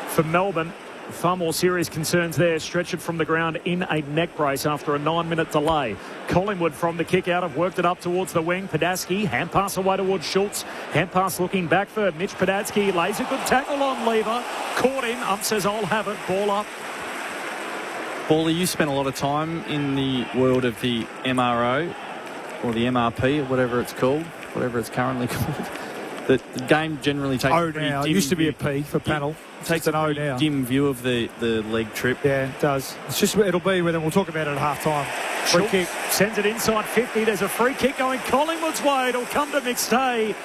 for Melbourne. Far more serious concerns there. Stretched from the ground in a neck brace after a 9-minute delay. Collingwood from the kick out have worked it up towards the wing. Padatsky, hand pass away towards Schultz. Hand pass looking back for Mitch Padatsky. Lays a good tackle on Lever. Caught him. Ump says, I'll have it. Ball up.
Paulie, you spent a lot of time in the world of the MRO or the MRP or whatever it's called, whatever it's currently called. The game generally takes
O now. It used to be a P for panel.
Takes
an O now.
Dim view of the leg trip.
Yeah, it does. It's just it'll be with them. We'll talk about it at half time. Free kick.
Sends it inside 50. There's a free kick going Collingwood's way. It'll come to McStay.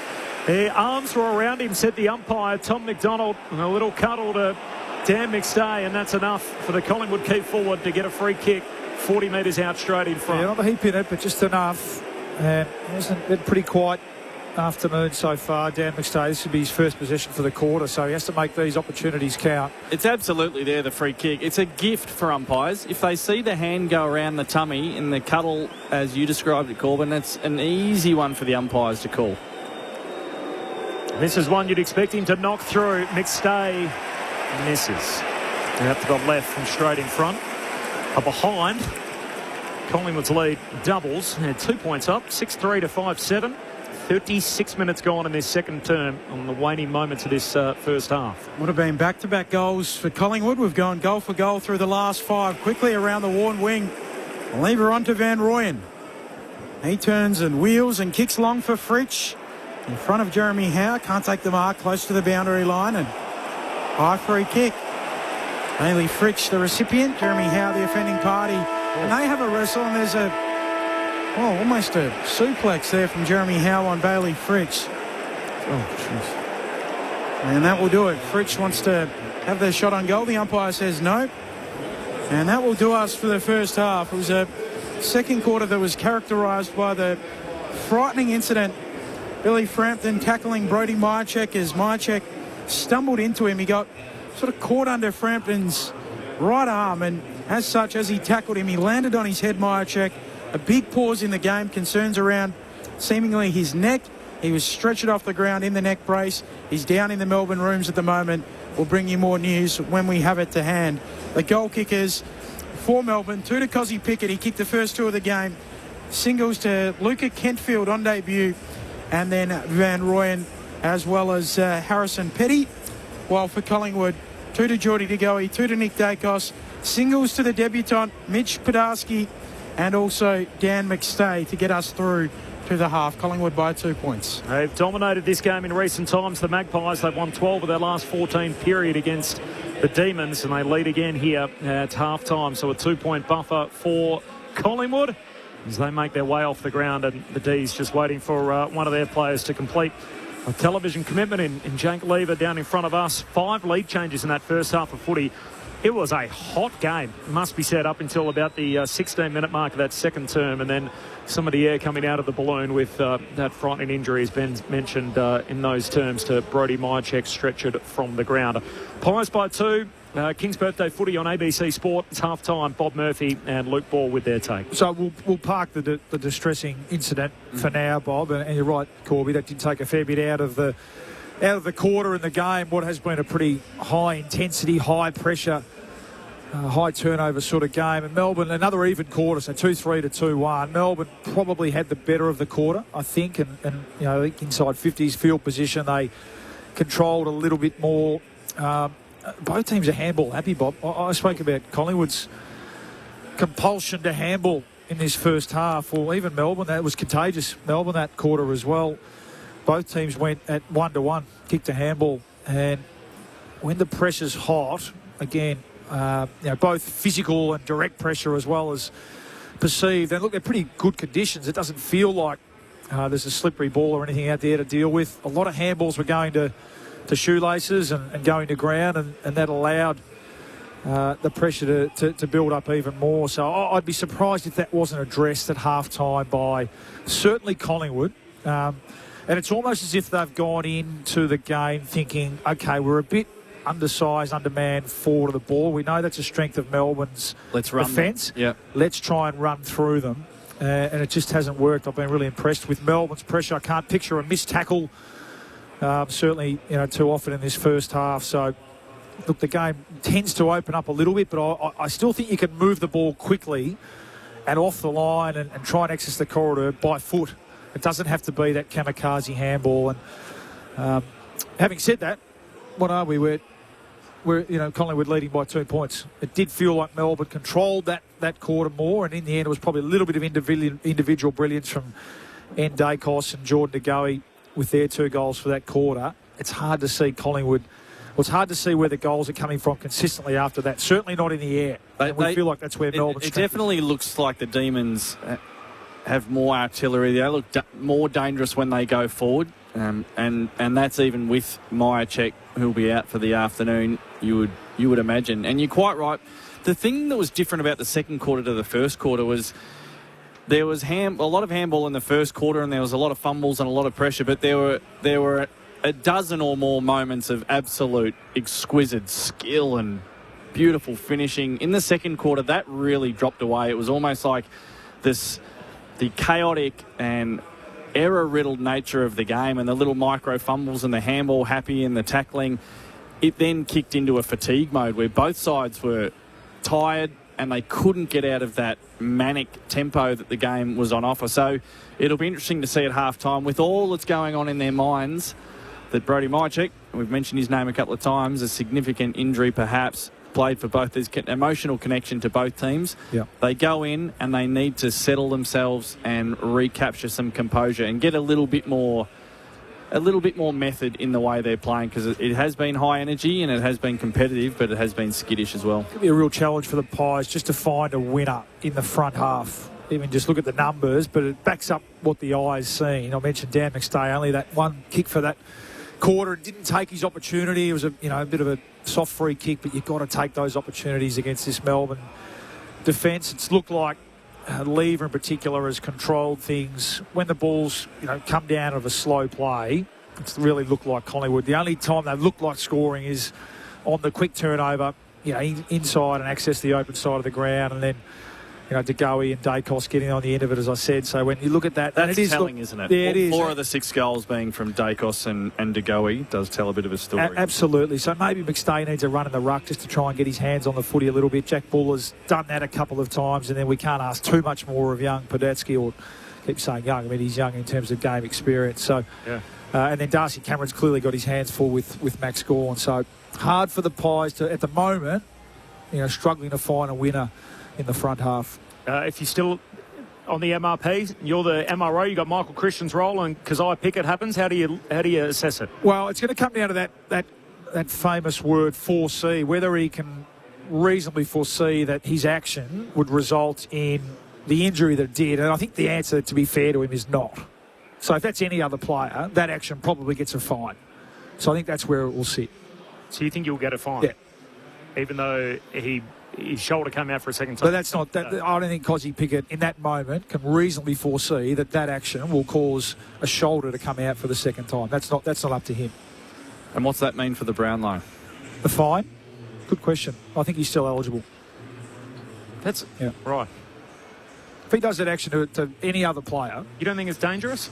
Their arms were around him, said the umpire, Tom McDonald, and a little cuddle to Dan McStay, and that's enough for the Collingwood key forward to get a free kick 40 metres out straight in front.
Yeah, not a heap in it, but just enough. Hasn't been pretty quiet afternoon so far. Dan McStay, this will be his first possession for the quarter, so he has to make these opportunities count.
It's absolutely there, the free kick. It's a gift for umpires. If they see the hand go around the tummy in the cuddle, as you described it, Corbin, that's an easy one for the umpires to call.
This is one you'd expect him to knock through. McStay misses. Out to the left from straight in front. Behind, Collingwood's lead doubles. They're 2 points up, 6-3 to 5-7. 36 minutes gone in this second term on the waning moments of this first half.
Would have been back-to-back goals for Collingwood. We've gone goal for goal through the last 5. Quickly around the worn wing. Lever onto Van Rooyen. He turns and wheels and kicks long for Fritsch. In front of Jeremy Howe. Can't take the mark. Close to the boundary line. And high free kick. Bailey Fritsch, the recipient. Jeremy Howe, the offending party. And they have a wrestle, and there's almost a suplex there from Jeremy Howe on Bailey Fritsch. Oh, jeez. And that will do it. Fritsch wants to have their shot on goal. The umpire says no. And that will do us for the first half. It was a second quarter that was characterised by the frightening incident. Billy Frampton tackling Brody Mycheck as Mycheck stumbled into him. He got sort of caught under Frampton's right arm, and as such, as he tackled him, he landed on his head, Mycheck. A big pause in the game, concerns around seemingly his neck. He was stretched off the ground in the neck brace. He's down in the Melbourne rooms at the moment. We'll bring you more news when we have it to hand. The goal kickers for Melbourne, 2 to Cozzy Pickett. He kicked the first 2 of the game. Singles to Luca Kentfield on debut, and then Van Rooyen as well as Harrison Petty. While for Collingwood, 2 to Geordie De Goey, 2 to Nick Dacos. Singles to the debutant Mitch Padatsky, and also Dan McStay to get us through to the half. Collingwood by 2 points.
They've dominated this game in recent times. The Magpies, they've won 12 of their last 14 period against the Demons, and they lead again here at half-time. So a 2-point buffer for Collingwood as they make their way off the ground, and the D's just waiting for one of their players to complete a television commitment in Jake Lever down in front of us. 5 lead changes in that first half of footy. It was a hot game, must be said, up until about the 16-minute mark of that second term, and then some of the air coming out of the balloon with that frightening injury, as Ben mentioned in those terms, to Brody Mycheck, stretchered from the ground. Pies by 2. King's Birthday footy on ABC Sport. It's half-time. Bob Murphy and Luke Ball with their take.
So we'll park the distressing incident for now, Bob, and you're right, Corby, that did take a fair bit out of the quarter in the game. What has been a pretty high intensity, high pressure, high turnover sort of game. And Melbourne, another even quarter, so 2-3 to 2-1. Melbourne probably had the better of the quarter, I think, and you know, inside 50s field position, they controlled a little bit more. Both teams are handball happy, Bob. I spoke about Collingwood's compulsion to handball in this first half, or even Melbourne. That was contagious. Melbourne that quarter as well. both teams went at 1-1, kicked a handball. And when the pressure's hot, again, both physical and direct pressure as well as perceived. And look, they're pretty good conditions. It doesn't feel like there's a slippery ball or anything out there to deal with. A lot of handballs were going to shoelaces and going to ground, and that allowed the pressure to build up even more. So I'd be surprised if that wasn't addressed at half-time by certainly Collingwood. And it's almost as if they've gone into the game thinking, OK, we're a bit undersized, undermanned forward of the ball. We know that's a strength of Melbourne's defence. Let's try and run through them. And it just hasn't worked. I've been really impressed with Melbourne's pressure. I can't picture a missed tackle, certainly too often in this first half. So, look, the game tends to open up a little bit, but I still think you can move the ball quickly and off the line and try and access the corridor by foot. It doesn't have to be that kamikaze handball. And having said that, what are we? We're Collingwood leading by 2 points. It did feel like Melbourne controlled that quarter more, and in the end it was probably a little bit of individual brilliance from N. Dacos and Jordan De Goey with their 2 goals for that quarter. It's hard to see Collingwood. Well, it's hard to see where the goals are coming from consistently after that. Certainly not in the air. We feel like that's where Melbourne's
It definitely looks like the Demons have more artillery. They look more dangerous when they go forward. And that's even with Myercheck, who'll be out for the afternoon, you would imagine. And you're quite right. The thing that was different about the second quarter to the first quarter was there was a lot of handball in the first quarter, and there was a lot of fumbles and a lot of pressure, but there were a dozen or more moments of absolute exquisite skill and beautiful finishing. In the second quarter, that really dropped away. It was almost like the chaotic and error-riddled nature of the game and the little micro fumbles and the handball happy and the tackling, it then kicked into a fatigue mode where both sides were tired and they couldn't get out of that manic tempo that the game was on offer. So it'll be interesting to see at half-time, with all that's going on in their minds, that Brodie Myercheck, we've mentioned his name a couple of times, a significant injury perhaps, played for both. There's emotional connection to both teams.
Yep.
They go in and they need to settle themselves and recapture some composure and get a little bit more method in the way they're playing, because it has been high energy and it has been competitive, but it has been skittish as well.
It'll be a real challenge for the Pies just to find a winner in the front half. Even just look at the numbers, but it backs up what the eye's seen. I mentioned Dan McStay, only that one kick for that quarter, didn't take his opportunity. It was a bit of a soft free kick, but you've got to take those opportunities against this Melbourne defence. It's looked like Lever in particular has controlled things when the balls come down of a slow play. It's really looked like Collingwood. The only time they've looked like scoring is on the quick turnover, inside and access the open side of the ground, and then De Goey and Dacos getting on the end of it, as I said. So when you look at that,
that's telling, isn't it?
Yeah, it is.
4 of the 6 goals being from Dacos and De Goey does tell a bit of a story.
Absolutely. So maybe McStay needs a run in the ruck just to try and get his hands on the footy a little bit. Jack Buller's done that a couple of times, and then we can't ask too much more of young Podatsky, or keep saying young. I mean, he's young in terms of game experience. So, and then Darcy Cameron's clearly got his hands full with Max Gawn. So hard for the Pies to, at the moment, struggling to find a winner in the front half.
If you're still on the MRP, you're the MRO, you got Michael Christian's role, and Kazai Pickett happens. How do you assess it?
Well, it's going to come down to that famous word 4C, whether he can reasonably foresee that his action would result in the injury that it did. And I think the answer, to be fair to him, is not. So if that's any other player, that action probably gets a fine. So I think that's where it will sit.
So you think you'll get a fine?
Yeah.
Even though his shoulder came out for a second time?
But that's not. I don't think Kazai Pickett in that moment can reasonably foresee that action will cause a shoulder to come out for the second time. That's not up to him.
And what's that mean for the Brownlow?
The fine? Good question. I think he's still eligible.
That's right.
If he does that action to any other player,
you don't think it's dangerous?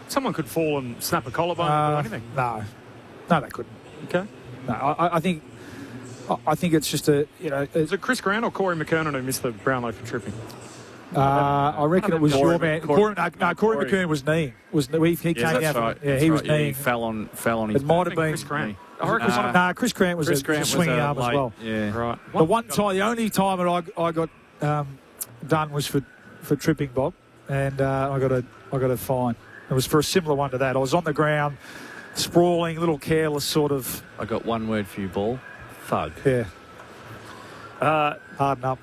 Someone could fall and snap a collarbone or anything.
No, they couldn't.
Okay.
No, I think it's just
Is it Chris Grant or Corey McKernan who missed the Brownlow for tripping?
I reckon it was your man. Corey McKernan was kneeing. He came out.
Right.
Yeah, he was kneeing.
He fell on his.
It might have been
Chris Grant.
Chris Grant was a swinging arm as well.
Yeah, right.
The only time that I got done was for tripping, Bob, and I got a fine. It was for a similar one to that. I was on the ground, sprawling, a little careless sort of.
I got one word for you, Ball. Thug.
Yeah. Harden up.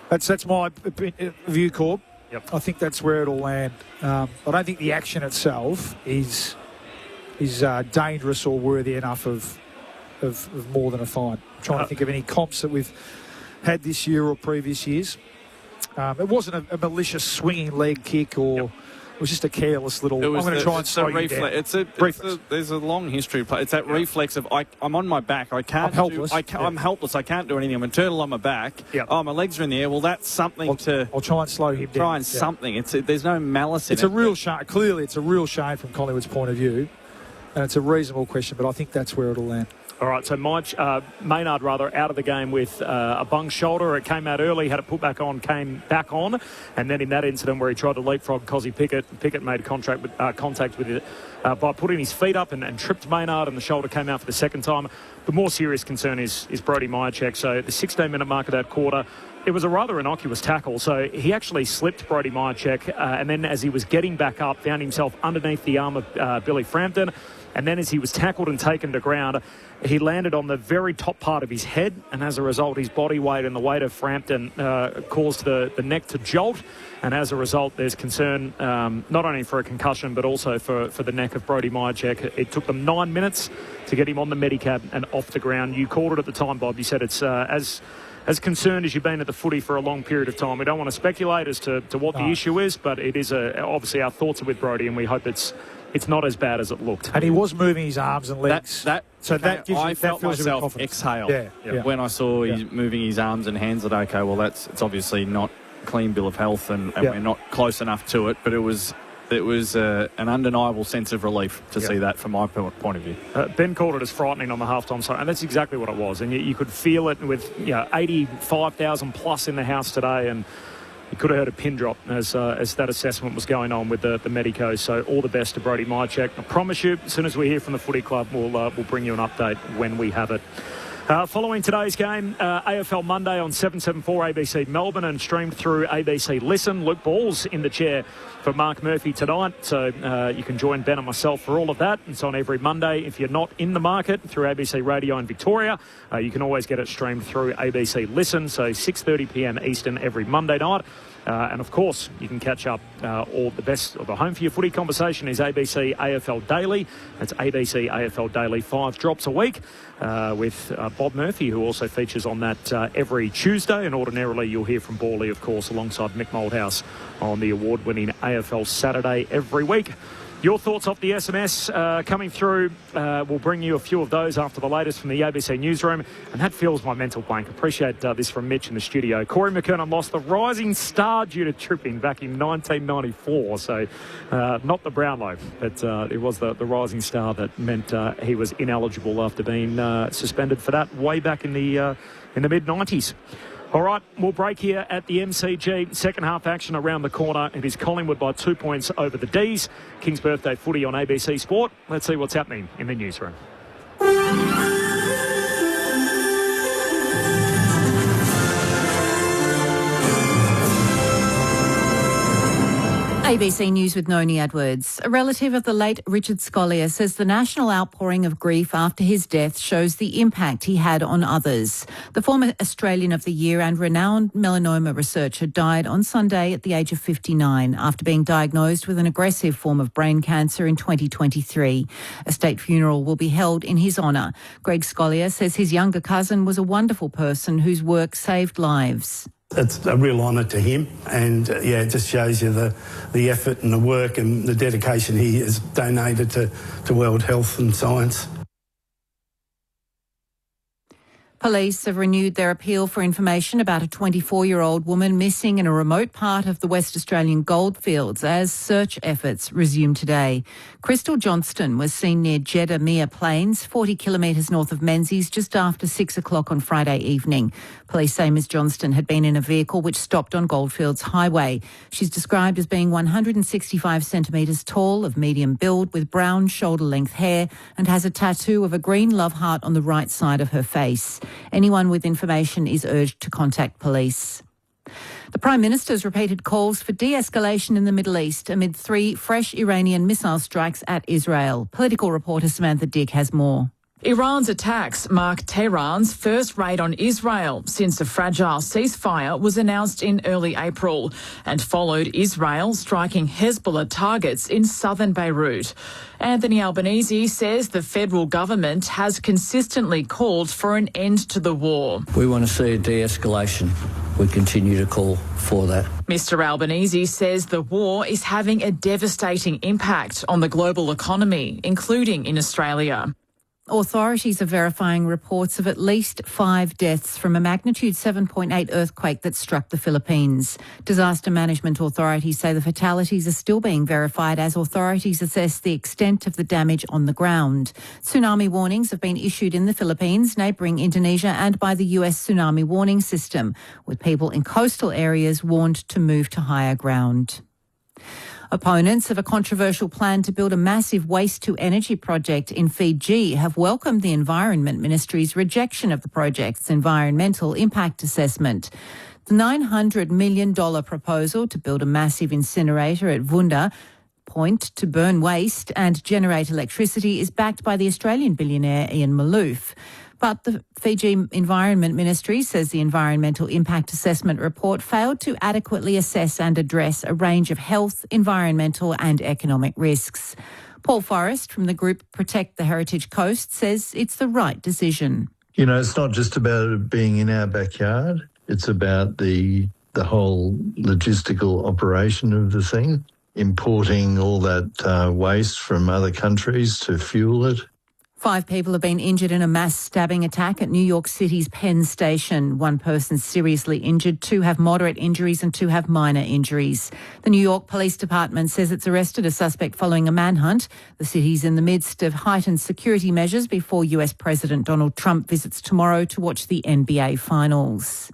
That's my view, Corb.
Yep.
I think that's where it'll land. I don't think the action itself is dangerous or worthy enough of more than a fine. I'm trying to think of any comps that we've had this year or previous years. It wasn't a malicious swinging leg kick or it was just a careless little. I'm going to try and slow you down.
There's a long history of play. It's that reflex of I'm on my back. I can't.
I'm helpless.
I'm helpless. I can't do anything. I'm a turtle on my back.
Yep.
Oh, my legs are in the air. Well, that's something
I'll try and slow him down.
Something. There's no malice in it.
It's a real shame. Clearly, it's a real shame from Collingwood's point of view, and it's a reasonable question. But I think that's where it'll land.
All right, so Maynard out of the game with a bung shoulder. It came out early, had it put back on, came back on. And then in that incident where he tried to leapfrog Cozzy Pickett made contact with it by putting his feet up and tripped Maynard, and the shoulder came out for the second time. The more serious concern is Brodie Myercheck. So at the 16-minute mark of that quarter, it was a rather innocuous tackle. So he actually slipped Brodie Myercheck, and then as he was getting back up, found himself underneath the arm of Billy Frampton. And then as he was tackled and taken to ground, he landed on the very top part of his head, and as a result, his body weight and the weight of Frampton caused the neck to jolt. And as a result, there's concern not only for a concussion, but also for the neck of Brodie Myercheck. It took them 9 minutes to get him on the Medicab and off the ground. You called it at the time, Bob. You said it's as concerned as you've been at the footy for a long period of time. We don't want to speculate as to what the issue is, but it is obviously our thoughts are with Brodie, and we hope it's not as bad as it looked.
And he was moving his arms and legs.
That I felt myself exhale when I saw he's moving his arms and hands. That okay, well it's obviously not a clean bill of health, and we're not close enough to it. But it was an undeniable sense of relief to see that from my point of view.
Ben called it as frightening on the halftime side, and that's exactly what it was. And you could feel it with 85,000 plus in the house today, and you could have heard a pin drop as that assessment was going on with the Medico. So all the best to Brodie Myercheck. I promise you, as soon as we hear from the footy club, we'll bring you an update when we have it. Following today's game, AFL Monday on 774 ABC Melbourne and streamed through ABC Listen. Luke Ball's in the chair for Mark Murphy tonight, so you can join Ben and myself for all of that. It's on every Monday. If you're not in the market through ABC Radio in Victoria, you can always get it streamed through ABC Listen, so 6:30 p.m. Eastern every Monday night. And of course, you can catch up all the best of the home for your footy conversation is ABC AFL Daily. That's ABC AFL Daily, 5 drops a week with Bob Murphy, who also features on that every Tuesday. And ordinarily, you'll hear from Bawley, of course, alongside Mick Moldhouse on the award-winning AFL Saturday every week. Your thoughts off the SMS coming through. We'll bring you a few of those after the latest from the ABC newsroom. And that fills my mental blank. Appreciate this from Mitch in the studio. Corey McKernan lost the Rising Star due to tripping back in 1994. So not the Brownlow, but it was the Rising Star that meant he was ineligible after being suspended for that way back in the mid-90s. All right, we'll break here at the MCG. Second half action around the corner. It is Collingwood by 2 points over the D's. King's Birthday footy on ABC Sport. Let's see what's happening in the newsroom.
ABC News with Noni Edwards. A relative of the late Richard Scolyer says the national outpouring of grief after his death shows the impact he had on others. The former Australian of the Year and renowned melanoma researcher died on Sunday at the age of 59 after being diagnosed with an aggressive form of brain cancer in 2023. A state funeral will be held in his honour. Greg Scolyer says his younger cousin was a wonderful person whose work saved lives.
It's a real honour to him, and it just shows you the effort and the work and the dedication he has donated to world health and science.
Police have renewed their appeal for information about a 24-year-old woman missing in a remote part of the West Australian goldfields as search efforts resume today. Crystal Johnston was seen near Jeddah Plains, 40 kilometres north of Menzies, just after 6 o'clock on Friday evening. Police say Ms Johnston had been in a vehicle which stopped on Goldfields Highway. She's described as being 165 centimetres tall, of medium build, with brown shoulder-length hair, and has a tattoo of a green love heart on the right side of her face. Anyone with information is urged to contact police. The Prime Minister's repeated calls for de-escalation in the Middle East amid 3 fresh Iranian missile strikes at Israel. Political reporter Samantha Dick has more.
Iran's attacks mark Tehran's first raid on Israel since a fragile ceasefire was announced in early April and followed Israel striking Hezbollah targets in southern Beirut. Anthony Albanese says the federal government has consistently called for an end to the war.
We want to see a de-escalation. We continue to call for that.
Mr Albanese says the war is having a devastating impact on the global economy, including in Australia.
Authorities are verifying reports of at least 5 deaths from a magnitude 7.8 earthquake that struck the Philippines. Disaster management authorities say the fatalities are still being verified as authorities assess the extent of the damage on the ground. Tsunami warnings have been issued in the Philippines, neighbouring Indonesia, and by the US Tsunami Warning System, with people in coastal areas warned to move to higher ground. Opponents of a controversial plan to build a massive waste-to-energy project in Fiji have welcomed the Environment Ministry's rejection of the project's environmental impact assessment. The $900 million proposal to build a massive incinerator at Vunda Point to burn waste and generate electricity is backed by the Australian billionaire Ian Malouf. But the Fiji Environment Ministry says the environmental impact assessment report failed to adequately assess and address a range of health, environmental and economic risks. Paul Forrest from the group Protect the Heritage Coast says it's the right decision.
You know, it's not just about it being in our backyard. It's about the whole logistical operation of the thing, importing all that waste from other countries to fuel it.
5 people have been injured in a mass stabbing attack at New York City's Penn Station. 1 person seriously injured, 2 have moderate injuries and 2 have minor injuries. The New York Police Department says it's arrested a suspect following a manhunt. The city's in the midst of heightened security measures before US President Donald Trump visits tomorrow to watch the NBA Finals.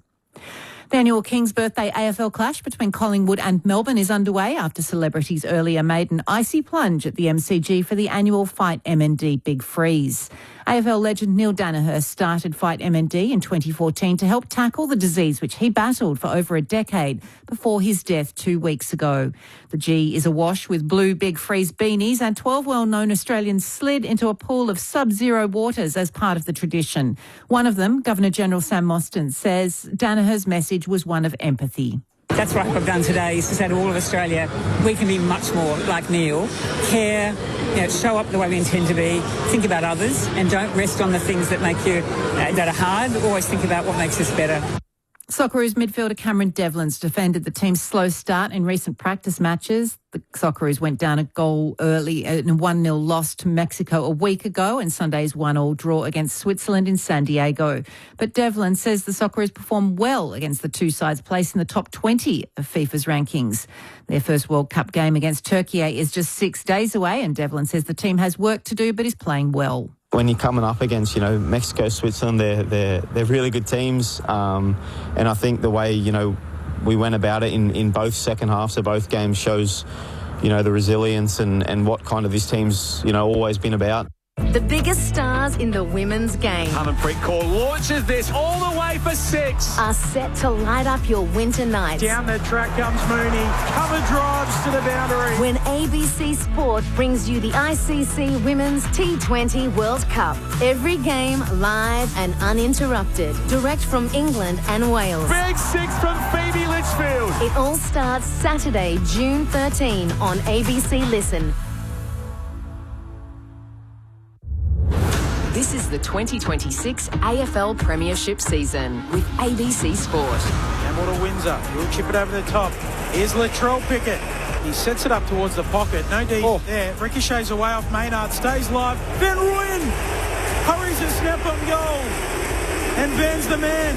The annual King's Birthday AFL clash between Collingwood and Melbourne is underway after celebrities earlier made an icy plunge at the MCG for the annual Fight MND Big Freeze. AFL legend Neil Danaher started Fight MND in 2014 to help tackle the disease which he battled for over a decade before his death 2 weeks ago. The G is awash with blue Big Freeze beanies and 12 well-known Australians slid into a pool of sub-zero waters as part of the tradition. One of them, Governor-General Sam Mostyn, says Danaher's message was one of empathy.
That's what I've done today, is to say to all of Australia, we can be much more like Neil, care, show up the way we intend to be, think about others, and don't rest on the things that make you, that are hard. Always think about what makes us better.
Socceroos midfielder Cameron Devlin's defended the team's slow start in recent practice matches. The Socceroos went down a goal early in a 1-0 loss to Mexico a week ago and Sunday's 1-1 draw against Switzerland in San Diego. But Devlin says the Socceroos performed well against the 2 sides placed in the top 20 of FIFA's rankings. Their first World Cup game against Turkey is just 6 days away, and Devlin says the team has work to do but is playing well.
When you're coming up against, Mexico, Switzerland, they're really good teams. And I think the way, we went about it in both second halves of both games shows, the resilience and what kind of this team's, always been about.
The biggest stars in the women's game.
Harmanpreet Kaur launches this all the way for 6.
Are set to light up your winter nights.
Down the track comes Mooney. Cover drives to the boundary.
When ABC Sport brings you the ICC Women's T20 World Cup. Every game live and uninterrupted. Direct from England and Wales.
Big 6 from Phoebe Litchfield.
It all starts Saturday, June 13 on ABC Listen.
This is the 2026 AFL Premiership season with ABC Sport.
Campbell to Windsor. He'll chip it over the top. Here's Latrell Pickett. He sets it up towards the pocket. No D there. Ricochets away off Maynard. Stays live. Van Rooyen hurries a snap on goal and bans the man.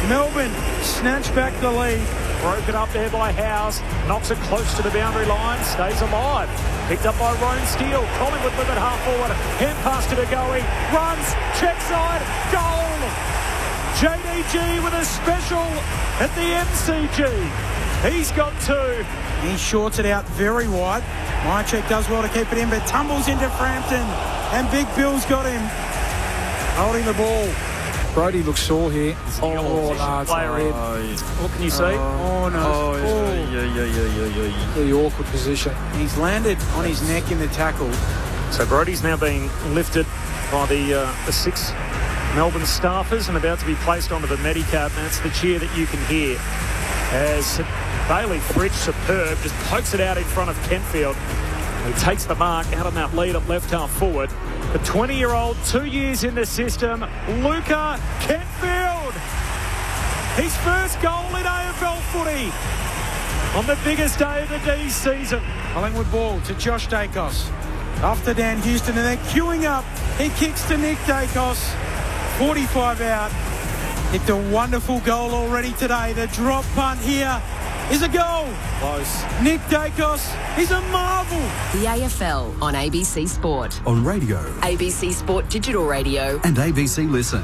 Melbourne snatch back the lead.
Broken up there by Howes. Knocks it close to the boundary line. Stays alive. Picked up by Roan Steele. Collingwood with it half forward. Hand pass to Degoe. Runs. Check side. Goal. JDG with a special at the MCG. He's got 2.
He shorts it out very wide. Mychek does well to keep it in, but tumbles into Frampton. And Big Bill's got him. Holding the ball.
Brody looks sore here.
Oh,
no, it's
player in. What can you see?
Oh, no.
Yeah.
The awkward position.
He's landed on his neck in the tackle.
So Brody's now being lifted by the 6 Melbourne staffers and about to be placed onto the Medicab. That's the cheer that you can hear as Bailey Fritsch, superb, just pokes it out in front of Kentfield. He takes the mark out on that lead at left half forward. The 20-year-old, 2 years in the system, Luca Kentfield. His first goal in AFL footy on the biggest day of the D season.
Collingwood ball to Josh Dacos. After Dan Houston, and they're queuing up. He kicks to Nick Dacos. 45 out. It's a wonderful goal already today. The drop punt here is a goal.
Close.
Nick Dacos is a marvel.
The AFL on ABC Sport.
On radio.
ABC Sport Digital Radio.
And ABC Listen.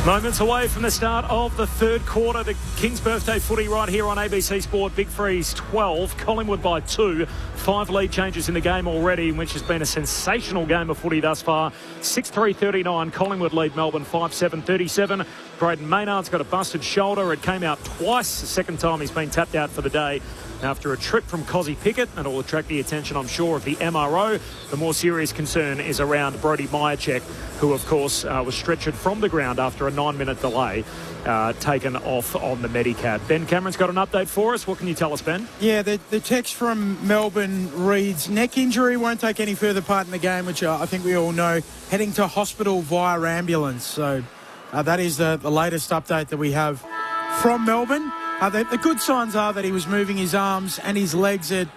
Moments away from the start of the third quarter. The King's birthday footy right here on ABC Sport. Big Freeze 12, Collingwood by 2. 5 lead changes in the game already, which has been a sensational game of footy thus far. 6-3-39, Collingwood lead Melbourne 5-7-37. Braden Maynard's got a busted shoulder. It came out twice. The second time he's been tapped out for the day after a trip from Cozzy Pickett, and it will attract the attention, I'm sure, of the MRO. The more serious concern is around Brody Myercheck, who, of course, was stretchered from the ground after a 9-minute delay, taken off on the Medicab. Ben Cameron's got an update for us. What can you tell us, Ben?
Yeah, the text from Melbourne reads, neck injury, won't take any further part in the game, which I think we all know, heading to hospital via ambulance. So that is the latest update that we have from Melbourne. The good signs are that he was moving his arms and his legs at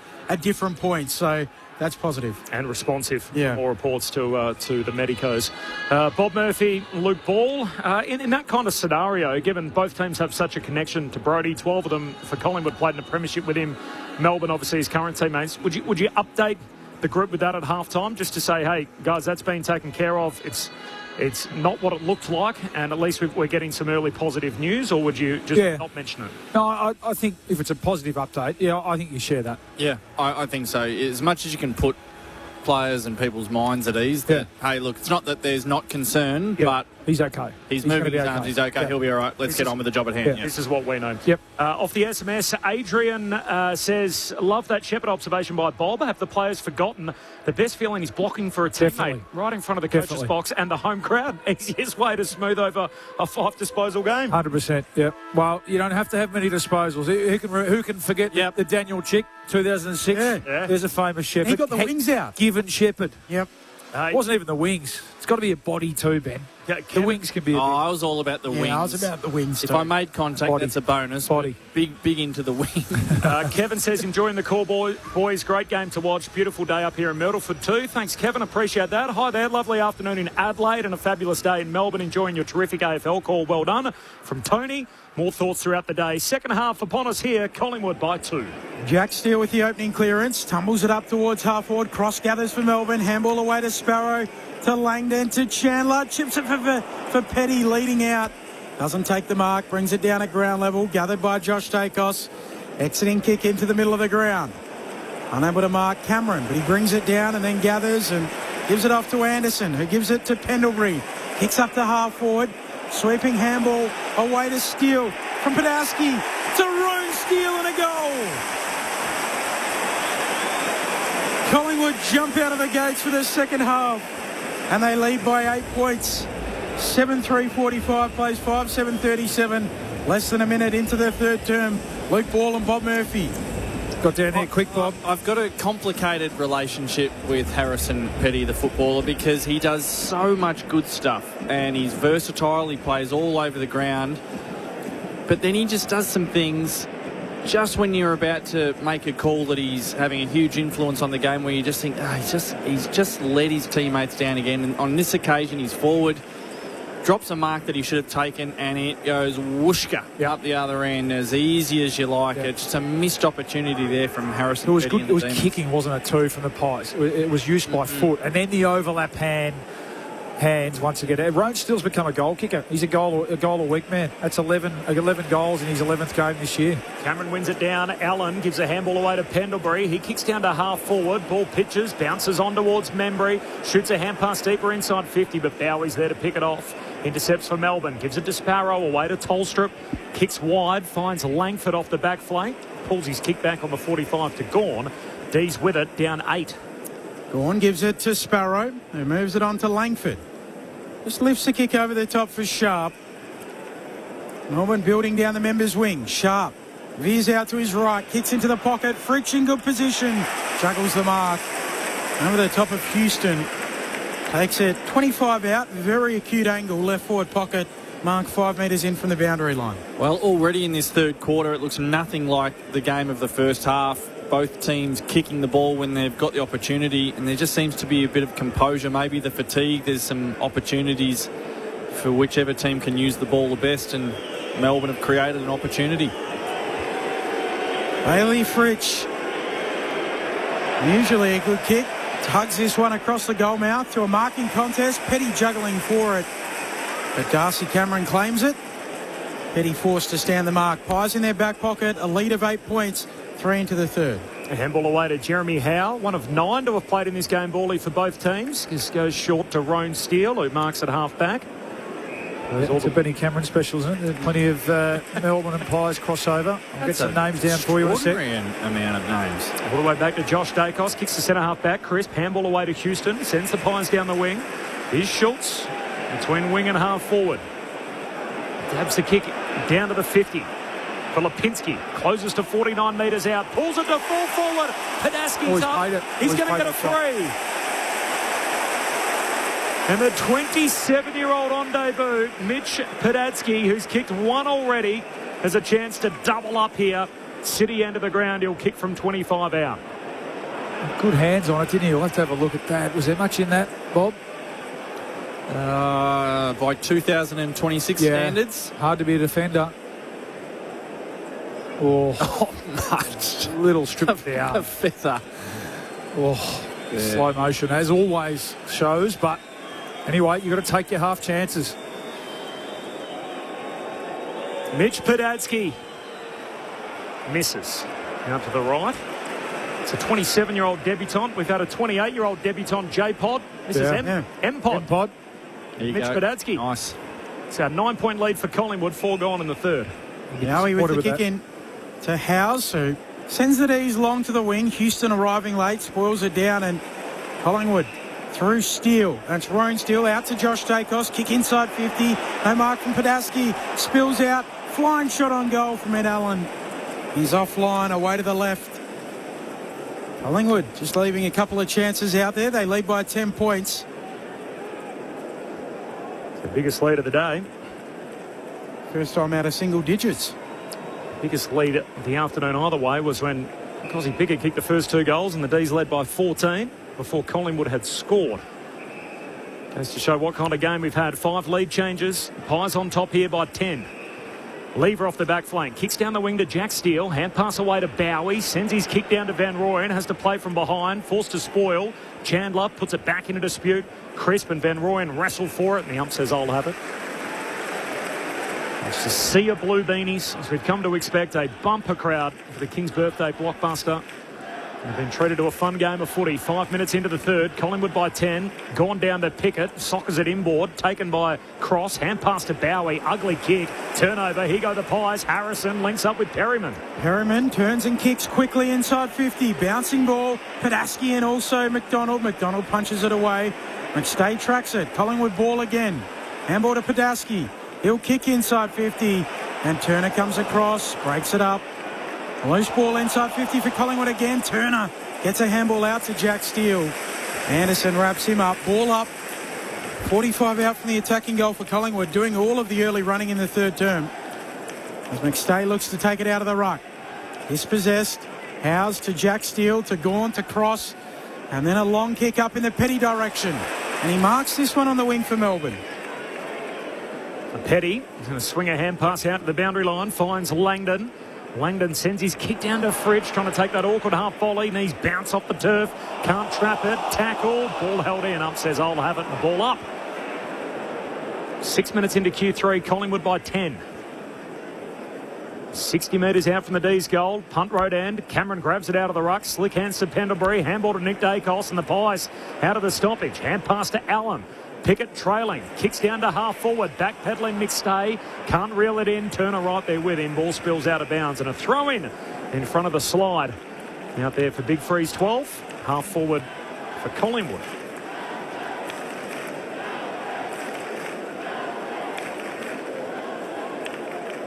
different points, so that's positive.
And responsive.
Yeah.
More reports to the medicos. Bob Murphy, Luke Ball. In that kind of scenario, given both teams have such a connection to Brody, 12 of them for Collingwood played in a premiership with him. Melbourne, obviously, his current teammates. Would you update the group with that at halftime, just to say, hey, guys, that's been taken care of. It's not what it looked like, and at least we're getting some early positive news, or would you just not mention it?
No, I think if it's a positive update, I think you share that.
Yeah, I think so. As much as you can put players and people's minds at ease that, hey, look, it's not that there's not concern, but
he's okay.
He's moving his arms, he's okay, he'll be all right. Let's get on with the job at hand.
This is what we know.
Yep.
Off the SMS, Adrian says, love that Shepherd observation by Bob. Have the players forgotten the best feeling is blocking for a teammate right in front of the coach's box and the home crowd? Easiest way to smooth over a 5-disposal game.
100%, yep. Well, you don't have to have many disposals. Who can forget the Daniel Chick, 2006?
Yeah.
There's a famous Shepherd.
He got the wings out.
Given Shepherd.
Yep.
It wasn't even the wings. It's got to be a body too, Ben. The wings can be
I was all about the wings.
I was about the wings
If
too.
I made contact, that's a bonus.
Body.
Big into the wing.
Kevin says, enjoying the call, boys. Great game to watch. Beautiful day up here in Myrtleford too. Thanks, Kevin. Appreciate that. Hi there. Lovely afternoon in Adelaide and a fabulous day in Melbourne. Enjoying your terrific AFL call. Well done. From Tony. More thoughts throughout the day. Second half upon us here. Collingwood by 2.
Jack Steele with the opening clearance. Tumbles it up towards half forward. Cross gathers for Melbourne. Handball away to Sparrow. To Langdon, to Chandler. Chips it for Petty, leading out. Doesn't take the mark. Brings it down at ground level. Gathered by Josh Dacos. Exiting kick into the middle of the ground. Unable to mark Cameron, but he brings it down and then gathers and gives it off to Anderson, who gives it to Pendlebury. Kicks up to half forward. Sweeping handball away to Steele. From Podolski to Rune Steele and a goal. Collingwood jump out of the gates for the second half. And they lead by 8 points. 7-3-45 plays 5-7-37. Less than a minute into the third term. Luke Ball and Bob Murphy. Got down there quick, Bob.
I've got a complicated relationship with Harrison Petty, the footballer, because he does so much good stuff. And he's versatile. He plays all over the ground. But then he just does some things just when you're about to make a call that he's having a huge influence on the game, where you just think, he's just let his teammates down again. And on this occasion, he's forward, drops a mark that he should have taken, and it goes whooshka up the other end as easy as you like. It's just a missed opportunity there from Harrison.
It was
Petty
good. It was kicking, wasn't it, too, from the Pies? It was used by foot, and then the overlap hand. hands once again. Roan Steele's become a goal kicker. He's a goal a week man. That's 11 goals in his 11th game this year.
Cameron wins it down. Allen gives a handball away to Pendlebury. He kicks down to half forward. Ball pitches, bounces on towards Membry. Shoots a hand pass deeper inside 50, but Bowie's there to pick it off. Intercepts for Melbourne. Gives it to Sparrow away to Tolstrup. Kicks wide. Finds Langford off the back flank. Pulls his kick back on the 45 to Gawn. D's with it, down 8.
Gawn gives it to Sparrow, who moves it on to Langford. Just lifts the kick over the top for Sharp. Melbourne building down the members' wing. Sharp veers out to his right, kicks into the pocket. Fritsch in good position, juggles the mark. Over the top of Houston. Takes it 25 out, very acute angle, left forward pocket. Mark 5 metres in from the boundary line.
Well, already in this third quarter, it looks nothing like the game of the first half. Both teams kicking the ball when they've got the opportunity, and there just seems to be a bit of composure, maybe the fatigue. There's some opportunities for whichever team can use the ball the best, and Melbourne have created an opportunity.
Bailey Fritsch, usually a good kick, tugs this one across the goal mouth to a marking contest. Petty juggling for it, but Darcy Cameron claims it. Petty forced to stand the mark. Pies in their back pocket, a lead of 8 points. 3 into the third.
A handball away to Jeremy Howe, one of 9 to have played in this game, Bally, for both teams. This goes short to Roan Steele, who marks at half back.
It's a Benny Cameron special, isn't it? There's plenty of Melbourne and Pies crossover. I'll get some names down for you in a sec.
Amount of names.
All the way back to Josh Dacos, kicks the centre half back. Crisp, handball away to Houston, sends the Pies down the wing. Here's Schultz, between wing and half forward. Dabs the kick down to the 50. Filipinski closes to 49 metres out, pulls it to full forward. Padaski's up. He's going to get a 3. And the 27-year-old on debut, Mitch Padaski, who's kicked 1 already, has a chance to double up here. City end of the ground, he'll kick from 25 out.
Good hands on it, didn't he? We'll have to have a look at that. Was there much in that, Bob?
By 2026 standards.
Hard to be a defender. Oh, much. Little strip down.
A feather.
Oh, slow motion, as always shows. But anyway, you've got to take your half chances.
Mitch Padaski misses. Out to the right. It's a 27-year-old debutant. We've had a 28-year-old debutant, J-Pod. This is M-Pod.
M-Pod.
Mitch Padaski.
Nice.
It's our 9-point lead for Collingwood, 4 gone in the third.
Now he with the kick in to Howes, who sends the D's long to the wing. Houston arriving late, spoils it down, and Collingwood through Steele. That's Roan Steele out to Josh Dacos. Kick inside 50. No mark from Padaski. Spills out. Flying shot on goal from Ed Allen. He's offline, away to the left. Collingwood just leaving a couple of chances out there. They lead by 10 points.
It's the biggest lead of the day.
First time out of single digits.
Biggest lead of the afternoon either way was when Cosy Pickett kicked the first 2 goals and the D's led by 14 before Collingwood had scored. Goes to show what kind of game we've had. 5 lead changes. Pies on top here by 10. Lever off the back flank. Kicks down the wing to Jack Steele. Hand pass away to Bowie. Sends his kick down to Van Rooyen. Has to play from behind. Forced to spoil. Chandler puts it back into dispute. Crisp and Van Rooyen wrestle for it. And the ump says, I'll have it. It's a sea of blue beanies, as we've come to expect. A bumper crowd for the King's birthday blockbuster. They've been treated to a fun game of footy. 5 minutes into the third. Collingwood by 10. Gone down to Pickett. Sockers it inboard. Taken by Cross. Hand pass to Bowie. Ugly kick. Turnover. Here go the Pies. Harrison links up with Perryman.
Perryman turns and kicks quickly inside 50. Bouncing ball. Padaski and also McDonald. McDonald punches it away. McStay tracks it. Collingwood ball again. Handball to Padaski. He'll kick inside 50. And Turner comes across. Breaks it up. Loose ball inside 50 for Collingwood again. Turner gets a handball out to Jack Steele. Anderson wraps him up. Ball up. 45 out from the attacking goal for Collingwood, doing all of the early running in the third term. As McStay looks to take it out of the ruck. Dispossessed. Howes to Jack Steele, to Gawn, to Cross. And then a long kick up in the Petty direction. And he marks this one on the wing for Melbourne.
Petty is going to swing a hand pass out to the boundary line. Finds Langdon. Langdon sends his kick down to Fritsch, trying to take that awkward half volley. Knees bounce off the turf. Can't trap it. Tackle. Ball held in. Up says, I'll have it. And the ball up. 6 minutes into Q3, Collingwood by 10. 60 metres out from the D's goal. Punt road end. Cameron grabs it out of the ruck. Slick hands to Pendlebury. Handball to Nick Dacos, and the Pies out of the stoppage. Hand pass to Allen. Pickett trailing. Kicks down to half forward. Backpedaling McStay. Can't reel it in. Turner right there with him. Ball spills out of bounds. And a throw in front of the slide. Out there for Big Freeze 12. Half forward for Collingwood.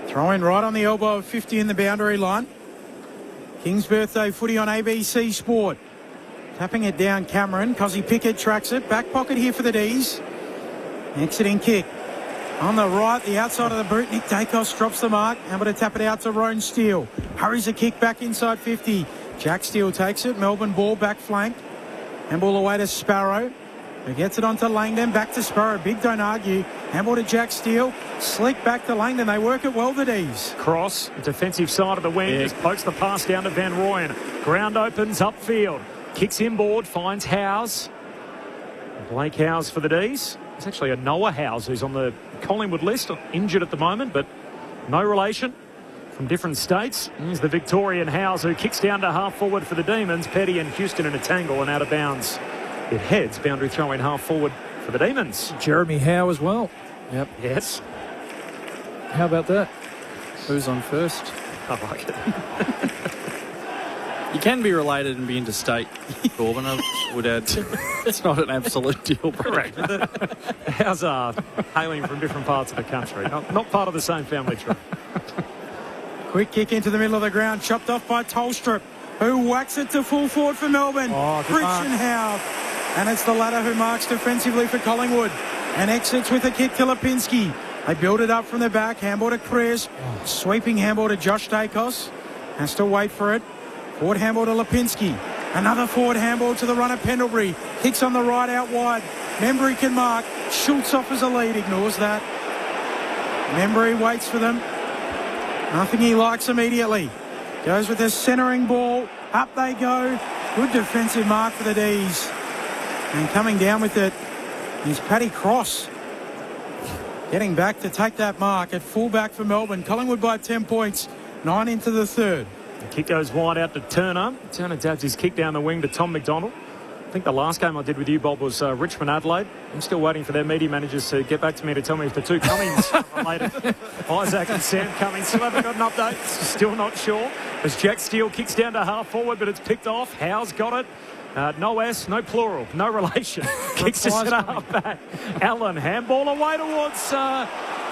Throwing right on the elbow of 50 in the boundary line. King's birthday footy on ABC Sport. Tapping it down Cameron. Cozzy Pickett tracks it. Back pocket here for the D's. Exiting kick. On the right, the outside of the boot. Nick Dacos drops the mark. Able to tap it out to Roan Steele. Hurries a kick back inside 50. Jack Steele takes it. Melbourne ball back flank. Handball away to Sparrow. Who gets it onto Langdon. Back to Sparrow. Big don't argue. Handball to Jack Steele. Slick back to Langdon. They work it well, the D's.
Cross. Defensive side of the wing. Just pokes the pass down to Van Rooyen. Ground opens upfield. Kicks inboard. Finds Howes. Blake Howes for the D's. It's actually a Noah Howes who's on the Collingwood list. Injured at the moment, but no relation. From different states. Here's the Victorian Howes who kicks down to half forward for the Demons. Petty and Houston in a tangle and out of bounds. It heads. Boundary throw in half forward for the Demons.
Jeremy Howe as well. Yep.
Yes.
How about that? Who's on first?
I like it.
You can be related and be interstate, Corbin. I would add. It's not an absolute deal breaker.
Correct. The Howes are hailing from different parts of the country. Not part of the same family tree.
Quick kick into the middle of the ground. Chopped off by Tolstrup, who whacks it to full forward for Melbourne. Christian Howe. And it's the latter who marks defensively for Collingwood and exits with a kick to Lipinski. They build it up from the back. Handball to Chris. Sweeping handball to Josh Dacos. Has to wait for it. Forward handball to Lipinski. Another forward handball to the runner Pendlebury. Kicks on the right out wide. Membry can mark. Schultz offers a lead. Ignores that. Membry waits for them. Nothing he likes immediately. Goes with the centering ball. Up they go. Good defensive mark for the D's. And coming down with it is Paddy Cross. Getting back to take that mark at fullback for Melbourne. Collingwood by 10 points. 9 into the third.
The kick goes wide out to Turner. Turner dabs his kick down the wing to Tom McDonald. I think the last game I did with you, Bob, was Richmond Adelaide. I'm still waiting for their media managers to get back to me to tell me if the two Cummings are related. Isaac and Sam Cummings still haven't got an update. Still not sure. As Jack Steele kicks down to half forward, but it's picked off. Howe's got it. No S, no plural, no relation. Kicks to centre half back. Allen, handball away towards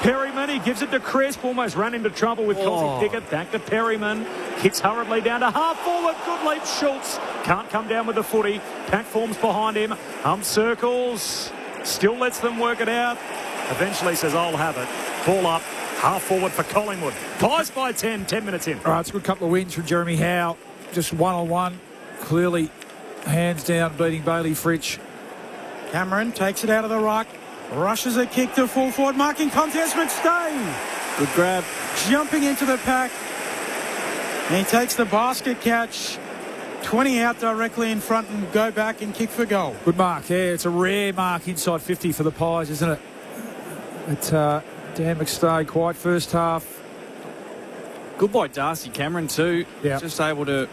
Perryman. He gives it to Crisp. Almost ran into trouble with Cozzy Pickett. Back to Perryman. Kicks hurriedly down to half forward. Good leap, Schultz. Can't come down with the footy. Pack forms behind him. Circles. Still lets them work it out. Eventually says, I'll have it. Ball up. Half forward for Collingwood. Pies by 10 minutes in.
All right, it's a good couple of wins from Jeremy Howe. Just one-on-one. Clearly hands down beating Bailey Fritsch.
Cameron takes it out of the ruck. Rushes a kick to full forward. Marking contest, McStay.
Good grab.
Jumping into the pack. And he takes the basket catch. 20 out directly in front and go back and kick for goal.
Good mark. Yeah, it's a rare mark inside 50 for the Pies, isn't it? But Dan McStay, quiet first half.
Good by Darcy Cameron too.
Yeah.
Just able to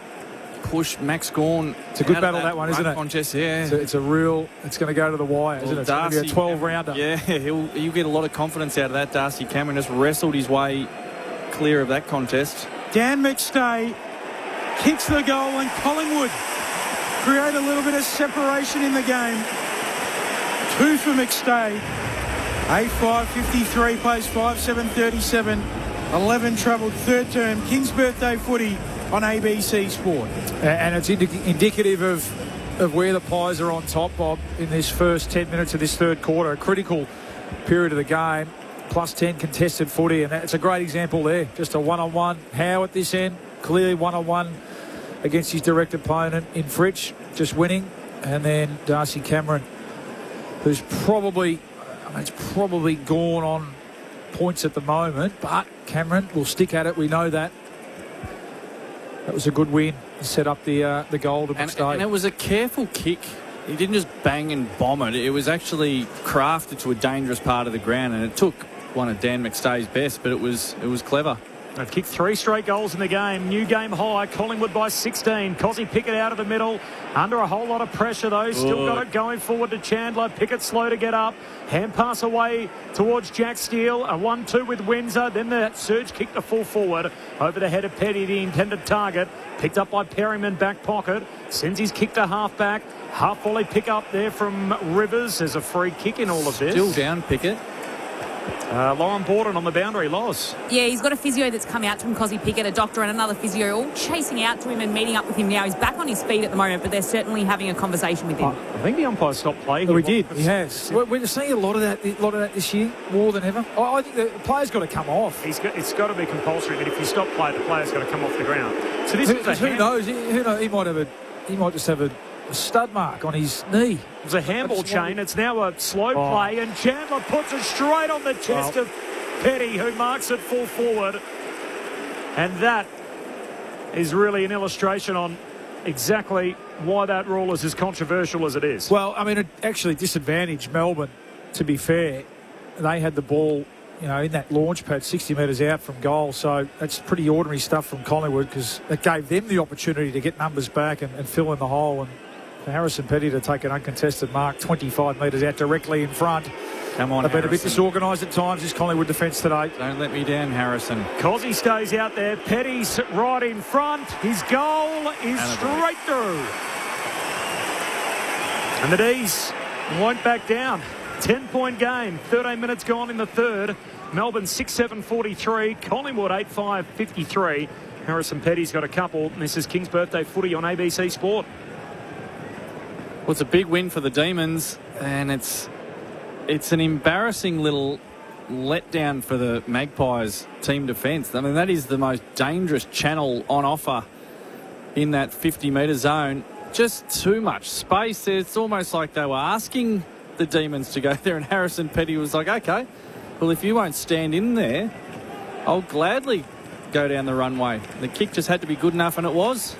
push Max Gawn.
It's a good battle, that one, isn't it?
Contest, yeah.
It's a real. It's going to go to the wire, isn't it? It's going to be a 12-rounder.
Yeah, he'll get a lot of confidence out of that. Darcy Cameron just wrestled his way clear of that contest.
Dan McStay kicks the goal and Collingwood create a little bit of separation in the game. 2 for McStay. 8-5-53 plays 5-7-37. 11 travelled third term. King's birthday footy on ABC Sport.
And it's indicative of where the Pies are on top, Bob, in this first 10 minutes of this third quarter. A critical period of the game. Plus 10 contested footy, and it's a great example there. Just a one-on-one. Howe at this end, clearly one-on-one against his direct opponent in Fritsch, just winning. And then Darcy Cameron, who's probably gone on points at the moment, but Cameron will stick at it. We know that. That was a good win to set up the goal to McStay.
And it was a careful kick he didn't just bang and bomb it. It was actually crafted to a dangerous part of the ground, and it took one of Dan McStay's best, but it was clever.
They've kicked 3 straight goals in the game. New game high. Collingwood by 16. Cozzy Pickett out of the middle. Under a whole lot of pressure, though. Still got it going forward to Chandler. Pickett slow to get up. Hand pass away towards Jack Steele. A 1-2 with Windsor. Then that surge kick to full forward. Over the head of Petty, the intended target. Picked up by Perryman, back pocket. Sends his kick to half-back. Half volley pick up there from Rivers. There's a free kick in all of this.
Still down, Pickett.
Lauren Borden on the boundary, Loz.
Yeah, he's got a physio that's come out to him, Cozzy Pickett, a doctor and another physio, all chasing out to him and meeting up with him now. He's back on his feet at the moment, but they're certainly having a conversation with him.
I think the umpire stopped play.
Oh, he did. He has. We're seeing a lot of that this year, more than ever. I think the player's got to come off.
It's got to be compulsory that if you stop play, the player's got to come off the ground. So this is
who knows? He might just have a stud mark on his knee.
It was a handball chain. It's now a slow play, and Chandler puts it straight on the chest of Petty, who marks it full forward. And that is really an illustration on exactly why that rule is as controversial as it is.
Well, I mean, it actually disadvantaged Melbourne, to be fair. They had the ball, in that launch pad 60 metres out from goal. So that's pretty ordinary stuff from Collingwood, because it gave them the opportunity to get numbers back and fill in the hole. And for Harrison Petty to take an uncontested mark 25 metres out directly in front.
Come on,
they've been a bit disorganised at times, this Collingwood defence today.
Don't let me down, Harrison.
Cozzy stays out there. Petty's right in front. His goal is straight through. And the D's won't back down. 10-point game. 13 minutes gone in the third. Melbourne 6-7-43. Collingwood 8-5-53. Harrison Petty's got a couple. This is King's Birthday Footy on ABC Sport.
Well, it's a big win for the Demons, and it's an embarrassing little letdown for the Magpies team defence. I mean, that is the most dangerous channel on offer in that 50-metre zone. Just too much space there. It's almost like they were asking the Demons to go there, and Harrison Petty was like, okay, well, if you won't stand in there, I'll gladly go down the runway. The kick just had to be good enough, and it was.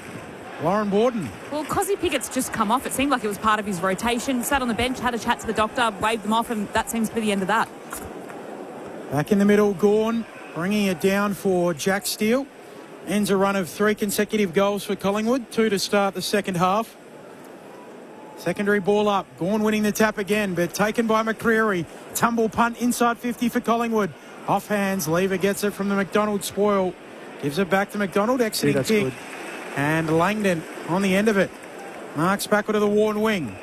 Lauren Borden.
Well, Cozzy Pickett's just come off. It seemed like it was part of his rotation. Sat on the bench, had a chat to the doctor, waved them off, and that seems to be the end of that.
Back in the middle, Gawn bringing it down for Jack Steele. Ends a run of 3 consecutive goals for Collingwood, 2 to start the second half. Secondary ball up. Gawn winning the tap again, but taken by McCreery. Tumble punt inside 50 for Collingwood. Off hands. Lever gets it from the McDonald spoil. Gives it back to McDonald. Exiting kick. Good. And Langdon on the end of it. Marks backward to the worn wing.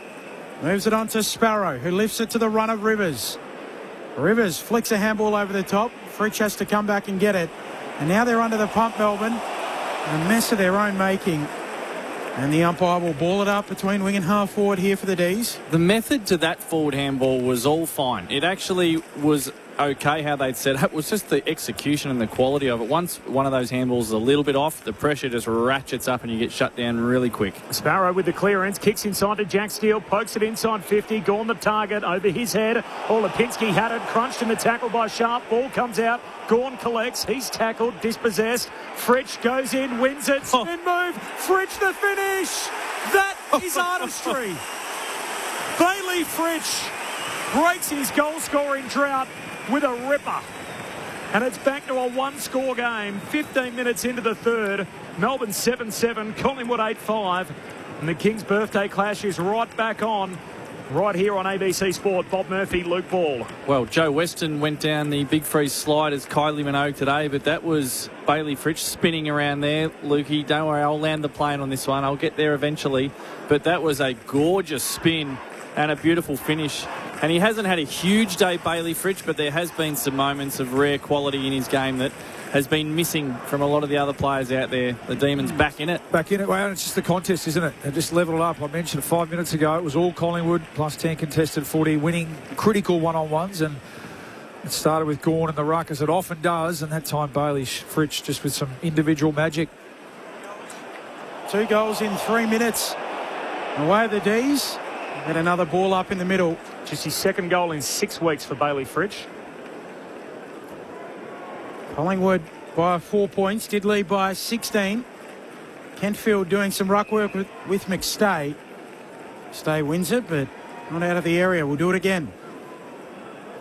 Moves it on to Sparrow, who lifts it to the run of Rivers. Rivers flicks a handball over the top. Fritsch has to come back and get it. And now they're under the pump, Melbourne. A mess of their own making. And the umpire will ball it up between wing and half forward here for the D's.
The method to that forward handball was all fine. It actually was okay how they'd set up. It was just the execution and the quality of it. Once one of those handballs is a little bit off, the pressure just ratchets up and you get shut down really quick.
Sparrow with the clearance, kicks inside to Jack Steele, pokes it inside 50, Gawn the target over his head. Lipinski had it, crunched in the tackle by Sharp. Ball comes out, Gawn collects, he's tackled, dispossessed. Fritsch goes in, wins it, spin move, Fritsch the finish. That is artistry. Bailey Fritsch breaks his goal-scoring drought with a ripper. And it's back to a one-score game. 15 minutes into the third. Melbourne 7-7, Collingwood 8-5. And the King's birthday clash is right back on. Right here on ABC Sport. Bob Murphy, Luke Ball.
Well, Joe Weston went down the big freeze slide as Kylie Minogue today, but that was Bailey Fritsch spinning around there. Lukey, don't worry, I'll land the plane on this one. I'll get there eventually. But that was a gorgeous spin and a beautiful finish. And he hasn't had a huge day, Bailey Fritsch, but there has been some moments of rare quality in his game that has been missing from a lot of the other players out there. The Demons back in it.
Back in it. Well, it's just the contest, isn't it? They just leveled it up. I mentioned 5 minutes ago, it was all Collingwood, plus 10 contested 40, winning critical one-on-ones. And it started with Gawn in the ruck, as it often does. And that time, Bailey Fritsch just with some individual magic.
2 goals in 3 minutes. Away the D's. And another ball up in the middle.
Just his second goal in 6 weeks for Bailey Fritsch.
Collingwood by 4 points, did lead by 16. Kentfield doing some ruck work with McStay. Stay wins it, but not out of the area. We'll do it again.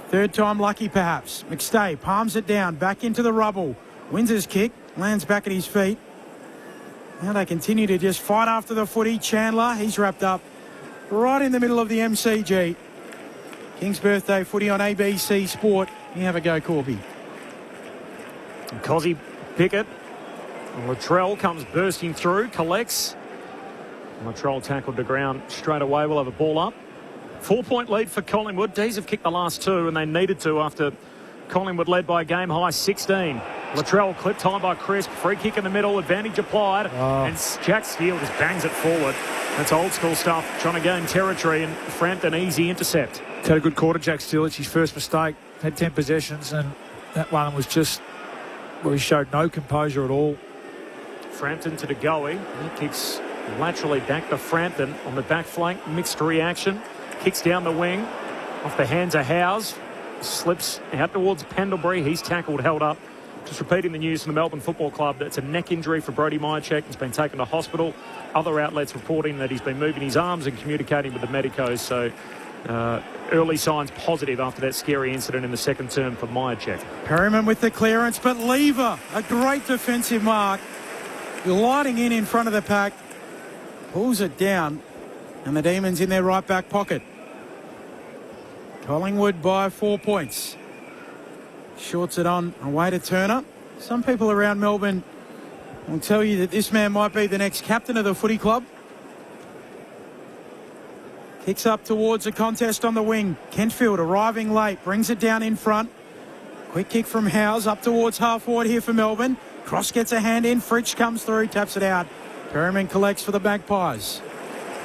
Third time lucky, perhaps. McStay palms it down, back into the rubble. Wins his kick, lands back at his feet. Now they continue to just fight after the footy. Chandler, he's wrapped up right in the middle of the MCG. King's birthday footy on ABC Sport. You have a go, Corby.
Cozzy Pickett. Latrell comes bursting through, collects. Latrell tackled to ground straight away. We'll have a ball up. 4-point lead for Collingwood. D's have kicked the last two, and they needed to after Collingwood led by a game high 16. Latrell clipped high by Crisp. Free kick in the middle. Advantage applied. And Jack Steele just bangs it forward. That's old school stuff. Trying to gain territory, and Frampton easy intercept.
He's had a good quarter, Jack Steele. It's his first mistake. Had 10 possessions, and that one was just where he showed no composure at all.
Frampton to De Goey. He kicks laterally back to Frampton on the back flank. Mixed reaction. Kicks down the wing. Off the hands of Howes. Slips out towards Pendlebury. He's tackled, held up. Just repeating the news from the Melbourne Football Club. It's a neck injury for Brodie Myercheck. He's been taken to hospital. Other outlets reporting that he's been moving his arms and communicating with the medicos. So early signs positive after that scary incident in the second term for Myercheck.
Perryman with the clearance, but Lever, a great defensive mark. Lighting in front of the pack. Pulls it down. And the Demons in their right back pocket. Collingwood by 4 points. Shorts it on away to Turner. Some people around Melbourne will tell you that this man might be the next captain of the footy club. Kicks up towards the contest on the wing. Kentfield arriving late. Brings it down in front. Quick kick from Howes up towards half forward here for Melbourne. Cross gets a hand in. Fritsch comes through. Taps it out. Perryman collects for the Magpies.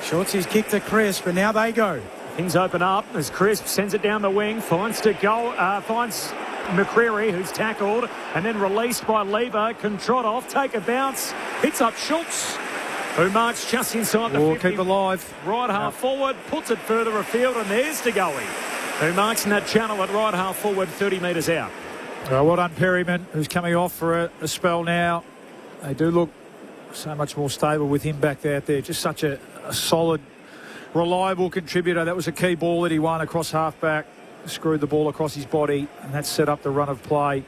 Shorts his kick to Crisp, and now they go.
Things open up as Crisp sends it down the wing. Finds McCreary, who's tackled and then released by Lever. Can trot off, take a bounce. Hits up Schultz, who marks just inside the 50.
Keep alive.
Right half forward, puts it further afield, and there's De Goey, who marks in that channel at right half forward, 30 metres out.
Well done, Perryman, who's coming off for a spell now. They do look so much more stable with him back out there. Just such a solid, reliable contributor. That was a key ball that he won across half-back. Screwed the ball across his body, and that set up the run of play.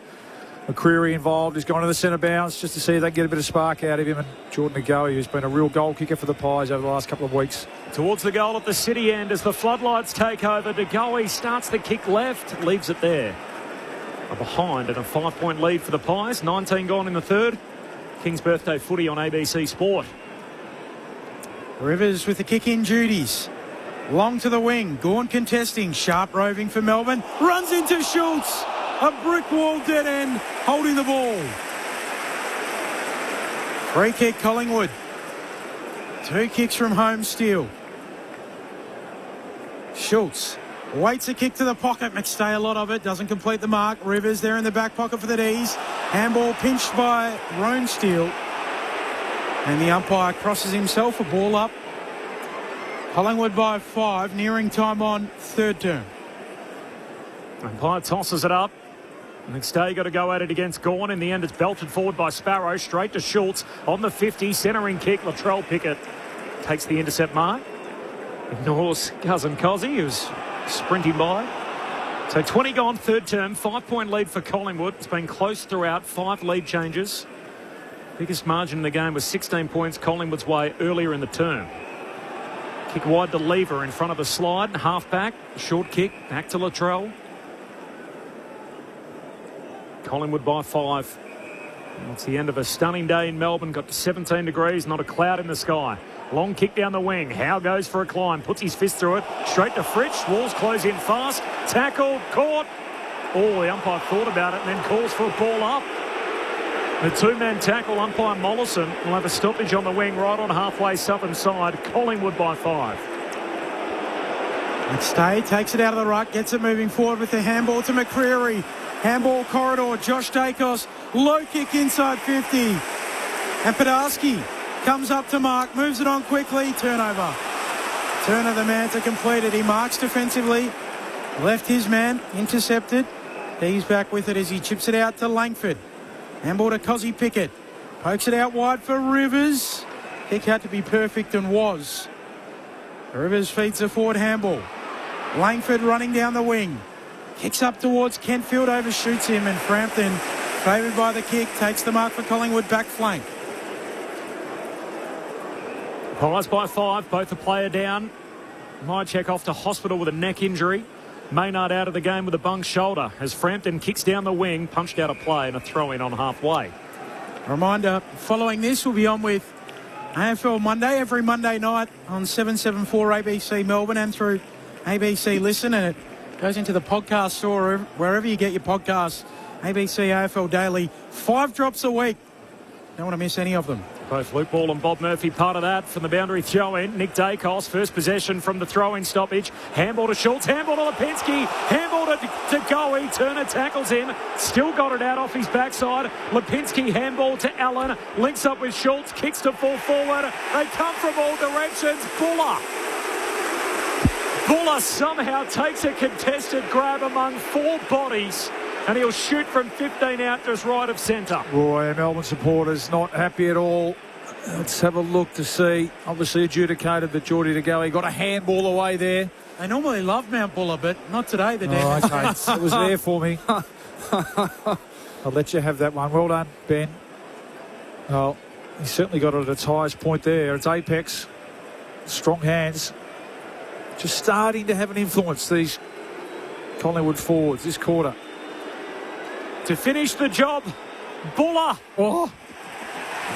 McCreary involved. He's gone to the centre bounce just to see if they can get a bit of spark out of him. And Jordan De Goey, who's been a real goal kicker for the Pies over the last couple of weeks.
Towards the goal at the city end as the floodlights take over. De Goey starts the kick left, leaves it there. A behind and a 5-point lead for the Pies. 19 gone in the third. King's birthday footy on ABC Sport.
Rivers with the kick-in duties. Long to the wing. Gawn contesting. Sharp roving for Melbourne. Runs into Schultz. A brick wall dead end. Holding the ball. Free kick Collingwood. 2 kicks from home Steele. Schultz waits a kick to the pocket. McStay a lot of it. Doesn't complete the mark. Rivers there in the back pocket for the D's. Handball pinched by Roan Steele. And the umpire crosses himself. A ball up. Collingwood by 5. Nearing time on third term.
Umpire tosses it up. McStay got to go at it against Gawn. In the end, it's belted forward by Sparrow. Straight to Schultz on the 50. Centering kick. Latrell Pickett takes the intercept mark. Ignores cousin Cozzy, who's sprinting by. So 20 gone, third term. 5-point lead for Collingwood. It's been close throughout. 5 lead changes. Biggest margin in the game was 16 points Collingwood's way earlier in the term. Kick wide to Lever in front of a slide. Half back. Short kick. Back to Latrell. Collingwood by 5. It's the end of a stunning day in Melbourne. Got to 17 degrees. Not a cloud in the sky. Long kick down the wing. Howe goes for a climb. Puts his fist through it. Straight to Fritsch. Walls close in fast. Tackle. Caught. Oh, the umpire thought about it and then calls for a ball up. The 2-man tackle. Umpire Mollison will have a stoppage on the wing right on halfway southern side. Collingwood by 5.
McStay takes it out of the ruck. Gets it moving forward with the handball to McCreary. Handball corridor. Josh Dacos. Low kick inside 50. And Podarski comes up to mark. Moves it on quickly. Turnover. Turner the man to complete it. He marks defensively. Left his man. Intercepted. He's back with it as he chips it out to Langford. Handball to Cozzy Pickett. Pokes it out wide for Rivers. Kick had to be perfect and was. Rivers feeds a forward handball. Langford running down the wing. Kicks up towards Kentfield, overshoots him, and Frampton, favoured by the kick, takes the mark for Collingwood back flank.
Pies by 5, both the player down. Mychek off to hospital with a neck injury. Maynard out of the game with a bung shoulder as Frampton kicks down the wing, punched out a play and a throw-in on halfway.
Reminder, following this, we'll be on with AFL Monday every Monday night on 774 ABC Melbourne and through ABC Listen, and it goes into the podcast store wherever you get your podcasts. ABC AFL Daily, 5 drops a week. Don't want to miss any of them.
Both Luke Ball and Bob Murphy part of that from the boundary throw-in. Nick Dacos, first possession from the throw-in stoppage. Handball to Schultz, handball to Lipinski, handball to Goey. Turner tackles him, still got it out off his backside. Lipinski handball to Allen, links up with Schultz, kicks to full forward. They come from all directions. Buller somehow takes a contested grab among 4 bodies, and he'll shoot from 15 out just right of centre.
Boy, Melbourne supporters not happy at all. Let's have a look to see. Obviously adjudicated that Geordie to go. He got a handball away there.
They normally love Mount Buller, but not today. The
okay. It was there for me. I'll let you have that one. Well done, Ben. Well, he certainly got it at its highest point there. It's apex. Strong hands. Just starting to have an influence, these Collingwood forwards this quarter.
To finish the job, Buller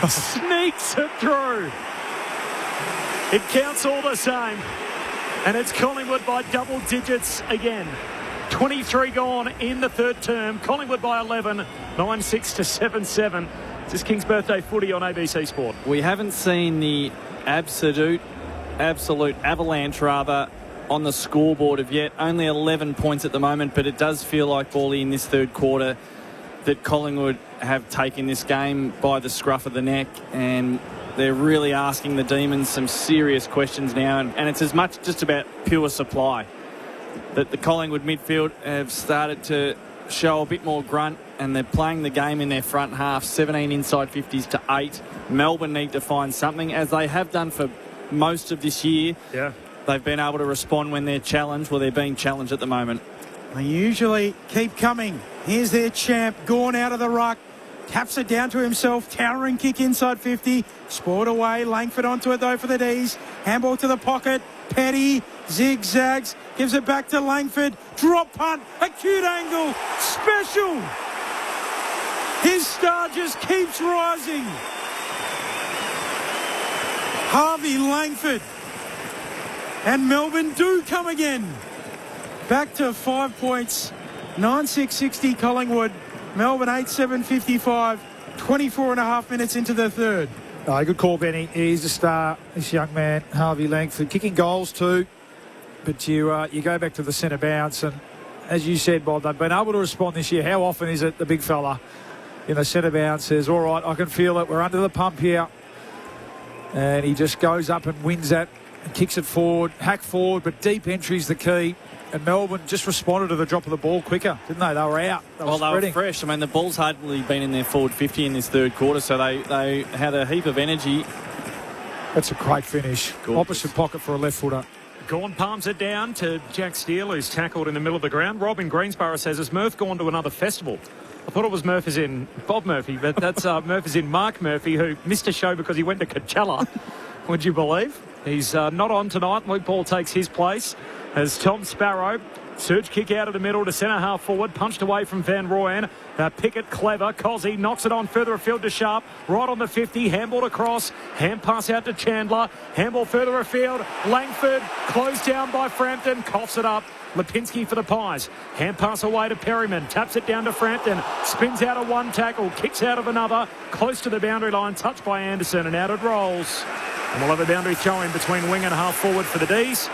sneaks it through. It counts all the same, and it's Collingwood by double digits again. 23 gone in the third term. Collingwood by 11, 9-6 to 7-7. This is King's Birthday footy on ABC Sport.
We haven't seen the absolute avalanche on the scoreboard of yet. Only 11 points at the moment, but it does feel like, Bally, in this third quarter that Collingwood have taken this game by the scruff of the neck, and they're really asking the Demons some serious questions now, and it's as much just about pure supply that the Collingwood midfield have started to show a bit more grunt, and they're playing the game in their front half, 17 inside 50s to 8. Melbourne need to find something, as they have done for most of this year.
Yeah,
they've been able to respond when they're challenged. Well, they're being challenged at the moment.
They usually keep coming. Here's their champ, Gawn out of the ruck. Taps it down to himself. Towering kick inside 50. Spoiled away. Langford onto it, though, for the D's. Handball to the pocket. Petty zigzags. Gives it back to Langford. Drop punt. Acute angle. Special. His star just keeps rising. Harvey Langford. And Melbourne do come again. Back to 5 points. 9-6-60 Collingwood. Melbourne 8-7-55. 24 and a half minutes into the third.
Oh, good call, Benny. He's a star, this young man, Harvey Langford. Kicking goals too. But you go back to the centre bounce, and as you said, Bob, they've been able to respond this year. How often is it the big fella in the centre bounce says, all right, I can feel it. We're under the pump here. And he just goes up and wins that and kicks it forward, hack forward, but deep entry's the key. And Melbourne just responded to the drop of the ball quicker, didn't they? They were out. They
were fresh. I mean, the ball's hardly been in their forward 50 in this third quarter, so they had a heap of energy.
That's a great finish. Gorgeous. Opposite pocket for a left footer.
Gawn palms it down to Jack Steele, who's tackled in the middle of the ground. Robin Greensborough says, has Murph gone to another festival? I thought it was Murph as in Bob Murphy, but that's Murph as in Mark Murphy, who missed a show because he went to Coachella. Would you believe? He's not on tonight. Luke Ball takes his place as Tom Sparrow. Surge kick out of the middle to centre half forward. Punched away from Van Rooyen. Pickett clever. Cozzy knocks it on further afield to Sharp. Right on the 50. Handball across. Hand pass out to Chandler. Handball further afield. Langford closed down by Frampton. Coughs it up. Lipinski for the Pies. Hand pass away to Perryman. Taps it down to Frampton. Spins out of one tackle. Kicks out of another. Close to the boundary line. Touched by Anderson, and out it rolls. And we'll have a boundary throw in between wing and half forward for the D's.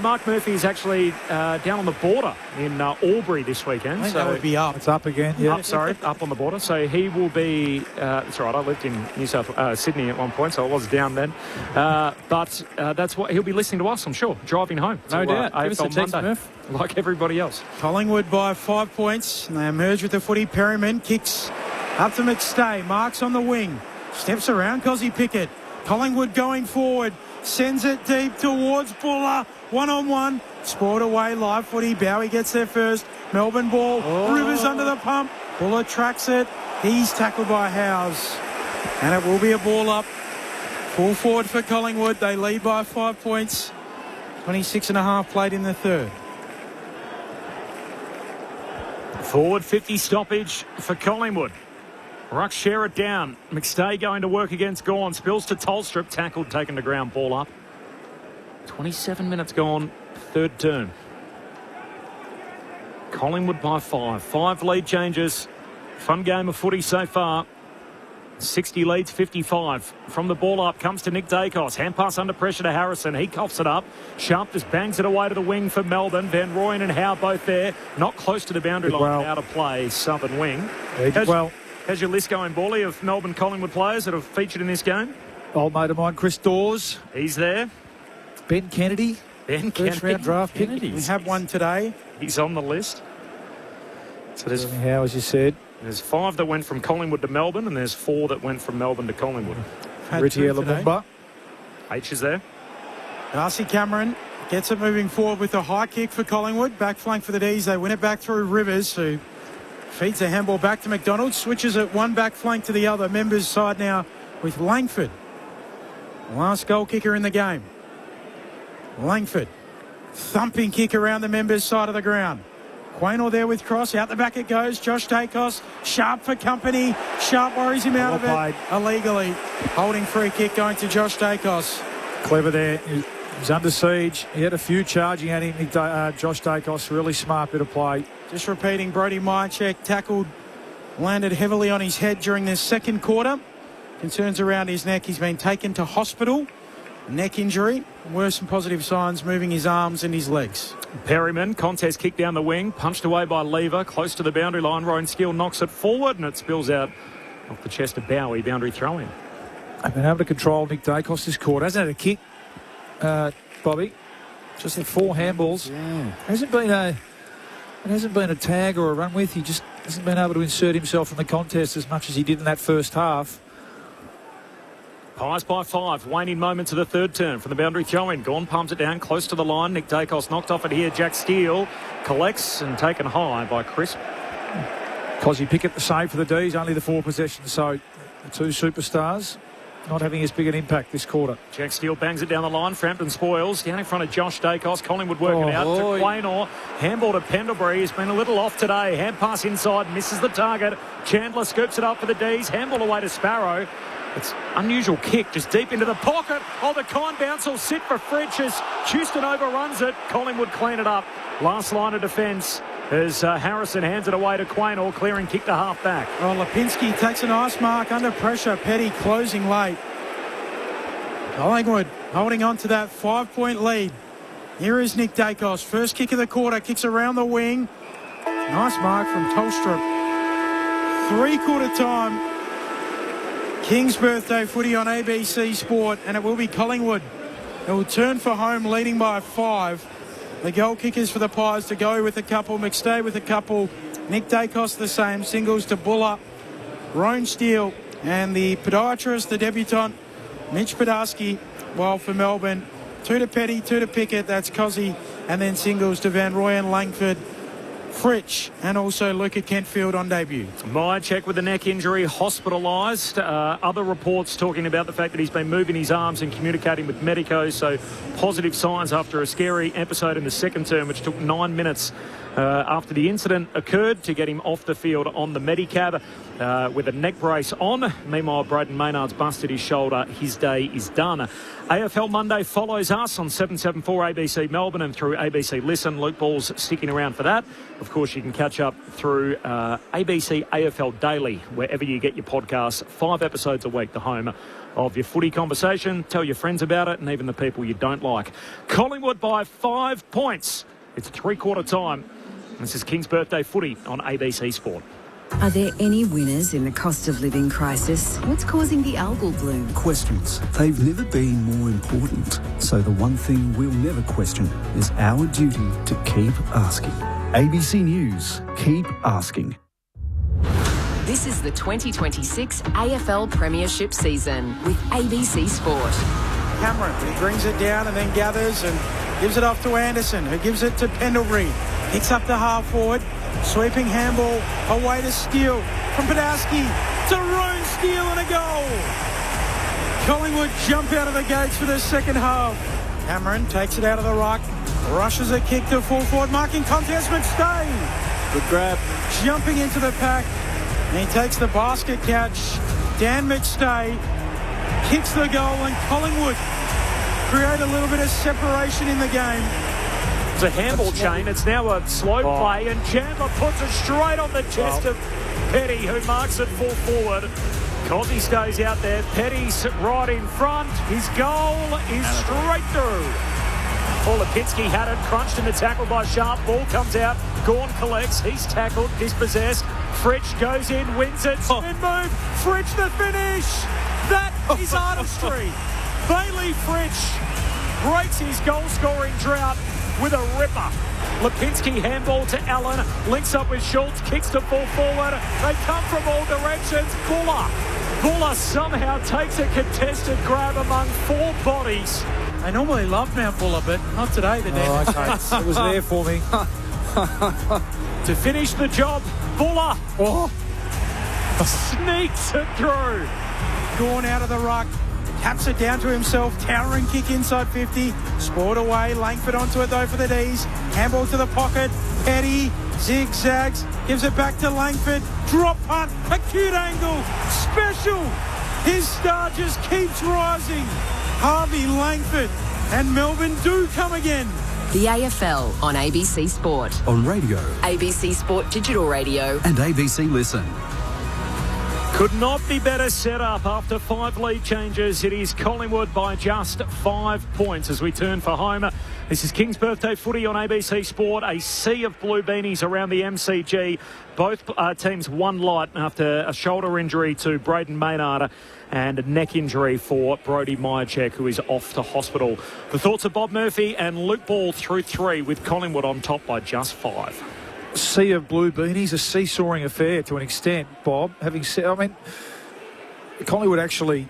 Mark Murphy is actually down on the border in Albury this weekend.
I think that would be up.
It's up again. Yeah.
Up on the border. So he will be. That's right. I lived in Sydney at one point, so I was down then. But that's what he'll be listening to us, I'm sure, driving home.
No doubt. Give us a text,
Monday,
Murph.
like everybody else.
Collingwood by 5 points. And they emerge with the footy. Perryman kicks up to McStay. Marks on the wing. Steps around Cozzy Pickett. Collingwood going forward. Sends it deep towards Buller. One-on-one. Sport away, live footy. Bowie gets there first. Melbourne ball. Rivers under the pump. Buller tracks it. He's tackled by Howes. And it will be a ball up. Full forward for Collingwood. They lead by 5 points. 26.5 played in the third.
Forward 50 stoppage for Collingwood. Ruck share it down. McStay going to work against Gawn. Spills to Tolstrup. Tackled, taken to ground, ball up. 27 minutes gone, third term. Collingwood by 5. 5 lead changes. Fun game of footy so far. 60 leads 55. From the ball up comes to Nick Dacos. Hand pass under pressure to Harrison. He coughs it up. Sharp just bangs it away to the wing for Melbourne. Van Rooyen and Howe both there. Not close to the boundary line. Out of play. Southern wing. How's your list going, Bally, of Melbourne Collingwood players that have featured in this game?
Old mate of mine, Chris Dawes.
He's there.
Ben Kennedy. First round draft pick.
We have one today.
He's on the list. So there's
how, as you said.
There's 5 that went from Collingwood to Melbourne, and there's 4 that went from Melbourne to Collingwood.
Richie Lumumba.
H is there.
Darcy Cameron gets it moving forward with a high kick for Collingwood. Back flank for the D's. They win it back through Rivers, who feeds a handball back to McDonald. Switches it one back flank to the other. Members side now with Langford. Last goal kicker in the game. Langford. Thumping kick around the members side of the ground. Quaynor there with cross. Out the back it goes. Josh Dacos. Sharp for company. Sharp worries him out of it. Illegally. Holding free kick going to Josh Dacos.
Clever there. He's under siege. He had a few charging at him. Josh Dacos, really smart bit of play.
Just repeating, Brody Myercheck tackled, landed heavily on his head during this second quarter. Concerns around his neck. He's been taken to hospital. Neck injury. Worse and positive signs, moving his arms and his legs.
Perryman, contest kick down the wing, punched away by Lever, close to the boundary line. Rowan Skill knocks it forward and it spills out off the chest of Bowie. Boundary throw in.
They've been able to control Nick Dacos this quarter. Hasn't had a kick, Bobby. Just had 4 handballs. Yeah. It hasn't been a tag or a run with. He just hasn't been able to insert himself in the contest as much as he did in that first half.
Pies by 5. Waning moments of the third term from the boundary throw-in. Gawn palms it down close to the line. Nick Dacos knocked off it here. Jack Steele collects and taken high by Crisp.
Cozzy Pickett the save for the D's. Only the 4 possessions. So the 2 superstars not having as big an impact this quarter.
Jack Steele bangs it down the line. Frampton spoils. Down in front of Josh Dacos. Collingwood working out to Quaynor. Handball to Pendlebury. He's been a little off today. Hand pass inside. Misses the target. Chandler scoops it up for the D's. Handball away to Sparrow. It's unusual kick, just deep into the pocket. Oh, the kind bounce will sit for Fritsch as Houston overruns it. Collingwood clean it up. Last line of defence as Harrison hands it away to Quaynor, clearing kick to half back.
Oh, Lipinski takes a nice mark under pressure. Petty closing late. Collingwood holding on to that 5-point lead. Here is Nick Dacos. First kick of the quarter, kicks around the wing. Nice mark from Tolstrup. 3-quarter time. King's birthday footy on ABC Sport, and it will be Collingwood. It will turn for home, leading by 5. The goal kickers for the Pies to go with a couple. McStay with a couple. Nick Dacos the same. Singles to Buller. Roan Steele and the podiatrist, the debutant, Mitch Podarski. While for Melbourne, 2 to Petty, 2 to Pickett. That's Cozzy. And then singles to Van Rooyen, Langford, Fritsch, and also Luca Kentfield on debut.
Myercheck with a neck injury, hospitalised. Other reports talking about the fact that he's been moving his arms and communicating with medicos, so positive signs after a scary episode in the second term, which took 9 minutes after the incident occurred to get him off the field on the Medicab with a neck brace on. Meanwhile, Braden Maynard's busted his shoulder. His day is done. AFL Monday follows us on 774 ABC Melbourne and through ABC Listen. Luke Ball's sticking around for that. Of course, you can catch up through ABC AFL Daily, wherever you get your podcasts. 5 episodes a week, the home of your footy conversation. Tell your friends about it and even the people you don't like. Collingwood by 5 points. It's 3-quarter time. This is King's Birthday Footy on ABC Sport.
Are there any winners in the cost of living crisis? What's causing the algal bloom?
Questions. They've never been more important. So the one thing we'll never question is our duty to keep asking. ABC News. Keep asking.
This is the 2026 AFL Premiership season with ABC Sport.
Cameron. He brings it down and then gathers and gives it off to Anderson, who gives it to Pendlebury. Picks up the half forward. Sweeping handball away to Steele from Podolski. Tyrone Steele and a goal. Collingwood jump out of the gates for the second half. Cameron takes it out of the ruck. Rushes a kick to full forward. Marking contest, McStay.
Good grab.
Jumping into the pack. And he takes the basket catch. Dan McStay kicks the goal and Collingwood create a little bit of separation in the game.
It's a handball chain. It's now a slow play, and Chandler puts it straight on the chest of Petty, who marks it full forward. Cozzy stays out there. Petty's right in front. His goal is straight through. Lipinski had it, crunched in the tackle by Sharp. Ball comes out. Gawn collects. He's tackled, dispossessed. Fritsch goes in, wins it. Spin move. Fritsch the finish. That is artistry. Bailey Fritsch breaks his goal-scoring drought with a ripper. Lipinski handball to Allen, links up with Schultz, kicks to full forward. They come from all directions. Buller somehow takes a contested grab among four bodies.
They normally love Mount Buller, but not today. The
okay. It was there for me.
To finish the job, Buller sneaks it through.
Gawn out of the ruck. Taps it down to himself. Towering kick inside 50. Spoiled away. Langford onto it though for the D's. Handball to the pocket. Petty zigzags. Gives it back to Langford. Drop punt. Acute angle. Special. His star just keeps rising. Harvey Langford. And Melbourne do come again.
The AFL on ABC Sport.
On radio.
ABC Sport Digital Radio.
And ABC Listen.
Could not be better set up after 5 lead changes. It is Collingwood by just 5 points as we turn for home. This is King's Birthday Footy on ABC Sport. A sea of blue beanies around the MCG. Both teams won light after a shoulder injury to Braden Maynard and a neck injury for Brodie Myercheck, who is off to hospital. The thoughts of Bob Murphy and Luke Ball through 3 with Collingwood on top by just 5.
Sea of blue beanies, a seesawing affair to an extent, Bob. Having said, I mean, Collingwood actually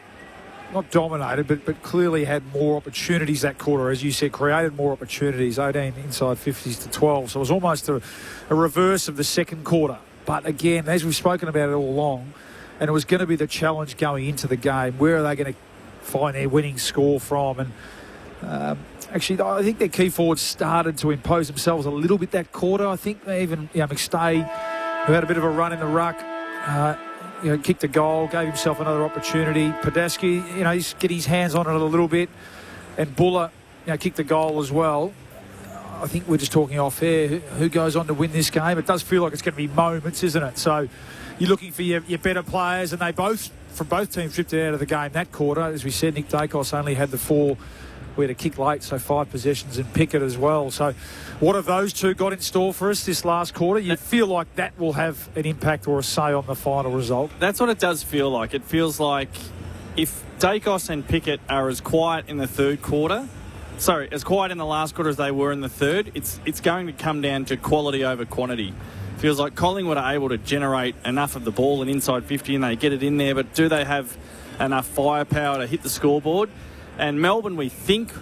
not dominated, but clearly had more opportunities that quarter, as you said, created more opportunities, 18 inside 50s to 12. So it was almost a reverse of the second quarter. But again, as we've spoken about it all along, and it was going to be the challenge going into the game, where are they going to find their winning score from? And actually, I think their key forwards started to impose themselves a little bit that quarter. I think even McStay, who had a bit of a run in the ruck, kicked a goal, gave himself another opportunity. Podolski, he's getting his hands on it a little bit. And Buller, kicked the goal as well. I think we're just talking off air. Who goes on to win this game? It does feel like it's going to be moments, isn't it? So you're looking for your better players, and they both, from both teams, drifted out of the game that quarter. As we said, Nick Dacos only had the 4. We had a kick late, so 5 possessions, and Pickett as well. So what have those two got in store for us this last quarter? You feel like that will have an impact or a say on the final result?
That's what it does feel like. It feels like if Dacos and Pickett are as quiet in the third quarter, as quiet in the last quarter as they were in the third, it's going to come down to quality over quantity. Feels like Collingwood are able to generate enough of the ball in inside 50 and they get it in there, but do they have enough firepower to hit the scoreboard? And Melbourne, we think,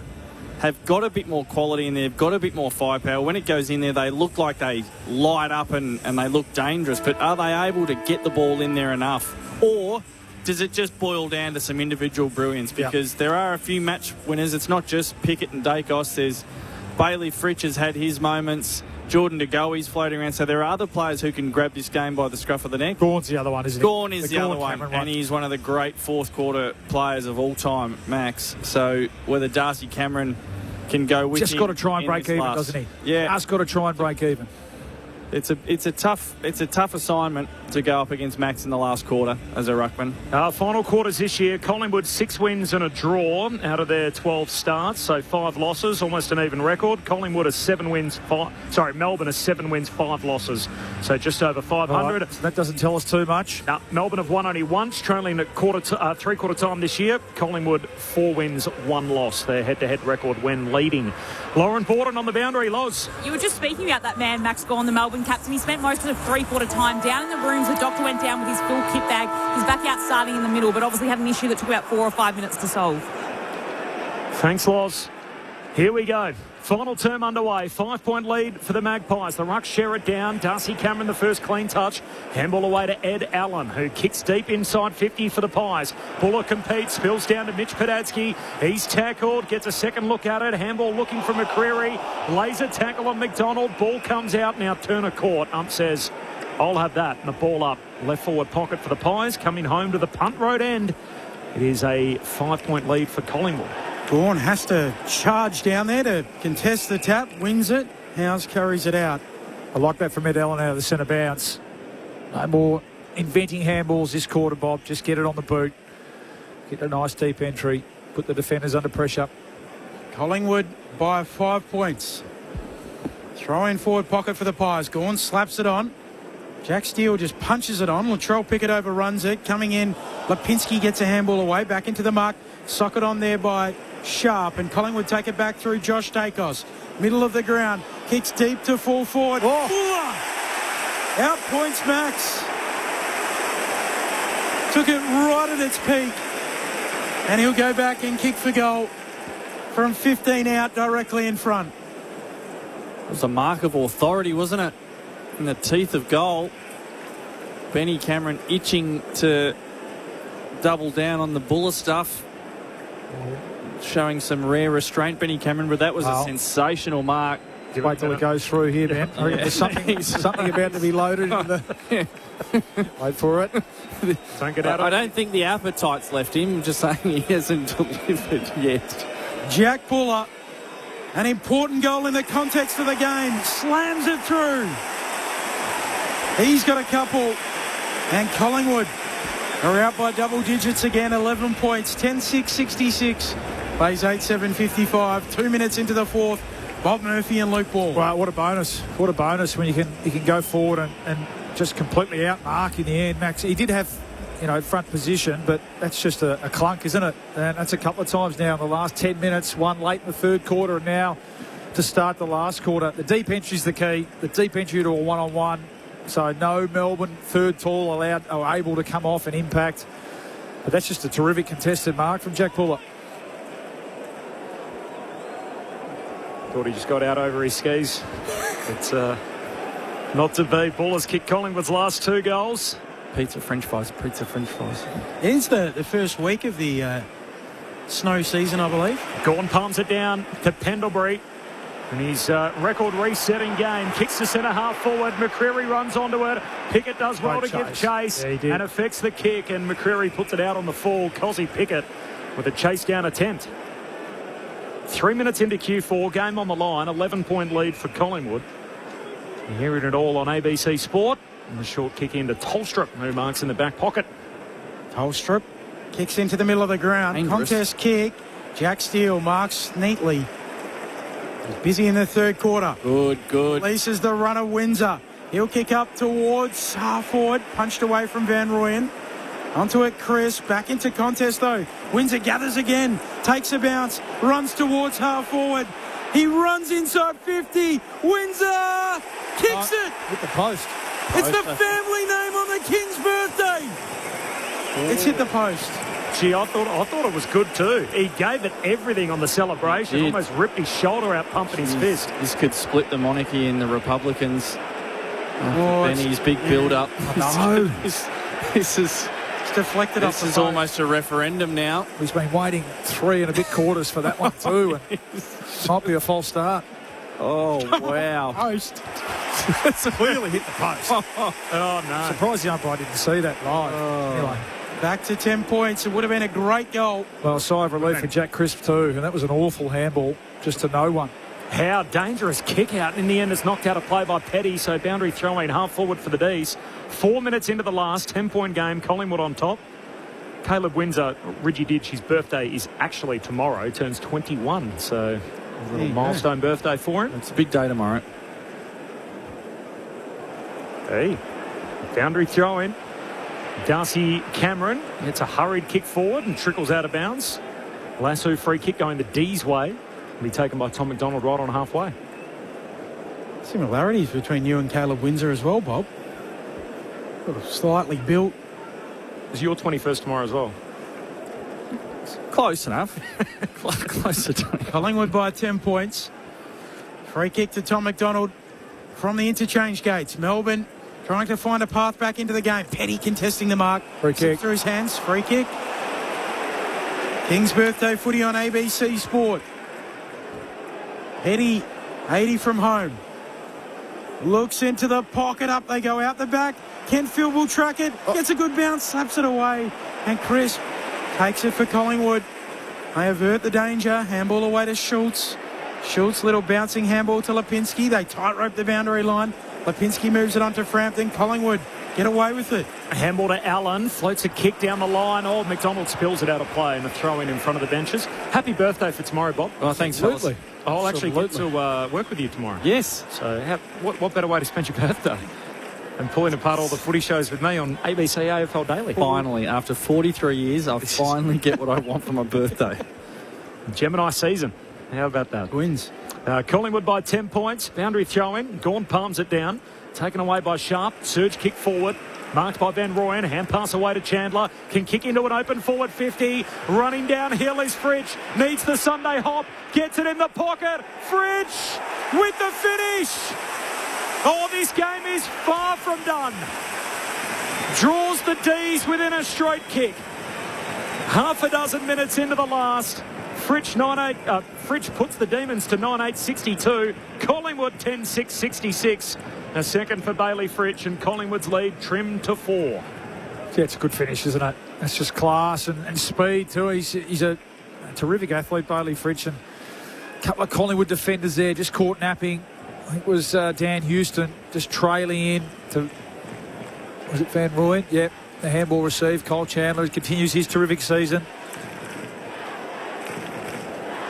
have got a bit more quality and they've got a bit more firepower. When it goes in there, they look like they light up and they look dangerous. But are they able to get the ball in there enough? Or does it just boil down to some individual brilliance? Because there are a few match winners. It's not just Pickett and Dacos. There's Bailey Fritsch has had his moments. Jordan De Goey's floating around. So there are other players who can grab this game by the scruff of the neck.
Gawn's the other one, isn't he?
Gawn is the other one. And he's one of the great fourth quarter players of all time, Max. So whether Darcy Cameron can go with him.
Just got to try and break even, doesn't he?
Yeah.
Just got to try and break even.
It's a tough assignment to go up against Max in the last quarter as a ruckman.
Final quarters this year, Collingwood 6 wins and a draw out of their 12 starts, so 5 losses, almost an even record. Collingwood is 7 wins, Melbourne is 7 wins, 5 losses, so just over 500.
Right, so that doesn't tell us too much.
Melbourne have won only once, trailing at three-quarter time this year. Collingwood 4 wins, 1 loss, their head-to-head record when leading. Lauren Borden on the boundary. Loz.
You were just speaking about that man, Max Gawn, the Melbourne captain. He spent most of the three-quarter time down in the rooms. The doctor went down with his full kit bag. He's back out starting in the middle, but obviously had an issue that took about 4 or 5 minutes to solve.
Thanks, Loz. Here we go. Final term underway. 5-point lead for the Magpies. The Rucks share it down. Darcy Cameron, the first clean touch. Handball away to Ed Allen, who kicks deep inside 50 for the Pies. Buller competes, spills down to Mitch Podadsky. He's tackled, gets a second look at it. Handball looking for McCreary. Lays a tackle on McDonald. Ball comes out. Now Turner caught. Ump says, I'll have that. And the ball up. Left forward pocket for the Pies. Coming home to the punt road end. It is a 5-point lead for Collingwood.
Gawn has to charge down there to contest the tap, wins it. Howes carries it out.
I like that from Ed Allen out of the centre bounce. No more inventing handballs this quarter, Bob. Just get it on the boot. Get a nice deep entry. Put the defenders under pressure.
Collingwood by 5 points. Throw in forward pocket for the Pies. Gawn slaps it on. Jack Steele just punches it on. Latrell Pickett overruns it. Coming in, Lipinski gets a handball away. Back into the mark. Socket on there by Sharp, and Collingwood take it back through Josh Dacos. Middle of the ground, kicks deep to full forward. Fuller out points Max. Took it right at its peak, and he'll go back and kick for goal from 15 out directly in front.
It was a mark of authority, wasn't it? In the teeth of goal. Benny Cameron itching to double down on the Buller stuff. Showing some rare restraint, Benny Cameron, but that was a sensational mark.
Wait till it goes through here, Ben. I reckon there's something about to be loaded in the... Wait for it.
Don't get out of
I don't think the appetite's left him. I'm just saying he hasn't delivered yet.
Jack Buller, an important goal in the context of the game, slams it through. He's got a couple, and Collingwood are out by double digits again, 11 points, 10-6-66. Plays 8-7-55, 2 minutes into the fourth. Bob Murphy and Luke Ball.
Right, what a bonus. What a bonus when you can go forward and just completely outmark in the end. Max, he did have, front position, but that's just a clunk, isn't it? And that's a couple of times now in the last 10 minutes, one late in the third quarter, and now to start the last quarter. The deep entry is the key. The deep entry to a one-on-one. So no Melbourne third tall allowed or able to come off and impact. But that's just a terrific contested mark from Jack Buller.
Thought he just got out over his skis. It's not to be. Buller's kicked Collingwood's last 2 goals.
Pizza, French fries.
It is the first week of the snow season, I believe.
Gawn palms it down to Pendlebury. And his record resetting game. Kicks to centre half forward. McCreary runs onto it. Pickett does well to give chase.
Yeah,
and affects the kick. And McCreary puts it out on the full. Cosy Pickett with a chase down attempt. 3 minutes into Q4. Game on the line. 11-point lead for Collingwood. You're hearing it all on ABC Sport. And the short kick into Tolstrup, who marks in the back pocket.
Tolstrup kicks into the middle of the ground.
Dangerous.
Contest kick. Jack Steele marks neatly. He's busy in the third quarter.
Good.
Releases the runner Windsor. He'll kick up towards half forward. Punched away from Van Rooyen. Onto it, Chris. Back into contest, though. Windsor gathers again. Takes a bounce. Runs towards half forward. He runs inside 50. Windsor kicks it.
Hit the post.
It's the family name on the King's birthday. It's hit the post.
Gee, I thought it was good too. He gave it everything on the celebration. Almost ripped his shoulder out, pumping his fist.
This could split the monarchy in the Republicans. Benny's big build-up.
No.
This is
deflected off the
This is almost a referendum now.
He's been waiting 3 and a bit quarters for that one too. Might be a false start.
Oh, wow.
Post.
It's clearly hit the post.
Oh, no.
Surprised the umpire didn't see that live. Anyway.
Back to 10 points. It would have been a great goal.
Well, a sigh of relief for Jack Crisp too, and that was an awful handball just to no one.
How dangerous kick out. In the end, it's knocked out of play by Petty, so boundary throw in half forward for the D's. 4 minutes into the last 10-point game, Collingwood on top. Caleb Windsor, Reggie Ditch, his birthday is actually tomorrow, turns 21, so a little milestone birthday for him.
It's a big day tomorrow.
Hey, boundary throw in. Darcy Cameron hits a hurried kick forward and trickles out of bounds. Lasso free kick going the D's way. Will be taken by Tom McDonald right on halfway.
Similarities between you and Caleb Windsor as well, Bob. Sort of slightly built.
Is your 21st tomorrow as well?
Close enough. Closer to me.
Collingwood by 10 points. Free kick to Tom McDonald from the interchange gates. Melbourne trying to find a path back into the game. Petty contesting the mark.
Free kick.
Through his hands. Free kick. King's birthday footy on ABC Sport. Petty, 80 from home. Looks into the pocket. Up they go out the back. Kentfield will track it. Gets a good bounce. Slaps it away. And Crisp takes it for Collingwood. They avert the danger. Handball away to Schultz. Schultz, little bouncing handball to Lipinski. They tightrope the boundary line. Lipinski moves it onto Frampton. Collingwood get away with it.
A handball to Allen. Floats a kick down the line. Oh, McDonald spills it out of play and a throw in front of the benches. Happy birthday for tomorrow, Bob.
Oh, thanks,
Absolutely. I'll actually get to work with you tomorrow.
Yes.
So what better way to spend your birthday than pulling apart all the footy shows with me on ABC AFL Daily?
Finally, after 43 years, I finally get what I want for my birthday.
Gemini season. How about that?
Wins.
Collingwood by 10 points. Boundary throw-in. Gawn palms it down. Taken away by Sharp. Surge kick forward. Marked by Van Rooyen. Hand pass away to Chandler. Can kick into an open forward 50. Running downhill is Fritsch. Needs the Sunday hop. Gets it in the pocket. Fritsch with the finish. Oh, this game is far from done. Draws the D's within a straight kick. Half a dozen minutes into the last. Fritsch puts the Demons to 9-8-62. Collingwood 10-6-66. A second for Bailey Fritsch, and Collingwood's lead trimmed to 4.
Yeah, it's a good finish, isn't it? That's just class and speed too. He's a terrific athlete, Bailey Fritsch, and a couple of Collingwood defenders there just caught napping. I think it was Dan Houston just trailing in to, was it Van Rooyen? Yep, the handball received. Cole Chandler continues his terrific season.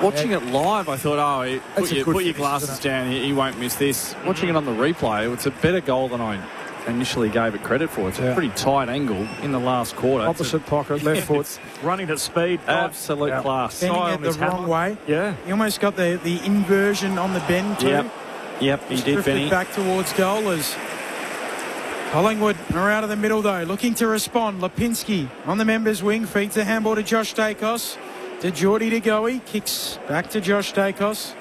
Watching it live, I thought, put your glasses down. He won't miss this. Watching it on the replay, it's a better goal than I initially gave it credit for. It's a pretty tight angle in the last quarter.
Opposite pocket, left foot.
Running at speed.
Absolute class.
Bending it the wrong way.
Yeah.
He almost got the inversion on the bend too.
Yep, he did, Benny.
Back towards goal as Collingwood are out of the middle though, looking to respond. Lipinski on the members' wing, feeds the handball to Josh Dacos. To Geordie de Goey, kicks back to Josh Dacos.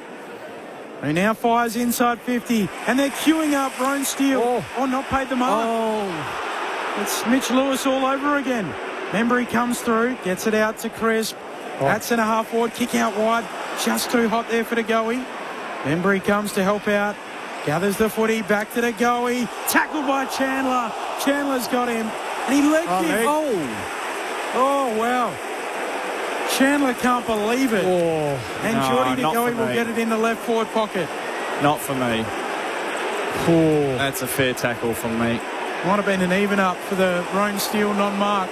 He now fires inside 50, and they're queuing up Roan Steele. Oh, not paid the mark. Oh, it's Mitch Lewis all over again. Membry comes through, gets it out to Crisp. At centre half forward, kick out wide, just too hot there for de Goey. Membry comes to help out, gathers the footy back to de Goey. Tackled by Chandler. Chandler's got him, and he legged him. Oh, wow. Chandler can't believe it. And Geordie de Goey will get it in the left forward pocket.
Not for me. That's a fair tackle from me.
Might have been an even up for the Roan Steele non-mark.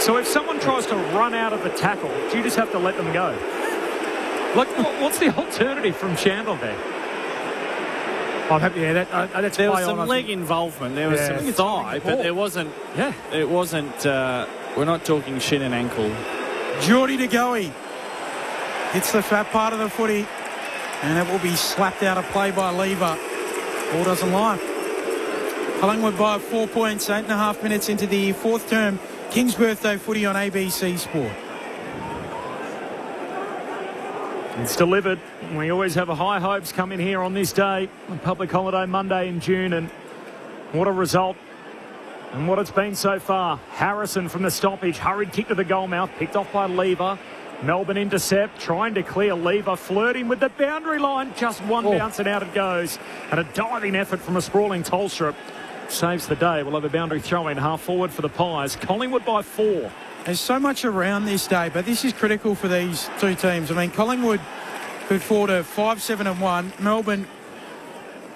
So if someone tries to run out of the tackle, do you just have to let them go? Like, what's the alternative from Chandler there?
I'm happy. Yeah, that's
there was some leg involvement. There was some thigh, but there wasn't.
Yeah,
it wasn't. We're not talking shin and ankle.
Geordie de Goey hits the fat part of the footy, and it will be slapped out of play by Lever. Ball doesn't lie. Collingwood by 4 points, 8.5 minutes into the fourth term. King's birthday footy on ABC Sport.
It's delivered. We always have high hopes coming here on this day, on public holiday Monday in June, and what a result. And what it's been so far. Harrison from the stoppage. Hurried kick to the goal mouth. Picked off by Lever. Melbourne intercept. Trying to clear Lever. Flirting with the boundary line. Just one bounce and out it goes. And a diving effort from a sprawling Tolstrup saves the day. We'll have a boundary throw in half forward for the Pies. Collingwood by 4.
There's so much around this day, but this is critical for these two teams. I mean, Collingwood could fall to 5-7-1. Melbourne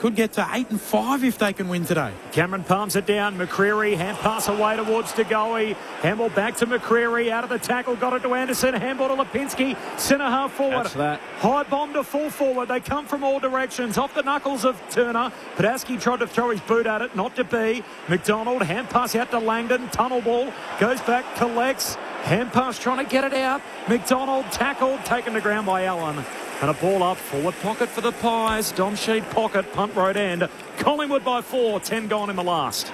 could get to 8-5 if they can win today.
Cameron palms it down. McCreery, hand pass away towards de Goey. Handball back to McCreery. Out of the tackle, got it to Anderson. Handball to Lipinski. Centre half forward.
That's that.
High bomb to full forward. They come from all directions. Off the knuckles of Turner. Padaski tried to throw his boot at it. Not to be. McDonald, hand pass out to Langdon. Tunnel ball. Goes back, collects. Hand pass trying to get it out. McDonald tackled. Taken to ground by Allen. And a ball up, forward pocket for the Pies. Don Sheed pocket, punt road end. Collingwood by 4, 10 gone in the last.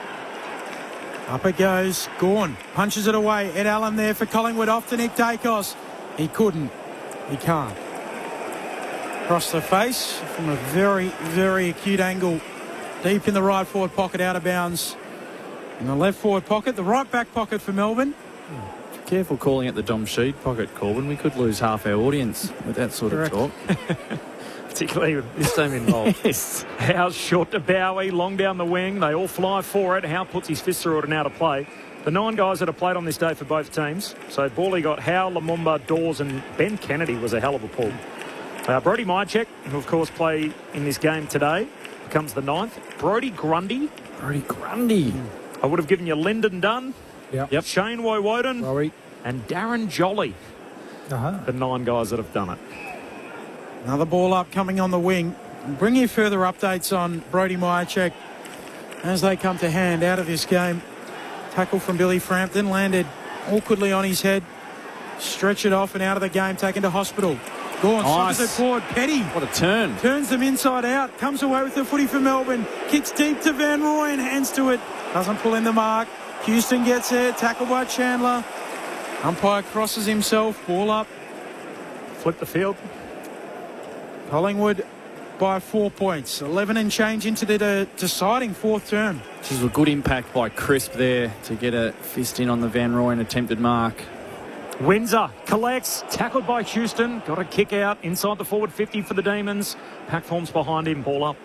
Up it goes. Gawn punches it away. Ed Allen there for Collingwood. Off to Nick Dacos. He couldn't. He can't. Across the face from a very, very acute angle. Deep in the right forward pocket, out of bounds. In the left forward pocket, the right back pocket for Melbourne.
Careful calling it the Dom Sheed pocket, Corbin. We could lose half our audience with that sort of talk.
Particularly with this team involved. Yes. Howe's short to Bowie, long down the wing. They all fly for it. Howe puts his fist through it and out of play. The 9 guys that have played on this day for both teams. So Bawley got Howe, Lumumba, Dawes and Ben Kennedy was a hell of a pull. Brody Mychek, who of course play in this game today, becomes the 9th. Brodie Grundy. I would have given you Lyndon Dunn.
Yep.
Shane Woden. And Darren Jolly. The 9 guys that have done it.
Another ball up coming on the wing. I'll bring you further updates on Brodie Mychek as they come to hand out of this game. Tackle from Billy Frampton, landed awkwardly on his head. Stretch it off and out of the game, taken to hospital. Gawn slugs it forward. Petty.
What a turn.
Turns them inside out. Comes away with the footy for Melbourne. Kicks deep to Van Rooyen. Hands to it. Doesn't pull in the mark. Houston gets there. Tackled by Chandler. Umpire crosses himself. Ball up.
Flip the field.
Collingwood by 4 points. 11 and change into the deciding 4th term.
This is a good impact by Crisp there to get a fist in on the Van Rooyen attempted mark.
Windsor collects, tackled by Houston, got a kick out inside the forward 50 for the Demons. Pack forms behind him, ball up.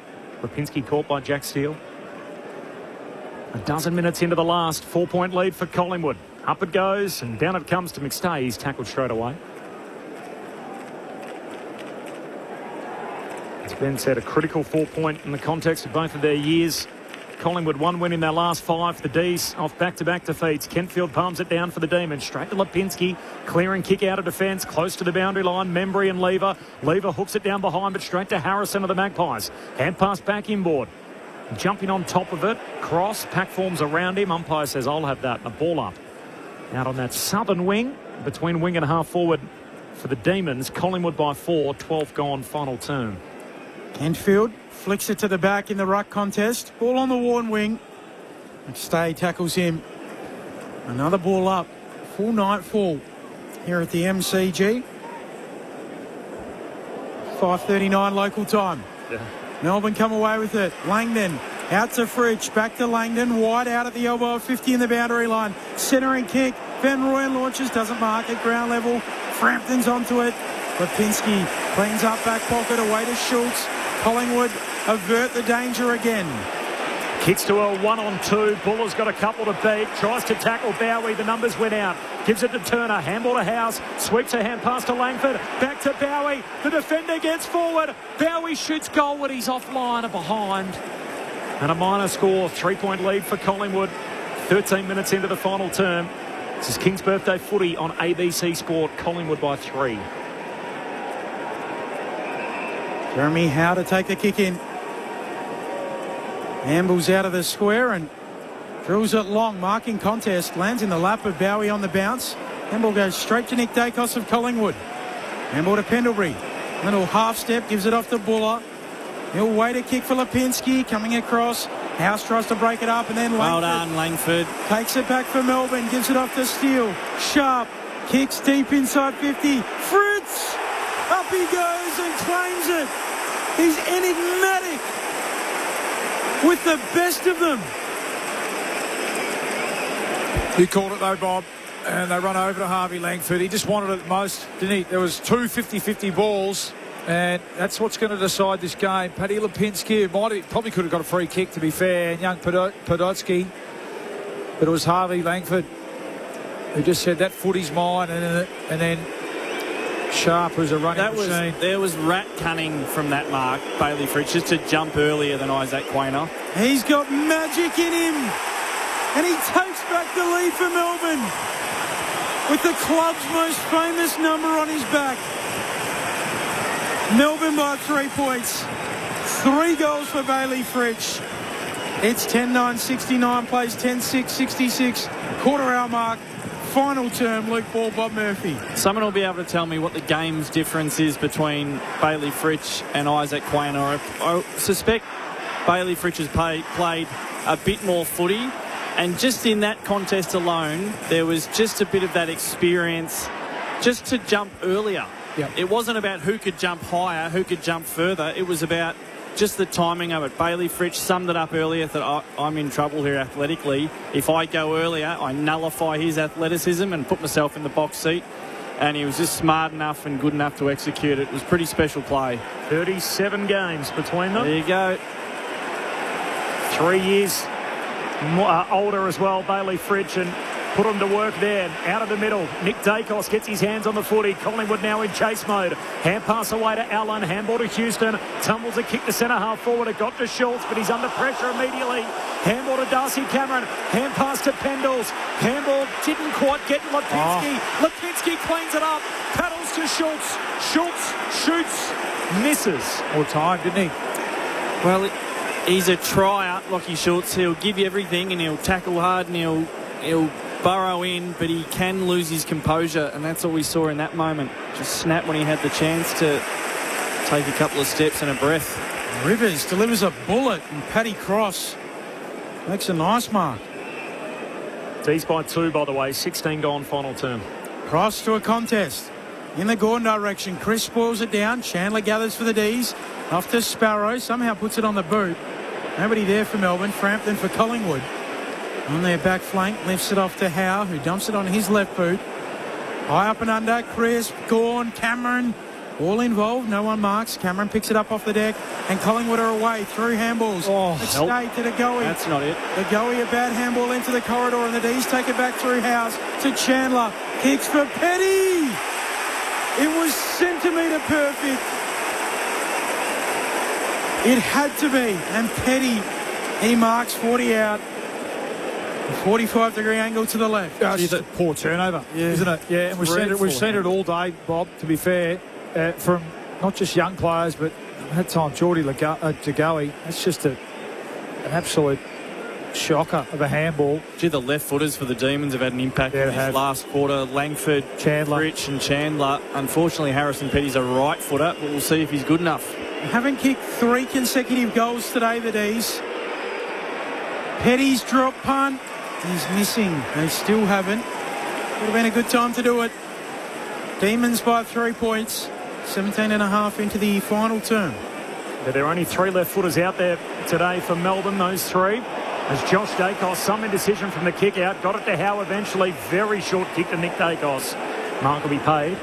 Lipinski caught by Jack Steele. A dozen minutes into the last, 4-point lead for Collingwood. Up it goes and down it comes to McStay. He's tackled straight away. As Ben said, a critical 4-point in the context of both of their years. Collingwood 1 win in their last 5. The D's off back-to-back defeats. Kentfield palms it down for the Demons. Straight to Lipinski. Clearing kick out of defence. Close to the boundary line. Membry and Lever. Lever hooks it down behind, but straight to Harrison of the Magpies. Hand pass back inboard. Jumping on top of it. Cross. Pack forms around him. Umpire says, I'll have that. And a ball up. Out on that southern wing. Between wing and half forward for the Demons. Collingwood by 4. 12 gone. Final term.
Kentfield flicks it to the back in the ruck contest. Ball on the worn wing. McStay tackles him. Another ball up. Full nightfall here at the MCG. 5:39 local time. Melbourne come away with it. Langdon out to Fridge. Back to Langdon. Wide out at the elbow of 50 in the boundary line. Centering kick. Van Rooyen launches. Doesn't mark at ground level. Frampton's onto it. Lipinski cleans up back pocket away to Schultz. Collingwood avert the danger again.
Kicks to a 1-on-2. Buller's got a couple to beat. Tries to tackle Bowie. The numbers went out. Gives it to Turner. Handball to House. Sweeps a hand pass to Langford. Back to Bowie. The defender gets forward. Bowie shoots goal when he's offline or behind. And a minor score. 3-point lead for Collingwood. 13 minutes into the final term. This is King's Birthday Footy on ABC Sport. Collingwood by 3.
Jeremy Howe to take the kick in. Ambles out of the square and drills it long. Marking contest. Lands in the lap of Bowie on the bounce. Handball goes straight to Nick Dacos of Collingwood. Handball to Pendlebury. Little half step. Gives it off to Buller. He'll wait a kick for Lipinski. Coming across. House tries to break it up and then Langford.
Well done, Langford.
Takes it back for Melbourne. Gives it off to Steele. Sharp. Kicks deep inside 50. Fritz! Up he goes and claims it. He's enigmatic with the best of them.
You called it though, Bob. And they run over to Harvey Langford. He just wanted it most, didn't he? There was 2 50-50 balls. And that's what's going to decide this game. Paddy Lipinski probably could have got a free kick, to be fair, and young Podolski. But it was Harvey Langford who just said that footy's mine, and then Sharp was a running machine.
There was rat cunning from that mark, Bailey Fritsch, just to jump earlier than Isaac Quaynor.
He's got magic in him, and he takes back the lead for Melbourne with the club's most famous number on his back. Melbourne by 3 points. 3 goals for Bailey Fritsch. It's 10-9-69, plays 10-6-66. Quarter hour mark. Final term, Luke Ball, Bob Murphy.
Someone will be able to tell me what the game's difference is between Bailey Fritsch and Isaac Quaynor. I suspect Bailey Fritsch has played a bit more footy, And just in that contest alone, there was just a bit of that experience just to jump earlier.
Yep.
It wasn't about who could jump higher, who could jump further. It was about just the timing of it. Bailey Fritsch summed it up earlier that I'm in trouble here athletically. If I go earlier, I nullify his athleticism and put myself in the box seat. And he was just smart enough and good enough to execute it. It was pretty special play.
37 games between them.
There you go.
3 years older as well, Bailey Fritsch, and put him to work there. Out of the middle, Nick Dacos gets his hands on the footy. Collingwood now in chase mode. Hand pass away to Allen. Handball to Houston. Tumbles a kick to centre half forward. It got to Schultz, but he's under pressure immediately. Handball to Darcy Cameron. Hand pass to Pendles. Handball didn't quite get Lipinski. Lipinski cleans it up. Paddles to Schultz. Schultz shoots. Misses.
All time, didn't he?
Well, he's a tryer, Lockie Schultz. He'll give you everything and he'll tackle hard and he'll burrow in, but he can lose his composure, and that's all we saw in that moment. Just snap when he had the chance to take a couple of steps and a breath.
Rivers delivers a bullet, and Paddy Cross makes a nice mark.
D's by 2, by the way. 16 gone final term.
Cross to a contest. In the Gordon direction. Chris spoils it down. Chandler gathers for the D's. Off to Sparrow. Somehow puts it on the boot. Nobody there for Melbourne. Frampton for Collingwood. On their back flank, lifts it off to Howe, who dumps it on his left boot. High up and under, Crisp, Gawn, Cameron, all involved. No one marks. Cameron picks it up off the deck, and Collingwood are away through handballs. Stay to the Goey.
That's not it.
The Goey, a bad handball into the corridor, and the D's take it back through House to Chandler. Kicks for Petty. It was centimetre perfect. It had to be, and Petty, he marks 40 out. 45-degree angle to the left.
It's a poor turnover, isn't it? Yeah, and we've seen it all day, Bob, to be fair, from not just young players, but at that time, Geordie DeGoey. It's just an absolute shocker of a handball.
Gee, the left footers for the Demons have had an impact in this last quarter. Langford,
Chandler.
Rich and Chandler. Unfortunately, Harrison Petty's a right footer, but we'll see if he's good enough.
Haven't kicked 3 consecutive goals today, the D's. Petty's drop punt. He's missing. They still haven't. Would have been a good time to do it. Demons by 3 points. 17.5 into the final term.
There are only 3 left footers out there today for Melbourne, those 3. As Josh Dacos, some indecision from the kick out. Got it to Howe eventually. Very short kick to Nick Dacos. Mark will be paid.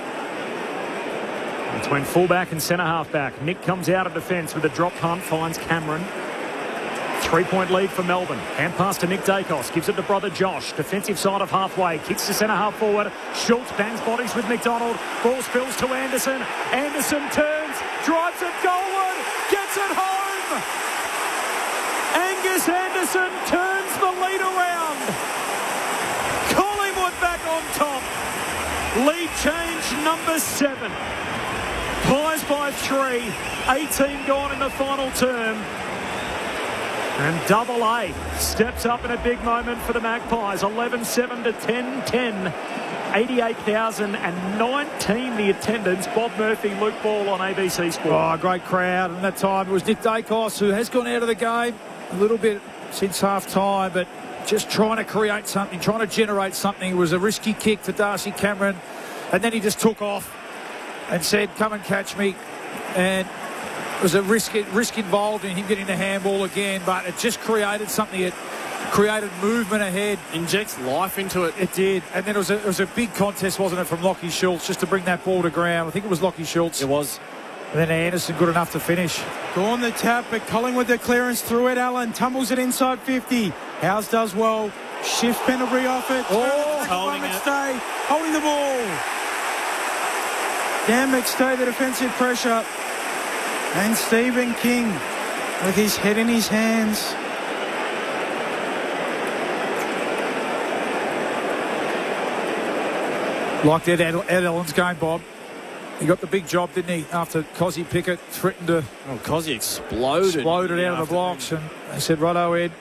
Between fullback and centre half back. Nick comes out of defence with a drop punt. Finds Cameron. 3-point lead for Melbourne. Hand pass to Nick Dacos. Gives it to brother Josh. Defensive side of halfway. Kicks to centre half forward. Schultz bangs bodies with McDonald. Ball spills to Anderson. Anderson turns. Drives it goalward. Gets it home. Angus Anderson turns the lead around. Collingwood back on top. Lead change number 7. Pies by 3. 18 gone in the final term. And Double A steps up in a big moment for the Magpies. 11-7 to 10-10. 88,019 the attendance. Bob Murphy, Luke Ball on ABC Sport.
Oh, great crowd. And that time it was Nick Dacos, who has gone out of the game a little bit since half-time, but just trying to create something, trying to generate something. It was a risky kick for Darcy Cameron. And then he just took off and said, come and catch me. And there was a risk involved in him getting the handball again, but it just created something. It created movement ahead.
Injects life into it.
It did. And then it was a big contest, wasn't it, from Lockie Schultz, just to bring that ball to ground. I think it was Lockie Schultz.
It was.
And then Anderson good enough to finish.
Go on the tap, but Collingwood the clearance through it. Allen tumbles it inside 50. Howes does well. Shifts Pendlebury off it.
Holding it.
McStay holding the ball. Dan McStay, the defensive pressure. And Stephen King with his head in his hands.
Like that Ed Allen's game, Bob. He got the big job, didn't he, after Cozzy Pickett threatened to...
Oh, Cozzy exploded
out of the blocks. And they said, righto, Ed,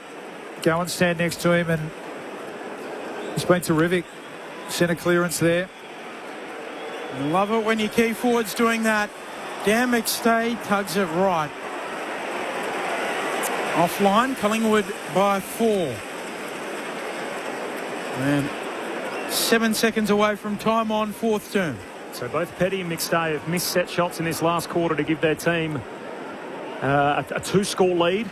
go and stand next to him. And it's been terrific. Centre clearance there.
Love it when your key forward's doing that. Dan McStay tugs it right. Offline, Collingwood by 4. And 7 seconds away from time on fourth term.
So both Petty and McStay have missed set shots in this last quarter to give their team a two-score lead.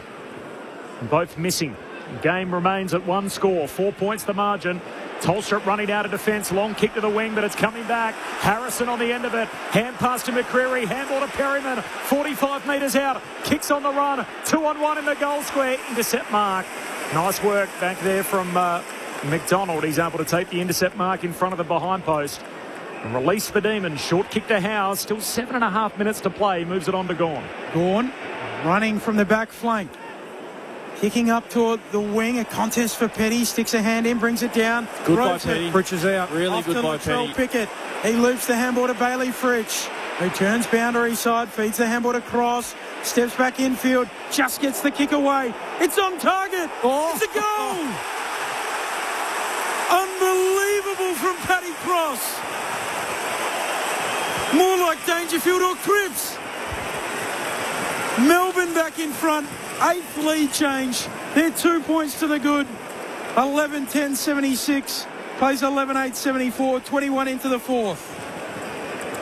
Both missing. The game remains at one score. 4 points the margin. Tolstrup running out of defence. Long kick to the wing, but it's coming back. Harrison on the end of it. Hand pass to McCreary. Handball to Perryman. 45 metres out. Kicks on the run. 2-on-1 in the goal square. Intercept mark. Nice work back there from McDonald. He's able to take the intercept mark in front of the behind post. And release the Demons. Short kick to Howes. Still 7.5 minutes to play. Moves it on to Gawn.
Gawn running from the back flank. Kicking up toward the wing. A contest for Petty. Sticks a hand in. Brings it down.
Good by Petty.
Fritsch out.
Really
off
good
to
by
Latrell
Petty.
Pickett. He loops the handball to Bailey Fritsch, who turns boundary side. Feeds the handball to Cross. Steps back infield. Just gets the kick away. It's on target. Oh. It's a goal. Unbelievable from Paddy Cross. More like Dangerfield or Cripps. Melbourne back in front. 8th lead change. They're 2 points to the good. 11-10-76. Plays 11-8-74. 21 into the fourth.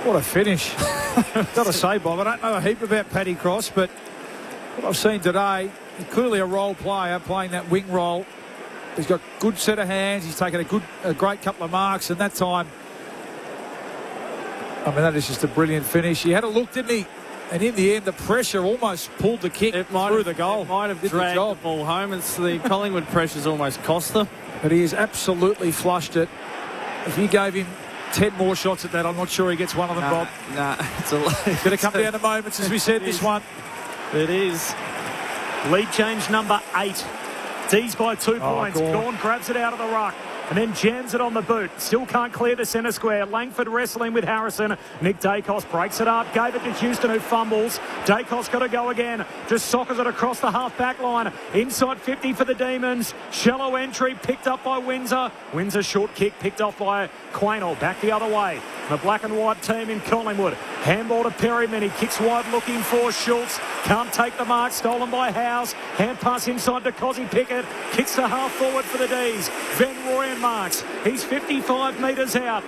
What a finish. Got to say, Bob, I don't know a heap about Paddy Cross, but what I've seen today, he's clearly a role player playing that wing role. He's got a good set of hands. He's taken a great couple of marks, and that time, I mean, that is just a brilliant finish. He had a look, didn't he? And in the end, the pressure almost pulled the kick through the goal.
It might have dragged the ball home. It's the Collingwood pressure's almost cost them.
But he has absolutely flushed it. If you gave him 10 more shots at that, I'm not sure he gets one of them, Bob.
It's
going to come down to moments, as we said, this one.
It is.
Lead change number 8. D's by 2 points. Gawn grabs it out of the ruck and then jams it on the boot. Still can't clear the centre square. Langford wrestling with Harrison. Nick Dacos breaks it up. Gave it to Houston, who fumbles. Dacos got to go again. Just sockers it across the half-back line. Inside 50 for the Demons. Shallow entry picked up by Windsor. Windsor short kick picked off by Quaynor. Back the other way. The black and white team in Collingwood. Handball to Perryman. He kicks wide looking for Schultz. Can't take the mark. Stolen by Howes. Hand pass inside to Cozzy Pickett. Kicks to half forward for the D's. Van Rooyen marks. He's 55 metres out.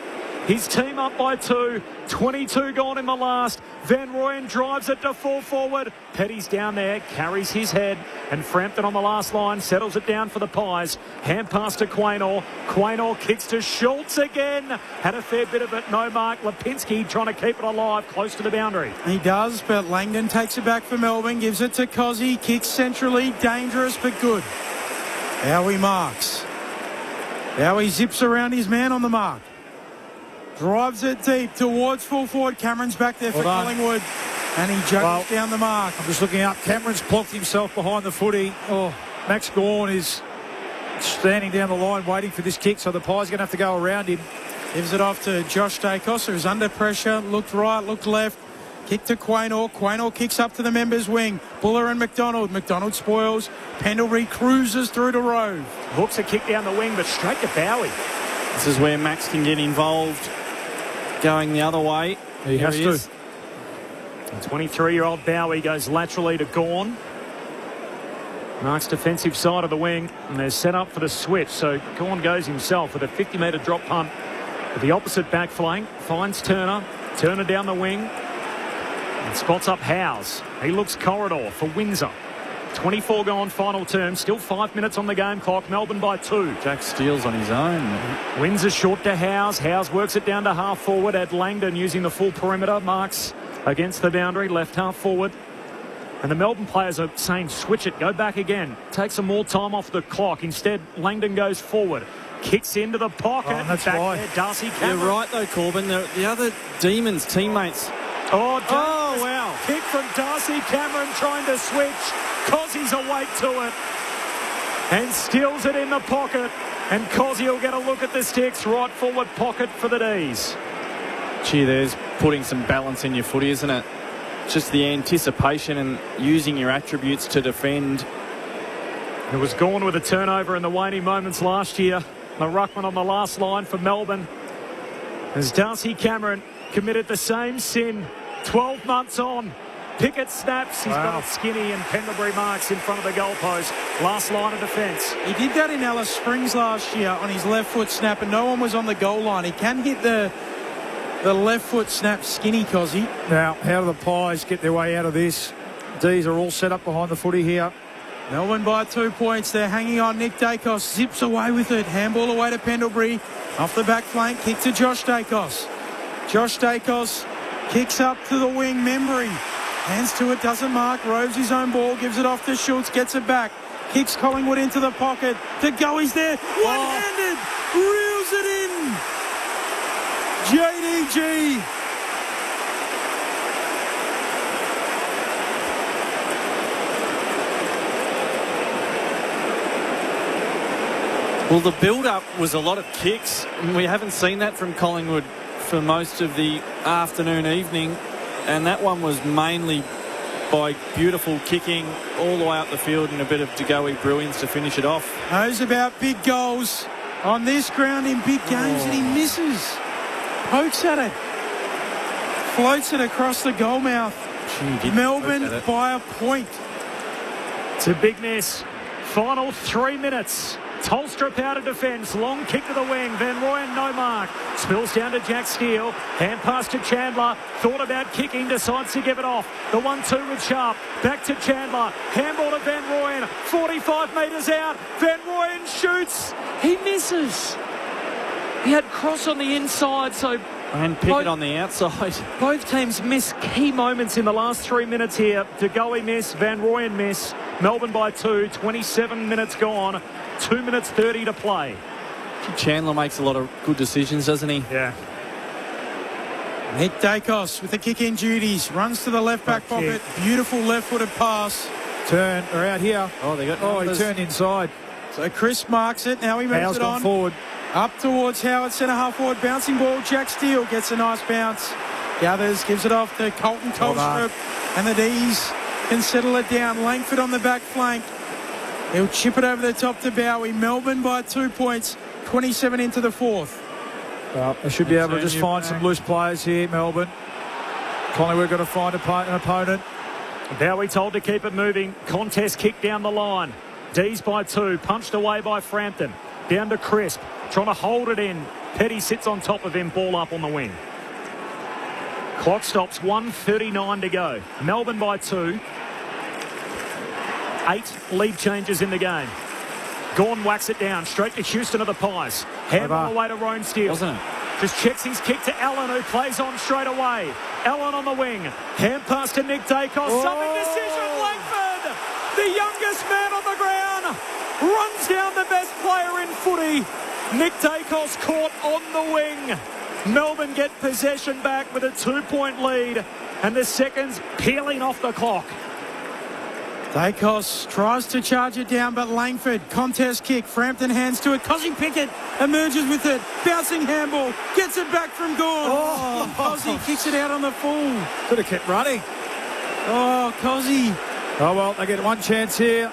His team up by 2. 22 gone in the last. Van Rooyen drives it to full forward. Petty's down there, carries his head, and Frampton on the last line settles it down for the Pies. Hand pass to Quaynor. Quaynor kicks to Schultz again. Had a fair bit of it, no mark. Lipinski trying to keep it alive, close to the boundary.
He does, but Langdon takes it back for Melbourne, gives it to Cozzy, kicks centrally, dangerous but good. Howie marks. Howie zips around his man on the mark. Drives it deep towards full forward. Cameron's back there for Collingwood. And he juggles down the mark.
I'm just looking up. Cameron's blocked himself behind the footy. Oh, Max Gawn is standing down the line waiting for this kick, so the Pies are going to have to go around him.
Gives it off to Josh Dacos, who's under pressure. Looked right, looked left. Kick to Quaynor. Quaynor kicks up to the members' wing. Buller and McDonald. McDonald spoils. Pendlebury cruises through to Rove.
Hooks a kick down the wing, but straight to Bowie.
This is where Max can get involved. Going the other way.
He has to.
23-year-old Bowie goes laterally to Gawn. Marks defensive side of the wing, and they're set up for the switch. So Gawn goes himself with a 50-metre drop punt at the opposite back flank. Finds Turner. Turner down the wing. And spots up Howes. He looks corridor for Windsor. 24 gone final term. Still 5 minutes on the game clock. Melbourne by 2.
Jack Steele's on his own.
Windsor short to Howes. Howes works it down to half forward. Ed Langdon using the full perimeter. Marks against the boundary. Left half forward. And the Melbourne players are saying switch it. Go back again. Take some more time off the clock. Instead, Langdon goes forward. Kicks into the pocket.
Oh, that's
back
why.
there, Darcy Cameron.
You're right, though, Corbin. The other Demons teammates.
Oh, wow. Kick from Darcy Cameron trying to switch. Cozzy's awake to it. And steals it in the pocket. And Cozzy will get a look at the sticks. Right forward pocket for the D's.
Gee, there's putting some balance in your footy, isn't it? Just the anticipation and using your attributes to defend.
It was Gawn with a turnover in the waning moments last year. The ruckman on the last line for Melbourne. As Darcy Cameron committed the same sin 12 months on. Pickett snaps. He's got it skinny, and Pendlebury marks in front of the goalpost. Last line of defence.
He did that in Alice Springs last year on his left foot snap, and no one was on the goal line. He can hit the left foot snap skinny, Cozzy.
Now, how do the Pies get their way out of this? D's are all set up behind the footy here.
Melbourne by 2 points. They're hanging on. Nick Dacos zips away with it. Handball away to Pendlebury. Off the back flank, kick to Josh Dacos. Josh Dacos kicks up to the wing. Membry hands to it, doesn't mark. Roves his own ball, gives it off to Schultz, gets it back. Kicks Collingwood into the pocket. To go, he's there. One-handed. Reels it in. JDG.
Well, the build-up was a lot of kicks, and we haven't seen that from Collingwood for most of the afternoon, evening, and that one was mainly by beautiful kicking all the way up the field and a bit of DeGoey brilliance to finish it off.
Knows about big goals on this ground in big games, and he misses. Pokes at it. Floats it across the goal mouth. Melbourne by a point.
It's a big miss. Final 3 minutes. Tolstrup out of defence. Long kick to the wing. Van Rooyen, no mark. Spills down to Jack Steele. Hand pass to Chandler. Thought about kicking. Decides to give it off. The 1-2 with Sharp. Back to Chandler. Handball to Van Rooyen. 45 metres out. Van Rooyen shoots. He misses. He had Cross on the inside, so...
And Pickett on the outside.
Both teams miss key moments in the last 3 minutes here. DeGoey miss. Van Rooyen miss. Melbourne by 2. 27 minutes gone. 2 minutes 30 to play.
Chandler makes a lot of good decisions, doesn't he?
Yeah.
Nick Dacos with the kick-in duties. Runs to the left-back pocket. Beautiful left-footed pass.
Turn around here.
Oh, they got
he turned inside.
So Chris marks it. Now he moves it on.
Forward.
Up towards Howard, centre-half forward. Bouncing ball. Jack Steele gets a nice bounce. Gathers, gives it off to Colton Tolstrup. And the D's can settle it down. Langford on the back flank. He'll chip it over the top to Bowie. Melbourne by 2 points. 27 into the fourth.
Well, they should be able to just find some loose players here, Melbourne. Collingwood got to find an opponent.
Bowie told to keep it moving. Contest kick down the line. D's by 2. Punched away by Frampton. Down to Crisp. Trying to hold it in. Petty sits on top of him. Ball up on the wing. Clock stops. 1:39 to go. Melbourne by 2. 8 lead changes in the game. Gawn whacks it down. Straight to Houston of the Pies. Handball away to Rome Steele.
Wasn't it?
Just checks his kick to Allen, who plays on straight away. Allen on the wing. Hand pass to Nick Dacos. Something decision. Langford, the youngest man on the ground, runs down the best player in footy. Nick Dacos caught on the wing. Melbourne get possession back with a 2-point lead, and the seconds peeling off the clock.
Dacos tries to charge it down, but Langford, contest kick. Frampton hands to it. Cozzy Pickett emerges with it. Bouncing handball. Gets it back from Gawn. Cozzy kicks it out on the full.
Could have kept running.
Oh, Cozzy.
Oh, well, they get one chance here.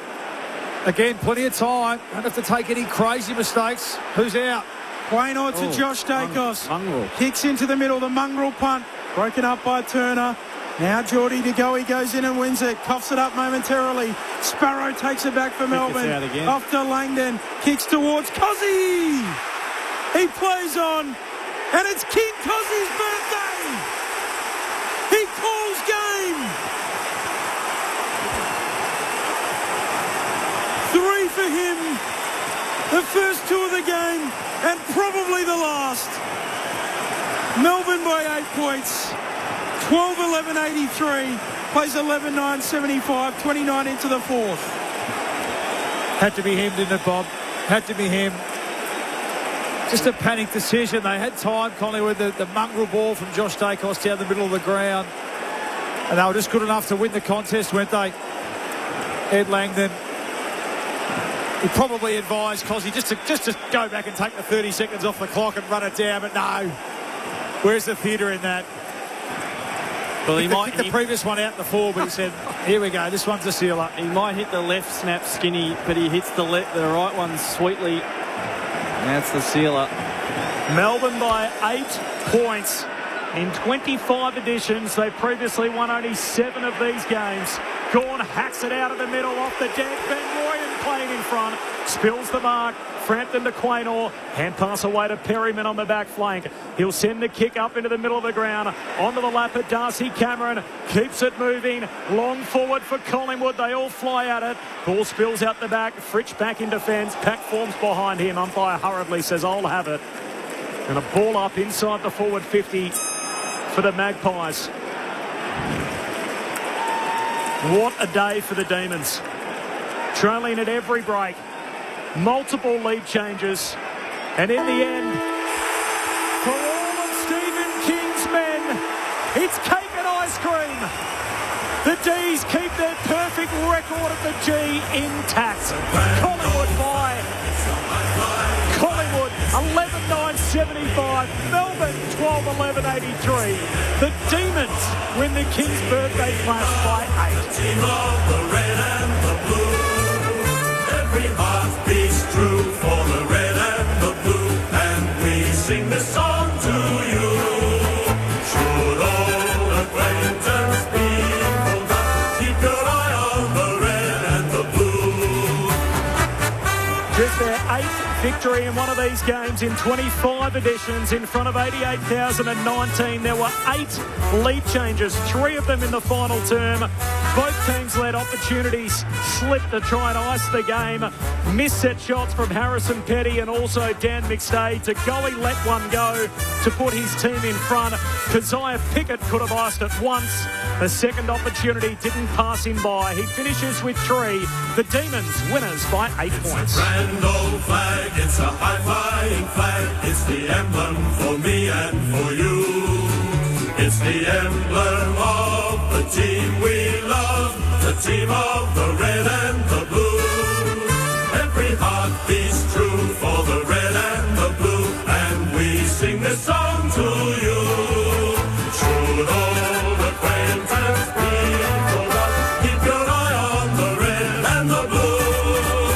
Again, plenty of time. Don't have to take any crazy mistakes. Who's out?
Waynor to Josh Dacos.
Mongrel.
Kicks into the middle. The mongrel punt. Broken up by Turner. Now Geordie to go. He goes in and wins it. Coughs it up momentarily. Sparrow takes it back for Melbourne.
Out again.
Off to Langdon. Kicks towards Cozzy. He plays on. And it's King Cozzy's birthday. He calls game. 3 for him. The first 2 of the game. And probably the last. Melbourne by 8 points. 12-11-83, plays 11-9-75, 29 into the fourth.
Had to be him, didn't it, Bob? Had to be him. Just a panic decision. They had time, Collingwood, the mongrel ball from Josh Dacos down the middle of the ground. And they were just good enough to win the contest, weren't they? Ed Langdon. He probably advised Cozzy just to go back and take the 30 seconds off the clock and run it down, but no. Where's the theatre in that?
Well,
he might kick the previous one out in the four, but he said, here we go, this one's a sealer.
He might hit the left snap skinny, but he hits the right one sweetly. That's the sealer.
Melbourne by 8 points. In 25 editions, they previously won only 7 of these games. Gawn hacks it out of the middle off the deck. Ben Royan playing in front. Spills the mark. Frampton to Quaynor. Hand pass away to Perryman on the back flank. He'll send the kick up into the middle of the ground. Onto the lap of Darcy Cameron. Keeps it moving. Long forward for Collingwood. They all fly at it. Ball spills out the back. Fritsch back in defence. Pack forms behind him. Umpire hurriedly says, I'll have it. And a ball up inside the forward 50 for the Magpies. What a day for the Demons. Trailing at every break. Multiple lead changes. And in the end, for all of Stephen King's men, it's cake and ice cream. The D's keep their perfect record of the G intact. Collingwood by Collingwood 11-9-75. Melbourne 12-11-83. The Demons win the King's birthday clash by 8.
Team of the red and the blue. Every heart beats true for the red and the blue, and we sing this song to you. Should old acquaintance be forgot, keep your eye on the red and the blue.
Just their 8th victory in one of these games in 25 editions in front of 88,019. There were 8 lead changes, 3 of them in the final term. Both teams let opportunities slip to try and ice the game. Missed set shots from Harrison Petty and also Dan McStay. To Gully let one go to put his team in front. Keziah Pickett could have iced it once. The second opportunity didn't pass him by. He finishes with 3. The Demons winners by 8 points.
It's a grand old flag, it's a high-flying flag. It's the emblem for me and for you. It's the emblem of the team we love, the team of the red and the blue. Every heart beats true for the red and the blue, and we sing this song to you. Should old acquaintance be forgot, keep your eye on the red and the blue.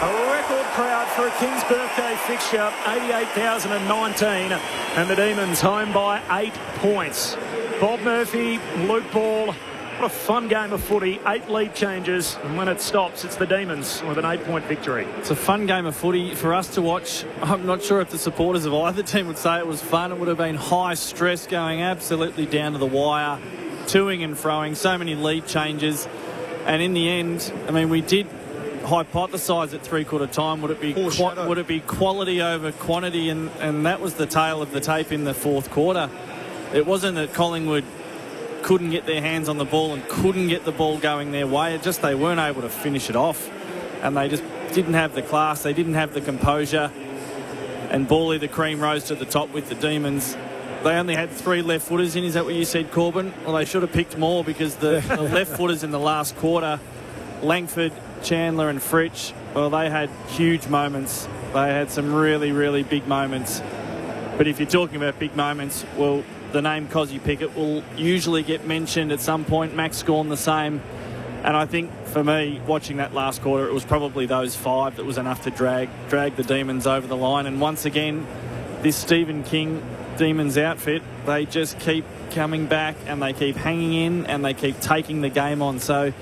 A record crowd for a King's birthday fixture, 88,019, and the Demons home by 8 points. Bob Murphy, Luke Ball, what a fun game of footy. 8 lead changes, and when it stops, it's the Demons with an 8-point victory.
It's a fun game of footy for us to watch. I'm not sure if the supporters of either team would say it was fun. It would have been high stress going absolutely down to the wire, toing and froing, so many lead changes. And in the end, I mean, we did hypothesise at three-quarter time, would it be quality over quantity, and that was the tale of the tape in the fourth quarter. It wasn't that Collingwood couldn't get their hands on the ball and couldn't get the ball going their way. It just they weren't able to finish it off, and they just didn't have the class. They didn't have the composure. And Bally, the cream rose to the top with the Demons. They only had 3 left footers in. Is that what you said, Corbin? Well, they should have picked more, because the left footers in the last quarter, Langford, Chandler and Fritsch, well, they had huge moments. They had some really, really big moments. But if you're talking about big moments, well, the name Cozzy Pickett will usually get mentioned at some point. Max Gawn the same. And I think for me, watching that last quarter, it was probably those 5 that was enough to drag the Demons over the line. And once again, this Stephen King Demons outfit, they just keep coming back and they keep hanging in and they keep taking the game on. So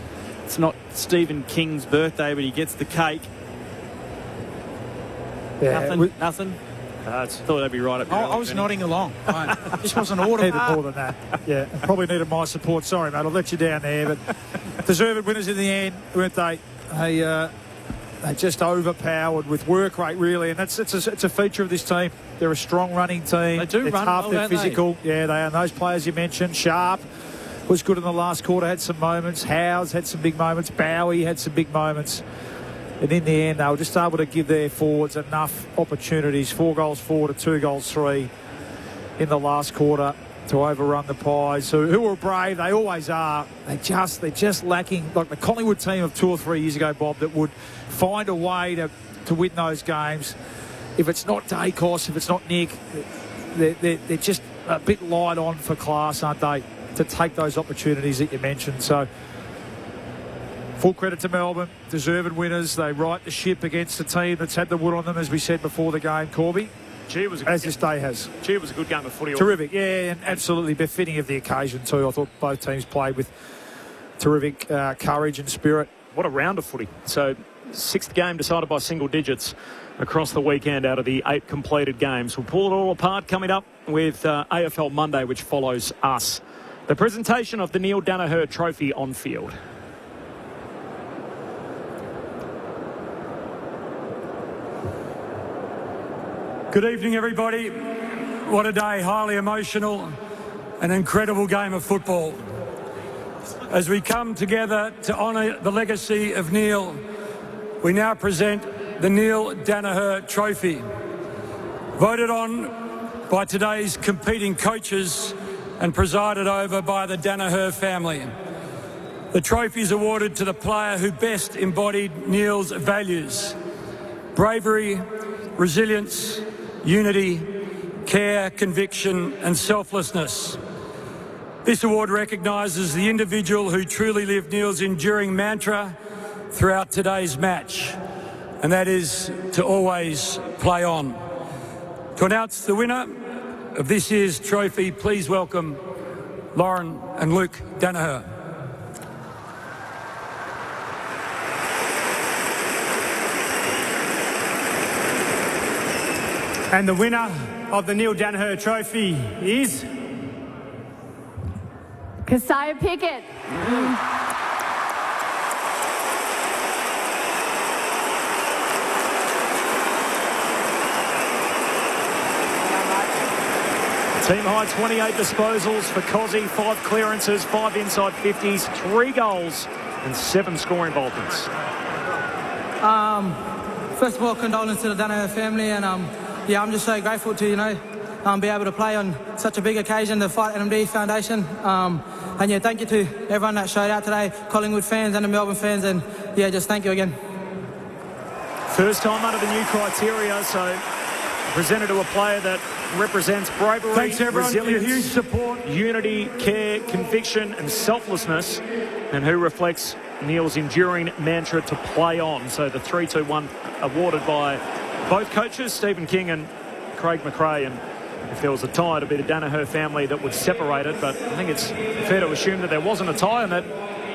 it's not Stephen King's birthday, but he gets the cake.
Yeah,
Nothing. Thought I'd be right up.
I was nodding along. This wasn't audible.
Needed more than that. Yeah, probably needed my support. Sorry, mate, I'll let you down there. But deserved winners in the end, weren't they? They just overpowered with work rate, really, and it's a feature of this team. They're a strong running team.
They do run
tough,
well,
they're
don't
physical. Yeah, they are. And those players you mentioned, Sharp was good in the last quarter, had some moments. Howes had some big moments. Bowie had some big moments. And in the end, they were just able to give their forwards enough opportunities. 4 goals 4 to 2 goals 3 in the last quarter to overrun the Pies, who were brave. They always are. They're just lacking, like the Collingwood team of 2 or 3 years ago, Bob, that would find a way to win those games. If it's not Dacos, if it's not Nick, they're just a bit light on for class, aren't they, to take those opportunities that you mentioned. So full credit to Melbourne, deserved winners. They right the ship against a team that's had the wood on them, as we said before the game, Corby. as this day has.
It was a good game of footy.
Terrific, yeah, and absolutely befitting of the occasion too. I thought both teams played with terrific courage and spirit.
What a round of footy. So, 6th game decided by single digits across the weekend out of the 8 completed games. We'll pull it all apart coming up with AFL Monday, which follows us. The presentation of the Neil Danaher Trophy on field.
Good evening, everybody. What a day, highly emotional, an incredible game of football. As we come together to honour the legacy of Neil, we now present the Neil Danaher Trophy, voted on by today's competing coaches and presided over by the Danaher family. The trophy is awarded to the player who best embodied Neil's values: bravery, resilience, unity, care, conviction and selflessness. This award recognises the individual who truly lived Neil's enduring mantra throughout today's match, and that is to always play on. To announce the winner of this year's trophy, please welcome Lauren and Luke Danaher.
And the winner of the Neil Danaher Trophy is...
Keziah Pickett.
Team high 28 disposals for Cozzy, 5 clearances, 5 inside 50s, 3 goals and 7 scoring involvements.
First of all, condolences to the Danaher family, and yeah, I'm just so grateful to, be able to play on such a big occasion, the Fight NMD Foundation. And yeah, thank you to everyone that showed out today, Collingwood fans and the Melbourne fans, and yeah, just thank you again.
First time under the new criteria, so presented to a player that represents bravery,
Thanks, everyone,
resilience,
for your huge support,
unity, care, conviction and selflessness, and who reflects Neil's enduring mantra to play on. So the 3-2-1 awarded by both coaches, Stephen King and Craig McRae, and if there was a tie, it'd be the Danaher family that would separate it, but I think it's fair to assume that there wasn't a tie and that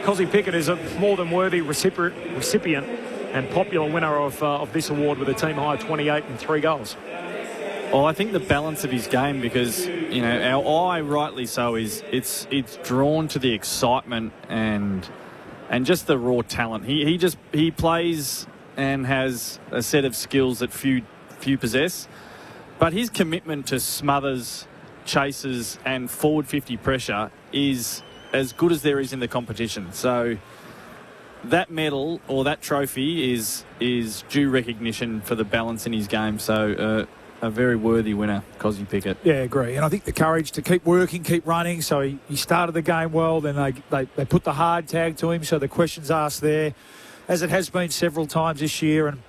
Cozzy Pickett is a more than worthy recipient and popular winner of this award with a team high 28 and 3 goals.
Well, I think the balance of his game, because our eye, rightly so, is it's drawn to the excitement and just the raw talent. He plays and has a set of skills that few possess, but his commitment to smothers, chases and forward 50 pressure is as good as there is in the competition. So that medal or that trophy is due recognition for the balance in his game. So a very worthy winner, Cozzy Pickett.
Yeah, agree. And I think the courage to keep working, keep running. So he started the game well, then they put the hard tag to him, so the questions asked there, as it has been several times this year, and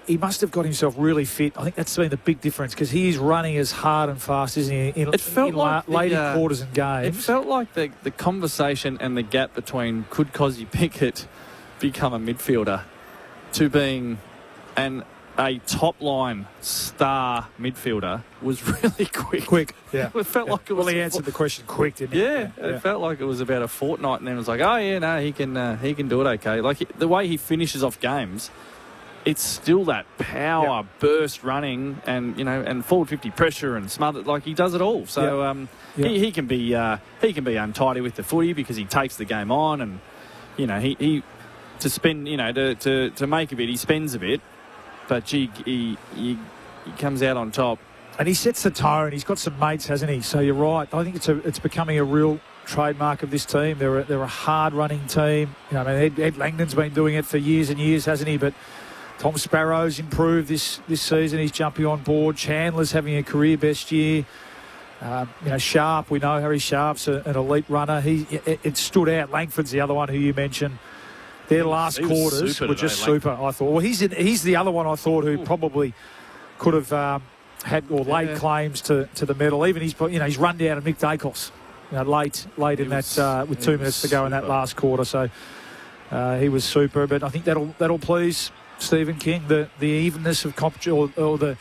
he must have got himself really fit. I think that's been the big difference, because he is running as hard and fast, isn't he, in later quarters and games.
It felt like the conversation and the gap between could Cozzy Pickett become a midfielder to being a top-line star midfielder was really quick.
Yeah.
It felt like it was...
Well, he answered the question quick, didn't he?
Yeah, it felt like it was about a fortnight, and then it was like, oh, yeah, no, he can do it okay. Like, the way he finishes off games, it's still that power, burst running and forward 50 pressure and smother. Like, he does it all. So he can be untidy with the footy because he takes the game on, and, he to spend, to make a bit, he spends a bit. But, gee, he comes out on top.
And he sets the tone. He's got some mates, hasn't he? So you're right. I think it's becoming a real trademark of this team. They're a hard-running team. Ed Langdon's been doing it for years and years, hasn't he? But Tom Sparrow's improved this season. He's jumping on board. Chandler's having a career best year. Sharp, we know Harry Sharp's an elite runner. It stood out. Langford's the other one who you mentioned. Their last quarters were just super, I thought. Well, he's the other one I thought who probably could have had or laid claims to the medal. Even he's run down to Mick Dacos late in that with 2 minutes to go in that last quarter. So he was super. But I think that'll please Stephen King, the evenness of competition, or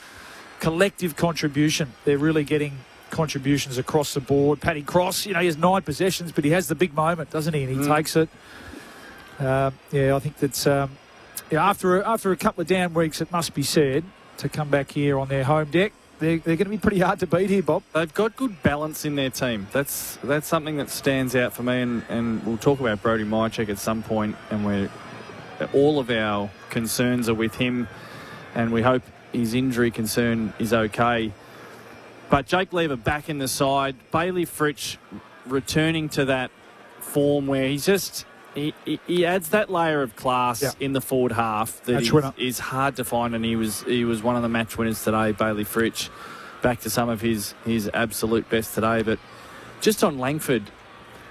collective contribution. They're really getting contributions across the board. Paddy Cross, he has 9 possessions, but he has the big moment, doesn't he? And he takes it. I think that's after a couple of down weeks, it must be said, to come back here on their home deck, they're going to be pretty hard to beat here, Bob.
They've got good balance in their team. That's something that stands out for me, and we'll talk about Brodie Mychek at some point, and all of our concerns are with him, and we hope his injury concern is okay. But Jake Lever back in the side, Bailey Fritsch returning to that form where he's just... He adds that layer of class in the forward half that is hard to find, and he was one of the match winners today, Bailey Fritsch, back to some of his absolute best today. But just on Langford,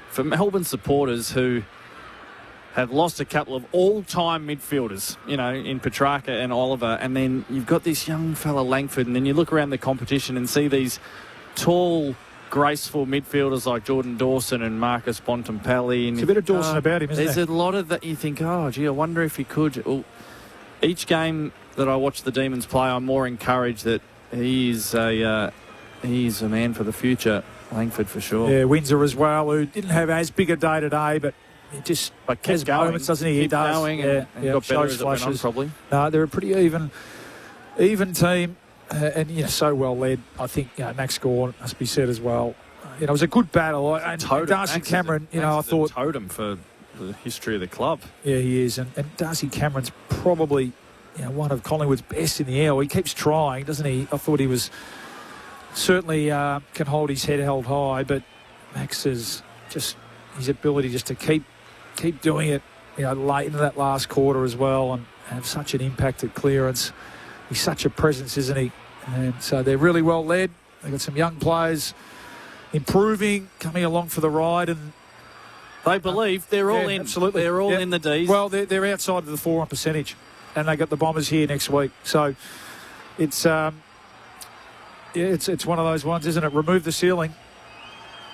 for Melbourne supporters who have lost a couple of all-time midfielders, in Petrarca and Oliver, and then you've got this young fella Langford, and then you look around the competition and see these tall, graceful midfielders like Jordan Dawson and Marcus Bontempelli.
There's a bit of Dawson about him, isn't there?
There's a lot of that. You think, I wonder if he could. Well, each game that I watch the Demons play, I'm more encouraged that he's a man for the future. Langford for sure.
Yeah, Windsor as well, who didn't have as big a day today, but he just has moments, doesn't he? He does.
Going and got better as it went on, probably.
No, they're a pretty even team. And so well led. I think Max Gawn must be said as well. It was a good battle. And Darcy Cameron, I thought,
a totem for the history of the club.
Yeah, he is. And Darcy Cameron's probably one of Collingwood's best in the air. He keeps trying, doesn't he? I thought he was certainly can hold his head held high, but Max is just his ability just to keep doing it. Late into that last quarter as well, and have such an impact at clearance. He's such a presence, isn't he? And so they're really well led. They've got some young players improving, coming along for the ride, and
they believe they're all in.
Absolutely,
they're all in the D's.
Well, they're outside of the 4 on percentage, and they got the Bombers here next week. So it's it's one of those ones, isn't it? Remove the ceiling.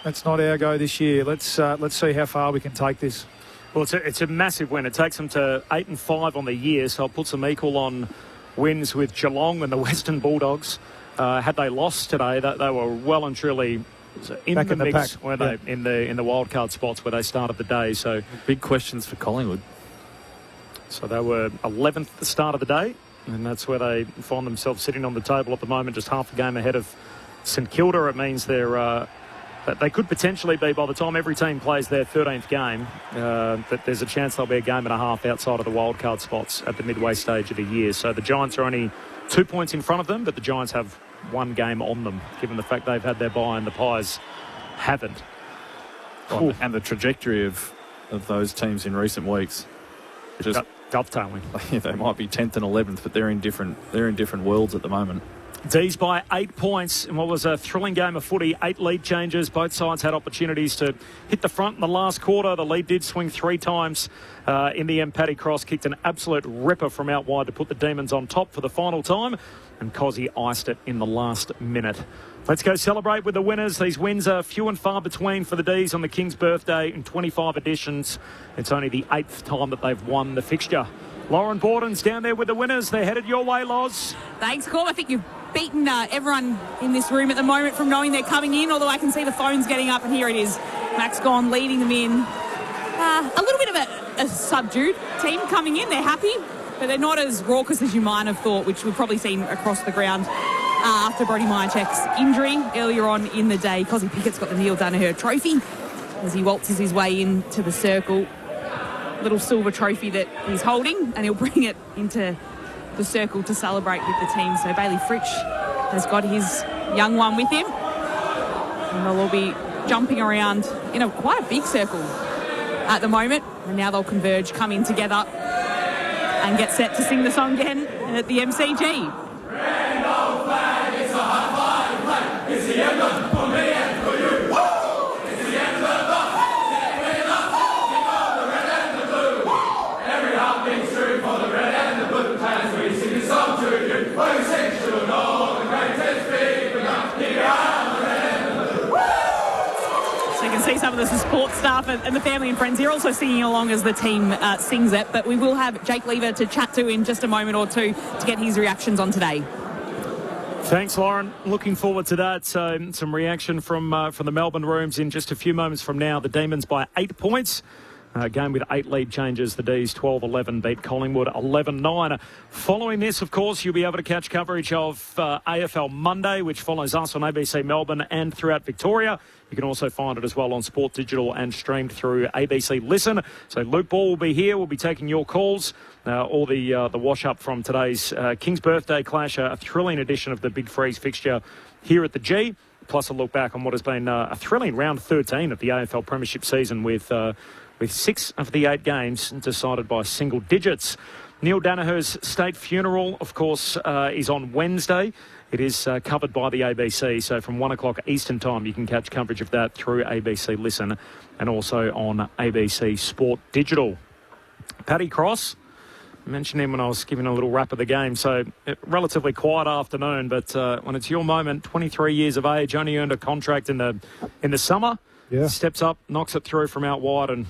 That's not our go this year. Let's see how far we can take this.
Well, it's a massive win. It takes them to 8-5 on the year, so I'll put some equal on wins with Geelong and the Western Bulldogs. Had they lost today, they were well and truly in
back
the
in the
mix,
pack.
weren't they? In the wildcard spots where they started the day. So
big questions for Collingwood.
So they were 11th at the start of the day, and that's where they find themselves sitting on the table at the moment, just half a game ahead of St Kilda. It means they could potentially be, by the time every team plays their 13th game, that there's a chance they'll be a game and a half outside of the wildcard spots at the midway stage of the year. So the Giants are only 2 points in front of them, but the Giants have one game on them, given the fact they've had their bye and the Pies haven't.
And the trajectory of those teams in recent weeks.
Just dovetailing.
Yeah, they might be 10th and 11th, but they're in different worlds at the moment.
D's by 8 points in what was a thrilling game of footy. 8 lead changes. Both sides had opportunities to hit the front in the last quarter. The lead did swing 3 times. In the end, Paddy Cross kicked an absolute ripper from out wide to put the Demons on top for the final time, and Cozzy iced it in the last minute. Let's go celebrate with the winners. These wins are few and far between for the D's on the King's birthday in 25 editions. It's only the 8th time that they've won the fixture. Lauren Borden's down there with the winners. They're headed your way, Loz.
Thanks, Corb. I think you've beaten everyone in this room at the moment from knowing they're coming in, although I can see the phones getting up, and here it is. Max Gawn leading them in. A little bit of a subdued team coming in. They're happy, but they're not as raucous as you might have thought, which we've probably seen across the ground after Brodie Mychek's injury earlier on in the day. Cozzy Pickett's got the Neil Danaher trophy as he waltzes his way into the circle. Little silver trophy that he's holding, and he'll bring it into the circle to celebrate with the team. So Bailey Fritsch has got his young one with him, and they'll all be jumping around in quite a big circle at the moment, and now they'll converge, come in together and get set to sing the song again at the MCG.
Red old flag, it's a high flag, it's the emblem for me and for you. Woo! It's the emblem of the red and the blue. Every heart beats true for the red and the blue. As we sing this song to you, we sing to all the greatest big enough. Keep your eye on the red and the blue.
So you can see some of the support staff and the family and friends here also singing along as the team sings it. But we will have Jake Lever to chat to in just a moment or two to get his reactions on today.
Thanks, Lauren. Looking forward to that. So some reaction from the Melbourne rooms in just a few moments from now. The Demons by 8 points. Game with 8 lead changes. The D's 12-11 beat Collingwood 11-9. Following this, of course, you'll be able to catch coverage of AFL Monday, which follows us on ABC Melbourne and throughout Victoria. You can also find it as well on Sport Digital and streamed through ABC Listen. So Luke Ball will be here. We'll be taking your calls. All the wash-up from today's King's Birthday Clash, a thrilling edition of the Big Freeze fixture here at the G. Plus a look back on what has been a thrilling round 13 of the AFL Premiership season with 6 of the 8 games decided by single digits. Neil Daniher's state funeral, of course, is on Wednesday. It is covered by the ABC, so from 1 o'clock Eastern Time, you can catch coverage of that through ABC Listen and also on ABC Sport Digital. Paddy Cross, I mentioned him when I was giving a little wrap of the game, so relatively quiet afternoon, but when it's your moment, 23 years of age, only earned a contract in the summer. Yeah. Steps up, knocks it through from out wide, and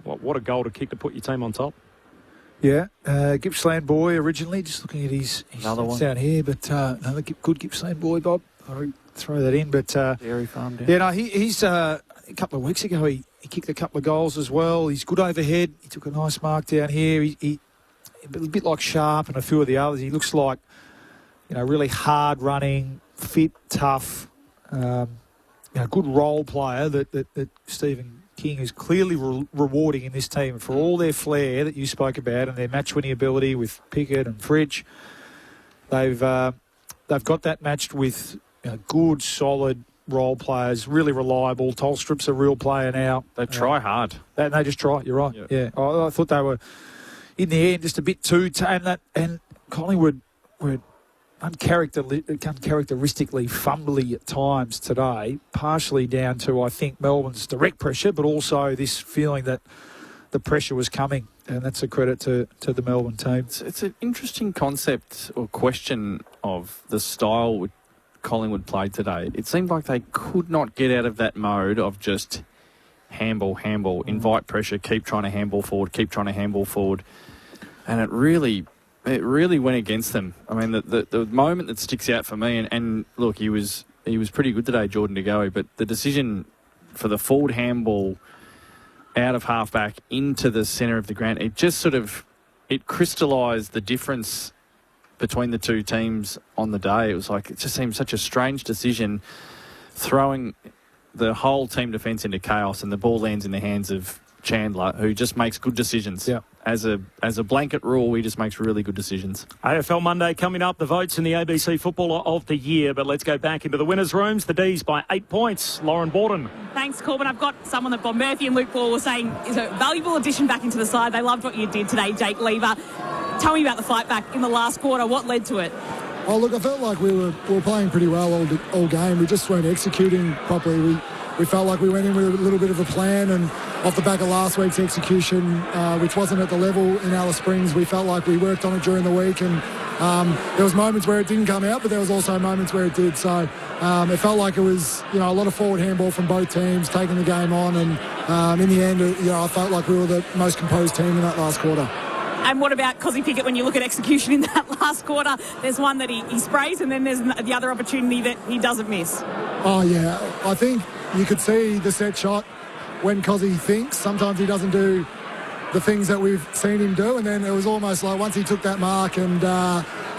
what a goal to kick to put your team on top.
Yeah, Gippsland boy originally, just looking at his stats down here, but another good Gippsland boy, Bob. I'll throw that in, but
Dairy farm down.
Yeah, no, he's a couple of weeks ago he kicked a couple of goals as well. He's good overhead. He took a nice mark down here. He a bit like Sharp and a few of the others. He looks like, really hard running, fit, tough. Good role player that Stephen King is clearly rewarding in this team for all their flair that you spoke about and their match-winning ability with Pickett and Fridge. They've got that matched with good, solid role players, really reliable. Tolstrup's a real player now.
They try hard.
They just try. You're right. Yep. Yeah, I thought they were in the end just a bit too tame. And Collingwood were uncharacteristically fumbly at times today, partially down to, I think, Melbourne's direct pressure, but also this feeling that the pressure was coming, and that's a credit to the Melbourne team.
It's an interesting concept or question of the style Collingwood played today. It seemed like they could not get out of that mode of just handball, invite pressure, keep trying to handball forward, and it really went against them. I mean, the moment that sticks out for me, and look, he was pretty good today, Jordan De Goey, but the decision for the forward handball out of halfback into the centre of the ground, it just it crystallised the difference between the two teams on the day. It was like, it just seemed such a strange decision, throwing the whole team defence into chaos, and the ball lands in the hands of Chandler, who just makes good decisions.
Yeah.
As a blanket rule, he just makes really good decisions.
AFL Monday coming up, the votes in the ABC Footballer of the Year. But let's go back into the winners' rooms. The D's by 8 points. Lauren Borden.
Thanks, Corbin. I've got someone that Bob Murphy and Luke Ball were saying is a valuable addition back into the side. They loved what you did today, Jake Lever. Tell me about the fight back in the last quarter. What led to it?
Oh, look, I felt like we were playing pretty well all game. We just weren't executing properly. We felt like we went in with a little bit of a plan, and off the back of last week's execution, which wasn't at the level in Alice Springs, we felt like we worked on it during the week, and there was moments where it didn't come out, but there was also moments where it did. So it felt like it was, a lot of forward handball from both teams, taking the game on, and in the end, I felt like we were the most composed team in that last quarter.
And what about Cozzy Pickett when you look at execution in that last quarter? There's one that he sprays, and then there's the other opportunity that he doesn't miss.
Oh, yeah. I think you could see the set shot when Cozzy thinks. Sometimes he doesn't do the things that we've seen him do, and then it was almost like once he took that mark and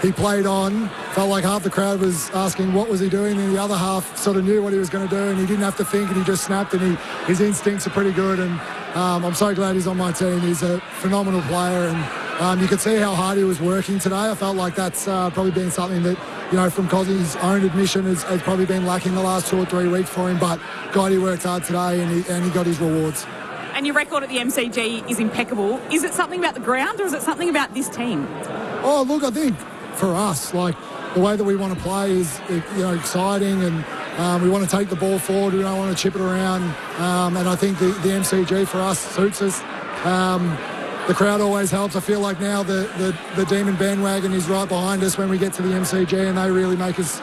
he played on, felt like half the crowd was asking what was he doing, and the other half sort of knew what he was going to do, and he didn't have to think, and he just snapped, and his instincts are pretty good, and I'm so glad he's on my team. He's a phenomenal player, and you could see how hard he was working today. I felt like that's probably been something that, from Cozzy's own admission has probably been lacking the last 2 or 3 weeks for him, but God, he worked hard today, and he got his rewards.
And your record at the MCG is impeccable. Is it something about the ground, or is it something about this team?
Oh, look, I think for us, like, the way that we want to play is, exciting, and we want to take the ball forward. We don't want to chip it around, and I think the MCG for us suits us. The crowd always helps. I feel like now the Demon bandwagon is right behind us when we get to the MCG, and they really make us,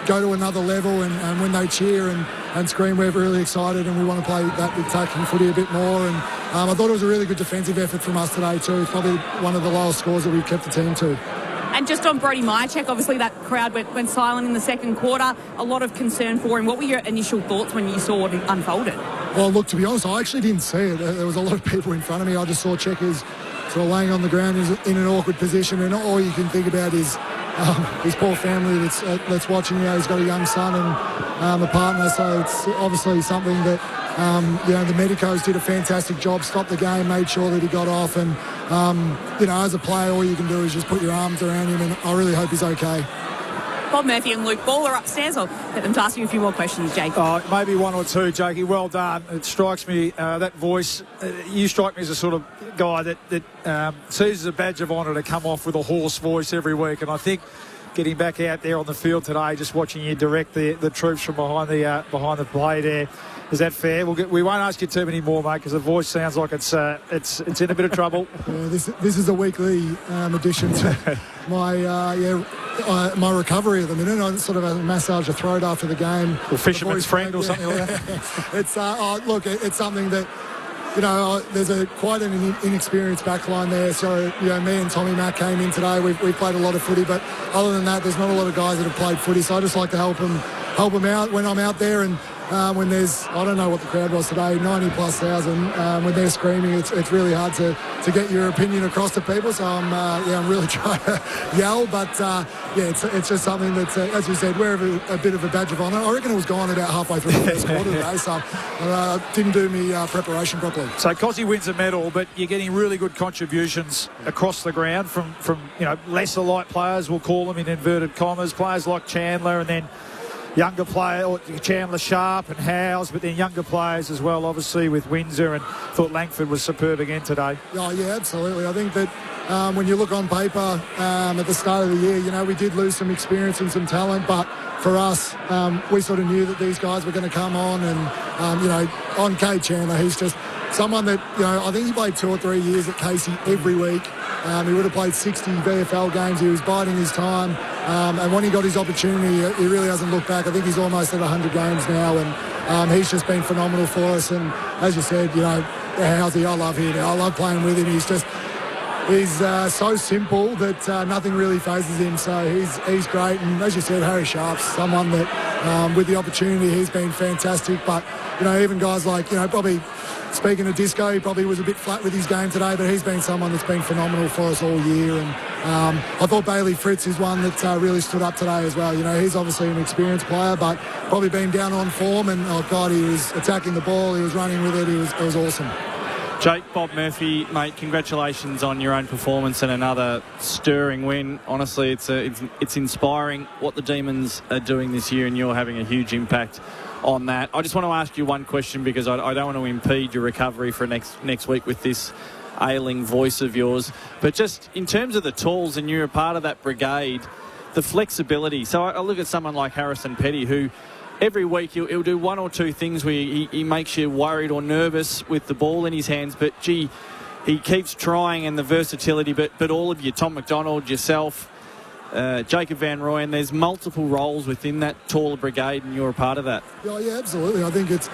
go to another level. And when they cheer and scream, we're really excited, and we want to play that attacking footy a bit more. And I thought it was a really good defensive effort from us today too. It's probably one of the lowest scores that we've kept the team to.
And just on Brody Myercheck, obviously that crowd went silent in the second quarter. A lot of concern for him. What were your initial thoughts when you saw it unfolded?
Well, look, to be honest, I actually didn't see it. There was a lot of people in front of me. I just saw Checkers sort of laying on the ground in an awkward position, and all you can think about is his poor family that's watching. He's got a young son and a partner, so it's obviously something that the medicos did a fantastic job, stopped the game, made sure that he got off, and as a player, all you can do is just put your arms around him, and I really hope he's okay.
Bob Murphy and Luke Ball are upstairs. I'll get them to ask you a few more questions, Jake.
Maybe one or two, Jakey. Well done. It strikes me, that voice, you strike me as a sort of guy that sees as a badge of honour to come off with a hoarse voice every week, and I think getting back out there on the field today, just watching you direct the troops from behind the play there. Is that fair? We won't ask you too many more, mate, because the voice sounds like it's in a bit of trouble.
This is a weekly addition to my recovery at the minute. I sort of massage a throat after the game.
Or fisherman's friend or something like that.
It's something that, there's quite an inexperienced backline there. So, me and Tommy Mack came in today. We've played a lot of footy, but other than that, there's not a lot of guys that have played footy. So I just like to help them out when I'm out there, and when there's, I don't know what the crowd was today, 90,000+, when they're screaming, it's really hard to get your opinion across to people. So I'm really trying to yell, but it's just something that's, as you said, we're a bit of a badge of honour. I reckon it was gone about halfway through the first quarter today, so didn't do me preparation properly.
So Cozzy wins a medal, but you're getting really good contributions across the ground from lesser light players, we'll call them in inverted commas, players like Chandler, and then younger player, Chandler Sharp and Howes, but then younger players as well, obviously, with Windsor, and thought Langford was superb again today.
Oh, yeah, absolutely. I think that when you look on paper at the start of the year, we did lose some experience and some talent, but for us, we sort of knew that these guys were going to come on, and, on Cade Chandler, he's just someone that, I think he played 2 or 3 years at Casey every week. He would have played 60 VFL games. He was biding his time. And when he got his opportunity, he really hasn't looked back. I think he's almost at 100 games now. And he's just been phenomenal for us. And as you said, Housey, I love him. I love playing with him. He's so simple that nothing really phases him. So he's great. And as you said, Harry Sharp's someone that, with the opportunity, he's been fantastic. But, even guys like, probably... Speaking of Disco, he probably was a bit flat with his game today, but he's been someone that's been phenomenal for us all year. And I thought Bailey Fritz is one that really stood up today as well. He's obviously an experienced player, but probably been down on form. And, oh, God, he was attacking the ball. He was running with it. It was awesome.
Jake, Bob Murphy, mate, congratulations on your own performance and another stirring win. Honestly, it's inspiring what the Demons are doing this year, and you're having a huge impact on that. I just want to ask you one question, because I don't want to impede your recovery for next week with this ailing voice of yours. But just in terms of the tools, and you're a part of that brigade, the flexibility. So I look at someone like Harrison Petty, who every week he'll do 1 or 2 things where he makes you worried or nervous with the ball in his hands. But, gee, he keeps trying, and the versatility. But all of you, Tom McDonald, yourself, Jacob Van Rooyen, there's multiple roles within that taller brigade, and you're a part of that.
Yeah, absolutely. I think it's,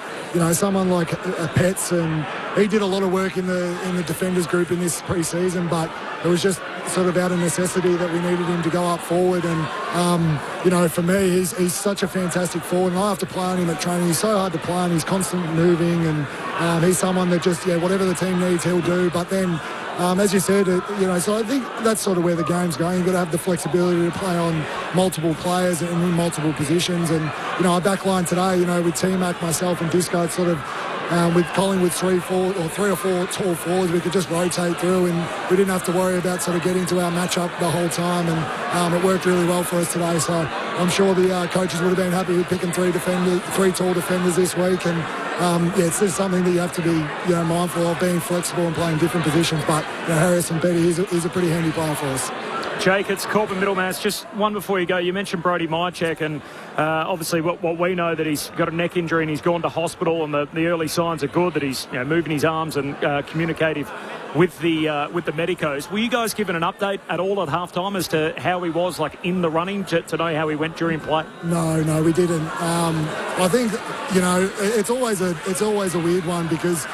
someone like Pets, and he did a lot of work in the defenders group in this pre-season, but it was just sort of out of necessity that we needed him to go up forward. And, for me, he's such a fantastic forward, and I have to play on him at training. He's so hard to play on. He's constantly moving, and he's someone that just, whatever the team needs, he'll do. But then, as you said, so I think that's sort of where the game's going. You've got to have the flexibility to play on multiple players and in multiple positions. And, our back line today, with T-Mac, myself and Disco, it's sort of, with Collingwood 3 or 4 tall forwards, we could just rotate through, and we didn't have to worry about sort of getting to our matchup the whole time. And it worked really well for us today. So I'm sure the coaches would have been happy with picking 3 tall defenders this week. And it's just something that you have to be mindful of, being flexible and playing different positions. But Harrison Petty is a pretty handy player for us.
Jake, it's Corbin Middlemass. Just one before you go. You mentioned Brody Myercheck, and obviously what we know, that he's got a neck injury and he's gone to hospital, and the early signs are good, that he's moving his arms and communicative with the medicos. Were you guys given an update at all at halftime as to how he was in the running, to know how he went during play?
No, we didn't. I think it's always a weird one, because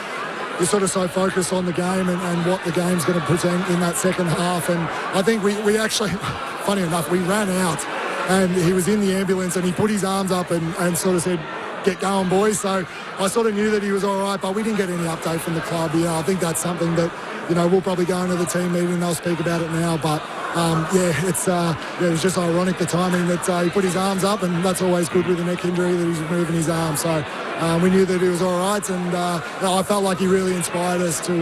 you're sort of so focused on the game and what the game's going to present in that second half. And I think we actually, funny enough, we ran out and he was in the ambulance and he put his arms up and sort of said, "Get going, boys." So I sort of knew that he was all right, but we didn't get any update from the club. I think that's something that, we'll probably go into the team meeting and they'll speak about it now. But, it was just ironic, the timing that he put his arms up, and that's always good with a neck injury, that he's moving his arm. So we knew that he was all right, and I felt like he really inspired us to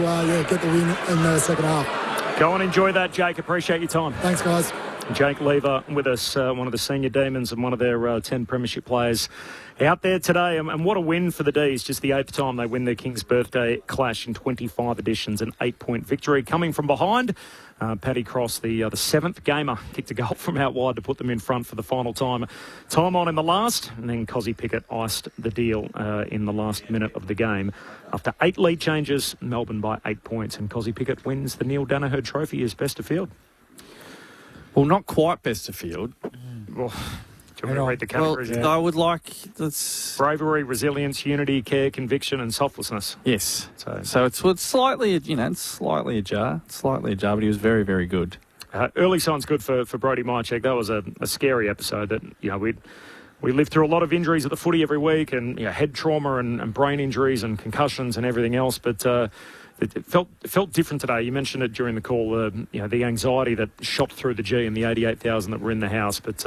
get the win in the second half.
Go and enjoy that, Jake. Appreciate your time.
Thanks, guys.
Jake Lever with us, one of the senior Demons and one of their 10 premiership players out there today. And what a win for the D's. Just the 8th time they win their King's Birthday Clash in 25 editions, an 8-point victory. Coming from behind, Paddy Cross, the 7th gamer, kicked a goal from out wide to put them in front for the final time. Time on in the last, and then Cozzy Pickett iced the deal in the last minute of the game. After 8 lead changes, Melbourne by 8 points, and Cozzy Pickett wins the Neil Danaher Trophy as best of field.
Well, not quite best of field.
Well, do you want me to read the categories?
Well, I would like this
bravery, resilience, unity, care, conviction, and selflessness.
Yes. So it's slightly, it's slightly ajar, but he was very, very good.
Early signs good for Brodie Mychek. That was a scary episode. That we lived through a lot of injuries at the footy every week, and head trauma and brain injuries and concussions and everything else. But it felt different today. You mentioned it during the call, the anxiety that shot through the G and the 88,000 that were in the house. But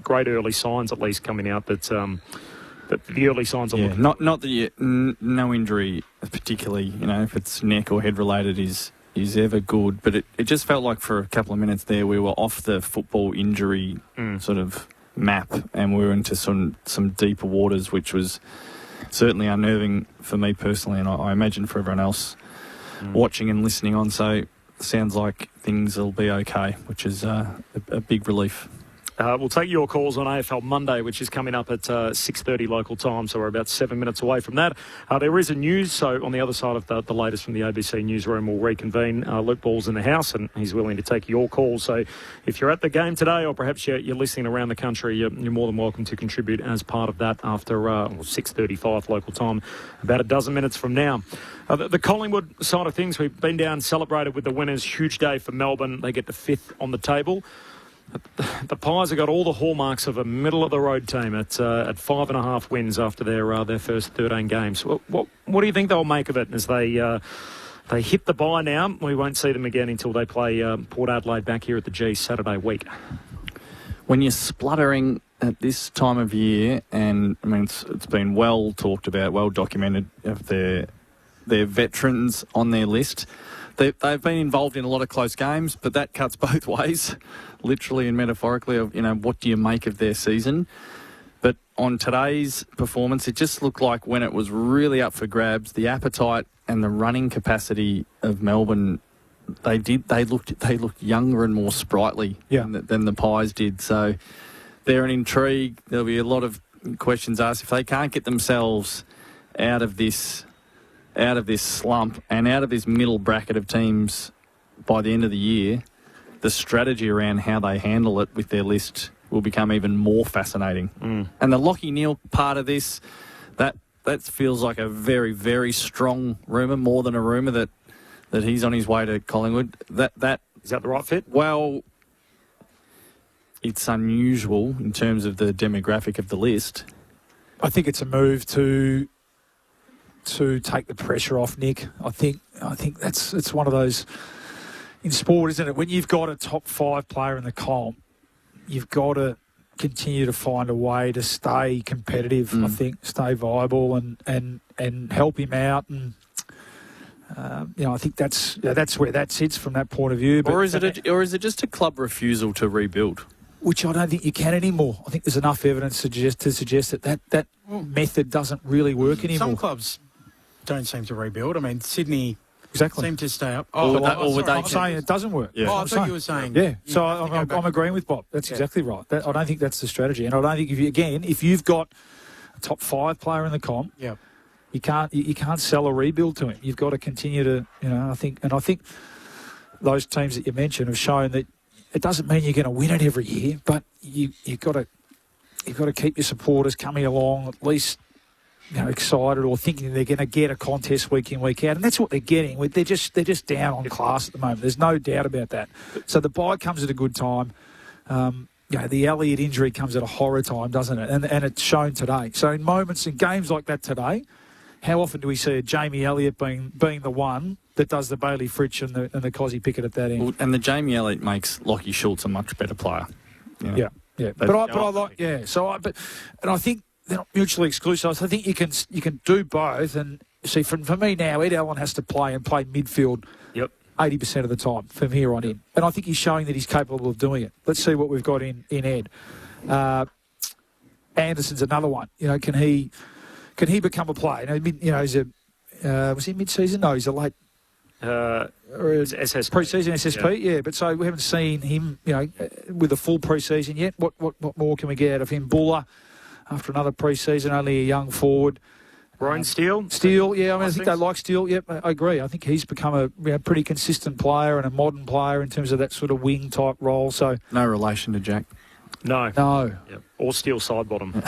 great early signs, at least, coming out that the early signs are looking.
Not that no injury, particularly, if it's neck or head related, is ever good. But it just felt like for a couple of minutes there we were off the football injury sort of map, and we were into some deeper waters, which was certainly unnerving for me personally, and I imagine for everyone else watching and listening on. So sounds like things will be okay, which is a big relief.
We'll take your calls on AFL Monday, which is coming up at 6:30 local time, so we're about 7 minutes away from that. There is a news, so on the other side of the latest from the ABC newsroom, we'll reconvene. Luke Ball's in the house, and he's willing to take your calls. So if you're at the game today, or perhaps you're listening around the country, you're more than welcome to contribute as part of that after 6:35 local time, about a dozen minutes from now. The Collingwood side of things, we've been down, celebrated with the winners. Huge day for Melbourne. They get to 5th on the table. The Pies have got all the hallmarks of a middle-of-the-road team at 5.5 wins after their first 13 games. What do you think they'll make of it as they hit the bye now? We won't see them again until they play Port Adelaide back here at the G Saturday week.
When you're spluttering at this time of year, and I mean it's been well talked about, well documented, of their veterans on their list. They've been involved in a lot of close games, but that cuts both ways, literally and metaphorically, of, what do you make of their season? But on today's performance, it just looked like when it was really up for grabs, the appetite and the running capacity of Melbourne, they looked younger and more sprightly than the Pies did. So they're an intrigue. There'll be a lot of questions asked. If they can't get themselves out of this slump and out of this middle bracket of teams by the end of the year, the strategy around how they handle it with their list will become even more fascinating. And the Lachie Neale part of this, that feels like a very, very strong rumour, more than a rumour that he's on his way to Collingwood. Is that
the right fit?
Well, it's unusual in terms of the demographic of the list.
I think it's a move to take the pressure off Nick. I think it's one of those in sport, isn't it? When you've got a top 5 player in the comp, you've got to continue to find a way to stay competitive. I think stay viable and help him out. And I think that's where that sits from that point of view. But,
or is it just a club refusal to rebuild?
Which I don't think you can anymore. I think there's enough evidence to suggest that method doesn't really work anymore.
Some clubs don't seem to rebuild. I mean, Sydney seem to stay up.
I'm saying it doesn't work.
Yeah. I thought you were saying.
Yeah, so I'm agreeing with Bob. That's exactly right. I don't think that's the strategy. And I don't think, if you've got a top 5 player in the comp, you can't sell a rebuild to him. You've got to continue to, I think those teams that you mentioned have shown that it doesn't mean you're going to win it every year, but you've got to keep your supporters coming along, at least excited or thinking they're going to get a contest week in, week out, and that's what they're getting. They're just down on class at the moment. There's no doubt about that. So the bye comes at a good time. The Elliott injury comes at a horror time, doesn't it? And it's shown today. So in moments, in games like that today, how often do we see a Jamie Elliott being the one that does the Bailey Fritsch and the Cozzy Pickett at that end?
Well, and the Jamie Elliott makes Lockie Schultz a much better player. You know?
Yeah. But I like and I think they're not mutually exclusive. I think you can do both. And see, for me now, Ed Allen has to play midfield. 80% of the time from here on in. And I think he's showing that he's capable of doing it. Let's see what we've got in Ed. Anderson's another one. Can he become a player? He's was he mid-season? No, he's a late
SSP.
Pre-season SSP, yeah. But so we haven't seen him, with a full pre-season yet. What more can we get out of him? Buller, after another pre-season, only a young forward.
Ryan Steele?
Steele, yeah. I think they like Steele. Yep, I agree. I think he's become a pretty consistent player and a modern player in terms of that sort of wing-type role. So
no relation to Jack?
No.
Yep.
Or Steele side bottom.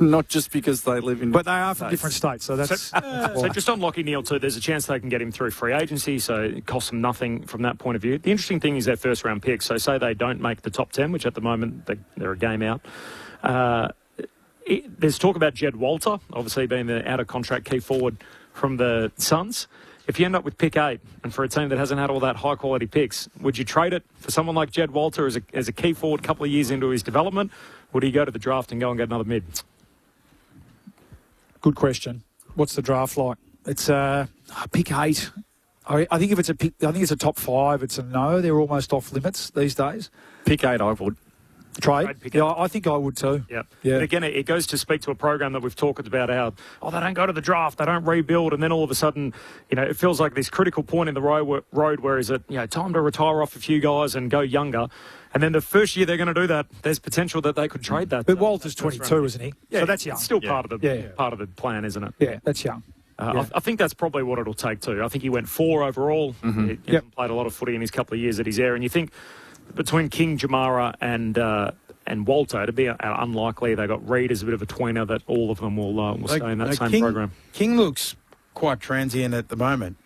Not just because they live in...
But they are from different states, so that's...
So just on Lockie Neal too, there's a chance they can get him through free agency, so it costs them nothing from that point of view. The interesting thing is their first-round pick. So say they don't make the top 10, which at the moment they're a game out. There's talk about Jed Walter, obviously being the out-of-contract key forward from the Suns. If you end up with pick 8, and for a team that hasn't had all that high-quality picks, would you trade it for someone like Jed Walter as a key forward a couple of years into his development? Would he go to the draft and go and get another mid?
Good question. What's the draft like? It's pick 8. I think if it's a pick, I think it's a top 5. It's a no. They're almost off limits these days.
Pick 8, I would.
Trade? Yeah, I think I would too.
Yeah. But again, it goes to speak to a program that we've talked about how, they don't go to the draft, they don't rebuild, and then all of a sudden, it feels like this critical point in the road where is it, time to retire off a few guys and go younger. And then the first year they're going to do that, there's potential that they could trade that.
But Walter's 22, isn't he?
Yeah,
so that's young.
It's still part of the plan, isn't it?
Yeah, that's young.
I think that's probably what it'll take too. I think he went 4 overall.
Mm-hmm.
He played a lot of footy in his couple of years at his era. And you think between King, Jamara and Walter, it'd be unlikely. They got Reid as a bit of a tweener that all of them will stay in that same program.
King looks quite transient at the moment.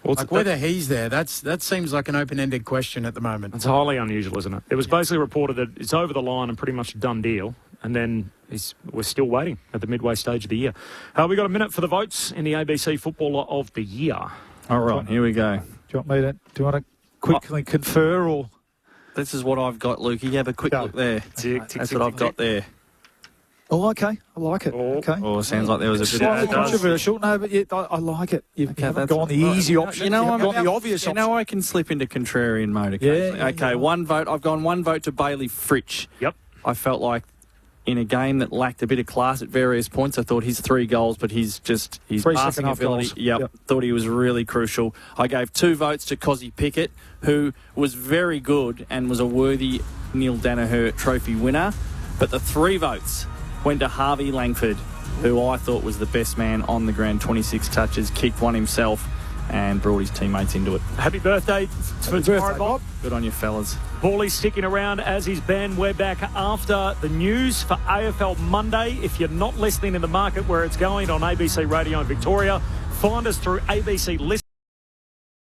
Well,
whether he's there, that seems like an open-ended question at the moment.
It's highly unusual, isn't it? It was basically reported that it's over the line and pretty much a done deal, and then we're still waiting at the midway stage of the year. We got a minute for the votes in the ABC Footballer of the Year.
All right, here we go.
Do you want to quickly confer or...
This is what I've got, Lukey. Have a quick look there. That's what I've got there.
Oh, okay. I like it. Okay.
Oh, sounds like there was a bit
slightly controversial. No, but I like it. You haven't gone the easy option.
You know,
I've gone the obvious option.
I can slip into contrarian mode occasionally. Okay, one vote. I've gone one vote to Bailey Fritsch.
Yep.
I felt like in a game that lacked a bit of class at various points, I thought his 3 goals, but his passing ability, thought he was really crucial. I gave 2 votes to Cozzy Pickett, who was very good and was a worthy Neil Danaher Trophy winner. But the 3 votes went to Harvey Langford, who I thought was the best man on the ground. 26 touches, kicked one himself, and brought his teammates into it.
Happy birthday for tomorrow, Bob.
Good on you, fellas.
Paulie sticking around, as is Ben. We're back after the news for AFL Monday. If you're not listening in the market where it's going on ABC Radio in Victoria, find us through ABC Listen.